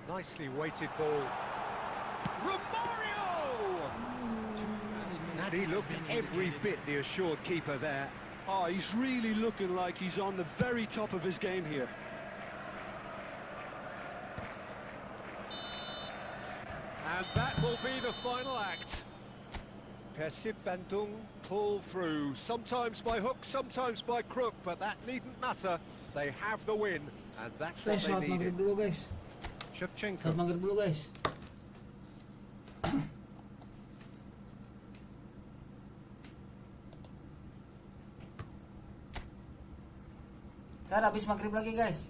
Nicely weighted ball. Romario! And he looked every bit the assured keeper there. Oh, he's really looking like he's on the very top of his game here. And that will be the final act. Persib Bandung pull through, sometimes by hook, sometimes by crook, but that needn't matter. They have the win, and that's what Guys, they sholat maghrib needed. dulu guys. Shevchenko. Sholat maghrib dulu guys. Ntar habis maghrib lagi guys.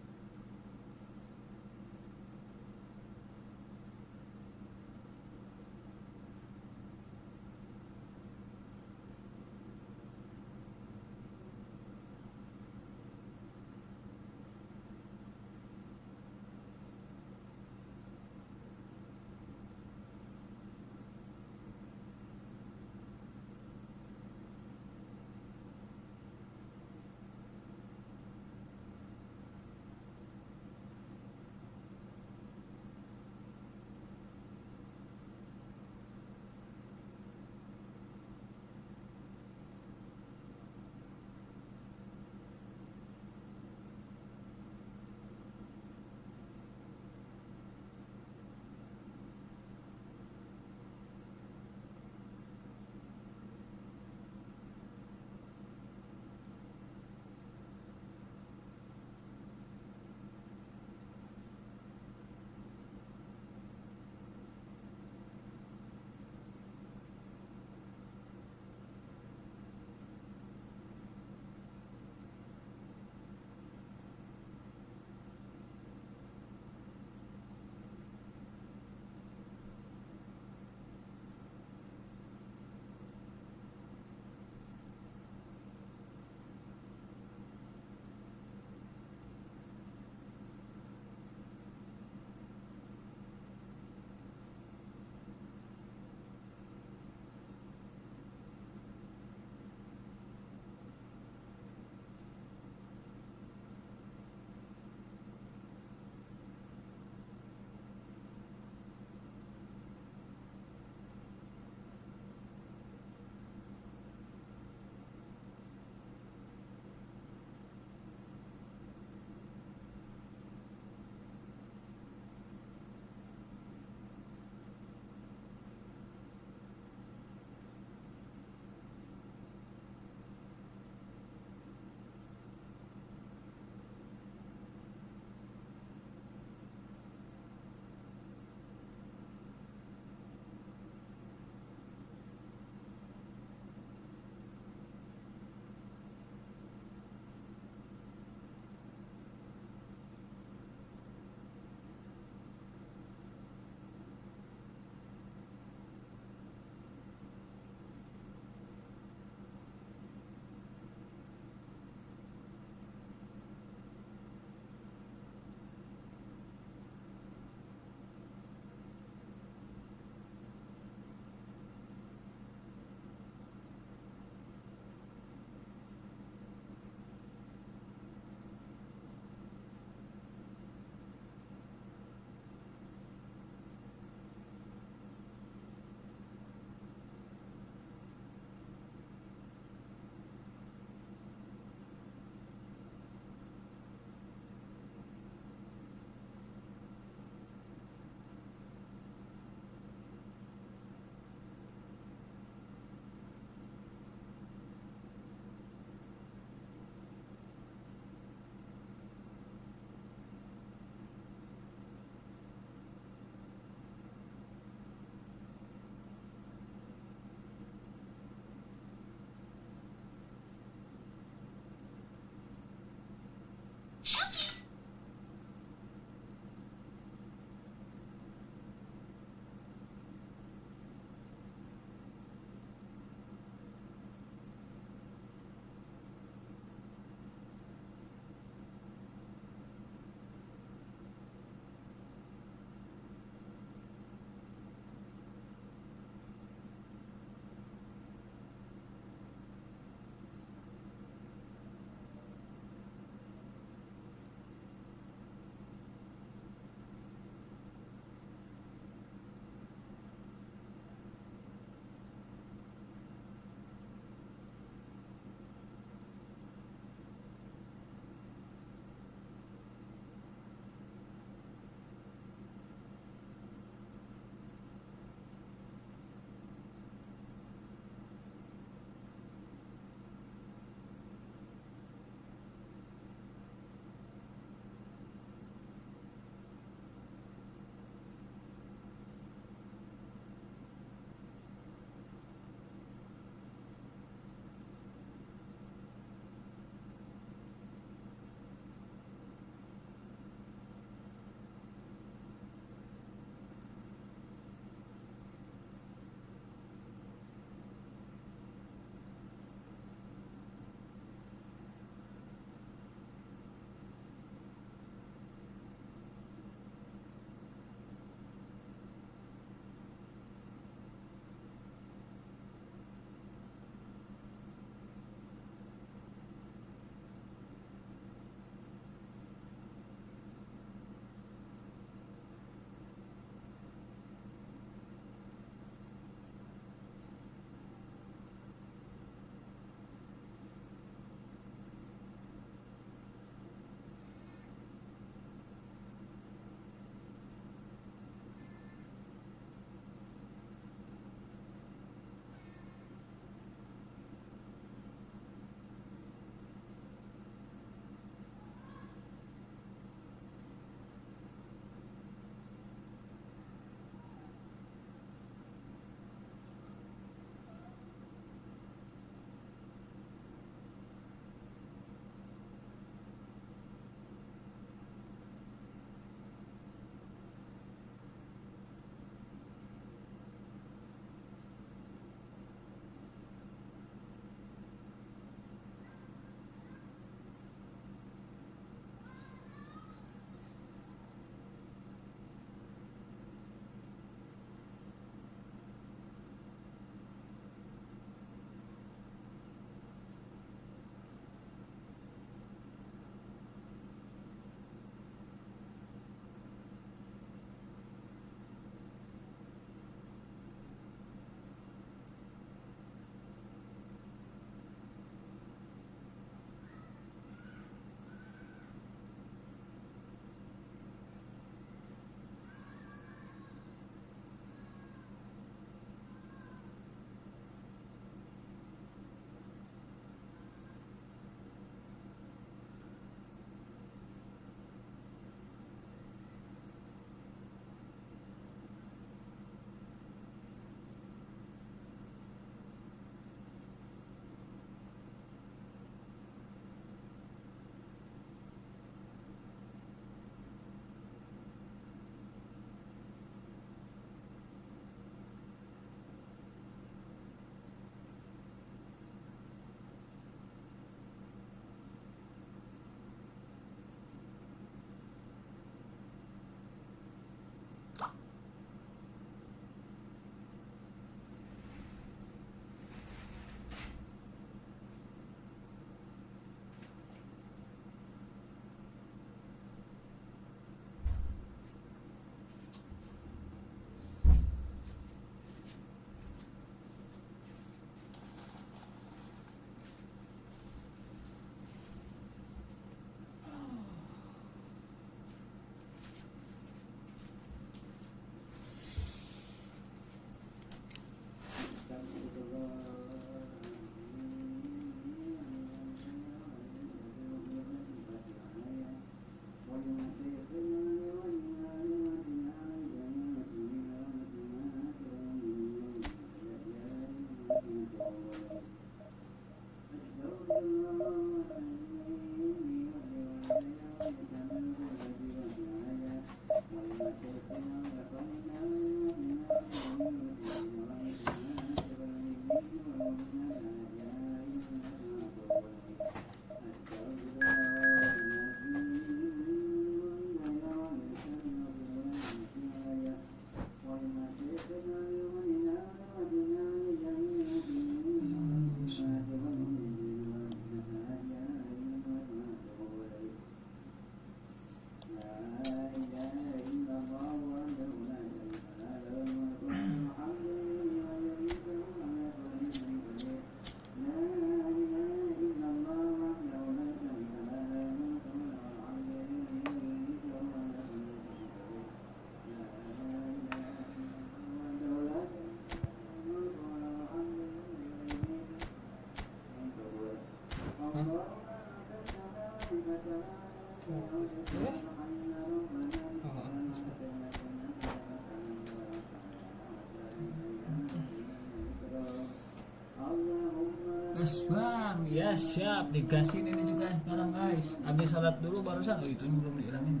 Gas bang, ya siap digasin ini juga sekarang guys. Habis sholat dulu barusan, oh itu belum dihilangin.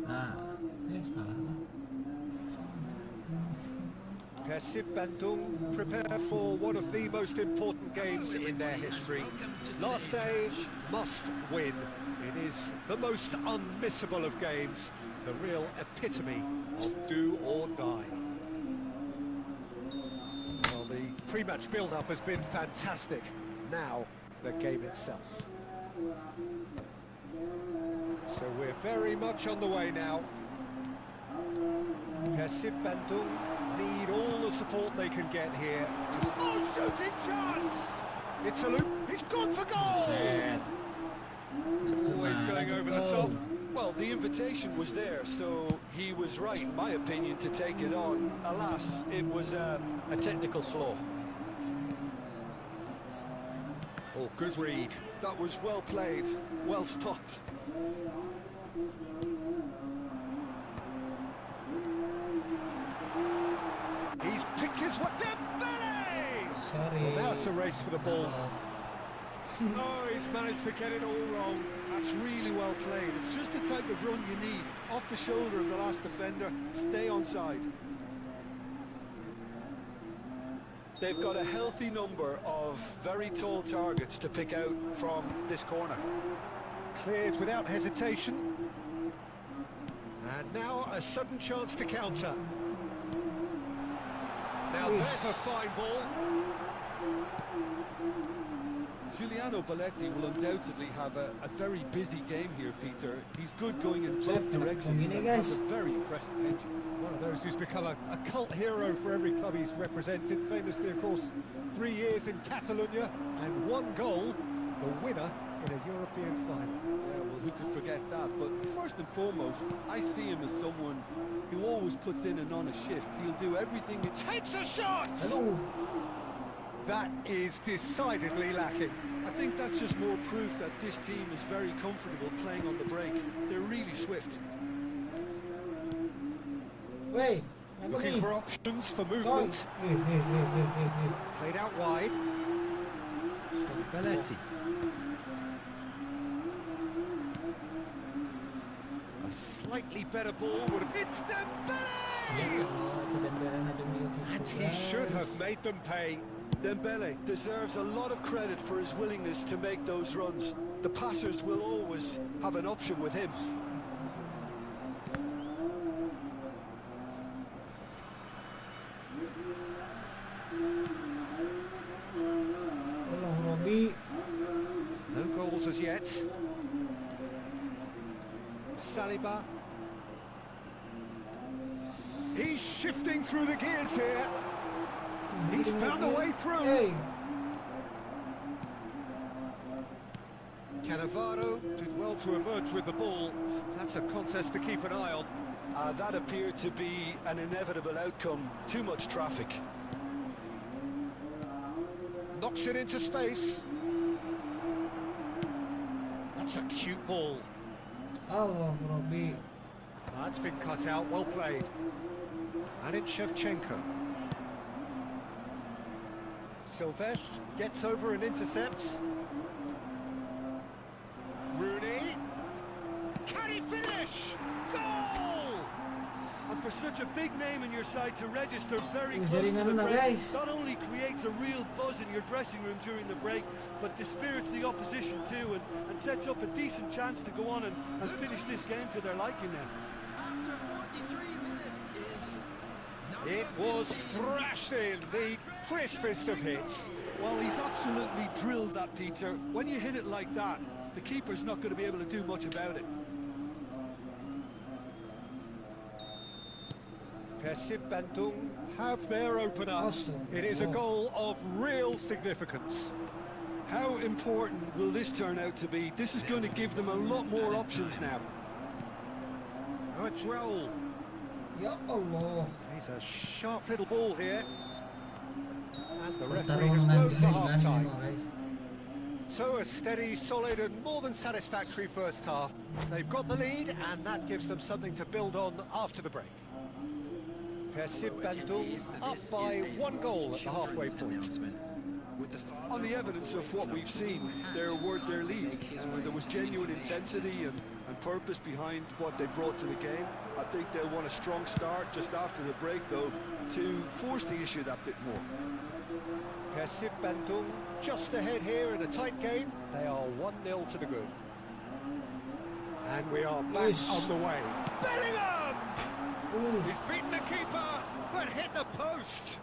Nah, salah lah. Persib Bandung prepare for one of the most important games in their history. Last stage, must win. It is the most unmissable of games, the real epitome of do or die. Well, the pre-match build-up has been fantastic. Now, the game itself. So we're very much on the way now. Persib Bandung need all the support they can get here. Oh, shooting chance! It's a loop. He's gone for goal! Always going over the top. Well, the invitation was there, so he was right, in my opinion, to take it on. Alas, it was a technical flaw. Oh, good read. That was well played, well stopped. He's picked his way. Dembele! Sorry. Well, now it's a race for the ball. Oh, he's managed to get it all wrong. That's really well played. It's just the type of run you need. Off the shoulder of the last defender, stay onside. They've got a healthy number of very tall targets to pick out from this corner. Cleared without hesitation. And now a sudden chance to counter. Now there's a fine ball. Giuliano Belletti will undoubtedly have a very busy game here, Peter. He's good going in both directions and has a very impressive engine. One of those who's become a cult hero for every club he's represented. Famously, of course, 3 years in Catalonia and 1 goal, the winner in a European final. Yeah, well, who could forget that? But first and foremost, I see him as someone who always puts in an honest shift. He'll do everything. Takes a shot! Hello. That is decidedly lacking. I think that's just more proof that this team is very comfortable playing on the break. They're really swift. Wait, Looking for options for movement. Played out wide. Belletti. A slightly better ball would have... It's Dembele! And he should have made them pay. Dembele deserves a lot of credit for his willingness to make those runs. The passers will always have an option with him. No goals as yet. Saliba. He's shifting through the gears here. He's found a way through. Hey. Cannavaro did well to emerge with the ball. That's a contest to keep an eye on. That appeared to be an inevitable outcome. Too much traffic. Knocks it into space. That's a cute ball. Allah, Robbie. That's been cut out. Well played. And it's Shevchenko. Silvestre gets over and intercepts. Rooney. Can he finish? Goal! And for such a big name in your side to register very Yung close to jaringan the na, break, guys. not only creates a real buzz in your dressing room during the break, but dispirits the opposition too, and sets up a decent chance to go on and finish this game to their liking now. After 43 minutes is number It was 15. thrashed in, the crispest of hits. Well, he's absolutely drilled that, Peter. When you hit it like that, the keeper's not going to be able to do much about it. Persib Bandung have their opener. Awesome. It is a goal of real significance. How important will this turn out to be? This is going to give them a lot more options now. A droll. Ya Allah. He's a sharp little ball here. And the referee has Pertarungan blown for jaringan ini half-time. mah, guys. So a steady, solid and more than satisfactory first half. They've got the lead and that gives them something to build on after the break. Persib Bandung up by 1 goal at the halfway point. On the evidence of what we've seen, they're worth their lead. There was genuine intensity and purpose behind what they brought to the game. I think they'll want a strong start just after the break, though, to force the issue that bit more. Persib Bandung just ahead here in a tight game. They are 1-0 to the good. And we are back Yes. on the way. Bellingham! Ooh. He's beaten the keeper, but hit the post.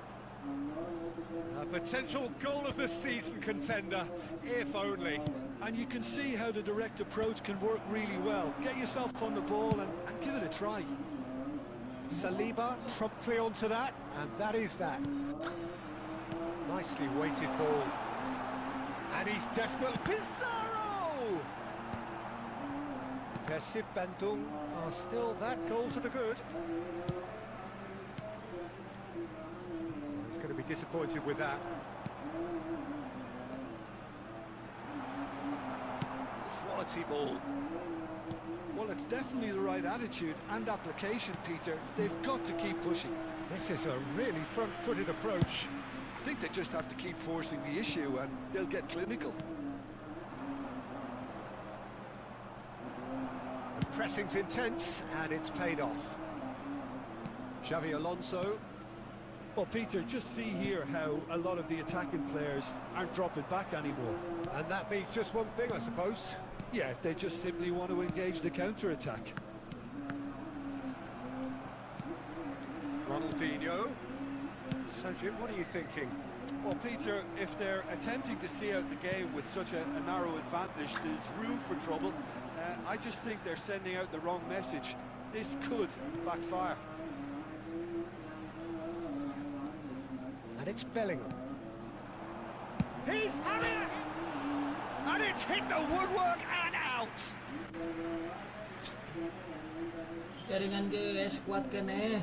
A potential goal of the season contender, if only. And you can see how the direct approach can work really well. Get yourself on the ball and give it a try. Saliba promptly onto that, and that is that. Nicely weighted ball. And he's definitely... Pizarro! Persib Bandung are still that goal to the good. He's going to be disappointed with that. Quality ball. Well, it's definitely the right attitude and application, Peter. They've got to keep pushing. This is a really front-footed approach. I think they just have to keep forcing the issue and they'll get clinical. The pressing's intense, and it's paid off. Xavi Alonso. Well, Peter, just see here how a lot of the attacking players aren't dropping back anymore. And that means just one thing, I suppose. Yeah, they just simply want to engage the counter-attack. Ronaldinho. So, Jim, what are you thinking? Well, Peter, if they're attempting to see out the game with such a narrow advantage, there's room for trouble. I just think they're sending out the wrong message. This could backfire. And it's Bellingham. He's having it! And it's hit the woodwork and out! Jaringan guys, kuatkan eh.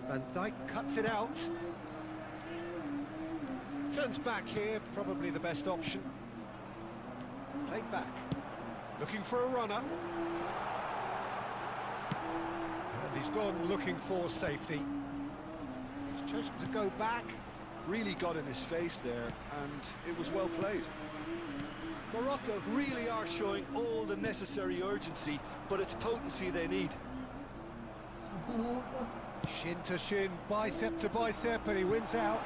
Van Dijk cuts it out. Turns back here, probably the best option. Played back. Looking for a runner. And he's gone looking for safety. He's chosen to go back. Really got in his face there, and it was well played. Morocco really are showing all the necessary urgency, but it's potency they need. Shin to shin, bicep to bicep, and he wins out.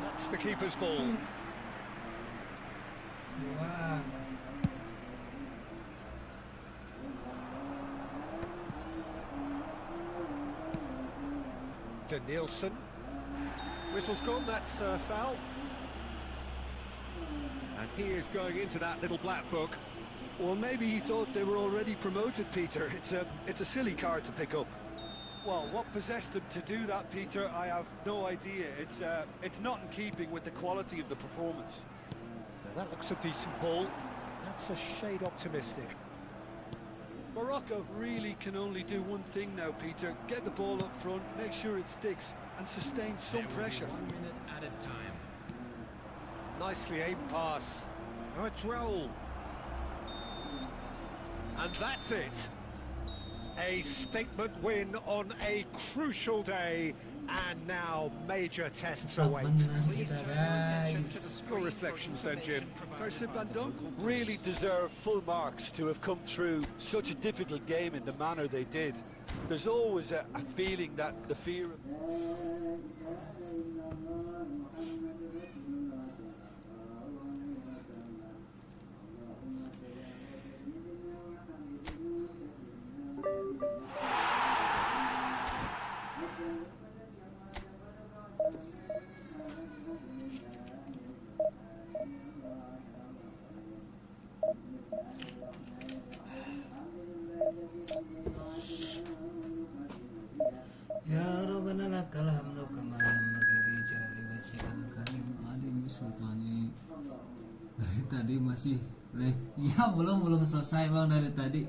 That's the keeper's ball. Wah. Danielson. Whistle's gone, that's a foul. And he is going into that little black book. Well, maybe he thought they were already promoted, Peter. It's a silly card to pick up. Well, what possessed him to do that, Peter, I have no idea. It's not in keeping with the quality of the performance. Now that looks a decent ball. That's a shade optimistic. Morocco really can only do one thing now, Peter. Get the ball up front, make sure it sticks, and sustain some There will be pressure. 1 minute added time. Nicely aimed pass. Now it's Raul. And that's it. A statement win on a crucial day, and now major tests Tetap await. menang kita guys. Your reflections then, Jim? Persib Bandung really deserve full marks to have come through such a difficult game in the manner they did. There's always a feeling that the fear of... Ya Rabbana lakal hamdu kama yanbaghi li jalali wajhika wa karim alim sultani. Dari tadi masih live. Ya belum selesai Bang dari tadi.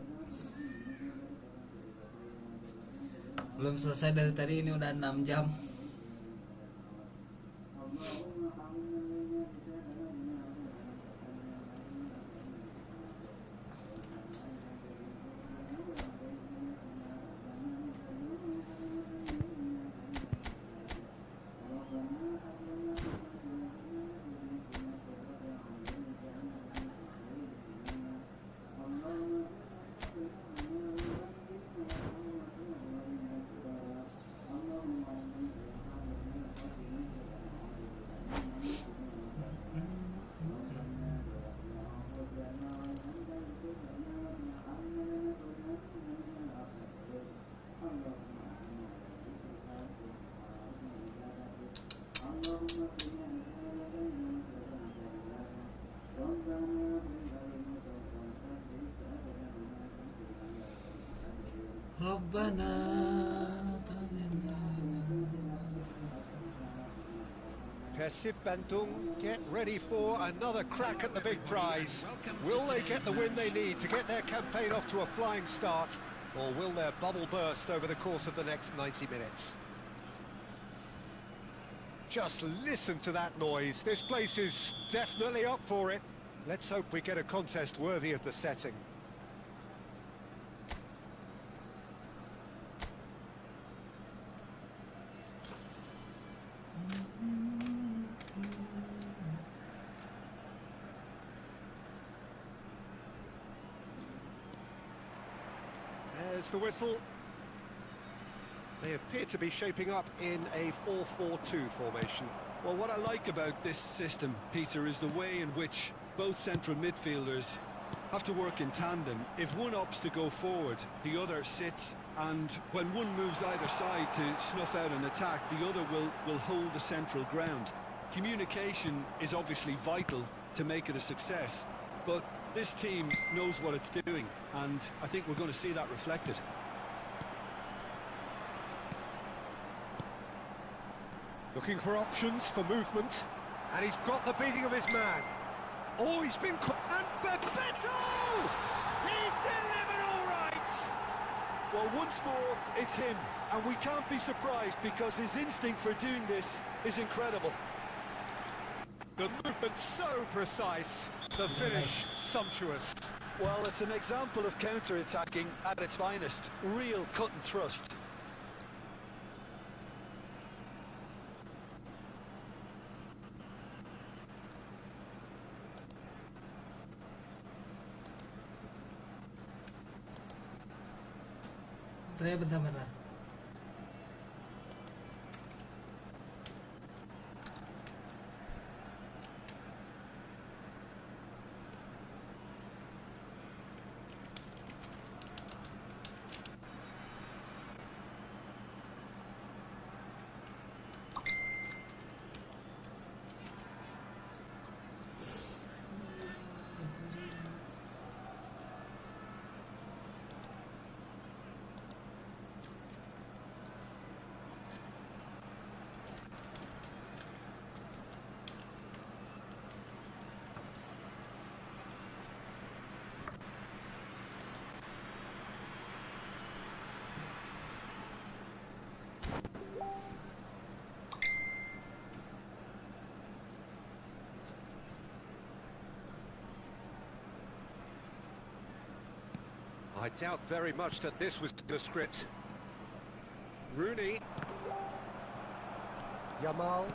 Belum selesai dari tadi, ini udah 6 jam. Rabbana Persib Bandung get ready for another crack at the big prize. Will they get the win they need to get their campaign off to a flying start, or will their bubble burst over the course of the next 90 minutes? Just listen to that noise. This place is definitely up for it. Let's hope we get a contest worthy of the setting. There's the whistle. They appear to be shaping up in a 4-4-2 formation. Well, what I like about this system, Peter, is the way in which both central midfielders have to work in tandem. If one opts to go forward, the other sits, and when one moves either side to snuff out an attack, the other will hold the central ground. Communication is obviously vital to make it a success, but this team knows what it's doing, and I think we're going to see that reflected. Looking for options for movement, and he's got the beating of his man. Oh, he's been and Bebeto! He's delivered all right! Well, once more, it's him, and we can't be surprised because his instinct for doing this is incredible. The movement so precise, the finish sumptuous. Well, it's an example of counter-attacking at its finest. Real cut and thrust. Bentar. I doubt very much that this was the script. Rooney. Yamal.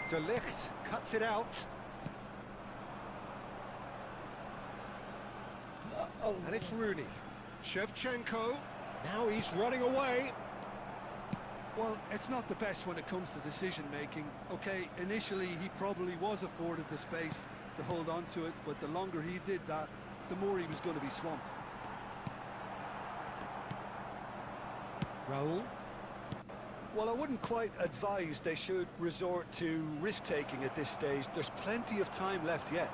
De Ligt cuts it out. And it's Rooney. Shevchenko. Now he's running away. Well, it's not the best when it comes to decision making. Okay, initially he probably was afforded the space to hold on to it, but the longer he did that, the more he was going to be swamped. Raul. Well, I wouldn't quite advise they should resort to risk-taking at this stage. There's plenty of time left yet.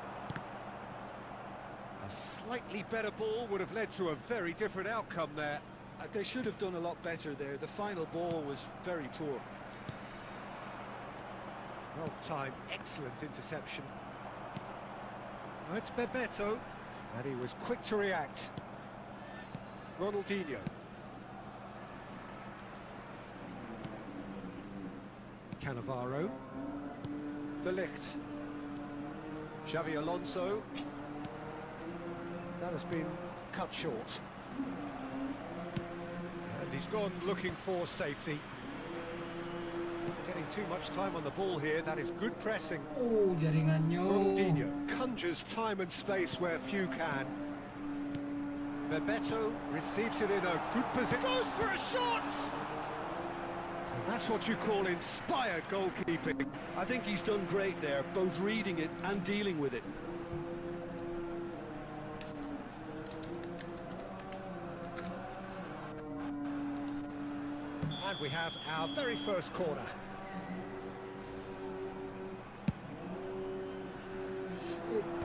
A slightly better ball would have led to a very different outcome there. They should have done a lot better there. The final ball was very poor. Well timed, excellent interception. Now it's Bebeto, and he was quick to react. Ronaldinho. Cannavaro. De Ligt. Xavi Alonso. That has been cut short. And he's gone looking for safety. Getting too much time on the ball here. That is good pressing. Oh, jaringannya. Ronaldinho conjures time and space where few can. Bebeto receives it in a good position. Goes for a shot! And that's what you call inspired goalkeeping. I think he's done great there, both reading it and dealing with it. And we have our very first corner.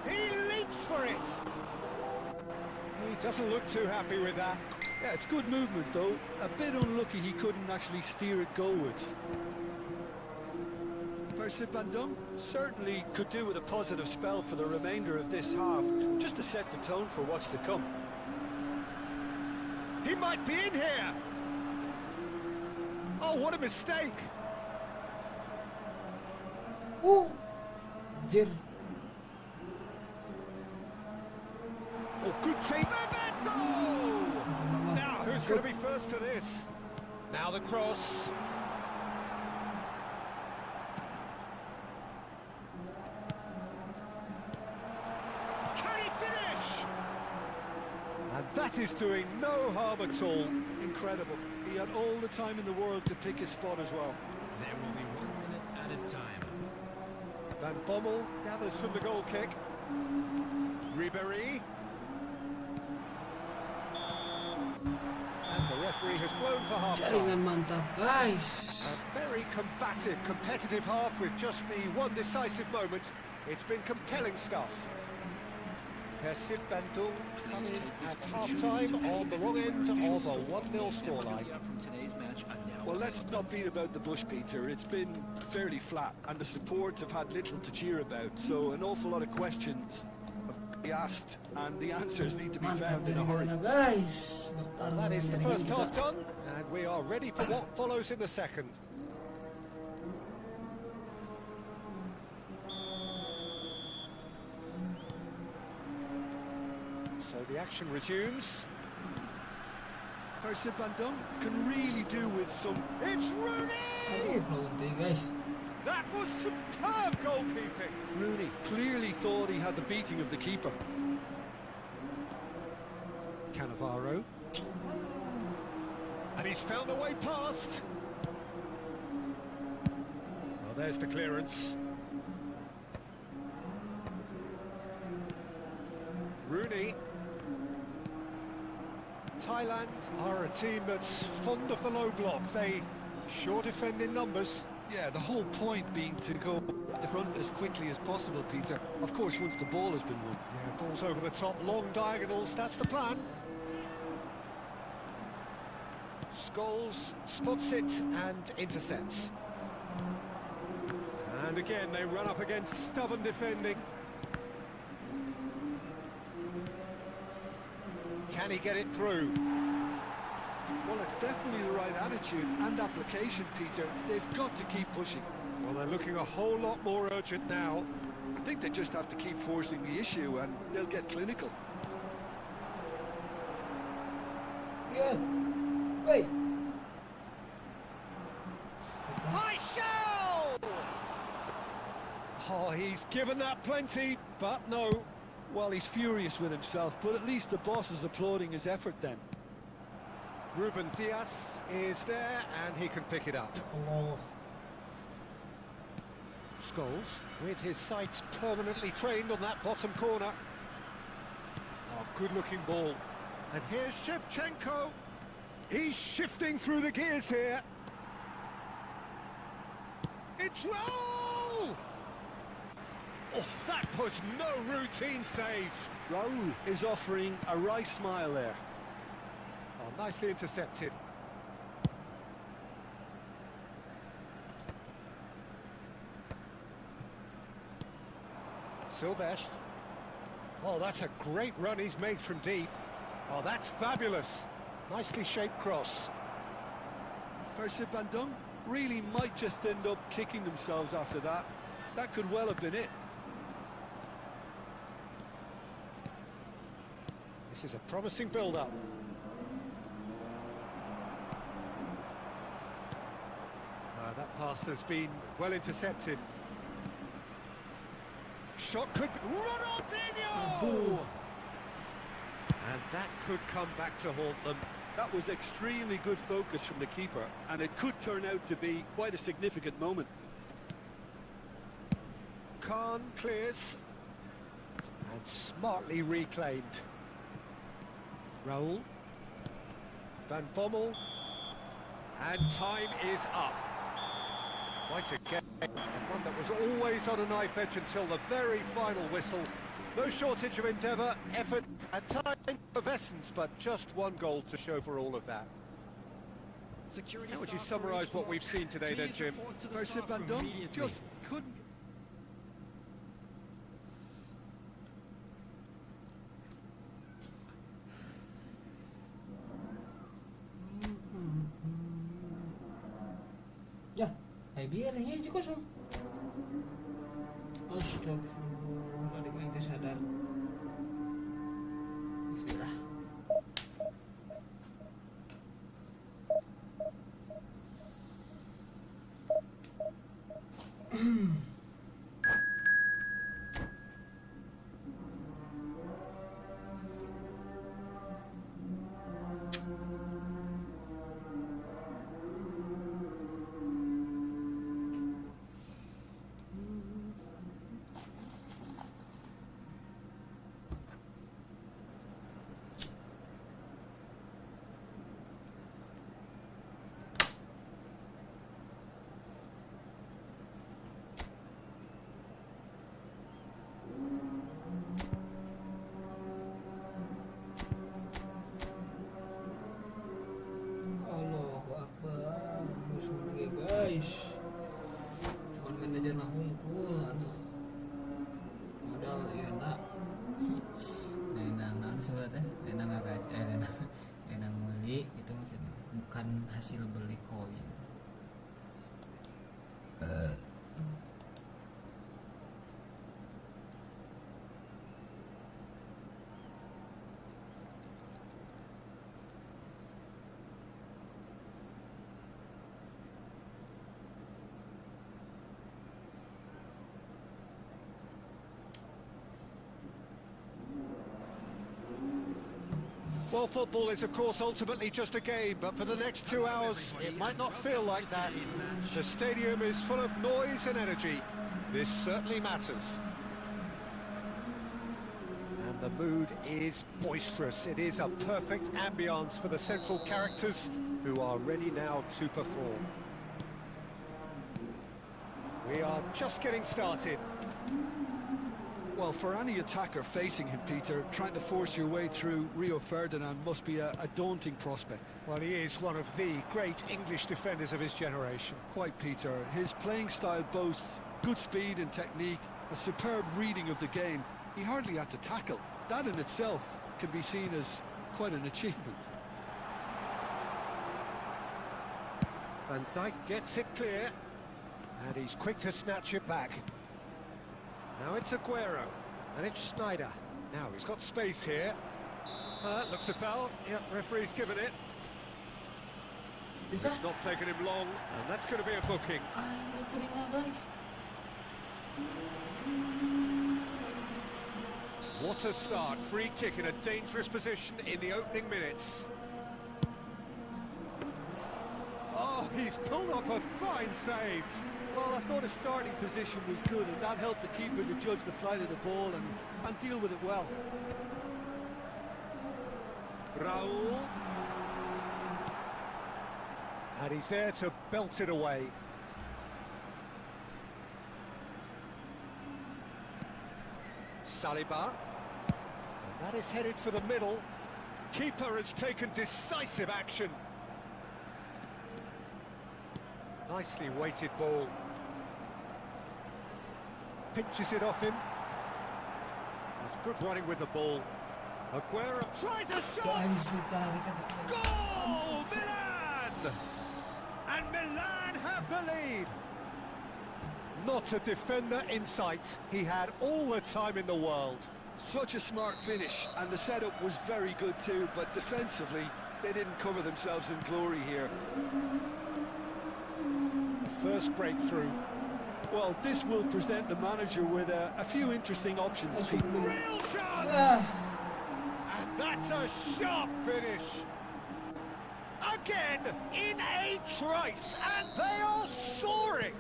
He leaps for it! He doesn't look too happy with that. Yeah, it's good movement though. A bit unlucky he couldn't actually steer it goalwards. Persib Bandung certainly could do with a positive spell for the remainder of this half, just to set the tone for what's to come. He might be in here! Oh, what a mistake! Anjir. Oh, good take. Bebeto! Now, who's going to be first to this? Now the cross. Can he finish? And that is doing no harm at all. Incredible. He had all the time in the world to pick his spot as well. There will be 1 minute added time. Van Bommel gathers from the goal kick. Ribéry. And the referee has blown for half-time. Jaringan mantap, guys. A very combative, competitive half with just the one decisive moment. It's been compelling stuff. Persib Bandung coming at half-time on the wrong end of a 1-0 scoreline. Well, let's not beat about the bush, Peter. It's been fairly flat, and the support have had little to cheer about, so an awful lot of questions have to be asked, and the answers need to be Mantap found in a dari hurry. mana, guys. Bertarung That is the dengan first jaringan half kita. done, and we are ready for what follows in the second. So the action resumes. Persib Bandung can really do with some... It's Rooney! Aduh, Flawante, guys. That was superb goalkeeping. Rooney clearly thought he had the beating of the keeper. Cannavaro. And he's found a way past. Well, there's the clearance. Rooney. Thailand are a team that's fond of the low block. They sure defend in numbers. Yeah, the whole point being to go up the front as quickly as possible, Peter. Of course, once the ball has been won. Yeah, balls over the top, long diagonals, that's the plan. Scholes spots it and intercepts. And again, they run up against stubborn defending. Can he get it through? Well, it's definitely the right attitude and application, Peter. They've got to keep pushing. Well, they're looking a whole lot more urgent now. I think they just have to keep forcing the issue and they'll get clinical. dia. Woi. High show! Oh, he's given that plenty, but no. Well, he's furious with himself, but at least the boss is applauding his effort then. Ruben Diaz is there, and he can pick it up. Allah. Scholes, with his sights permanently trained on that bottom corner. Oh, good-looking ball. And here's Shevchenko. He's shifting through the gears here. It's Raul! Oh, that was no routine save. Raul is offering a wry smile there. Oh, nicely intercepted. Silvestre. Oh, that's a great run he's made from deep. Oh, that's fabulous. Nicely shaped cross. Persib Bandung really might just end up kicking themselves after that. That could well have been it. This is a promising build-up. That pass has been well intercepted. Shot could be... Ronaldinho! And that could come back to haunt them. That was extremely good focus from the keeper, and it could turn out to be quite a significant moment. Khan clears. And smartly reclaimed. Raul. Van Bommel. And time is up. Quite a game, and one that was always on a knife edge until the very final whistle. No shortage of endeavour, effort, and time of essence, but just one goal to show for all of that. How would you summarise what we've seen today then, Jim? Persib Bandung just couldn't... Ya, biar ini aja kosong. Astagfirullah, adik yang sadar. Bismillah. Guys, cuman manajer lah hungkul anu modal enak nenang sebenarnya nenang agak nenang beli itu maksudnya bukan hasil beli koin. Well, football is, of course, ultimately just a game, but for the next 2 hours, it might not feel like that. The stadium is full of noise and energy. This certainly matters. And the mood is boisterous. It is a perfect ambience for the central characters who are ready now to perform. We are just getting started. Well, for any attacker facing him, Peter, trying to force your way through Rio Ferdinand must be a daunting prospect. Well, he is one of the great English defenders of his generation. Quite, Peter. His playing style boasts good speed and technique, a superb reading of the game. He hardly had to tackle. That in itself can be seen as quite an achievement. Van Dijk gets it clear, and he's quick to snatch it back. Now it's Aguero, and it's Schneider. Now he's got space here. Looks a foul. Yep, referee's given it. Bisa? It's not taking him long, and that's going to be a booking. Ayo kering lah guys. What a start. Free kick in a dangerous position in the opening minutes. Oh, he's pulled off a fine save. Well, I thought his starting position was good, and that helped the keeper to judge the flight of the ball and deal with it well. Raul. And he's there to belt it away. Saliba. And that is headed for the middle. Keeper has taken decisive action. Nicely weighted ball. Pinches it off him. That's good running with the ball. Aguero tries a shot! Goal! Milan! And Milan have the lead. Not a defender in sight. He had all the time in the world. Such a smart finish, and the setup was very good too, but defensively, they didn't cover themselves in glory here. First breakthrough. Well, this will present the manager with a few interesting options, Pete. Real chance! And that's a sharp finish. Again, in a trice, and they are soaring.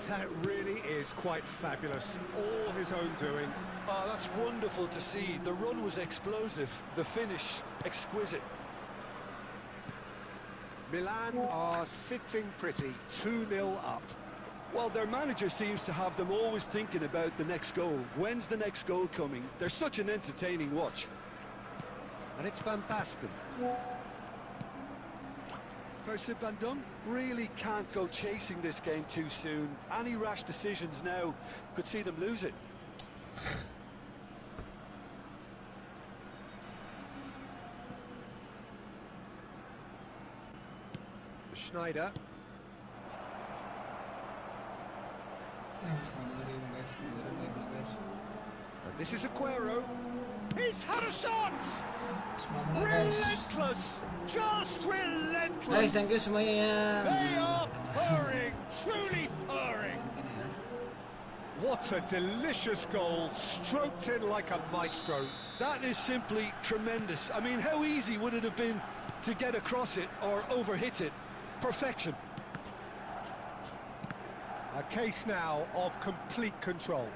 That really is quite fabulous. All his own doing. Oh, that's wonderful to see. The run was explosive, the finish exquisite. Milan are sitting pretty, 2-0 up. Well, their manager seems to have them always thinking about the next goal. When's the next goal coming? They're such an entertaining watch. And it's Van Basten. First Van Dum really can't go chasing this game too soon. Any rash decisions now could see them lose it. Schneider. And this is Aguero. He's had a shot! Relentless! Just relentless! Guys, thank you semuanya ya. They are purring, truly purring. What a delicious goal, stroked in like a maestro. That is simply tremendous. I mean, how easy would it have been to get across it or overhit it? Perfection. A case now of complete control.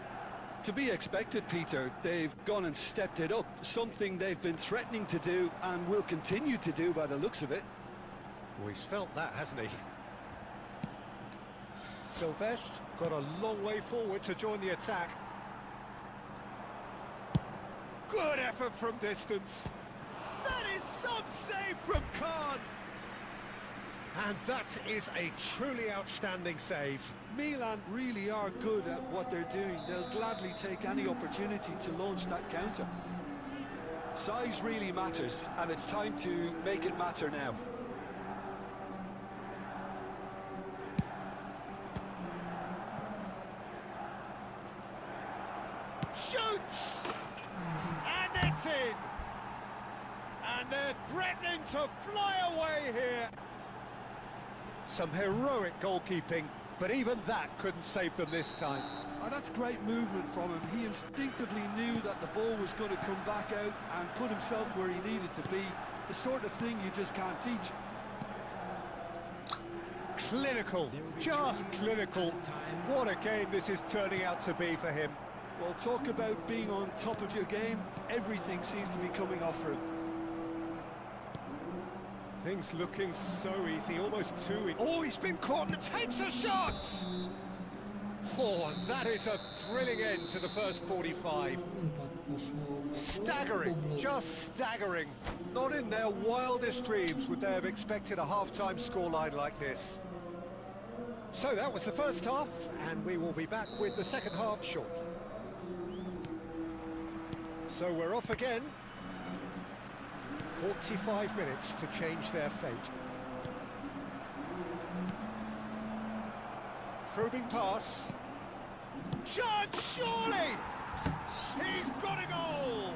To be expected, Peter. They've gone and stepped it up, something they've been threatening to do and will continue to do by the looks of it. Well, he's felt that, hasn't he? Silvestre got a long way forward to join the attack. Good effort from distance. That is some save from Khan. And that is a truly outstanding save. Milan really are good at what they're doing. They'll gladly take any opportunity to launch that counter. Size really matters, and it's time to make it matter now. Shoots! And it's in! And they're threatening to fly away here. Some heroic goalkeeping, but even that couldn't save them this time. Oh, that's great movement from him. He instinctively knew that the ball was going to come back out and put himself where he needed to be. The sort of thing you just can't teach. Clinical, just clinical. What a game this is turning out to be for him. Well, talk about being on top of your game. Everything seems to be coming off for him. Things looking so easy, almost too easy. Oh, he's been caught and takes a shot! Oh, and that is a thrilling end to the first 45. Staggering, just staggering. Not in their wildest dreams would they have expected a half-time scoreline like this. So that was the first half, and we will be back with the second half shortly. So we're off again. 45 minutes to change their fate. Probing pass. Chance, surely! He's got a goal!